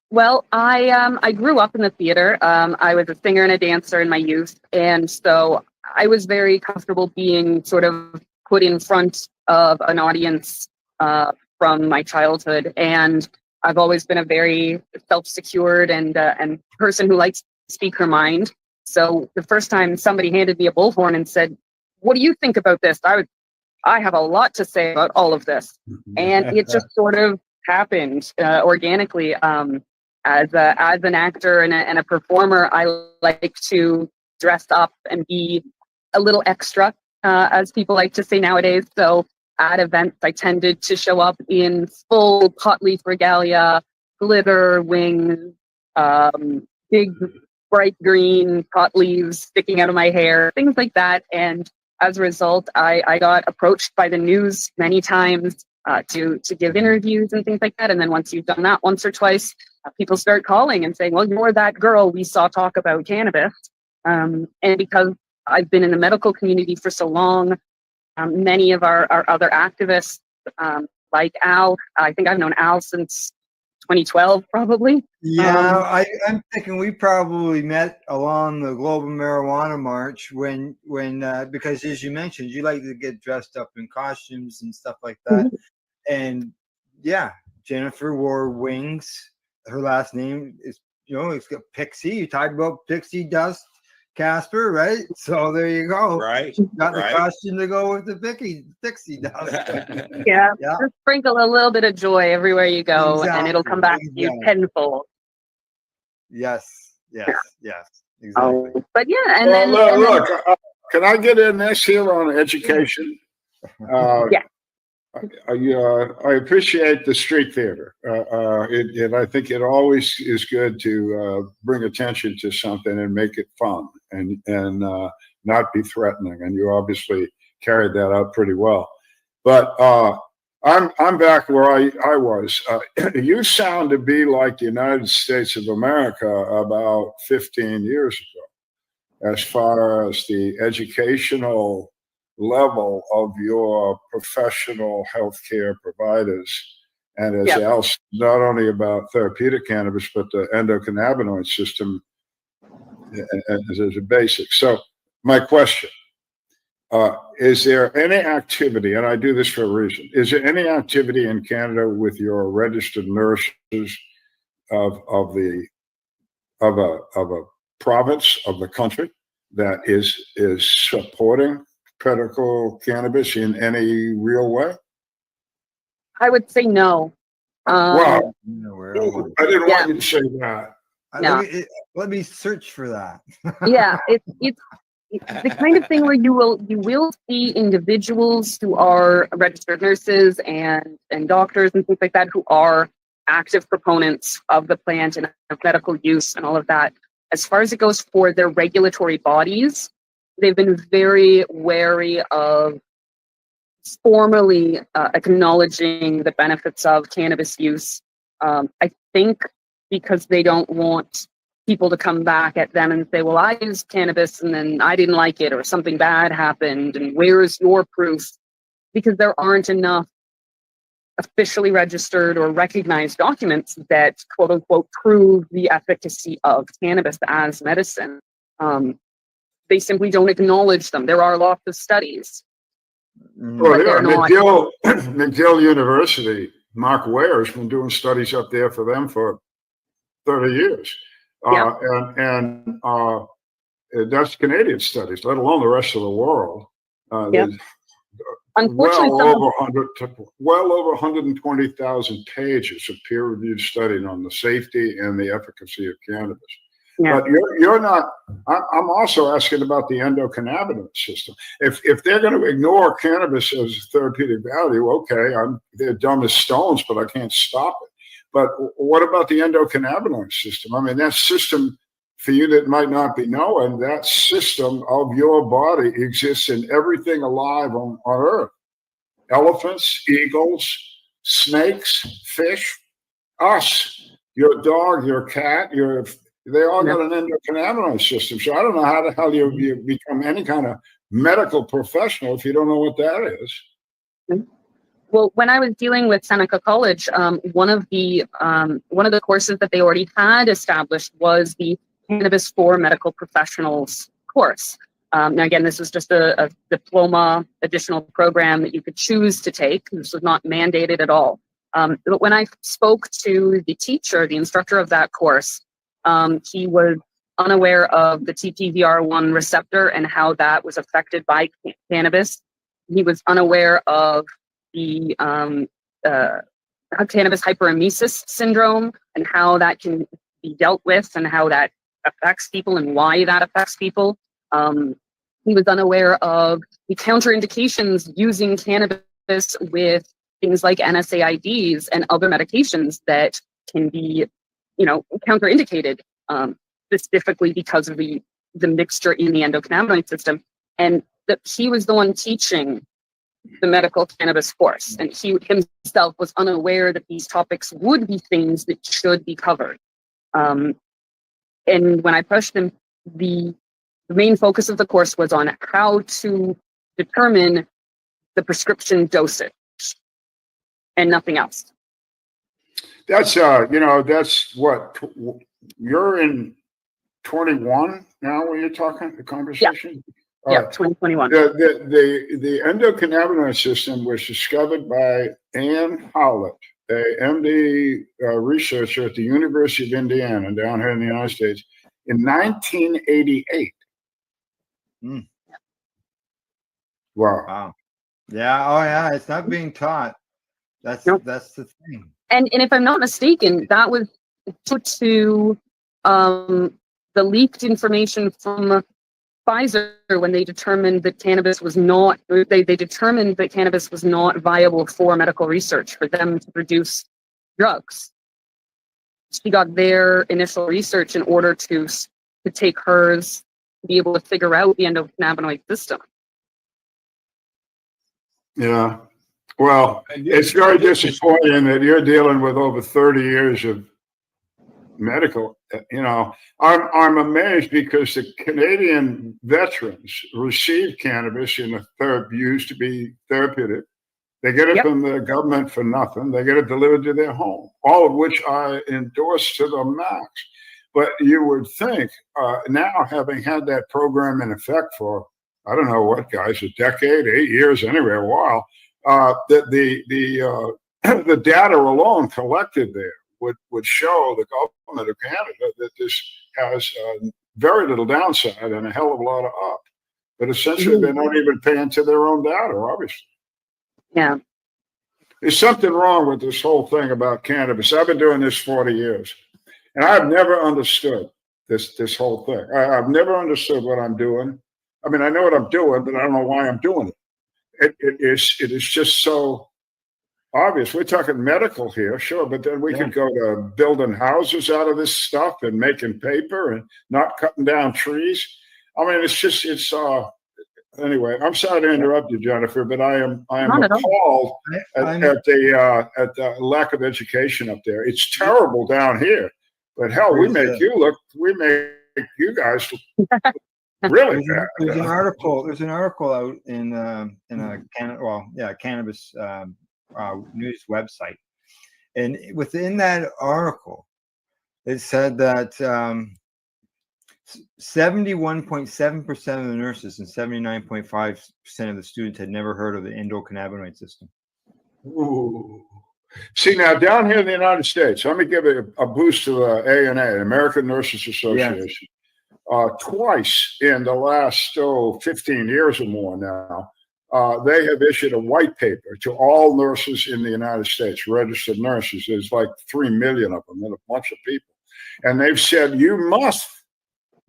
Well, I grew up in the theater. I was a singer and a dancer in my youth. And so I was very comfortable being sort of put in front of an audience from my childhood. And I've always been a very self-secured and person who likes to speak her mind. So the first time somebody handed me a bullhorn and said, "What do you think about this?" I have a lot to say about all of this. And it just sort of happened organically. As an actor and a performer, I like to dress up and be a little extra, as people like to say nowadays. So at events, I tended to show up in full pot leaf regalia, glitter, wings, big bright green pot leaves sticking out of my hair, things like that. And as a result, I got approached by the news many times to give interviews and things like that. And then once you've done that once or twice, people start calling and saying, well, you're that girl we saw talk about cannabis. And because I've been in the medical community for so long, many of our other activists, like Al, I think I've known Al since 2012, probably. Yeah, I'm thinking we probably met along the Global Marijuana March when because as you mentioned, you like to get dressed up in costumes and stuff like that. And yeah, Jennifer wore wings. Her last name is, it's got Pixie. You talked about pixie dust, Casper, right? So there you go. Right. Got the costume to go with the pixie dust. Yeah. Just sprinkle a little bit of joy everywhere you go, and it'll come back to you tenfold. Yes. Exactly. But yeah, and well, then look, can I get in this here on education? Yeah. I appreciate the street theater, and I think it always is good to bring attention to something and make it fun and not be threatening. And you obviously carried that out pretty well. But I'm back where I was. You sound to be like the United States of America about 15 years ago, as far as the educational level of your professional healthcare providers, and as Al said, not only about therapeutic cannabis, but the endocannabinoid system as a basic. So my question, is there any activity, and I do this for a reason, is there any activity in Canada with your registered nurses of a province of the country that is supporting medical cannabis in any real way? I would say no. Wow. I didn't want you to say that. No. Let me search for that. Yeah, it's the kind of thing where you will see individuals who are registered nurses and doctors and things like that who are active proponents of the plant and of medical use and all of that. As far as it goes for their regulatory bodies, they've been very wary of formally acknowledging the benefits of cannabis use. I think because they don't want people to come back at them and say, well, I used cannabis and then I didn't like it, or something bad happened, and where is your proof? Because there aren't enough officially registered or recognized documents that, quote unquote, prove the efficacy of cannabis as medicine. They simply don't acknowledge them. There are lots of studies. Well, yeah, McGill University, Mark Ware has been doing studies up there for them for 30 years. And that's Canadian studies, let alone the rest of the world. Unfortunately, well over 120,000 pages of peer-reviewed study on the safety and the efficacy of cannabis. Yeah. But you're not. I'm also asking about the endocannabinoid system. If they're going to ignore cannabis as therapeutic value, okay, they're dumb as stones, but I can't stop it. But what about the endocannabinoid system? I mean, that system, for you that might not be knowing, that system of your body exists in everything alive on Earth. Elephants, eagles, snakes, fish, us, your dog, your cat, they all got an endocannabinoid system. So I don't know how the hell you become any kind of medical professional if you don't know what that is. Well, when I was dealing with Seneca College, one of the courses that they already had established was the Cannabis for Medical Professionals course. Now, again, this was just a diploma additional program that you could choose to take. This was not mandated at all. But when I spoke to the teacher, the instructor of that course, he was unaware of the TPVR1 receptor and how that was affected by cannabis. He was unaware of the cannabis hyperemesis syndrome and how that can be dealt with and how that affects people and why that affects people. He was unaware of the counterindications using cannabis with things like NSAIDs and other medications that can be, counterindicated. specifically because of the mixture in the endocannabinoid system. And that he was the one teaching the medical cannabis course, and he himself was unaware that these topics would be things that should be covered. And when I pushed him, the main focus of the course was on how to determine the prescription dosage and nothing else. That's that's what you're in 21 now when you're talking the conversation. Yeah, 2021. The endocannabinoid system was discovered by Ann Howlett, a MD researcher at the University of Indiana down here in the United States in 1988. Mm. Wow. Yeah. Oh, yeah. It's not being taught. That's the thing. And if I'm not mistaken, that was put to the leaked information from Pfizer when they determined that cannabis was not. They determined that cannabis was not viable for medical research for them to produce drugs. She got their initial research in order to take hers to be able to figure out the endocannabinoid system. Yeah. Well, it's very disappointing that you're dealing with over 30 years of medical. I'm amazed because the Canadian veterans receive cannabis in used to be therapeutic. They get it from the government for nothing. They get it delivered to their home, all of which I endorse to the max. But you would think now, having had that program in effect for, I don't know what, guys, a decade, 8 years, anyway, a while, that the data alone collected there would show the government of Canada that this has very little downside and a hell of a lot of up. But essentially, they're not even paying to their own data, obviously. Yeah. There's something wrong with this whole thing about cannabis. I've been doing this 40 years, and I've never understood this whole thing. I've never understood what I'm doing. I mean, I know what I'm doing, but I don't know why I'm doing it. It is just so obvious. We're talking medical here, sure, but then we could go to building houses out of this stuff and making paper and not cutting down trees. I mean, it's anyway, I'm sorry to interrupt you, Jennifer, but I am appalled at the lack of education up there. It's terrible down here, but hell, we make you guys really bad. There's an article out in a cannabis news website, and within that article, it said that 71.7% of the nurses and 79.5% of the students had never heard of the endocannabinoid system. Ooh. See, now down here in the United States, let me give a boost to the ANA, American Nurses Association. Twice in the last 15 years or more now, they have issued a white paper to all nurses in the United States, registered nurses. There's like 3 million of them and a bunch of people. And they've said, you must,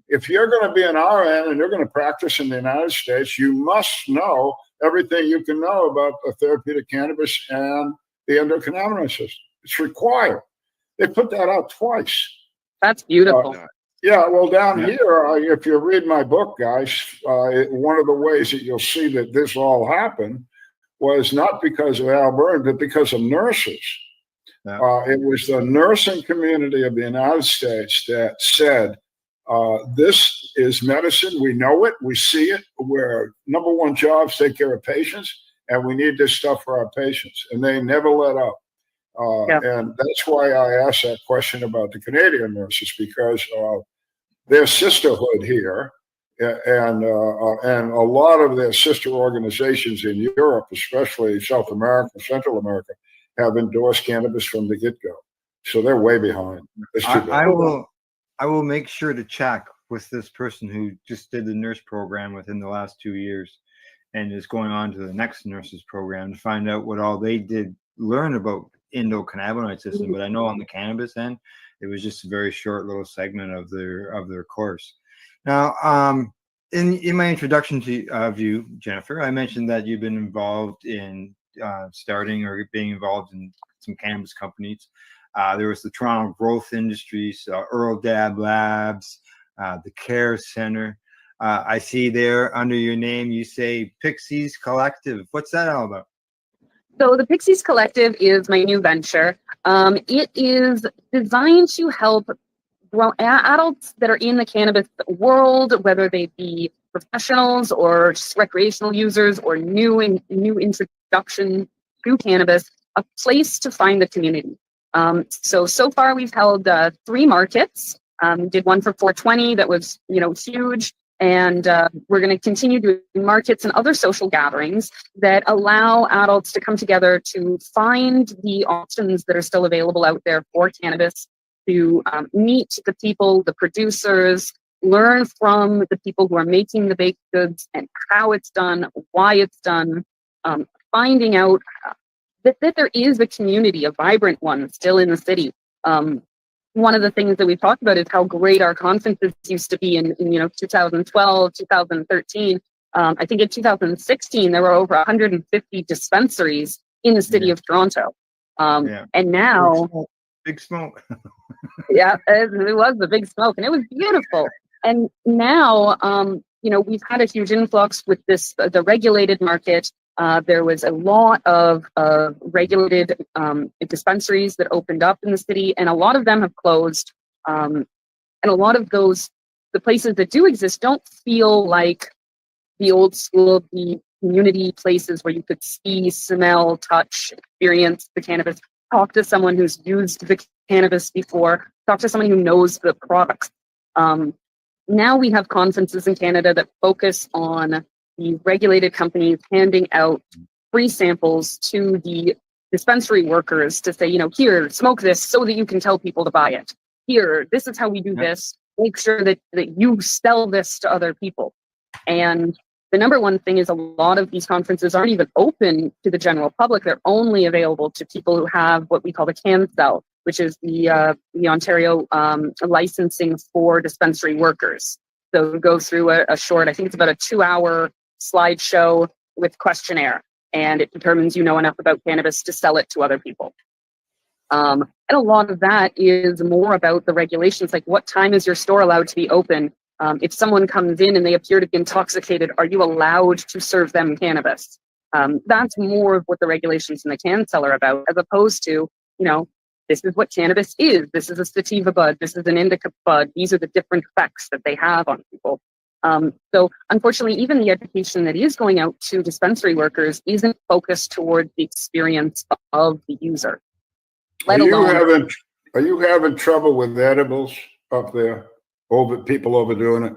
if you're going to be an RN and you're going to practice in the United States, you must know everything you can know about the therapeutic cannabis and the endocannabinoid system. It's required. They put that out twice. That's beautiful. Yeah, well, down here, if you read my book, guys, one of the ways that you'll see that this all happened was not because of Al Byrne, but because of nurses. It was the nursing community of the United States that said, this is medicine. We know it. We see it. We're number one jobs, take care of patients, and we need this stuff for our patients. And they never let up. And that's why I asked that question about the Canadian nurses, because their sisterhood here and a lot of their sister organizations in Europe, especially South America, Central America, have endorsed cannabis from the get-go. So they're way behind. I will make sure to check with this person who just did the nurse program within the last 2 years and is going on to the next nurses program to find out what all they did learn about endocannabinoid system. But I know on the cannabis end, it was just a very short little segment of their course. Now, in my introduction to you, Jennifer, I mentioned that you've been involved in starting or being involved in some cannabis companies. There was the Toronto Growth Industries, Earl Dab Labs, the Care Center. I see there under your name, you say Pixies Collective. What's that all about? So the Pixies Collective is my new venture. It is designed to help adults that are in the cannabis world, whether they be professionals or just recreational users or new introduction to cannabis, a place to find the community. So far we've held 3 markets. Did one for 420 that was, huge. And we're going to continue doing markets and other social gatherings that allow adults to come together to find the options that are still available out there for cannabis, to meet the people, the producers, learn from the people who are making the baked goods and how it's done, why it's done, finding out that there is a community, a vibrant one still in the city. One of the things that we've talked about is how great our conferences used to be in 2012, 2013. I think in 2016, there were over 150 dispensaries in the city of Toronto. And now... Big smoke. Yeah, it was the big smoke, and it was beautiful. And now, we've had a huge influx with the regulated market. There was a lot of regulated dispensaries that opened up in the city, and a lot of them have closed. And a lot of the places that do exist don't feel like the old school, the community places where you could see, smell, touch, experience the cannabis, talk to someone who's used the cannabis before, talk to someone who knows the products. Now we have conferences in Canada that focus on the regulated companies handing out free samples to the dispensary workers to say, here, smoke this so that you can tell people to buy it. Here, this is how we do this. Make sure that you sell this to other people. And the number one thing is a lot of these conferences aren't even open to the general public. They're only available to people who have what we call the CanCell, which is the Ontario licensing for dispensary workers. So it goes through a short, I think it's about a 2-hour slideshow with questionnaire, and it determines you know enough about cannabis to sell it to other people. And a lot of that is more about the regulations, like what time is your store allowed to be open? If someone comes in and they appear to be intoxicated, are you allowed to serve them cannabis? That's more of what the regulations in the CanCell are about, as opposed to, this is what cannabis is. This is a sativa bud. This is an indica bud. These are the different effects that they have on people. So unfortunately, even the education that is going out to dispensary workers isn't focused toward the experience of the user. Are you having trouble with edibles up there? People overdoing it?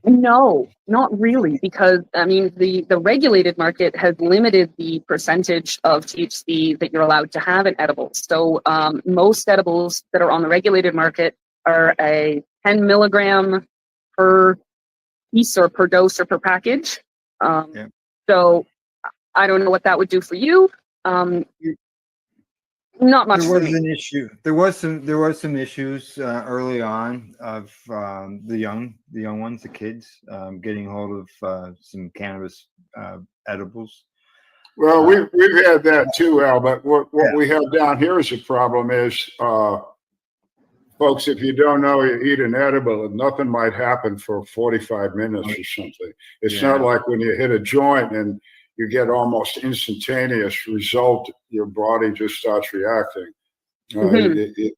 No, not really, because the regulated market has limited the percentage of THC that you're allowed to have in edibles. So most edibles that are on the regulated market are a 10 milligram per piece or per dose or per package. So I don't know what that would do for you. Not much. There was an issue. There was some issues early on of the young ones, the kids, getting hold of some cannabis edibles. Well, we've had that too, Al. But what we have down here as a problem is, folks, if you don't know, you eat an edible and nothing might happen for 45 minutes or something. It's not like when you hit a joint and you get almost instantaneous result. Your body just starts reacting. You eat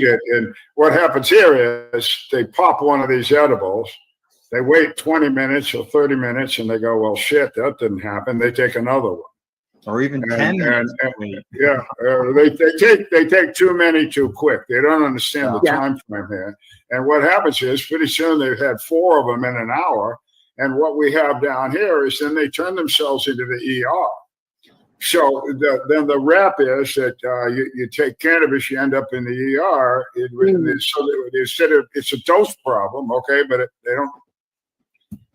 it, and what happens here is they pop one of these edibles. They wait 20 minutes or 30 minutes, and they go, "Well, shit, that didn't happen." They take another one, or even 10 minutes. They take too many too quick. They don't understand the time frame here. And what happens is, pretty soon they've had 4 of them in an hour. And what we have down here is then they turn themselves into the ER. So then the rap is that you take cannabis, you end up in the ER. It's a dose problem, okay, but they don't.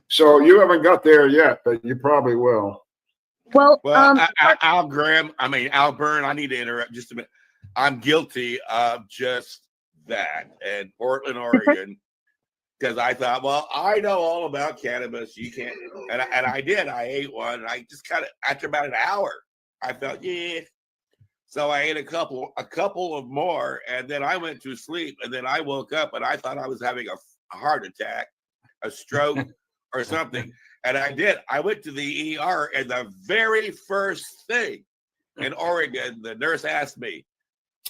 So you haven't got there yet, but you probably will. Well, Al Byrne, I need to interrupt just a minute. I'm guilty of just that. And Portland, Oregon. Because I thought, well, I know all about cannabis. You can't, and I did. I ate one, and I just kind of, after about an hour, I felt, So I ate a couple of more, and then I went to sleep, and then I woke up and I thought I was having a heart attack, a stroke, or something. And I did. I went to the ER, and the very first thing in Oregon, the nurse asked me,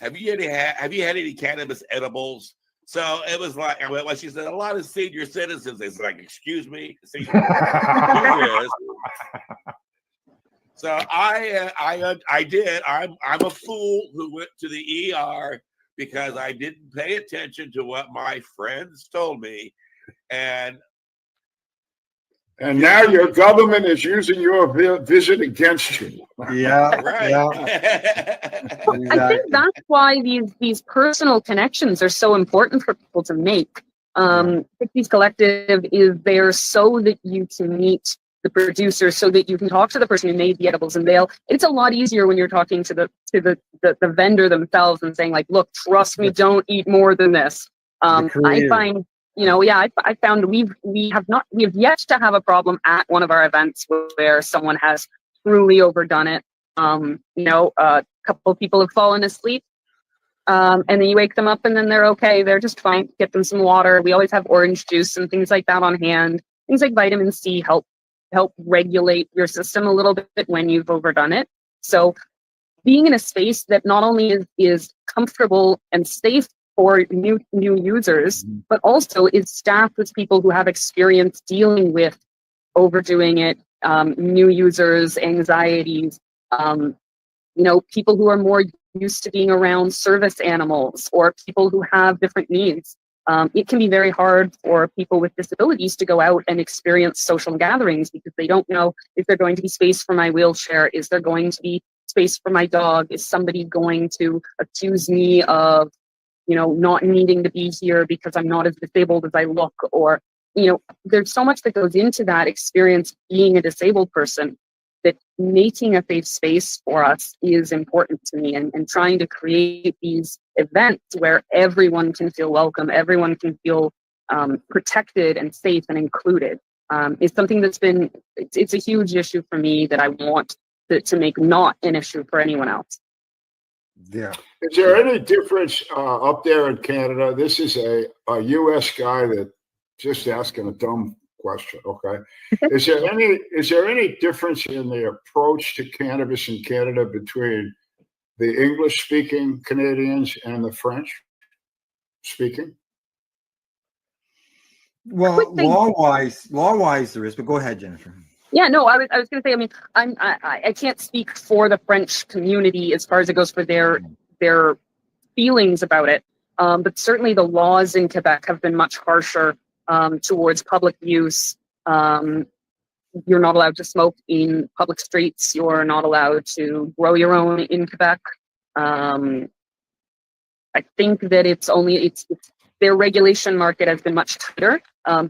have you had any cannabis edibles? So it was like, well, she said, a lot of senior citizens. It's like, excuse me, yes. So I did. I'm a fool who went to the ER because I didn't pay attention to what my friends told me, and now your government is using your visit against you. Yeah, right. Yeah. I think that's why these personal connections are so important for people to make. 60s Collective is there so that you can meet the producer, so that you can talk to the person who made the edibles, and it's a lot easier when you're talking to the vendor themselves and saying like, look, trust me, don't eat more than this. I find, I found we have yet to have a problem at one of our events where someone has truly overdone it. A couple of people have fallen asleep, and then you wake them up and then they're okay. They're just fine. Get them some water. We always have orange juice and things like that on hand. Things like vitamin C help regulate your system a little bit when you've overdone it. So being in a space that not only is comfortable and safe for new users, but also is staffed with people who have experience dealing with overdoing it, new users, anxieties, people who are more used to being around service animals or people who have different needs. It can be very hard for people with disabilities to go out and experience social gatherings because they don't know if they're going to be space for my wheelchair, is there going to be space for my dog, is somebody going to accuse me of, not needing to be here because I'm not as disabled as I look, or, there's so much that goes into that experience being a disabled person, that making a safe space for us is important to me, and trying to create these events where everyone can feel welcome, everyone can feel protected and safe and included is something it's a huge issue for me that I want to make not an issue for anyone else. Yeah. Is there any difference up there in Canada? This is a U.S. guy that just asking a dumb question. Okay. Is there any difference in the approach to cannabis in Canada between the English speaking Canadians and the French speaking? Well, law-wise there is, but go ahead, Jennifer. Yeah, no, I was going to say, I mean, I can't speak for the French community as far as it goes for their feelings about it. But certainly the laws in Quebec have been much harsher towards public use. You're not allowed to smoke in public streets. You're not allowed to grow your own in Quebec. I think that it's their regulation market has been much tighter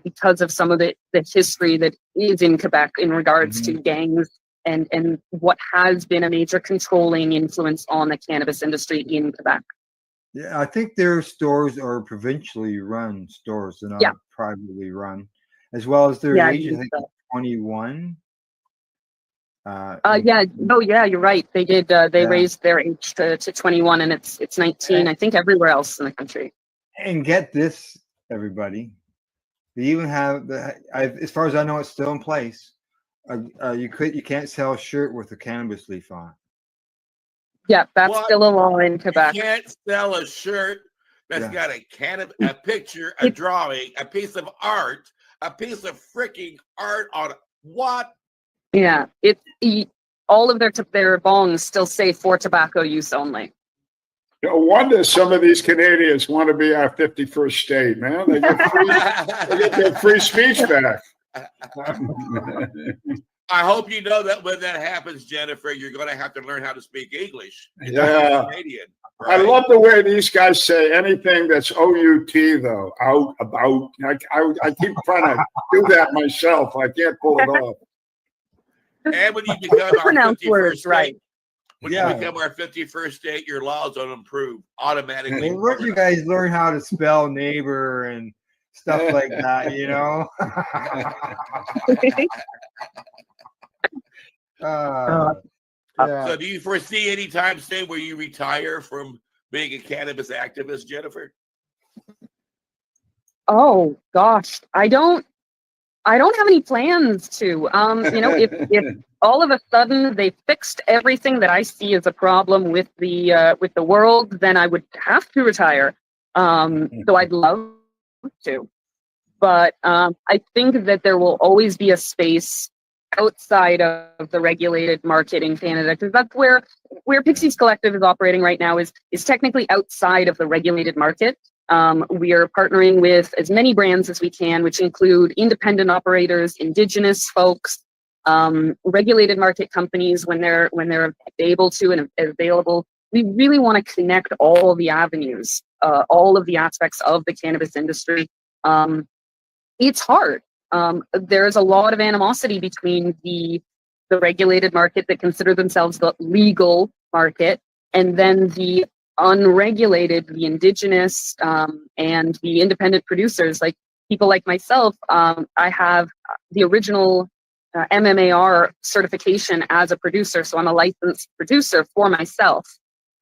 because of some of the history that is in Quebec in regards to gangs and what has been a major controlling influence on the cannabis industry in Quebec. Yeah, I think their stores are provincially run stores. They're not privately run, as well as their age. I think 21. You're right. They did. They raised their age to 21, and it's 19. I think everywhere else in the country. And get this, everybody. They even have as far as I know, it's still in place. You can't sell a shirt with a cannabis leaf on. Yeah, that's still a law in Quebec. You can't sell a shirt that's got a picture, a drawing, a piece of art, a piece of freaking art on what? Yeah, all of their bongs still say for tobacco use only. No wonder some of these Canadians want to be our 51st state, man. They get their free speech back. I hope you know that when that happens, Jennifer, you're going to have to learn how to speak English. Yeah. Canadian, right? I love the way these guys say anything that's OUT, though. Out, about. I keep trying to do that myself. I can't pull it off. And when you become our 51st state, when you become our 51st state, your laws don't improve automatically. Where you guys learn how to spell neighbor and stuff like that, you know? So do you foresee any time soon where you retire from being a cannabis activist, Jennifer? Oh gosh, I don't have any plans to. If all of a sudden they fixed everything that I see as a problem with the world, then I would have to retire. So I'd love to, but I think that there will always be a space outside of the regulated market in Canada, because that's where Pixies Collective is operating right now is technically outside of the regulated market. We are partnering with as many brands as we can, which include independent operators, Indigenous folks, regulated market companies when they're able to and available. We really want to connect all the avenues, all of the aspects of the cannabis industry. It's hard. There's a lot of animosity between the regulated market that consider themselves the legal market, and then the unregulated, the Indigenous, and the independent producers, like people like myself. I have the original MMAR certification as a producer, so I'm a licensed producer for myself.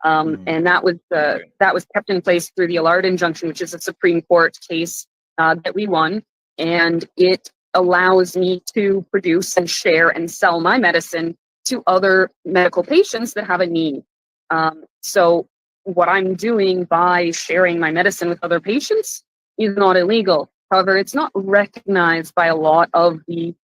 And that was kept in place through the Allard injunction, which is a Supreme Court case that we won, and it allows me to produce and share and sell my medicine to other medical patients that have a need. So what I'm doing by sharing my medicine with other patients is not illegal. However, it's not recognized by a lot of the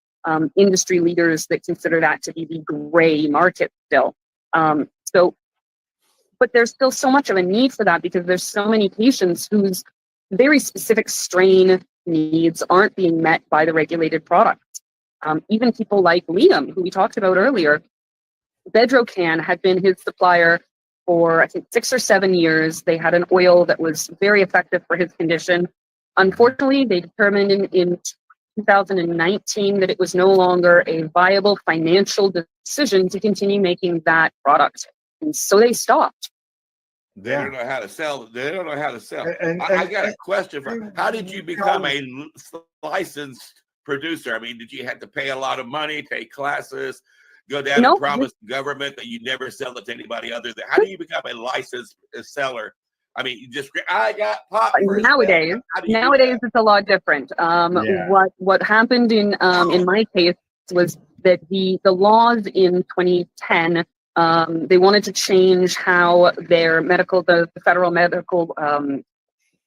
industry leaders that consider that to be the gray market still. But there's still so much of a need for that, because there's so many patients whose very specific strain needs aren't being met by the regulated products. Even people like Liam, who we talked about earlier, Bedrocan had been his supplier for, I think, 6 or 7 years. They had an oil that was very effective for his condition. Unfortunately, they determined in 2019 that it was no longer a viable financial decision to continue making that product. And so they stopped. They don't know how to sell. They don't know how to sell. I got a question for: how did you become a licensed producer? I mean, did you have to pay a lot of money, take classes, go down and promise the government that you never sell it to anybody other than? How do you become a licensed seller? I mean, you just I got pot. Nowadays it's a lot different. What happened in my case was that the laws in 2010. They wanted to change how their the federal medical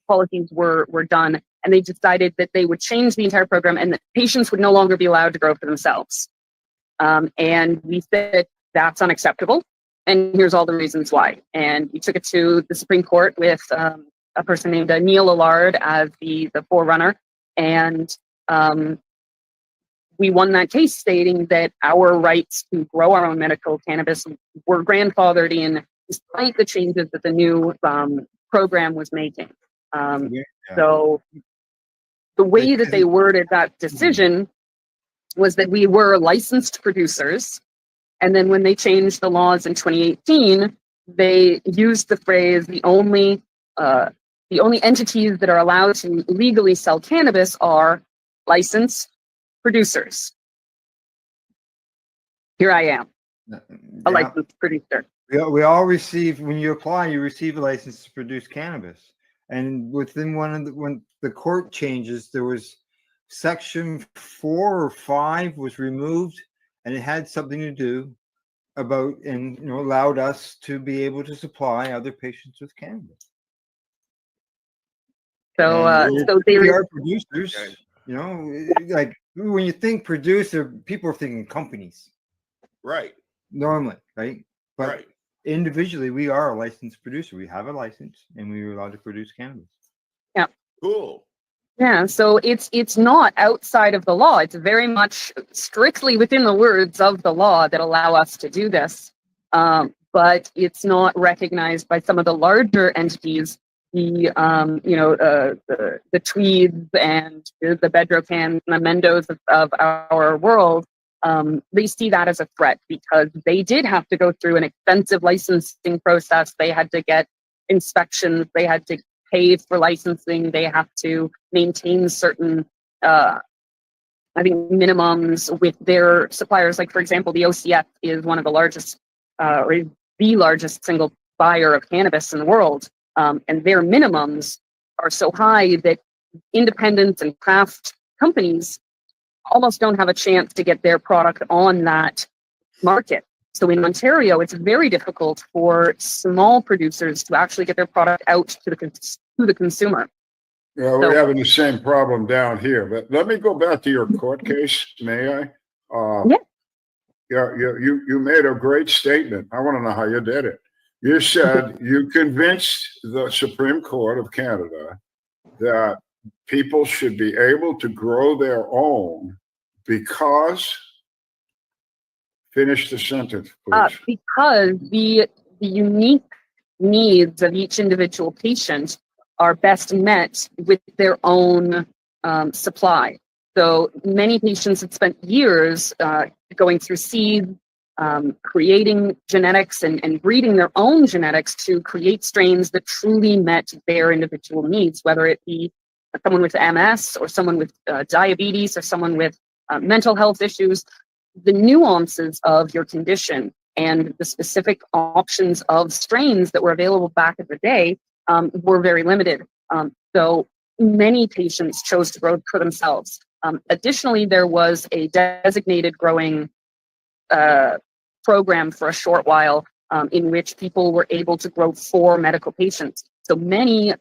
policies were done, and they decided that they would change the entire program, and that patients would no longer be allowed to grow for themselves. And we said that's unacceptable, and here's all the reasons why. And we took it to the Supreme Court with a person named Neil Allard as the forerunner, and we won that case, stating that our rights to grow our own medical cannabis were grandfathered in, despite the changes that the new program was making. So the way that they worded that decision was that we were licensed producers, and then when they changed the laws in 2018, they used the phrase the only entities that are allowed to legally sell cannabis are licensed producers. Here I am, a licensed producer. We all receive, when you apply, you receive a license to produce cannabis. And within when the court changes, there was section 4 or 5 was removed, and it had something to do about, and allowed us to be able to supply other patients with cannabis. So we are producers. Like when you think producer, people are thinking companies. Right. Normally, right? But individually, we are a licensed producer. We have a license, and we are allowed to produce cannabis. Yeah. Cool. Yeah, so it's not outside of the law. It's very much strictly within the words of the law that allow us to do this. But it's not recognized by some of the larger entities, the Tweeds and the Bedrocans and the Mendos of our world. They see that as a threat, because they did have to go through an expensive licensing process. They had to get inspections. They had to pay for licensing. They have to maintain certain, minimums with their suppliers. Like, for example, the OCF is one of the largest or is the largest single buyer of cannabis in the world, and their minimums are so high that independents and craft companies almost don't have a chance to get their product on that market. So in Ontario, it's very difficult for small producers to actually get their product out to the consumer. Yeah, we're having the same problem down here. But let me go back to your court case, may I? Yeah. Yeah, you made a great statement. I want to know how you did it. You said you convinced the Supreme Court of Canada that people should be able to grow their own because, finish the sentence, please. Because the unique needs of each individual patient are best met with their own supply. So many patients have spent years going through seeds, creating genetics and breeding their own genetics to create strains that truly met their individual needs, whether it be someone with MS or someone with diabetes or someone with mental health issues. The nuances of your condition and the specific options of strains that were available back in the day were very limited. So many patients chose to grow for themselves. Additionally, there was a designated growing program for a short while in which people were able to grow for medical patients. So many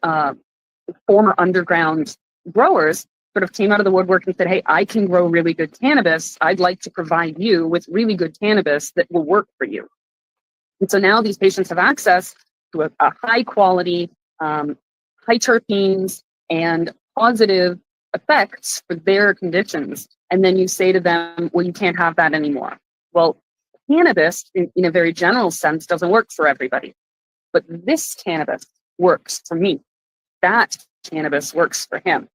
former underground growers sort of came out of the woodwork and said, hey, I can grow really good cannabis. I'd like to provide you with really good cannabis that will work for you. And so now these patients have access to a high quality, high terpenes and positive effects for their conditions. And then you say to them, well, you can't have that anymore. Well, cannabis in a very general sense doesn't work for everybody, but this cannabis works for me. That cannabis works for him.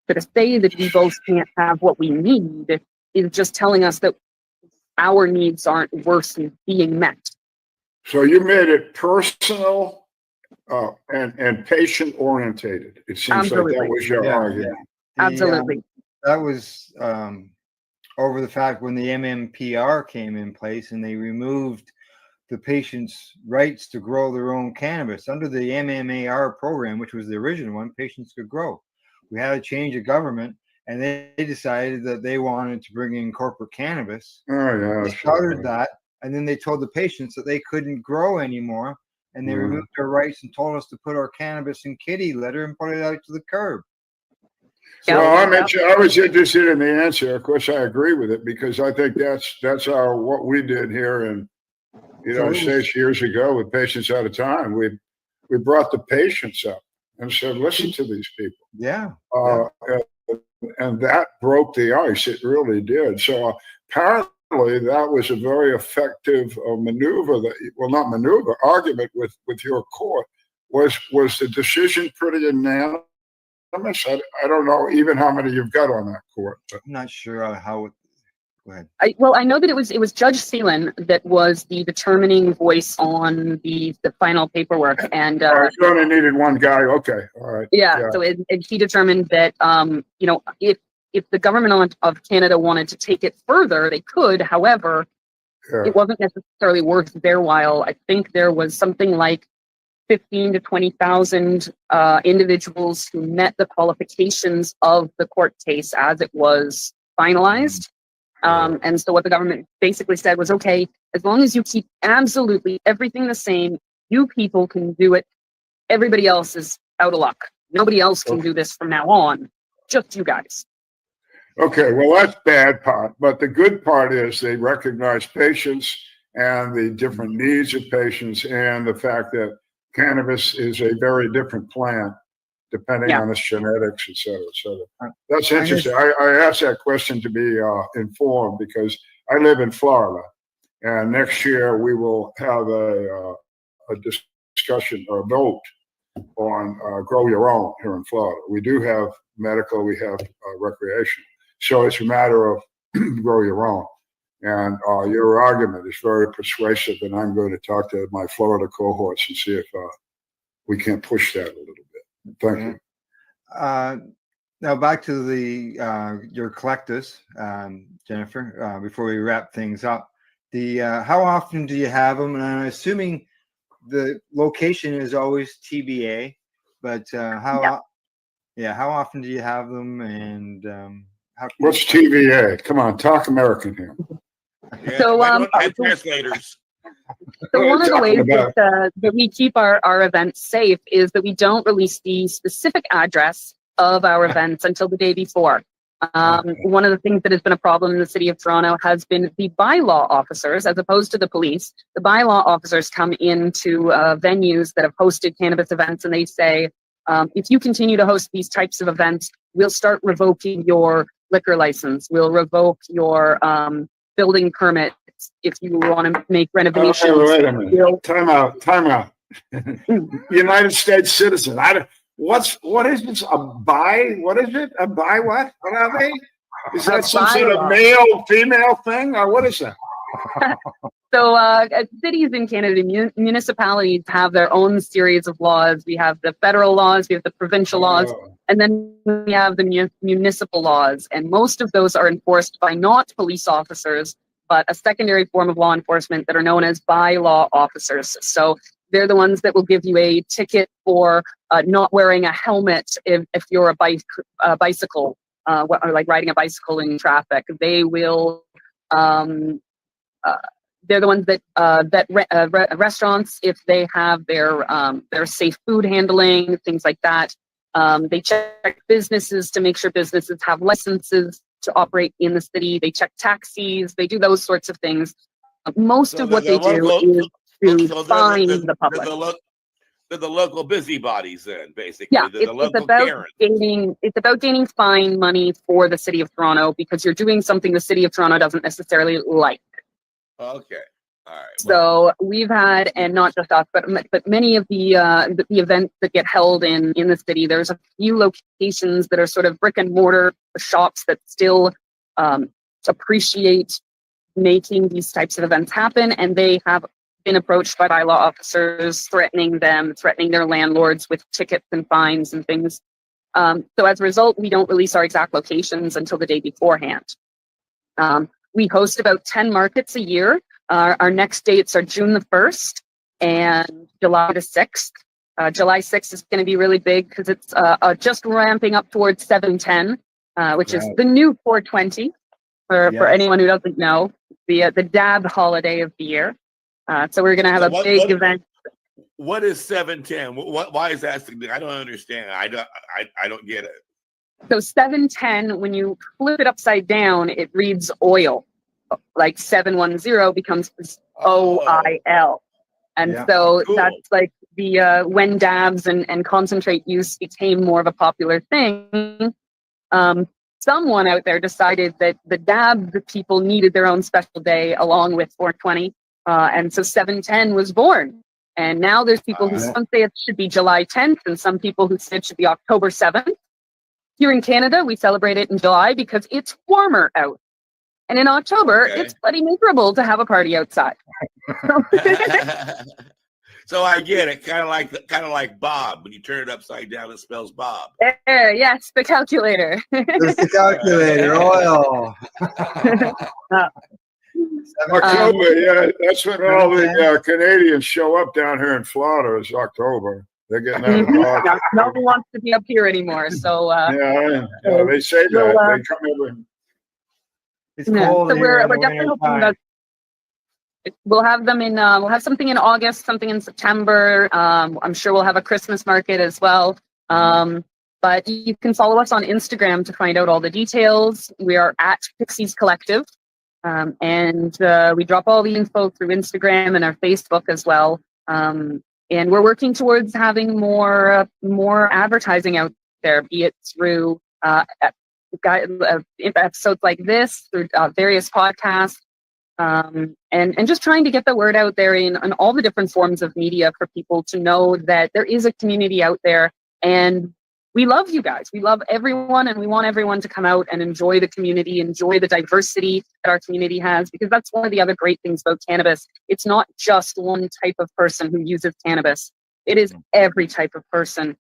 But to say that we both can't have what we need is just telling us that our needs aren't worth being met. So you made it personal and patient orientated. It seems like that was your argument. Absolutely. That was over the fact when the MMPR came in place and they removed the patient's rights to grow their own cannabis. Under the MMAR program, which was the original one, patients could grow. We had a change of government, and they decided that they wanted to bring in corporate cannabis. They started that, and then they told the patients that they couldn't grow anymore, and they removed our rights and told us to put our cannabis in kitty litter and put it out to the curb. So I was interested in the answer. Of course, I agree with it because I think that's what we did here in the United States years ago with Patients Out of Time. We brought the patients up and said, listen to these people. Yeah. And that broke the ice. It really did. So apparently that was a very effective maneuver argument with your court. Was the decision pretty unanimous? I don't know even how many you've got on that court. But. I'm not sure how. Go ahead. I know that it was Judge Phelan that was the determining voice on the final paperwork, and you only needed one guy. Okay, all right. Yeah. So he determined that if the government of Canada wanted to take it further, they could. However, it wasn't necessarily worth their while. I think there was something like 15 to 20,000 individuals who met the qualifications of the court case as it was finalized. And so what the government basically said was, okay, as long as you keep absolutely everything the same, you people can do it. Everybody else is out of luck. Nobody else can do this from now on. Just you guys. Okay, well, that's bad part. But the good part is they recognize patients and the different needs of patients and the fact that cannabis is a very different plant depending on its genetics, et cetera, et cetera. That's interesting. I asked that question to be informed because I live in Florida, and next year we will have a discussion or a vote on grow your own here in Florida. We do have medical, we have recreational. So it's a matter of grow your own. And your argument is very persuasive, and I'm going to talk to my Florida cohorts and see if we can push that a little bit. Thank you. Now back to the your collectors, Jennifer. Before we wrap things up, The how often do you have them? And I'm assuming the location is always TBA, but how often do you have them? And What's TVA? Come on, talk American here. Yeah, So, why don't have translators? So one of the ways about? that we keep our events safe is that we don't release the specific address of our events until the day before. One of the things that has been a problem in the city of Toronto has been the bylaw officers, as opposed to the police. The bylaw officers come into venues that have hosted cannabis events, and they say, if you continue to host these types of events, we'll start revoking your liquor license. We'll revoke your building permits if you want to make renovations. Wait a minute. Time out. United States citizen. What is this? What is it? A bi what? What are they? Is that some sort of male-female thing, or what is that? So cities in Canada, municipalities have their own series of laws. We have the federal laws, we have the provincial laws, and then we have the municipal laws. And most of those are enforced by not police officers, but a secondary form of law enforcement that are known as bylaw officers. So they're the ones that will give you a ticket for not wearing a helmet if you're a bicycle, or like riding a bicycle in traffic. They will. They're the ones that restaurants, if they have their safe food handling, things like that. They check businesses to make sure businesses have licenses to operate in the city. They check taxis. They do those sorts of things. Most of what they do is to fine the public. They're the local busybodies, then, basically. Yeah, They're the local Karens. It's about gaining fine money for the city of Toronto because you're doing something the city of Toronto doesn't necessarily like. Okay. All right. So we've had, and not just us, but many of the events that get held in the city, there's a few locations that are sort of brick and mortar shops that still appreciate making these types of events happen, and they have been approached by bylaw officers threatening their landlords with tickets and fines and things. So as a result, we don't release our exact locations until the day beforehand. We host about 10 markets a year. Our next dates are June the 1st and July the 6th. July 6th is going to be really big because it's just ramping up towards 7/10, which is the new 420 for anyone who doesn't know, the dab holiday of the year. So we're going to have a big event. What is 7/10? Why is that? I don't understand. I don't get it. So 7/10, when you flip it upside down, it reads oil. Like 710 becomes OIL. And so that's like the when dabs and concentrate use became more of a popular thing. Someone out there decided that the dab people needed their own special day along with 420. And so 7/10 was born. And now there's people who some say it should be July 10th and some people who say it should be October 7th. Here in Canada, we celebrate it in July because it's warmer out. And in October, it's bloody miserable to have a party outside. So I get it, kind of like Bob. When you turn it upside down, it spells Bob. There, yes, the calculator. It's the calculator, oil. October, yeah, that's when all the Canadians show up down here in Florida. Is October. They're getting out of Dodge. No one wants to be up here anymore. So yeah, they say that. They come over. It's cold. So we're definitely hoping that we'll have them in. We'll have something in August, something in September. I'm sure we'll have a Christmas market as well. But you can follow us on Instagram to find out all the details. We are at Pixies Collective, and we drop all the info through Instagram and our Facebook as well. And we're working towards having more advertising out there, be it through episodes like this, through various podcasts, and just trying to get the word out there in all the different forms of media for people to know that there is a community out there, and we love you guys. We love everyone, and we want everyone to come out and enjoy the community, enjoy the diversity that our community has, because that's one of the other great things about cannabis. It's not just one type of person who uses cannabis. It is every type of person.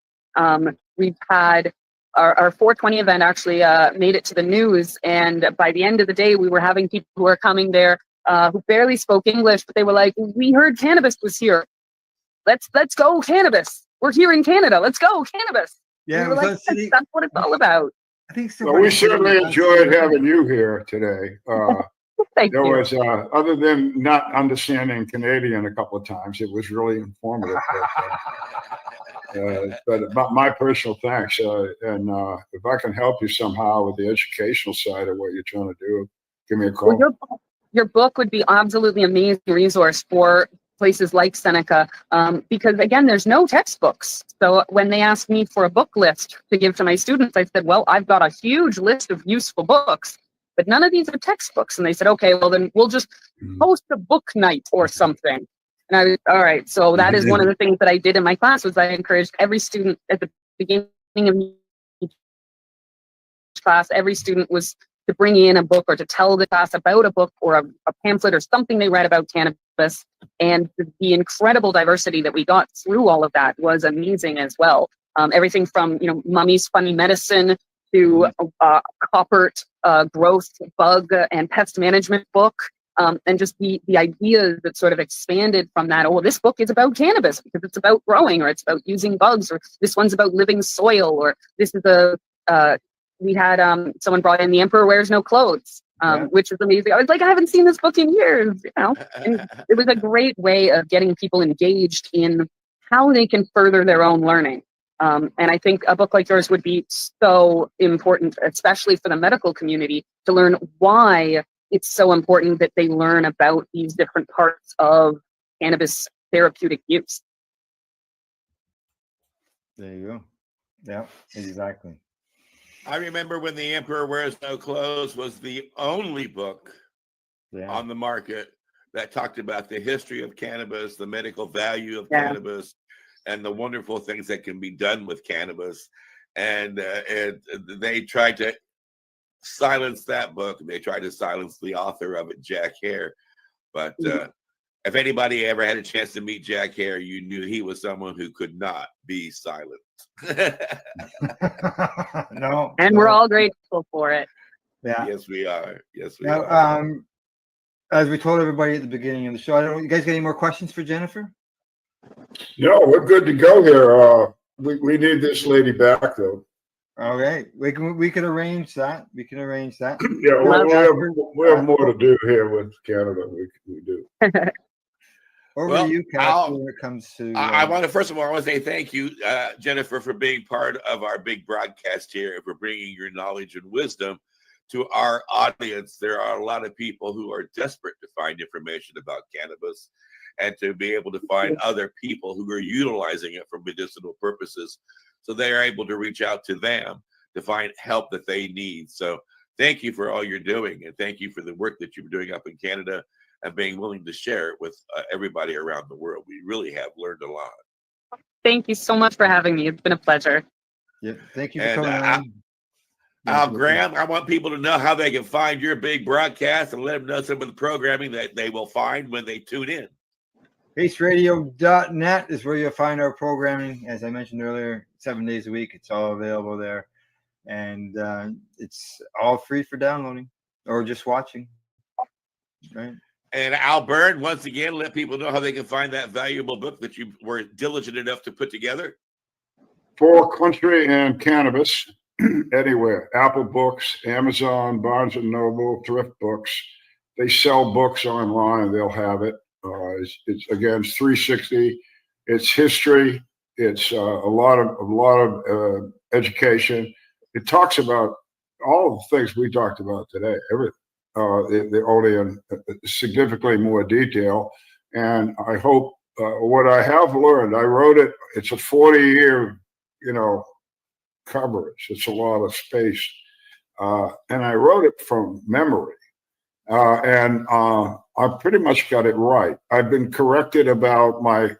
We've had our 420 event actually made it to the news, and by the end of the day, we were having people who are coming there who barely spoke English, but they were like, "We heard cannabis was here. Let's go cannabis. We're here in Canada. Let's go cannabis." Yeah, And it we were was like, on City. that's what it's all about. I think Well, we certainly enjoyed having you here today. Thank There you. was, other than not understanding Canadian a couple of times, it was really informative. But my personal thanks. And if I can help you somehow with the educational side of what you're trying to do, give me a call. Well, your book would be absolutely amazing resource for places like Seneca, because again, there's no textbooks. So when they asked me for a book list to give to my students, I said, well, I've got a huge list of useful books, but none of these are textbooks. And they said, okay, well then we'll just host a book night or something. And I was, all right. So that is one of the things that I did in my class was I encouraged every student at the beginning of each class, every student was to bring in a book or to tell the class about a book or a pamphlet or something they read about cannabis. And the incredible diversity that we got through all of that was amazing as well. Everything from, Mummy's Funny Medicine to Coppert growth, bug, and pest management book. And just the ideas that sort of expanded from that. Oh, this book is about cannabis because it's about growing, or it's about using bugs, or this one's about living soil, or this is we had someone brought in The Emperor Wears No Clothes, which is amazing. I was like, I haven't seen this book in years, And it was a great way of getting people engaged in how they can further their own learning. And I think a book like yours would be so important, especially for the medical community, to learn why it's so important that they learn about these different parts of cannabis therapeutic use. There you go. Yeah, exactly. I remember when The Emperor Wears No Clothes was the only book on the market that talked about the history of cannabis, the medical value of cannabis, and the wonderful things that can be done with cannabis. And they tried to silence that book. They tried to silence the author of it, Jack Hare. But if anybody ever had a chance to meet Jack Hare, you knew he was someone who could not be silent. No. And we're all grateful for it. Yeah. Yes, we are. Yes, we Now, are. as we told everybody at the beginning of the show, I don't know, you guys got any more questions for Jennifer? No, we're good to go here. We need this lady back, though. Okay, we can arrange that. We can arrange that. Yeah, we have more to do here with Canada. We do. Over to you, Casper, when it comes to. I want to, first of all, I want to say thank you, Jennifer, for being part of our big broadcast here and for bringing your knowledge and wisdom to our audience. There are a lot of people who are desperate to find information about cannabis and to be able to find other people who are utilizing it for medicinal purposes. So they are able to reach out to them to find help that they need. So thank you for all you're doing. And thank you for the work that you're doing up in Canada and being willing to share it with everybody around the world. We really have learned a lot. Thank you so much for having me. It's been a pleasure. Yeah, thank you for coming on. Al Graham, I want people to know how they can find your big broadcast and let them know some of the programming that they will find when they tune in. PaceRadio.net is where you'll find our programming. As I mentioned earlier, 7 days a week. It's all available there. And it's all free for downloading or just watching. Right. And Al Byrne, once again, let people know how they can find that valuable book that you were diligent enough to put together. For country and cannabis, anywhere. Apple Books, Amazon, Barnes & Noble, Thrift Books. They sell books online. They'll have it. It's 360. It's history. It's a lot of education. It talks about all of the things we talked about today. Everything. They only in significantly more detail. And I hope what I have learned. I wrote it. It's a 40-year, coverage. It's a lot of space, and I wrote it from memory. And I pretty much got it right. I've been corrected about my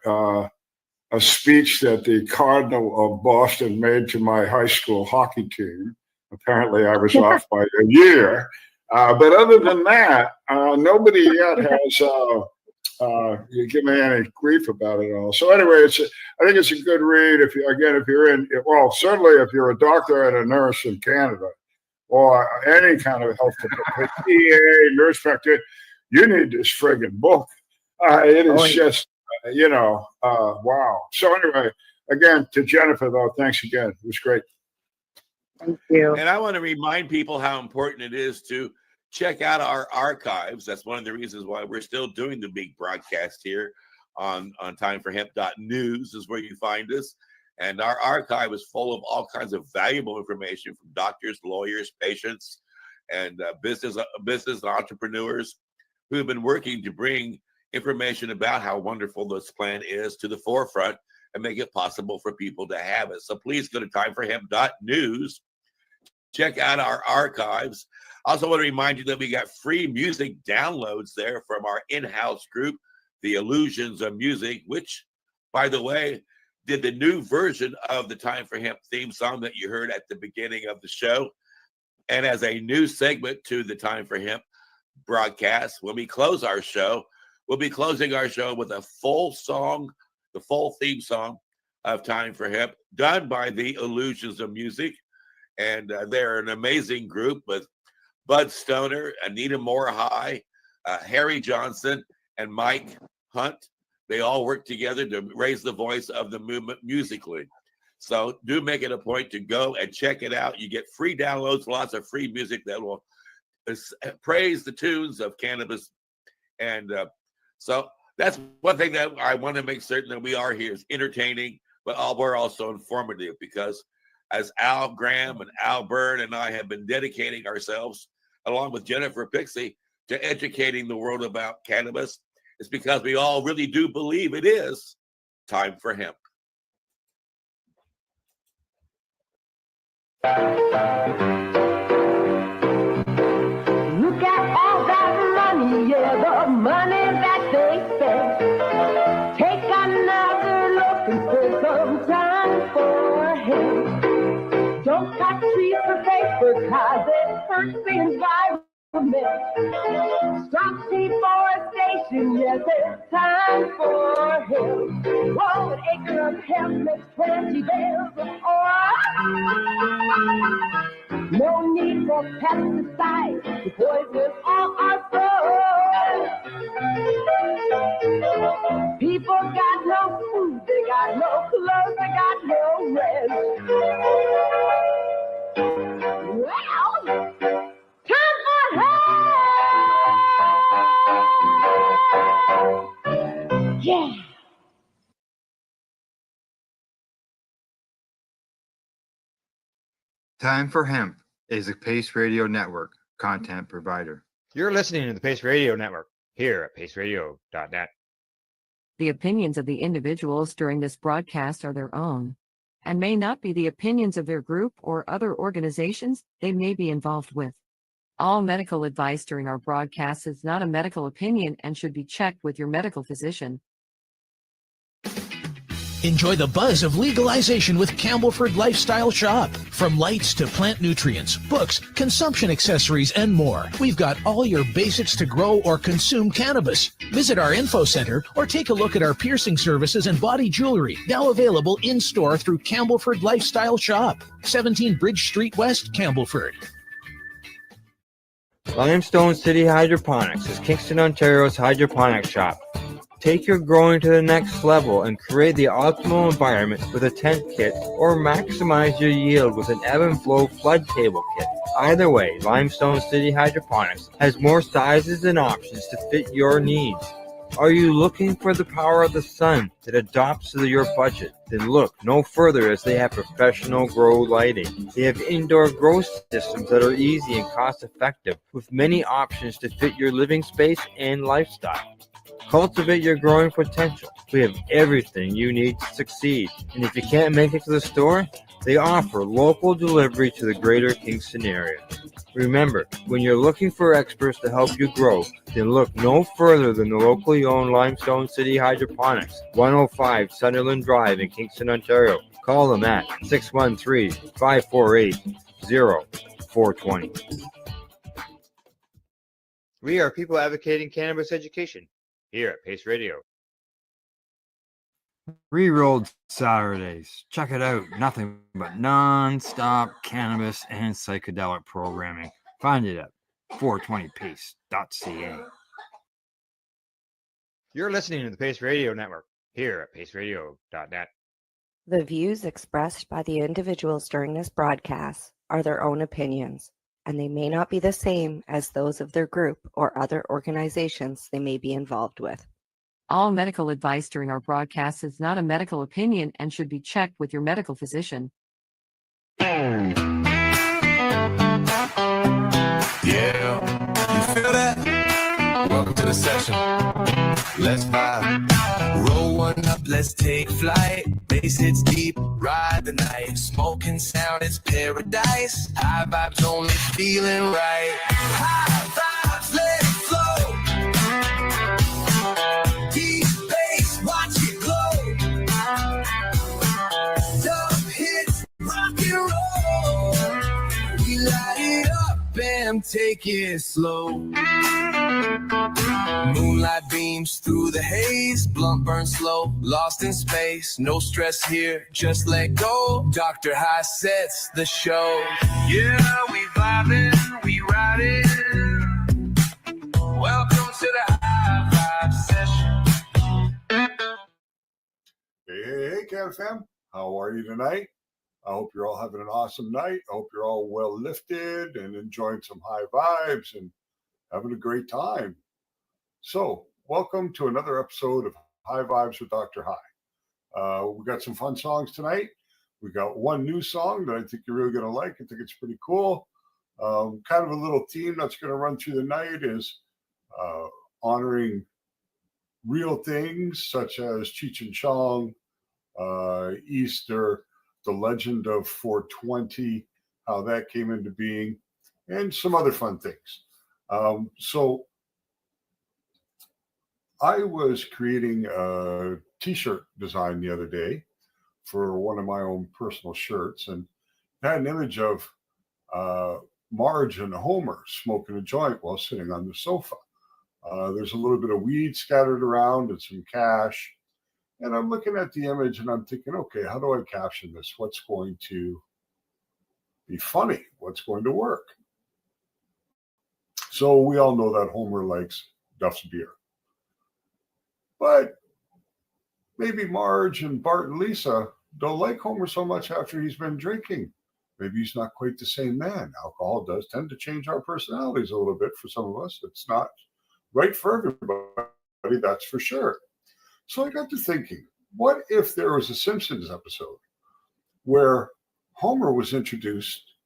a speech that the Cardinal of Boston made to my high school hockey team. Apparently, I was off by a year. But other than that, nobody yet has given me any grief about it all. So anyway, I think it's a good read. If you're in, well, certainly if you're a doctor and a nurse in Canada, or any kind of health PA, nurse practitioner, you need this friggin' book. It is Oh, just, wow. So anyway, again, to Jennifer, though, thanks again. It was great. Thank you. And I want to remind people how important it is to check out our archives. That's one of the reasons why we're still doing the big broadcast here on timeforhemp.news is where you find us. And our archive is full of all kinds of valuable information from doctors, lawyers, patients, and business entrepreneurs who have been working to bring information about how wonderful this plan is to the forefront and make it possible for people to have it. So please go to timeforhemp.news. Check out our archives. I also want to remind you that we got free music downloads there from our in-house group, The Illusions of Music, which, by the way, did the new version of the Time for Hemp theme song that you heard at the beginning of the show. And as a new segment to the Time for Hemp broadcast, when we close our show, we'll be closing our show with a full song, the full theme song of Time for Hemp, done by The Illusions of Music. And they're an amazing group with Bud Stoner, Anita Moore-High, Harry Johnson, and Mike Hunt. They all work together to raise the voice of the movement musically. So do make it a point to go and check it out. You get free downloads, lots of free music that will praise the tunes of cannabis. And so that's one thing that I want to make certain that we are here is entertaining, but we're also informative, because as Al Graham and Al Byrne and I have been dedicating ourselves, along with Jennifer Pixie, to educating the world about cannabis, it's because we all really do believe it is time for hemp. Look at all that money, yeah, the money that they spend. Take another look and spend some time for him. Don't cut trees for paper, cause it hurts the environment. Stop deforestation, yes, it's time for him. Whoa, an acre of hemp makes 20 bales of oil. No need for pesticides to poison all our soil. People got no food, they got no clothes, they got no rest. Well, time for help! Yeah. Time for Hemp is a Pace Radio Network content provider. You're listening to the Pace Radio Network here at paceradio.net. The opinions of the individuals during this broadcast are their own and may not be the opinions of their group or other organizations they may be involved with. All medical advice during our broadcast is not a medical opinion and should be checked with your medical physician. Enjoy the buzz of legalization with Campbellford Lifestyle Shop. From lights to plant nutrients, books, consumption accessories, and more, we've got all your basics to grow or consume cannabis. Visit our info center or take a look at our piercing services and body jewelry, now available in-store through Campbellford Lifestyle Shop, 17 Bridge Street West, Campbellford. Limestone City Hydroponics is Kingston, Ontario's hydroponics shop. Take your growing to the next level and create the optimal environment with a tent kit, or maximize your yield with an ebb and flow flood table kit. Either way, Limestone City Hydroponics has more sizes and options to fit your needs. Are you looking for the power of the sun that adapts to your budget? Then look no further, as they have professional grow lighting. They have indoor grow systems that are easy and cost effective, with many options to fit your living space and lifestyle. Cultivate your growing potential. We have everything you need to succeed. And if you can't make it to the store, they offer local delivery to the greater Kingston area. Remember, when you're looking for experts to help you grow, then look no further than the locally owned Limestone City Hydroponics, 105 Sunderland Drive in Kingston, Ontario. Call them at 613-548-0420. We are people advocating cannabis education here at Pace Radio. Rerolled Saturdays. Check it out. Nothing but non-stop cannabis and psychedelic programming. Find it at 420pace.ca. You're listening to the Pace Radio Network here at paceradio.net. The views expressed by the individuals during this broadcast are their own opinions, and they may not be the same as those of their group or other organizations they may be involved with. All medical advice during our broadcast is not a medical opinion and should be checked with your medical physician. Yeah, you feel that? Welcome to the session. Let's vibe. Roll one up, let's take flight. Bass hits deep, ride the night. Smoking sound, it's paradise. High vibes only feeling right. High vibes, let it flow. Deep bass, watch it glow. Dub hits, rock and roll. We light it up and take it slow. Moonlight beams through the haze, blunt burn slow, lost in space. No stress here, just let go. Dr. High sets the show. Yeah, we vibing, we riding. Welcome to the High Vibe session. Hey, Cat Fam. How are you tonight? I hope you're all having an awesome night. I hope you're all well lifted and enjoying some high vibes and having a great time. So, welcome to another episode of High Vibes with Dr. High. We got some fun songs tonight. We got one new song that I think you're really going to like. I think it's pretty cool. Kind of a little theme that's going to run through the night is honoring real things such as Cheech and Chong, Easter, the legend of 420, how that came into being, and some other fun things. So I was creating a t-shirt design the other day for one of my own personal shirts, and had an image of Marge and Homer smoking a joint while sitting on the sofa. There's a little bit of weed scattered around and some cash. And I'm looking at the image and I'm thinking, okay, how do I caption this? What's going to be funny? What's going to work? So we all know that Homer likes Duff's beer. But maybe Marge and Bart and Lisa don't like Homer so much after he's been drinking. Maybe he's not quite the same man. Alcohol does tend to change our personalities a little bit for some of us. It's not right for everybody, that's for sure. So I got to thinking, what if there was a Simpsons episode where Homer was introduced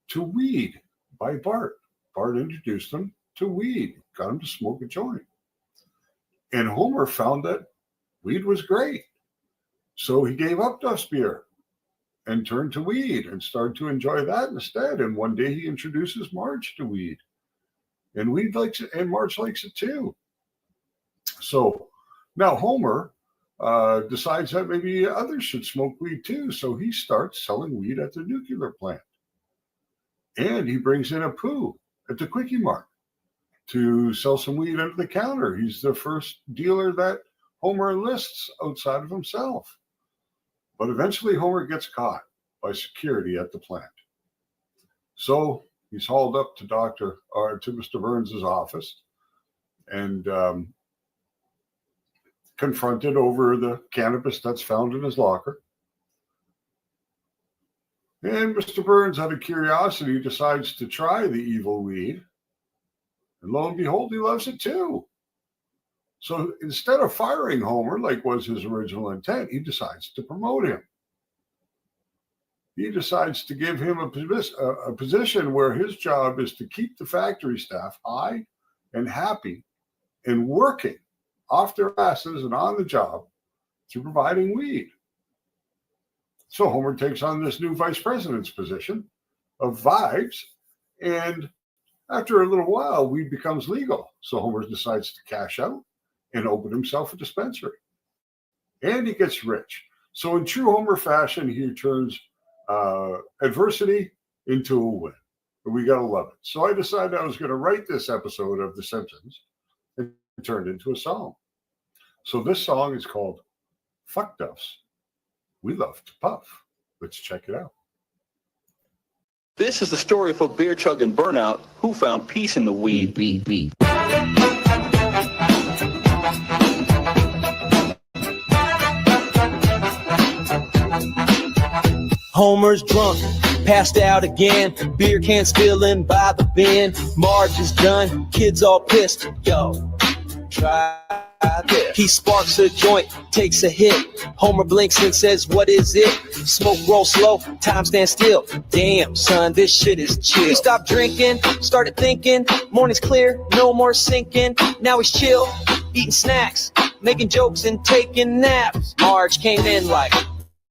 to weed by Bart? Bart introduced him to weed, got him to smoke a joint. And Homer found that weed was great. So he gave up Duff's beer and turned to weed and started to enjoy that instead. And one day he introduces Marge to weed. And weed likes it, and Marge likes it too. So now Homer decides that maybe others should smoke weed too. So he starts selling weed at the nuclear plant. And he brings in a poo at the Quickie Mart to sell some weed under the counter. He's the first dealer that Homer enlists outside of himself. But eventually Homer gets caught by security at the plant. So he's hauled up to Mr. Burns' office and confronted over the cannabis that's found in his locker. And Mr. Burns, out of curiosity, decides to try the evil weed. And lo and behold, he loves it too. So instead of firing Homer, like was his original intent, he decides to promote him. He decides to give him a position where his job is to keep the factory staff high and happy and working off their asses and on the job through providing weed. So Homer takes on this new vice president's position of Vibes, and after a little while, weed becomes legal. So Homer decides to cash out and open himself a dispensary. And he gets rich. So in true Homer fashion, he turns adversity into a win. And we got to love it. So I decided I was going to write this episode of The Simpsons and turn it into a song. So this song is called Fuck Duffs. We love to puff. Let's check it out. This is the story of a beer chugging burnout who found peace in the weed. Homer's drunk, passed out again. Beer cans spilling by the bin. Marge is done, kids all pissed. Yo, try this. He sparks a joint, takes a hit. Homer blinks and says, what is it? Smoke roll slow, time stand still. Damn, son, this shit is chill. He stopped drinking, started thinking. Morning's clear, no more sinking. Now he's chill, eating snacks, making jokes and taking naps. Marge came in like,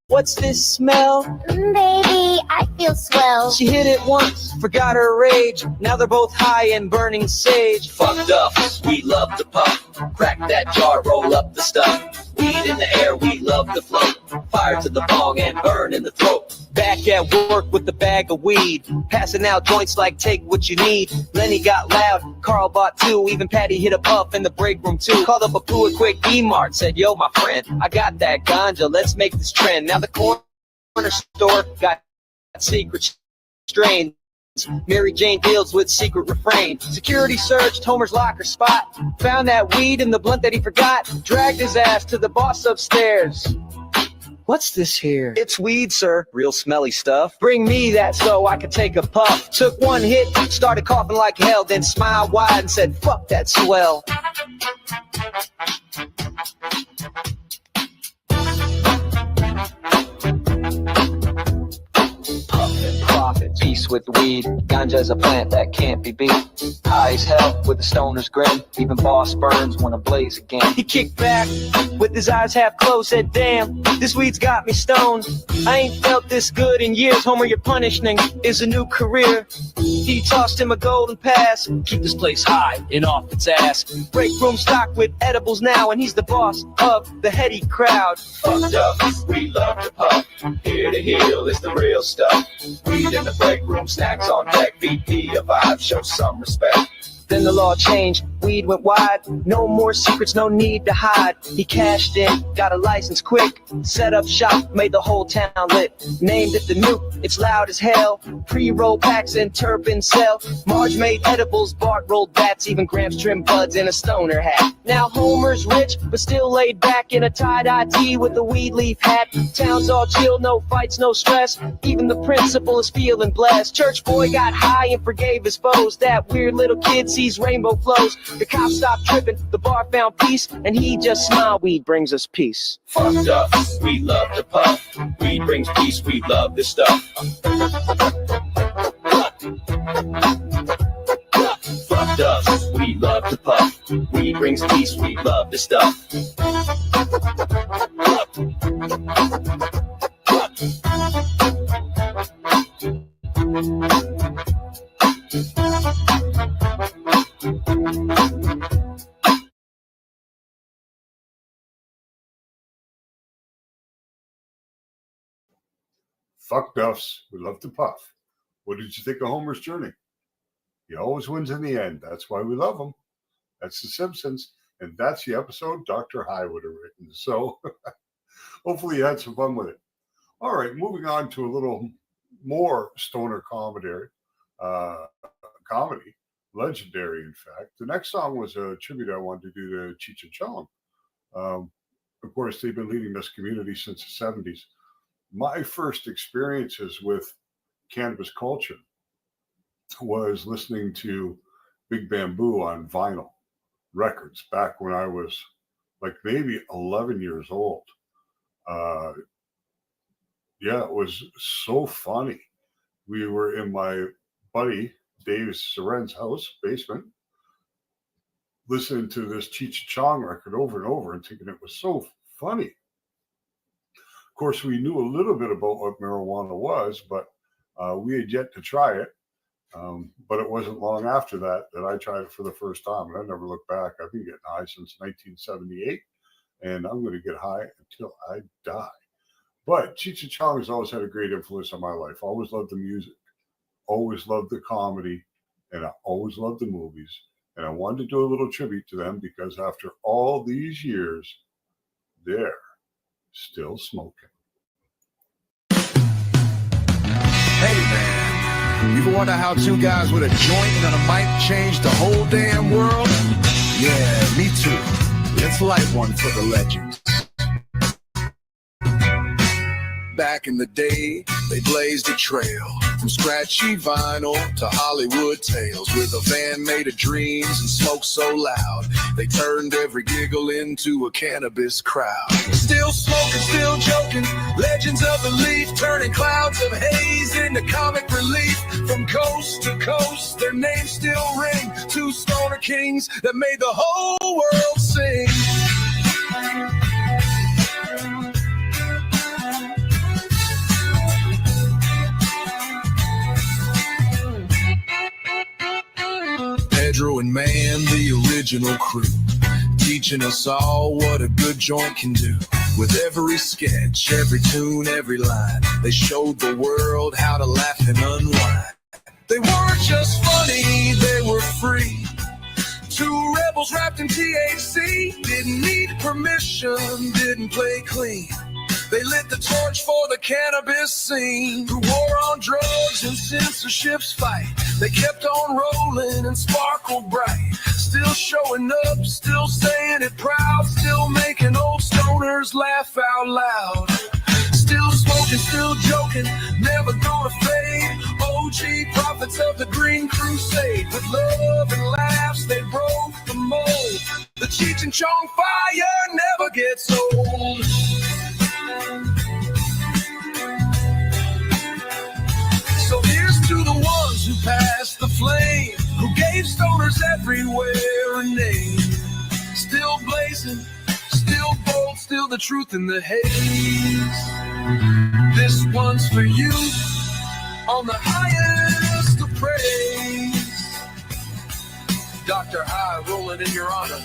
what's this smell? Baby, I feel swell. She hit it once, forgot her rage. Now they're both high and burning sage. Fucked up, we love to puff. Crack that jar, roll up the stuff. Weed in the air, we love to float. Fire to the bong and burn in the throat. Back at work with the bag of weed. Passing out joints like take what you need. Lenny got loud, Carl bought two. Even Patty hit a puff in the break room too. Called up a poo a quick E-Mart. Said, yo, my friend, I got that ganja. Let's make this trend. Now the corner store got secret strains. Mary Jane deals with secret refrain. Security searched Homer's locker spot. Found that weed in the blunt that he forgot. Dragged his ass to the boss upstairs. What's this here? It's weed, sir. Real smelly stuff. Bring me that so I could take a puff. Took one hit, started coughing like hell, then smiled wide and said, fuck that swell. Profit, peace with weed. Ganja is a plant that can't be beat. High as hell with a stoner's grin. Even boss burns wanna blaze again. He kicked back with his eyes half closed. Said, damn, this weed's got me stoned. I ain't felt this good in years. Homer, your punishing is a new career. He tossed him a golden pass. Keep this place high and off its ass. Break room stocked with edibles now, and he's the boss of the heady crowd. Fucked up, we love to puff. Here to heal is the real stuff. Weed in the break room, snacks on deck. VP a vibe, show some respect. Then the law changed, weed went wide. No more secrets, no need to hide. He cashed in, got a license quick. Set up shop, made the whole town lit. Named it the Nuke, it's loud as hell. Pre-roll packs and turpin sell. Marge made edibles, Bart rolled bats. Even Gramps trimmed buds in a stoner hat. Now Homer's rich, but still laid back in a tie-dye tee with a weed leaf hat. Town's all chill, no fights, no stress. Even the principal is feeling blessed. Church boy got high and forgave his foes. That weird little kid sees rainbow flows. The cops stopped tripping, the bar found peace, and he just smiled. Weed brings us peace. Fucked up, we love to puff. Weed brings peace, we love this stuff. Fucked up, we love to puff. Weed brings peace, we love this stuff. Fuck Duffs, we love to puff. What did you think of Homer's journey? He always wins in the end. That's why we love him. That's The Simpsons, and that's the episode Dr. High would have written. So hopefully you had some fun with it. All right, moving on to a little more stoner comedy, legendary, in fact. The next song was a tribute I wanted to do to Cheech and Chong. Of course, they've been leading this community since the 70s. My first experiences with cannabis culture was listening to Big Bamboo on vinyl records back when I was like maybe 11 years old. Yeah, it was so funny. We were in my buddy Dave Soren's house basement, listening to this Cheech and Chong record over and over and thinking it was so funny. Of course, we knew a little bit about what marijuana was, but we had yet to try it. But it wasn't long after that I tried it for the first time, and I never looked back. I've been getting high since 1978, and I'm going to get high until I die. But Cheech and Chong has always had a great influence on my life. I always loved the music, always loved the comedy, and I always loved the movies. And I wanted to do a little tribute to them because after all these years, they're still smoking. Hey, man. You ever wonder how two guys with a joint and a mic changed the whole damn world? Yeah, me too. Let's light one for the legends. Back in the day, they blazed a trail from scratchy vinyl to Hollywood tales with a van made of dreams and smoke so loud they turned every giggle into a cannabis crowd. Still smoking, still joking, legends of the leaf turning clouds of haze into comic relief. From coast to coast, their names still ring. Two stoner kings that made the whole world sing. Pedro and Man, the original crew, teaching us all what a good joint can do. With every sketch, every tune, every line, they showed the world how to laugh and unwind. They weren't just funny, they were free. Two rebels wrapped in THC, didn't need permission, didn't play clean. They lit the torch for the cannabis scene. Through war on drugs and censorship's fight, they kept on rolling and sparkled bright. Still showing up, still saying it proud, still making old stoners laugh out loud. Still smoking, still joking, never gonna fade. OG prophets of the Green Crusade. With love and laughs, they broke the mold. The Cheech and Chong fire never gets old. So here's to the ones who passed the flame, who gave stoners everywhere a name. Still blazing, still bold, still the truth in the haze. This one's for you, on the highest of praise. Dr. High rolling in your honor.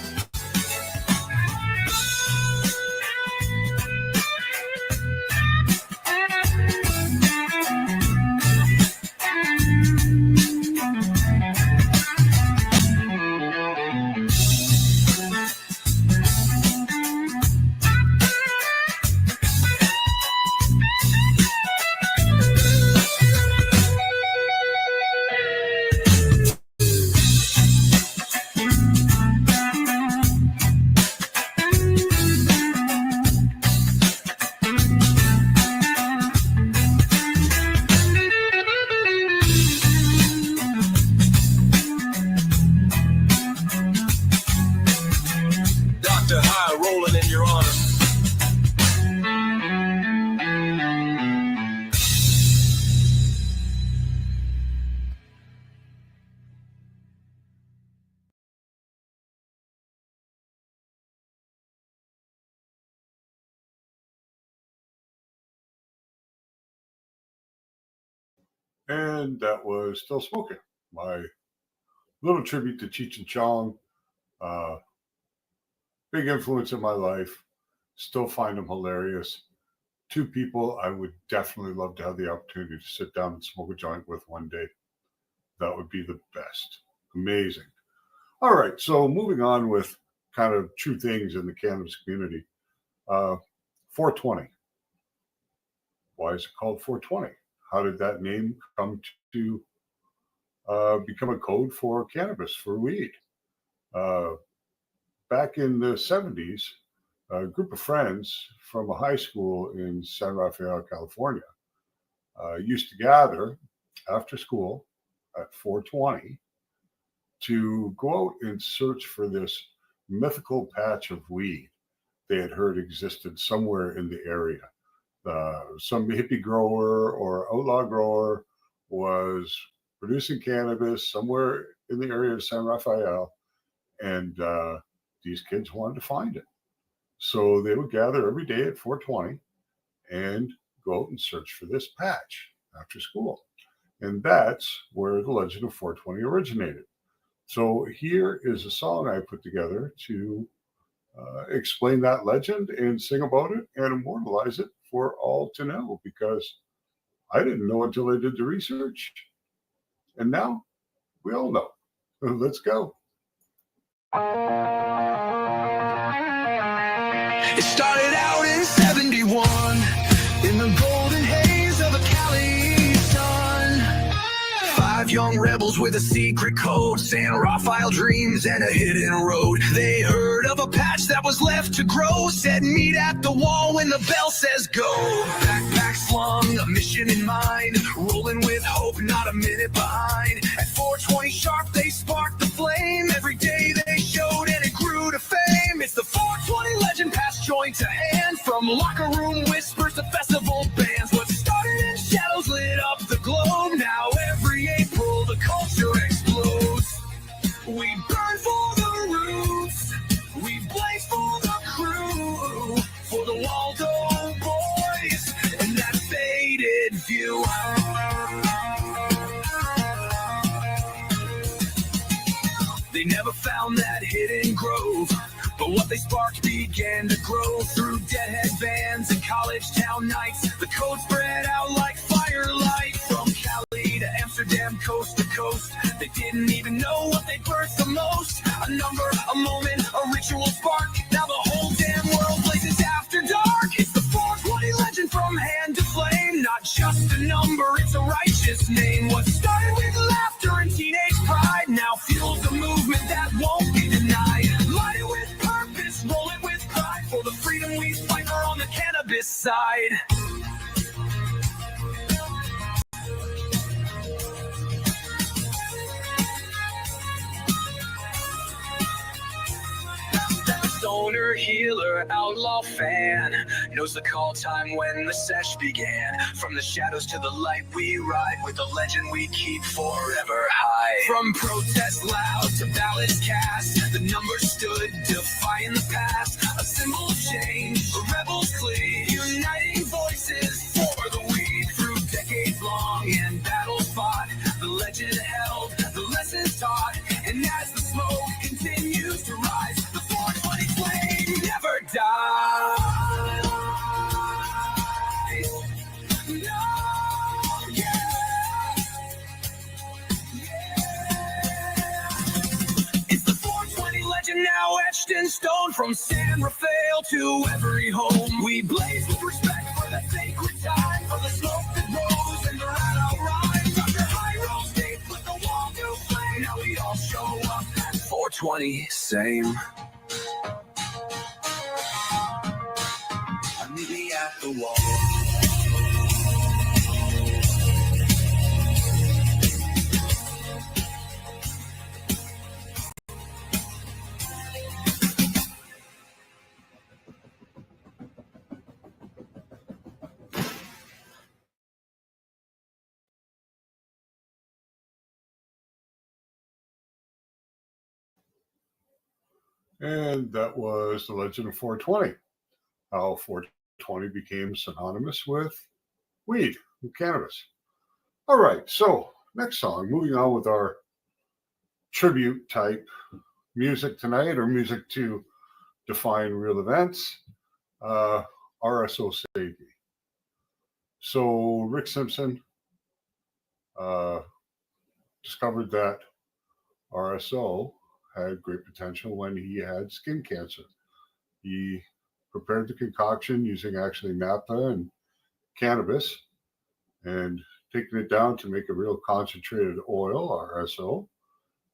And that was Still Smoking, my little tribute to Cheech and Chong. Big influence in my life. Still find them hilarious. Two people I would definitely love to have the opportunity to sit down and smoke a joint with one day. That would be the best. Amazing. All right, so moving on with kind of true things in the cannabis community. 420. Why is it called 420? How did that name come to become a code for cannabis, for weed? Back in the 70s, a group of friends from a high school in San Rafael, California, used to gather after school at 420 to go out and search for this mythical patch of weed they had heard existed somewhere in the area. Some hippie grower or outlaw grower was producing cannabis somewhere in the area of San Rafael, and these kids wanted to find it. So they would gather every day at 420 and go out and search for this patch after school. And that's where the legend of 420 originated. So here is a song I put together to explain that legend and sing about it and immortalize it for all to know, because I didn't know until I did the research. And now we all know. Let's go. It started out in 71 in the golden haze of a Cali sun. 5 young rebels with a secret code, San Rafael dreams and a hidden road. They heard of a patch that was left to grow, said meet at the wall when the bell says go. Backpack slung, a mission in mind, rolling with hope, not a minute behind. At 4:20 sharp, they sparked the flame. Every day they showed and it grew to fame. It's the 420 legend, passed joint to hand. From locker room whispers to festival bands, what started in shadows lit up the globe. Now every April the culture explodes. We burn for the roots, we blaze for the crew, for the Waldo boys and that faded view. They never found that hidden grove, but what they sparked began to grow. Through deadhead bands and college town nights, the code spread out like firelight. From Cali to Amsterdam, coast to coast, they didn't even know what they birthed the most. A number, a moment, a ritual spark. Now the whole damn world blazes after dark. It's the 420 legend from hand to flame. Not just a number, it's a righteous name. What started with laughter and teenage pride now fuels a movement that won't be denied. Light it with purpose, roll it with pride. For the freedom we fight for on the cannabis side. Stoner, healer, outlaw fan, knows the call time when the sesh began. From the shadows to the light we ride, with the legend we keep forever high. From protest loud to ballots cast, the numbers stood defying the past. A symbol of change, a rebel's plea, uniting voices for the weed. Through decades long and battles fought, the legend held, the lessons taught. And as the smoke continues to rise, the 420 flame never dies. No, yeah. It's the 420 legend now etched in stone. From San Rafael to every home, we blaze with respect for the sacred time, for the smoke that rose and the rat rhymes. Under high road state, put the wall to flame. Now we all show up at 420, same. Meet me at the wall. And that was The Legend of 420, how 420 became synonymous with weed and cannabis. All right, so next song, moving on with our tribute type music tonight, or music to define real events. RSO Saved Me. So Rick Simpson discovered that RSO had great potential when he had skin cancer. He prepared the concoction using actually naphtha and cannabis and taking it down to make a real concentrated oil, RSO,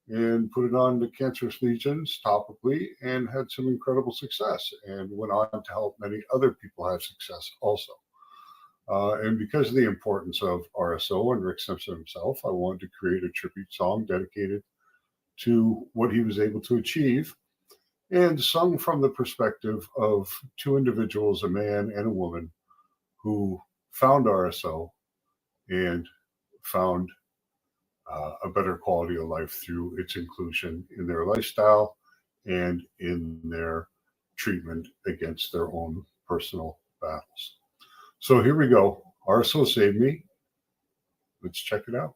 and put it on the cancerous lesions topically and had some incredible success, and went on to help many other people have success also. And because of the importance of RSO and Rick Simpson himself, I wanted to create a tribute song dedicated to what he was able to achieve, and sung from the perspective of two individuals, a man and a woman, who found RSO and found a better quality of life through its inclusion in their lifestyle and in their treatment against their own personal battles. So here we go. RSO Saved Me. Let's check it out.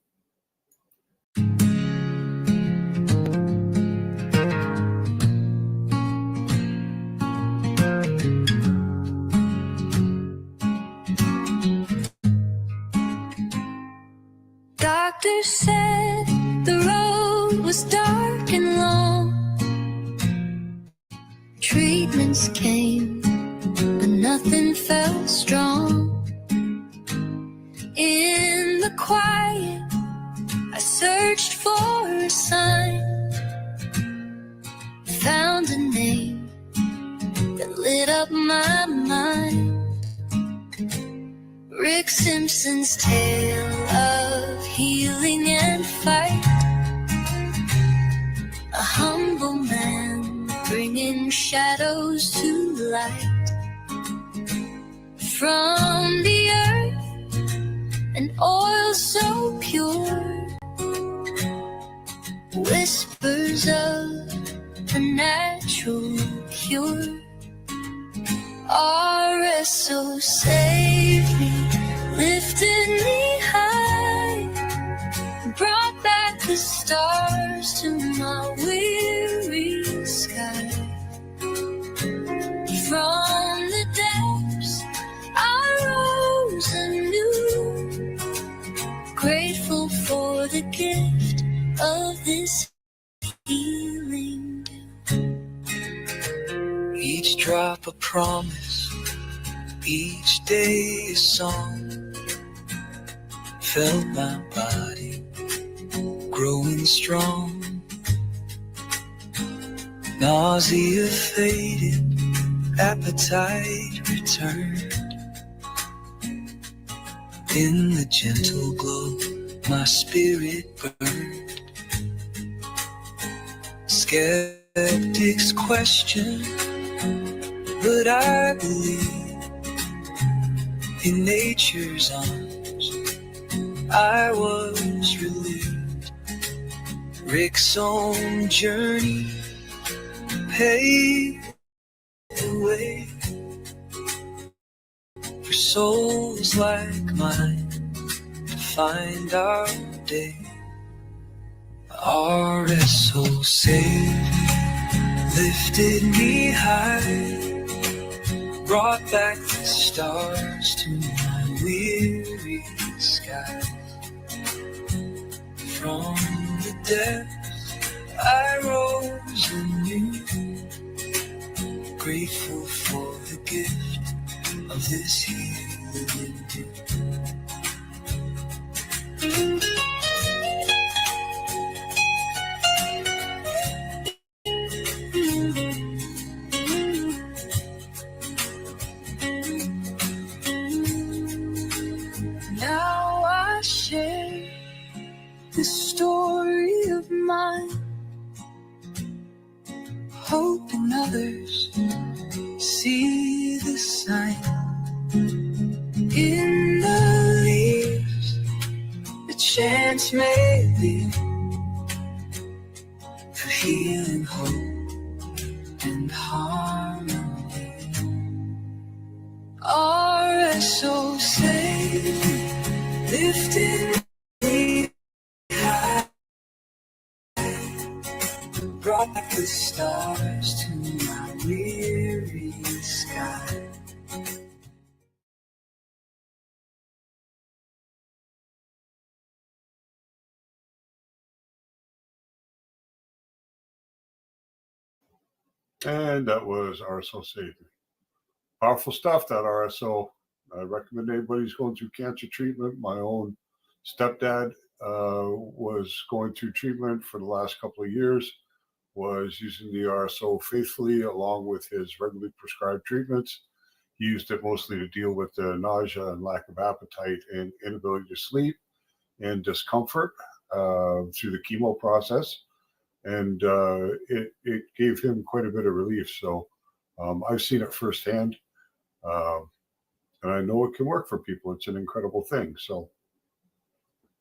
Doctor said the road was dark and long. Treatments came, but nothing felt strong. In the quiet, I searched for a sign, found a name that lit up my mind. Rick Simpson's tale of healing and fight. A humble man bringing shadows to light. From the earth, an oil so pure. Whispers of a natural cure. RSO saved me, lifted me high, brought back the stars to my weary sky. From the depths I rose anew, grateful for the gift of this healing. Each drop a promise, each day a song. Felt my body growing strong. Nausea faded, appetite returned. In the gentle glow, my spirit burned. Skeptics question, but I believe in nature's arms. I was relieved. Rick's own journey paved the way for souls like mine to find our day. RSO saved me, lifted me high, brought back the stars to my weary sky. From the depths I rose anew, grateful for the gift of this healing dew. Now I share this story of mine, hoping others see the sign in the leaves. The chance may be for healing, hope, and harmony. RSO saved me, lifted me high, brought back the stars to my weary sky. And that was RSO Saved Me. Powerful stuff, that RSO. I recommend anybody who's going through cancer treatment. My own stepdad was going through treatment for the last couple of years, was using the RSO faithfully along with his regularly prescribed treatments. He used it mostly to deal with the nausea and lack of appetite and inability to sleep and discomfort through the chemo process. And it gave him quite a bit of relief. So I've seen it firsthand. And I know it can work for people. It's an incredible thing. So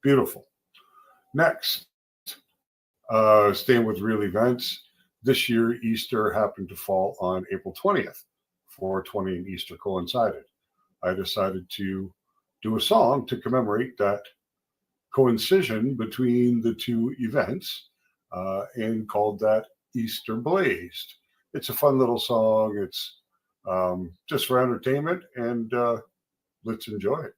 beautiful. Next, staying with real events. This year, Easter happened to fall on April 20th. 420 and Easter coincided. I decided to do a song to commemorate that coincision between the two events and called that Easter Blazed. It's a fun little song. It's just for entertainment, and let's enjoy it.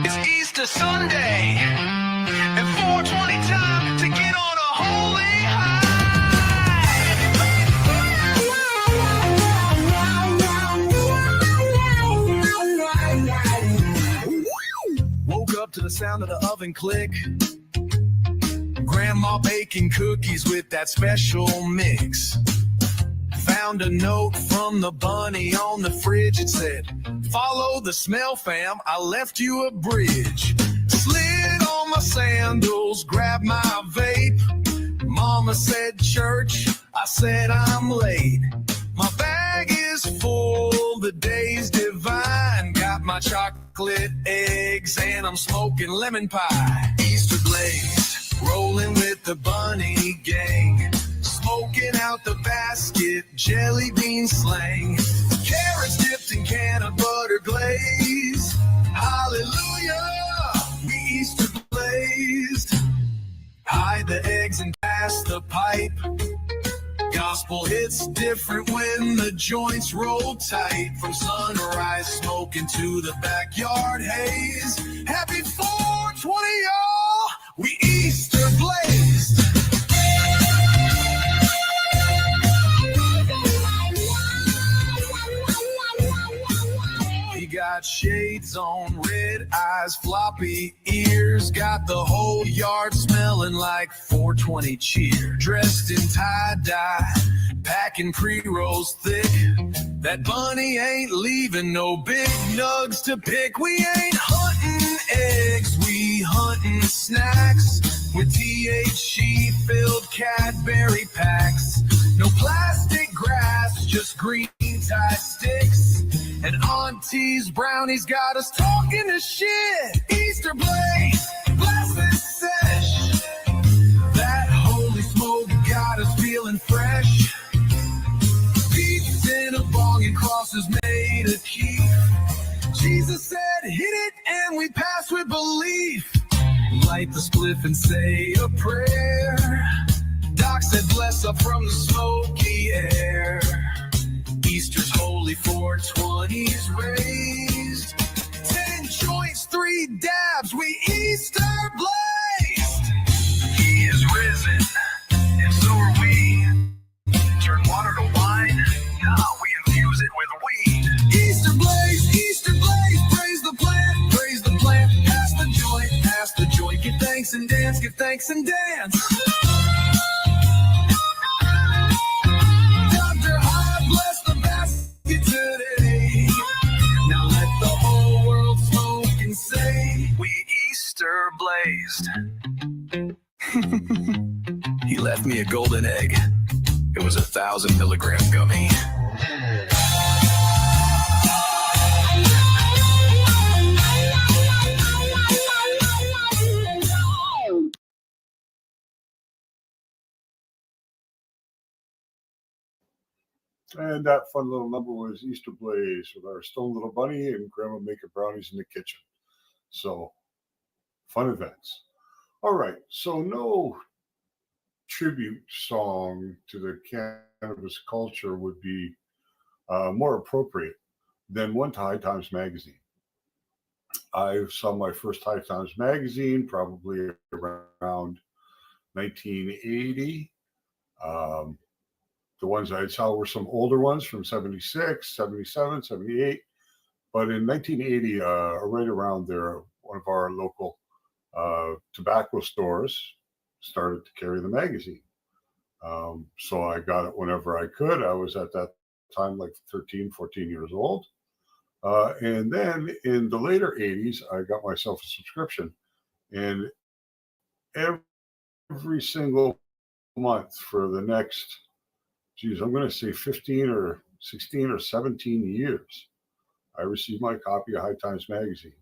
It's Easter Sunday, and 420 time to get on a holy high. Woke up up to the sound of the oven click. Grandma baking cookies with that special mix. Found a note from the bunny on the fridge. It said, "Follow the smell, fam. I left you a bridge." Slid on my sandals, grabbed my vape. Mama said church. I said I'm late. My bag is full, the day's divine. Got my chocolate eggs and I'm smoking lemon pie. Easter glazed, rolling with the bunny gang. Smoking out the basket, jelly bean slang. Carrots dipped in can of butter glaze. Hallelujah, we Easter blazed. Hide the eggs and pass the pipe. Gospel hits different when the joints roll tight. From sunrise smoking to the backyard haze. Happy 420, y'all, we Easter blazed. He got shades on, red eyes, floppy ears. Got the whole yard smelling like 420 cheer. Dressed in tie-dye, packing pre-rolls thick. That bunny ain't leaving no big nugs to pick. We ain't hunting eggs, we hunting snacks. With THC-filled Cadbury packs. No plastic grass, just green tie sticks. And Auntie's brownies got us talking to shit. Easter blaze, bless this sesh. That holy smoke got us feeling fresh. Beats in a bong and crosses made a keep. Jesus said hit it and we pass with belief. Light the spliff and say a prayer. Doc said bless up from the smoky air. Easter's holy 420s raised. 10 joints, 3 dabs, we Easter blazed. He is risen, and so are we. Turn water to wine, nah, we infuse it with weed. Easter blaze, praise the plant, pass the joint, give thanks and dance, give thanks and dance. Dr. High bless the basket today. Now let the whole world smoke and say, we Easter blazed. He left me a golden egg. It was 1,000 milligram gummy. And that fun little number was Easter Blaze with our stone little bunny and grandma making brownies in the kitchen. So fun events. All right. So no tribute song to the cannabis culture would be more appropriate than one to High Times Magazine. I saw my first High Times Magazine probably around 1980. The ones I saw were some older ones from 76, 77, 78. But in 1980, right around there, one of our local tobacco stores started to carry the magazine. So I got it whenever I could. I was at that time like 13, 14 years old. And then in the later 80s, I got myself a subscription. And every single month for the next, I'm going to say 15 or 16 or 17 years, I received my copy of High Times Magazine.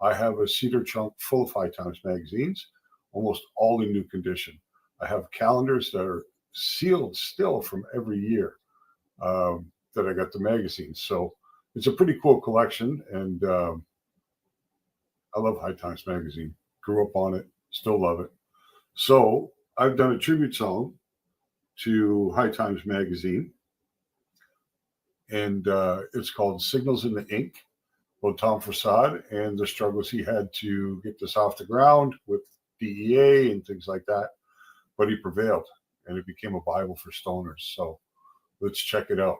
I have a cedar trunk full of High Times magazines, almost all in new condition. I have calendars that are sealed still from every year that I got the magazines. So it's a pretty cool collection, and I love High Times Magazine. Grew up on it, still love it. So I've done a tribute song to High Times Magazine, and it's called Signals in the Ink, about Tom Prasad and the struggles he had to get this off the ground with DEA and things like that. But he prevailed, and it became a Bible for stoners. So let's check it out.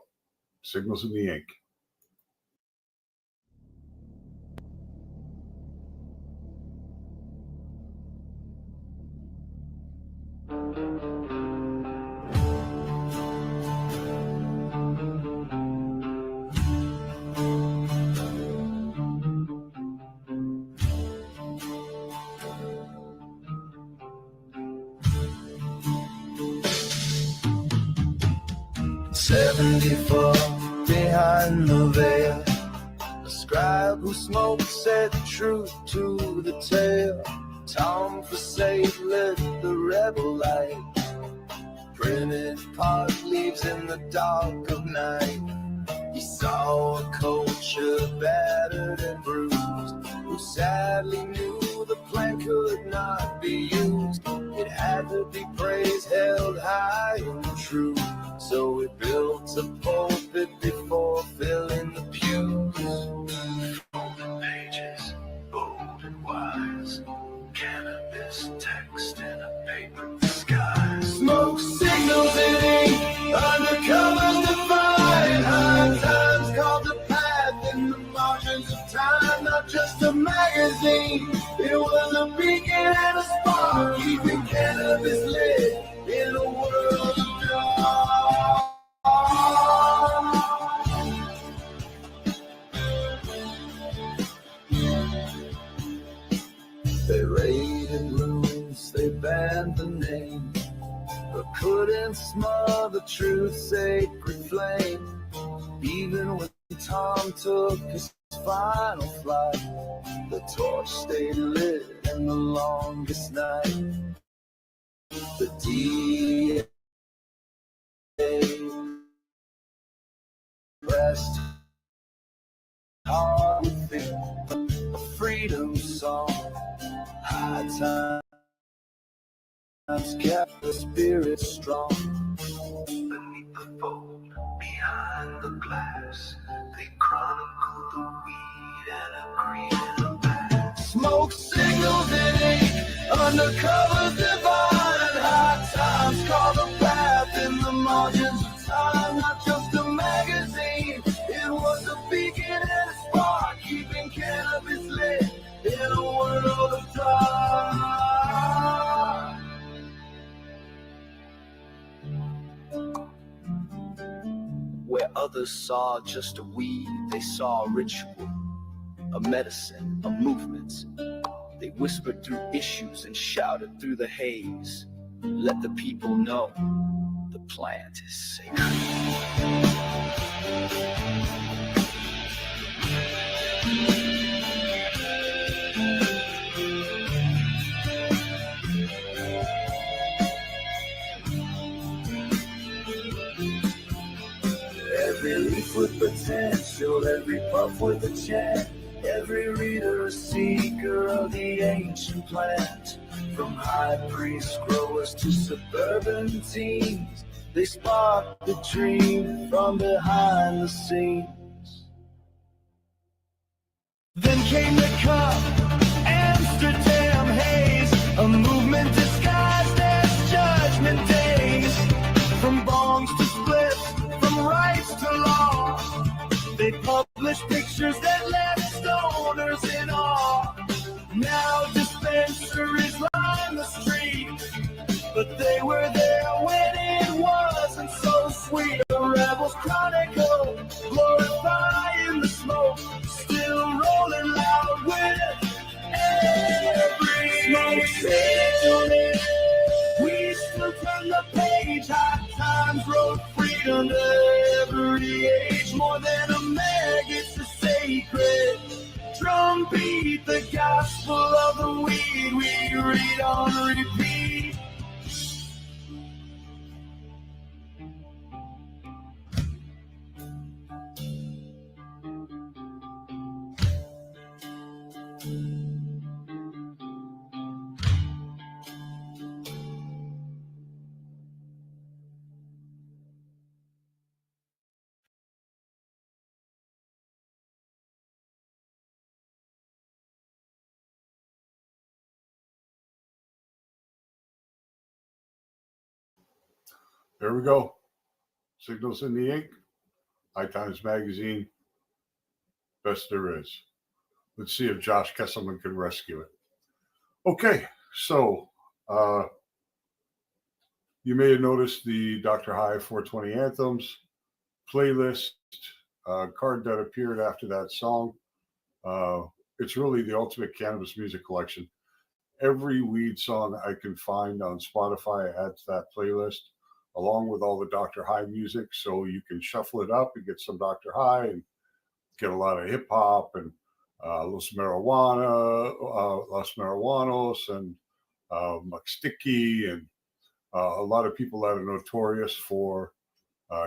Signals in the Ink. 74 behind the veil. A scribe who smoked said truth to the tale. Tom for safe lit the rebel light. Printed part leaves in the dark of night. He saw a culture battered and bruised, who sadly knew the plan could not be used. It had to be praised, held high and true. So it built a pulpit before filling the pews. Folded pages, bold and wise. Cannabis text in a paper disguise. Smoke signals in ink, undercover divine. High times called the path in the margins of time. Not just a magazine, it was a beacon and a spark, keeping cannabis lit in a world of dark. They raided rooms, they banned the name, but couldn't smother the truth's sacred flame. Even when Tom took his final flight, the torch stayed lit in the longest night. The DA pressed hard within a freedom song. High times kept the spirit strong. Beneath the fold, behind the glass, they chronicled the weed and a green and a black. Smoke signals in ink, undercover divine. High times call the path in the margins of time. Not just a magazine, it was a beacon and a spark, keeping cannabis lit in a world of dark. Where others saw just a weed, they saw a ritual, a medicine, a movement. They whispered through issues and shouted through the haze. Let the people know the plant is sacred. Every leaf with potential, every puff with a chant, every reader a seeker of the ancient plant. From high priest growers to suburban teens, they sparked the dream from behind the scenes. Then came the cup, Amsterdam haze, a movement disguised as judgment days. From bongs to splits, from rights to law, they published pictures that left stoners in awe. Now dispensaries line the street, but they were there when it wasn't so sweet. The rebels chronicle, glorifying the smoke, still rolling loud with every smoke signal. We still turn the page, high times wrote freedom to every age. More than a mag, it's a sacred drumbeat, the gospel of the weed we read on repeat. There we go. Signals in the ink. High Times Magazine. Best there is. Let's see if Josh Kesselman can rescue it. Okay, so you may have noticed the Dr. High 420 Anthems playlist card that appeared after that song. It's really the ultimate cannabis music collection. Every weed song I can find on Spotify adds that playlist, along with all the Dr. High music. So you can shuffle it up and get some Dr. High and get a lot of hip hop and Los Marijuanos and Muxtiki and a lot of people that are notorious for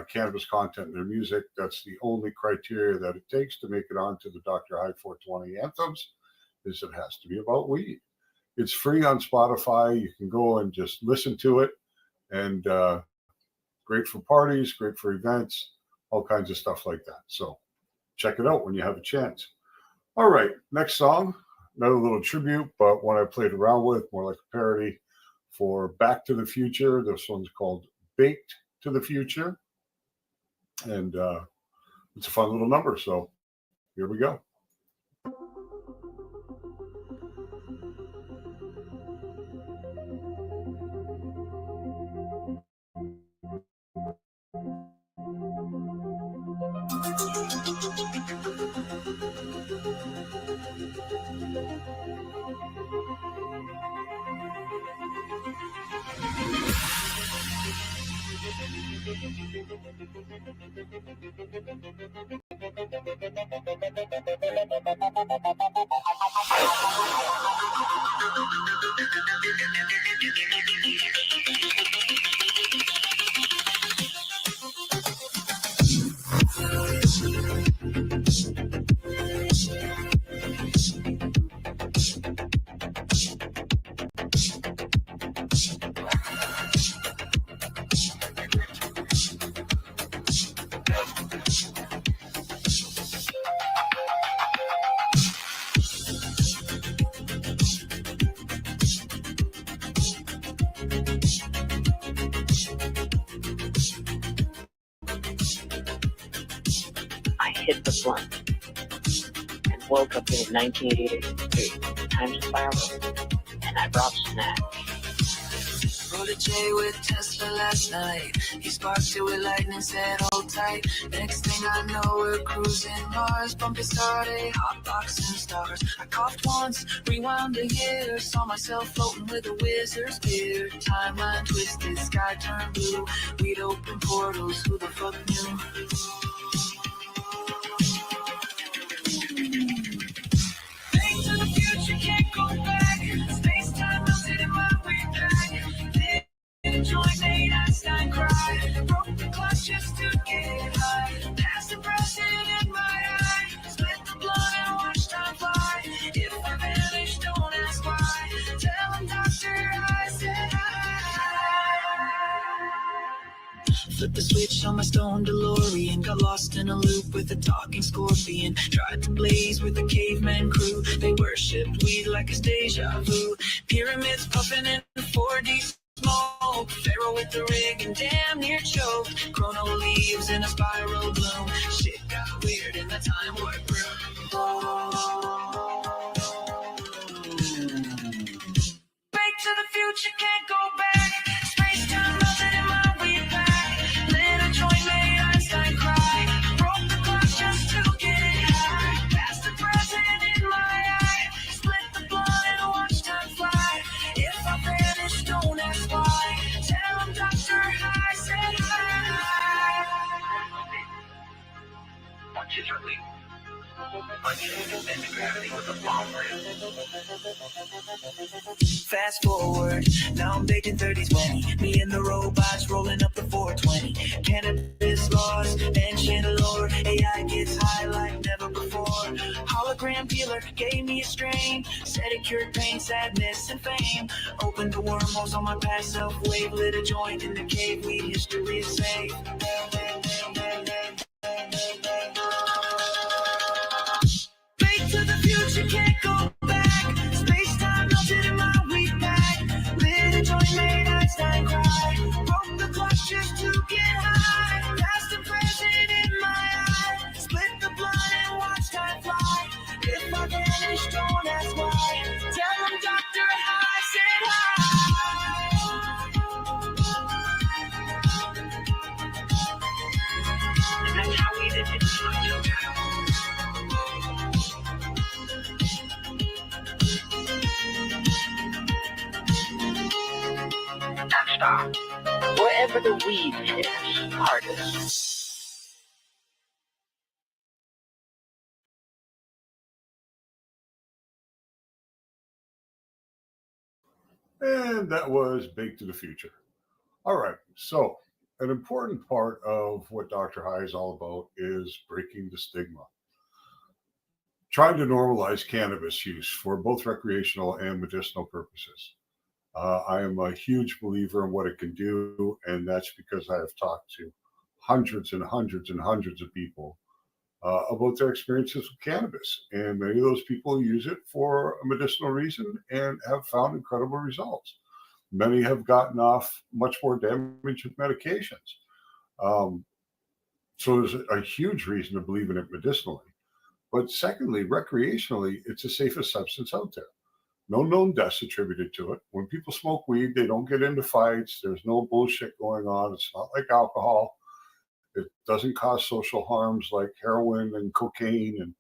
cannabis content in their music. That's the only criteria that it takes to make it onto the Dr. High 420 anthems, is it has to be about weed. It's free on Spotify. You can go and just listen to it, and great for parties, great for events, all kinds of stuff like that. So check it out when you have a chance. All right, next song, another little tribute, but one I played around with, more like a parody for Back to the Future. This one's called Baked to the Future. And it's a fun little number. So here we go. Hit the blunt and woke up in 1988. Time to spiral, and I brought snacks. Rolled a J with Tesla last night. He sparked it with lightning, said hold tight. Next thing I know, we're cruising Mars. Bumpy started, hot boxing stars. I coughed once, rewound a year. Saw myself floating with a wizard's beard. Timeline twisted, sky turned blue. We'd open portals, who the fuck knew? Can't go back. Space time melted in my way back. Then joint made Einstein cry. Broke the clock just to get high. Past the present in my eye. Split the blood and watch time fly. If I vanish, don't ask why. Tell him Dr. I said Flip the switch on my stone DeLorean. Got lost in a loop with a talking scorpion. Tried to blaze with the caveman crew. They worshipped weed like it's deja vu. Pyramids puffing in 4D smoke. Pharaoh with the rig and damn near choked. Chrono leaves in a spiral bloom. Shit got weird in the time warp room. Back to the future, can't go back. Space time melted in my way back. Joint made Einstein cry. Broke the clock just to get high. Past the present in my eye. Split the blood and watch time fly. If I vanish, don't ask why. Tell him Dr. High said hi. Punches are legal. Punches and gravity with a bomb Fast forward, now I'm baking 30-20. Me and the robots rolling up the 420. Cannabis laws and Lord. AI gets high like never before. Hologram dealer gave me a strain. Said it cured pain, sadness, and fame. Opened the wormholes on my past self. Wave lit a joint in the cave. Weed history is safe. To the future, can't go back. Space time melted in my weed bag. Lit a joint, made Einstein cry. Broke the clock just to get high. Past the present in my eye. Split the blood and watch time fly. If I vanish, don't ask why. Tell him Dr. High said hi. And that's how we did it. Stop. wherever the weed hits hardest. And that was Baked to the Future. All right, so an important part of what Dr. High is all about is breaking the stigma. Trying to normalize cannabis use for both recreational and medicinal purposes. I am a huge believer in what it can do, and that's because I have talked to hundreds and hundreds and hundreds of people about their experiences with cannabis. And many of those people use it for a medicinal reason and have found incredible results. Many have gotten off much more damage with medications. So there's a huge reason to believe in it medicinally. But secondly, recreationally, it's the safest substance out there. No known deaths attributed to it. When people smoke weed, they don't get into fights. There's no bullshit going on. It's not like alcohol. It doesn't cause social harms like heroin and cocaine and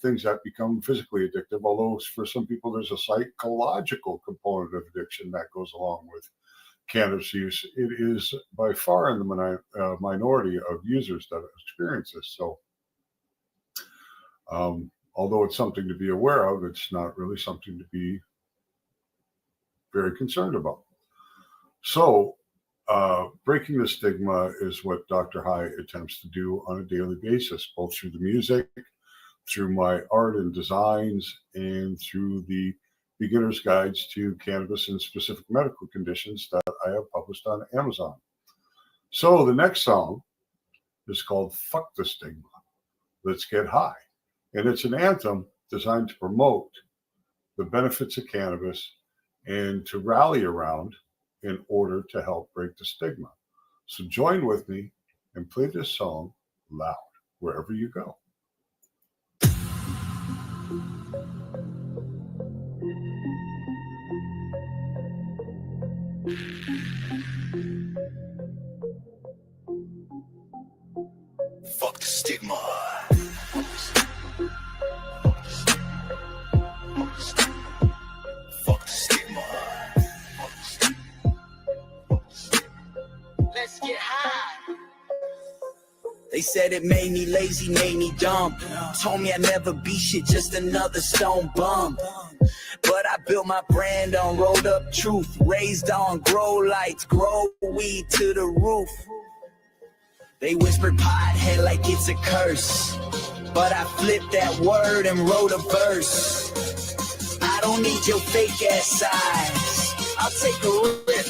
things that become physically addictive. Although for some people, there's a psychological component of addiction that goes along with cannabis use. It is by far in the minority of users that experience this. So although it's something to be aware of, it's not really something to be very concerned about. So breaking the stigma is what Dr. High attempts to do on a daily basis, both through the music, through my art and designs, and through the beginner's guides to cannabis and specific medical conditions that I have published on Amazon. So the next song is called Fuck the Stigma, Let's Get High. And it's an anthem designed to promote the benefits of cannabis and to rally around in order to help break the stigma. So join with me and play this song loud wherever you go. Fuck the stigma. Fuck the stigma. Let's get high. They said it made me lazy, made me dumb. Told me I'd never be shit, just another stone bum. But I built my brand on rolled up truth, raised on grow lights, grow weed to the roof. They whispered pothead like it's a curse, but I flipped that word and wrote a verse. I don't need your fake ass size. I'll take a rip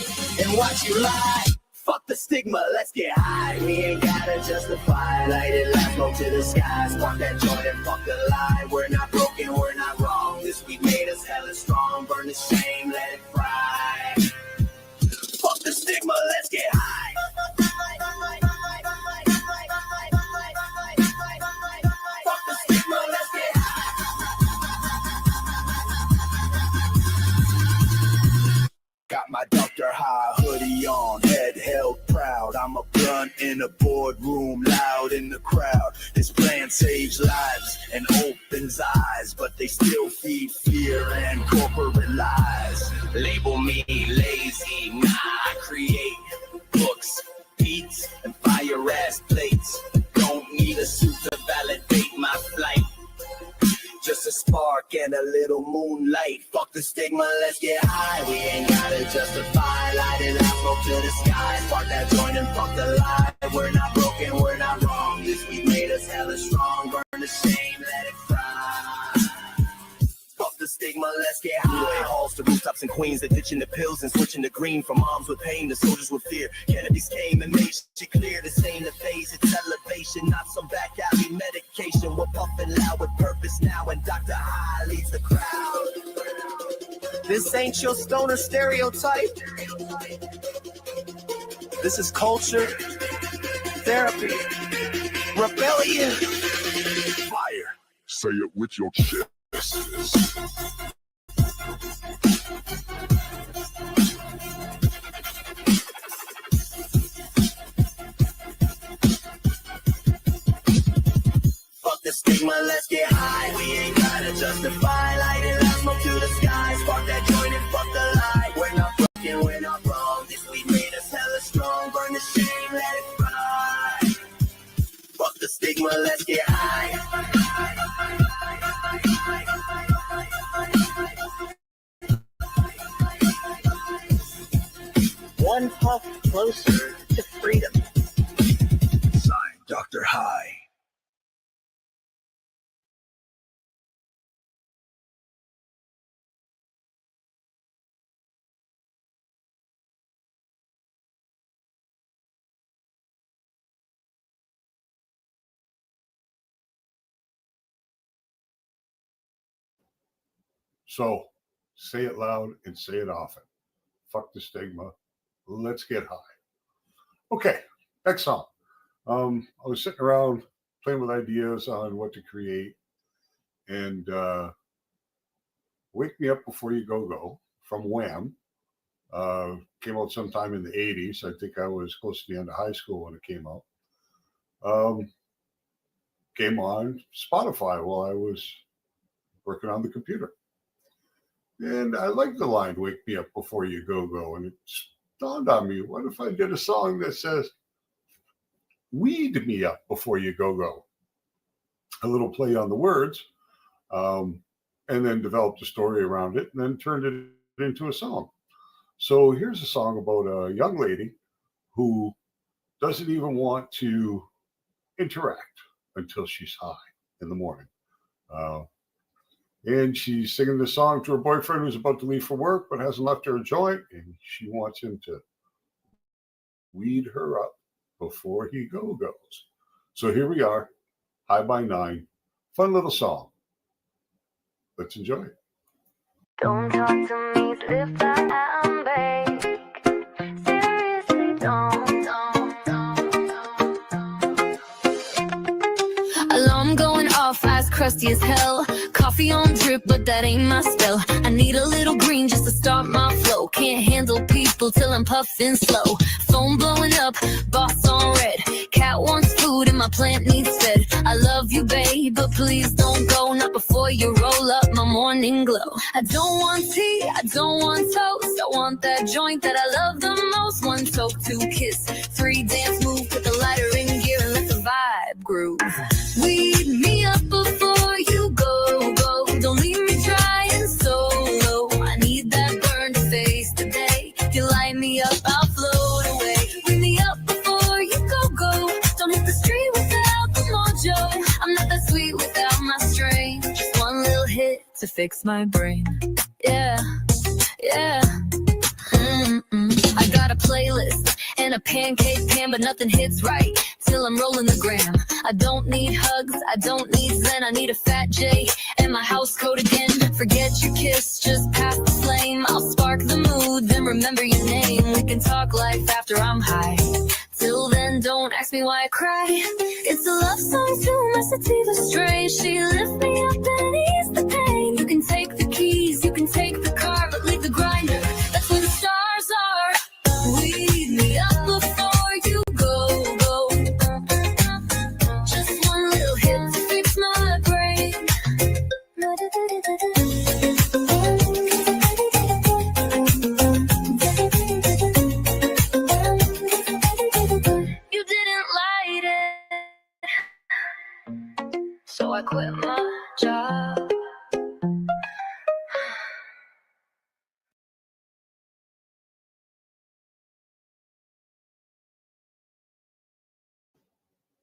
and watch you lie. Fuck the stigma, let's get high. We ain't gotta justify. Light it, let's go to the skies. Fuck that joint and fuck the lie. We're not broken, we're not wrong. This week made us hella strong. Burn the shame, let it fry. Fuck the stigma, let's get high. Fuck the stigma, let's get high. Got my Dr. High hoodie on, head held proud. I'm a blunt in a boardroom, loud in the crowd. This plan saves lives and opens eyes, but they still feed fear and corporate lies. Label me lazy, nah, I create books, beats, and fire ass plates. Don't need a suit to validate my flight. Just a spark and a little moonlight. Fuck the stigma, let's get high. We ain't gotta justify. Light it up, smoke to the sky. Spark that joint and fuck the lie. We're not broken, we're not wrong. This week made us hella strong. Burn the shame, let it fry. Fuck the stigma, let's get high. Halls to rooftops in Queens, they're ditching the pills and switching to green. From moms with pain to soldiers with fear. Cannabis came and made shit clear. This ain't a phase, it's elevation, not some back alley medication. We're puffing loud with purpose now, and Dr. High leads the crowd. This ain't your stoner stereotype. This is culture, therapy, rebellion, fire. Say it with your chest. Fuck the stigma, let's get high. We ain't gotta justify. Light it up, smoke to the sky. Spark that joint and fuck the light. We're not broken, we're not wrong. This week made us hella one puff closer to freedom. Signed, Dr. High. So say it loud and say it often. Fuck the stigma. Let's get high. Okay, next song. I was sitting around playing with ideas on what to create, and Wake Me Up Before You Go Go from Wham came out sometime in the 80s. I think I was close to the end of high school when it came out. Came on Spotify while I was working on the computer. And I like the line, Wake Me Up Before You Go Go. And it dawned on me, what if I did a song that says, Weed Me Up Before You Go Go? A little play on the words, and then developed a story around it, and then turned it into a song. So here's a song about a young lady who doesn't even want to interact until she's high in the morning. And she's singing this song to her boyfriend who's about to leave for work but hasn't left her a joint, and she wants him to weed her up before he goes. So here we are, High by 9. Fun little song. Let's enjoy it. Don't talk to me, slip that and bake. Seriously, don't. Alarm going off, eyes crusty as hell. Coffee on drip, but that ain't my spell. I need a little green just to start my flow. Can't handle people till I'm puffing slow. Phone blowing up, boss on red. Cat wants food and my plant needs fed. I love you, babe, but please don't go. Not before you roll up my morning glow. I don't want tea, I don't want toast. I want that joint that I love the most. 1 toke, 2 kiss, 3 dance move. Put the lighter in gear and let the vibe groove. Weed me up before you go. Don't leave me dry and solo. I need that burn face today. If you light me up, I'll float away. Weed me up before you go. Don't hit the street without the mojo. I'm not that sweet without my strain. Just 1 little hit to fix my brain. Yeah. I got a playlist and a pancake pan, but nothing hits right till I'm rolling the gram. I don't need hugs, I don't need zen. I need a fat J and my house coat again. Forget your kiss, just pass the flame. I'll spark the mood, then remember your name. We can talk life after I'm high. Till then, don't ask me why I cry. It's a love song to my sativa strain. She lift me up and ease the pain. You can take the keys, you can take the car, but leave the grinder. That's where the stars are. Weed me up before you go. Just 1 little hit to fix my brain. You didn't light it, so I quit my job.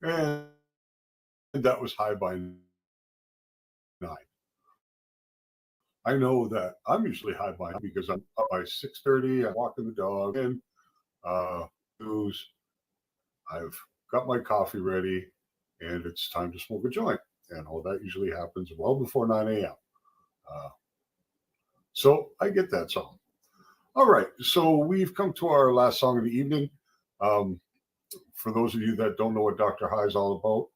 And that was High by 9. I know that I'm usually high by 9 because I'm up by 6:30. I'm walking the dog and I've got my coffee ready, and it's time to smoke a joint. And all that usually happens well before 9 a.m. So I get that song. All right, so we've come to our last song of the evening. For those of you that don't know what Dr. High is all about,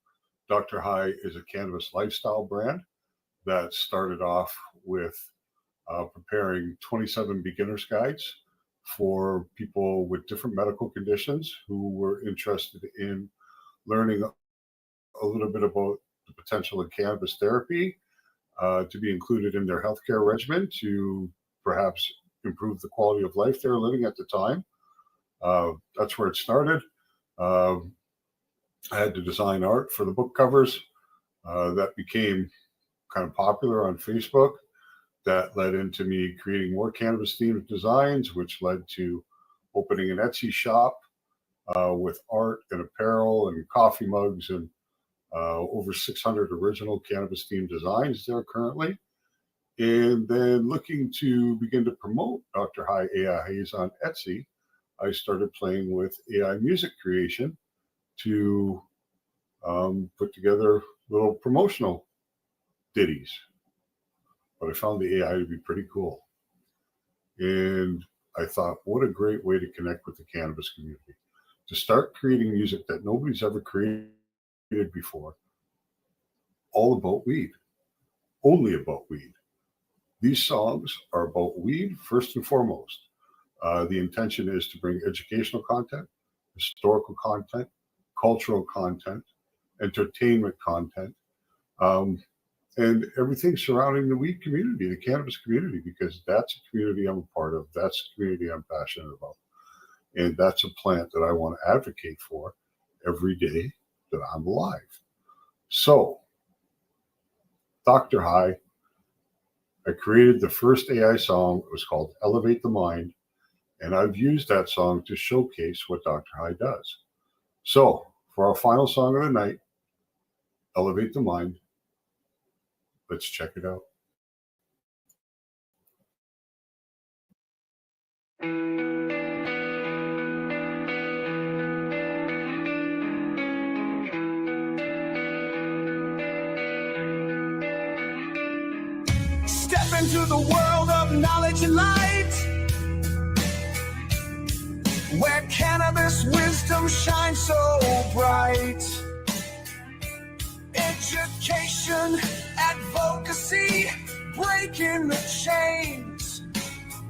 Dr. High is a cannabis lifestyle brand that started off with preparing 27 beginner's guides for people with different medical conditions who were interested in learning a little bit about the potential of cannabis therapy to be included in their healthcare regimen to perhaps improve the quality of life they were living at the time. That's where it started. I had to design art for the book covers. That became kind of popular on Facebook. That led into me creating more cannabis themed designs, which led to opening an Etsy shop with art and apparel and coffee mugs and over 600 original cannabis themed designs there currently. And then looking to begin to promote Dr. High AI Haze on Etsy, I started playing with AI music creation to put together little promotional ditties. But I found the AI to be pretty cool. And I thought, what a great way to connect with the cannabis community. To start creating music that nobody's ever created before, all about weed, only about weed. These songs are about weed first and foremost. The intention is to bring educational content, historical content, cultural content, entertainment content, and everything surrounding the weed community, the cannabis community, because that's a community I'm a part of. That's a community I'm passionate about. And that's a plant that I want to advocate for every day that I'm alive. So, Dr. High, I created the first AI song. It was called Elevate the Mind. And I've used that song to showcase what Dr. High does. So, for our final song of the night, Elevate the Mind, let's check it out. Step into the world of knowledge and light, where cannabis wisdom shines so bright. Education, advocacy, breaking the chains.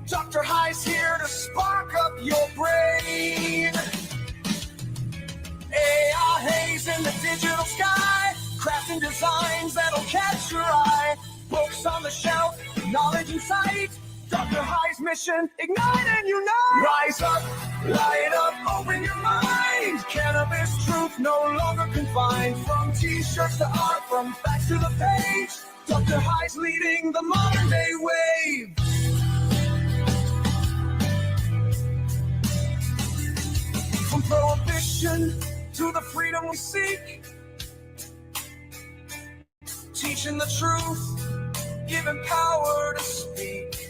Dr. High's here to spark up your brain. AI haze in the digital sky, crafting designs that'll catch your eye. Books on the shelf, knowledge in sight. Dr. High's mission, ignite and unite. Rise up, light up, open your mind. Cannabis truth no longer confined. From t-shirts to art, from facts to the page. Dr. High's leading the modern day wave. From prohibition to the freedom we seek. Teaching the truth, giving power to speak.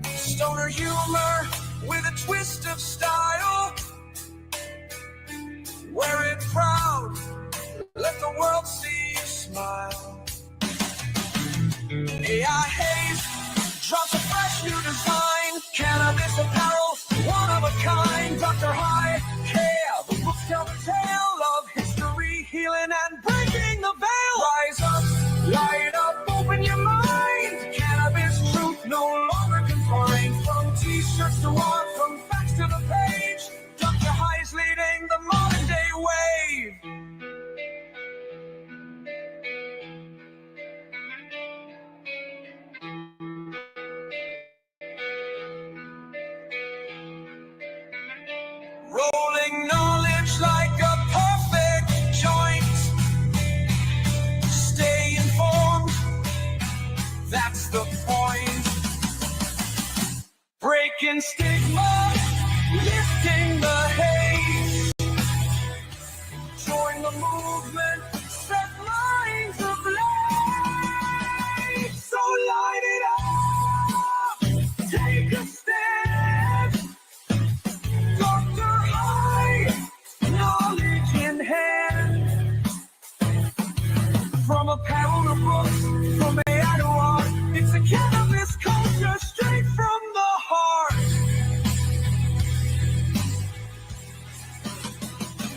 Stoner humor with a twist of style. Wear it proud, let the world see you smile. AI haze drops a fresh new design. Cannabis apparel, one of a kind. Dr. High, yeah, the books tell the tale of history, healing and breaking the veil. Rise up, light up, open your mind. Cannabis truth no longer confined. From t-shirts to art, from facts to the page. Dr. High's leading the modern day wave. Rolling knowledge like a perfect joint. Stay informed, that's the point. Breaking stigma, lifting the haze. Join the movement, set minds ablaze. So light it up, take a step. Dr. High, knowledge in hand. From apparel to books, from AI to art, it's a cannabis culture straight from the heart.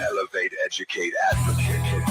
Elevate, educate, advocate.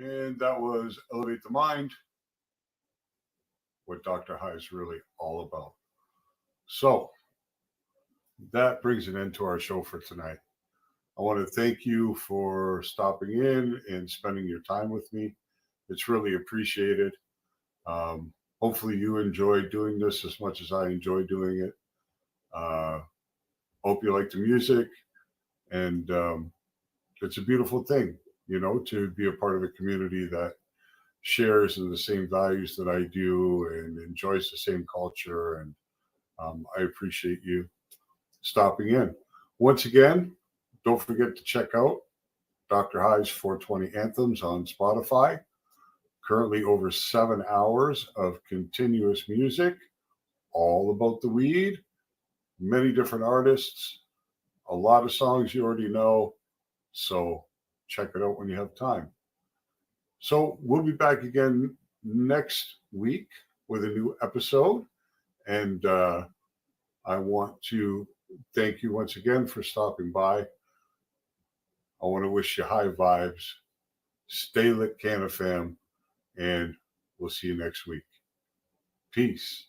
And that was Elevate the Mind, what Dr. High is really all about. So that brings an end to our show for tonight. I want to thank you for stopping in and spending your time with me. It's really appreciated. Hopefully you enjoy doing this as much as I enjoy doing it. Hope you like the music. And it's a beautiful thing, you know, to be a part of a community that shares in the same values that I do and enjoys the same culture. And I appreciate you stopping in. Once again, don't forget to check out Dr. High's 420 Anthems on Spotify. Currently over 7 hours of continuous music, all about the weed, many different artists, a lot of songs you already know. So check it out when you have time. So we'll be back again next week with a new episode. And I want to thank you once again for stopping by. I want to wish you high vibes. Stay lit, CannaFam, and we'll see you next week. Peace.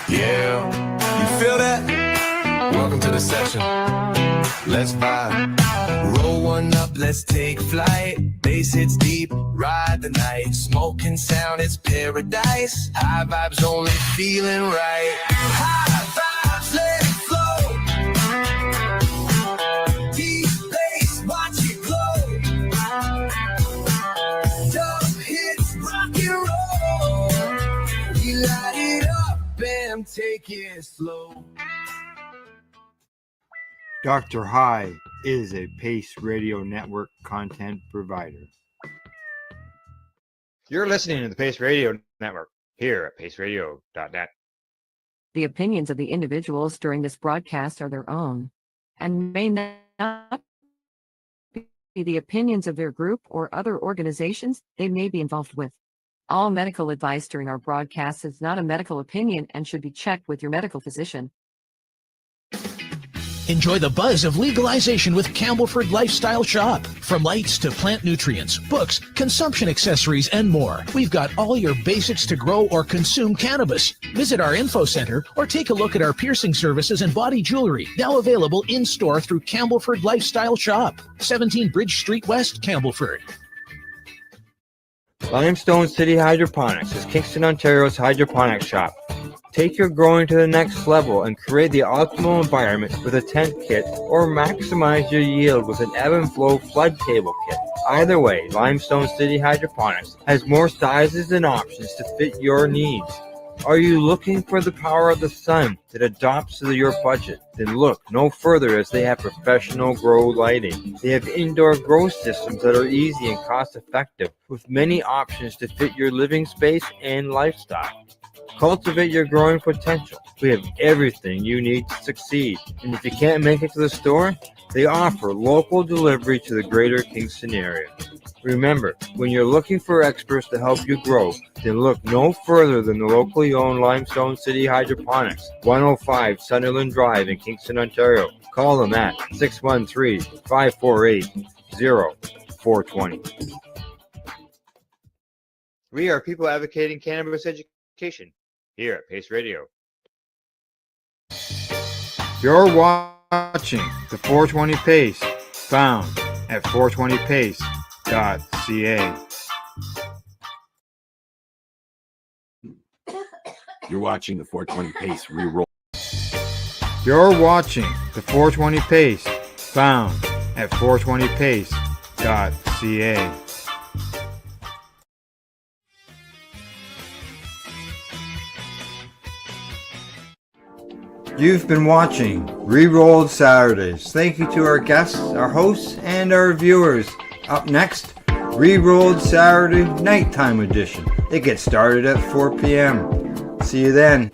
Yeah, you feel that? Welcome to the session. Let's vibe. Roll one up, let's take flight. Bass hits deep, ride the night. Smoking sound, it's paradise. High vibes only feeling right. High vibes, let it flow. Deep bass, watch it glow. Dub hits, rock and roll. We light it up and take it slow. Dr. High is a Pace Radio Network content provider. You're listening to the Pace Radio Network here at paceradio.net. The opinions of the individuals during this broadcast are their own and may not be the opinions of their group or other organizations they may be involved with. All medical advice during our broadcast is not a medical opinion and should be checked with your medical physician. Enjoy the buzz of legalization with Campbellford Lifestyle Shop. From lights to plant nutrients, books, consumption accessories, and more, we've got all your basics to grow or consume cannabis. Visit our info center or take a look at our piercing services and body jewelry, now available in-store through Campbellford Lifestyle Shop, 17 Bridge Street West, Campbellford. Limestone City Hydroponics is Kingston, Ontario's hydroponics shop. Take your growing to the next level and create the optimal environment with a tent kit or maximize your yield with an ebb and flow flood table kit. Either way, Limestone City Hydroponics has more sizes and options to fit your needs. Are you looking for the power of the sun that adapts to your budget? Then look no further, as they have professional grow lighting. They have indoor grow systems that are easy and cost effective with many options to fit your living space and lifestyle. Cultivate your growing potential. We have everything you need to succeed. And if you can't make it to the store, they offer local delivery to the greater Kingston area. Remember, when you're looking for experts to help you grow, then look no further than the locally owned Limestone City Hydroponics, 105 Sunderland Drive in Kingston, Ontario. Call them at 613-548-0420. We are people advocating cannabis education here at Pace Radio. You're watching the 420 Pace, found at 420pace.ca. You're watching the 420 Pace reroll. You're watching the 420 Pace, found at 420pace.ca. You've been watching Rerolled Saturdays. Thank you to our guests, our hosts, and our viewers. Up next, Rerolled Saturday Nighttime Edition. It gets started at 4 p.m. See you then.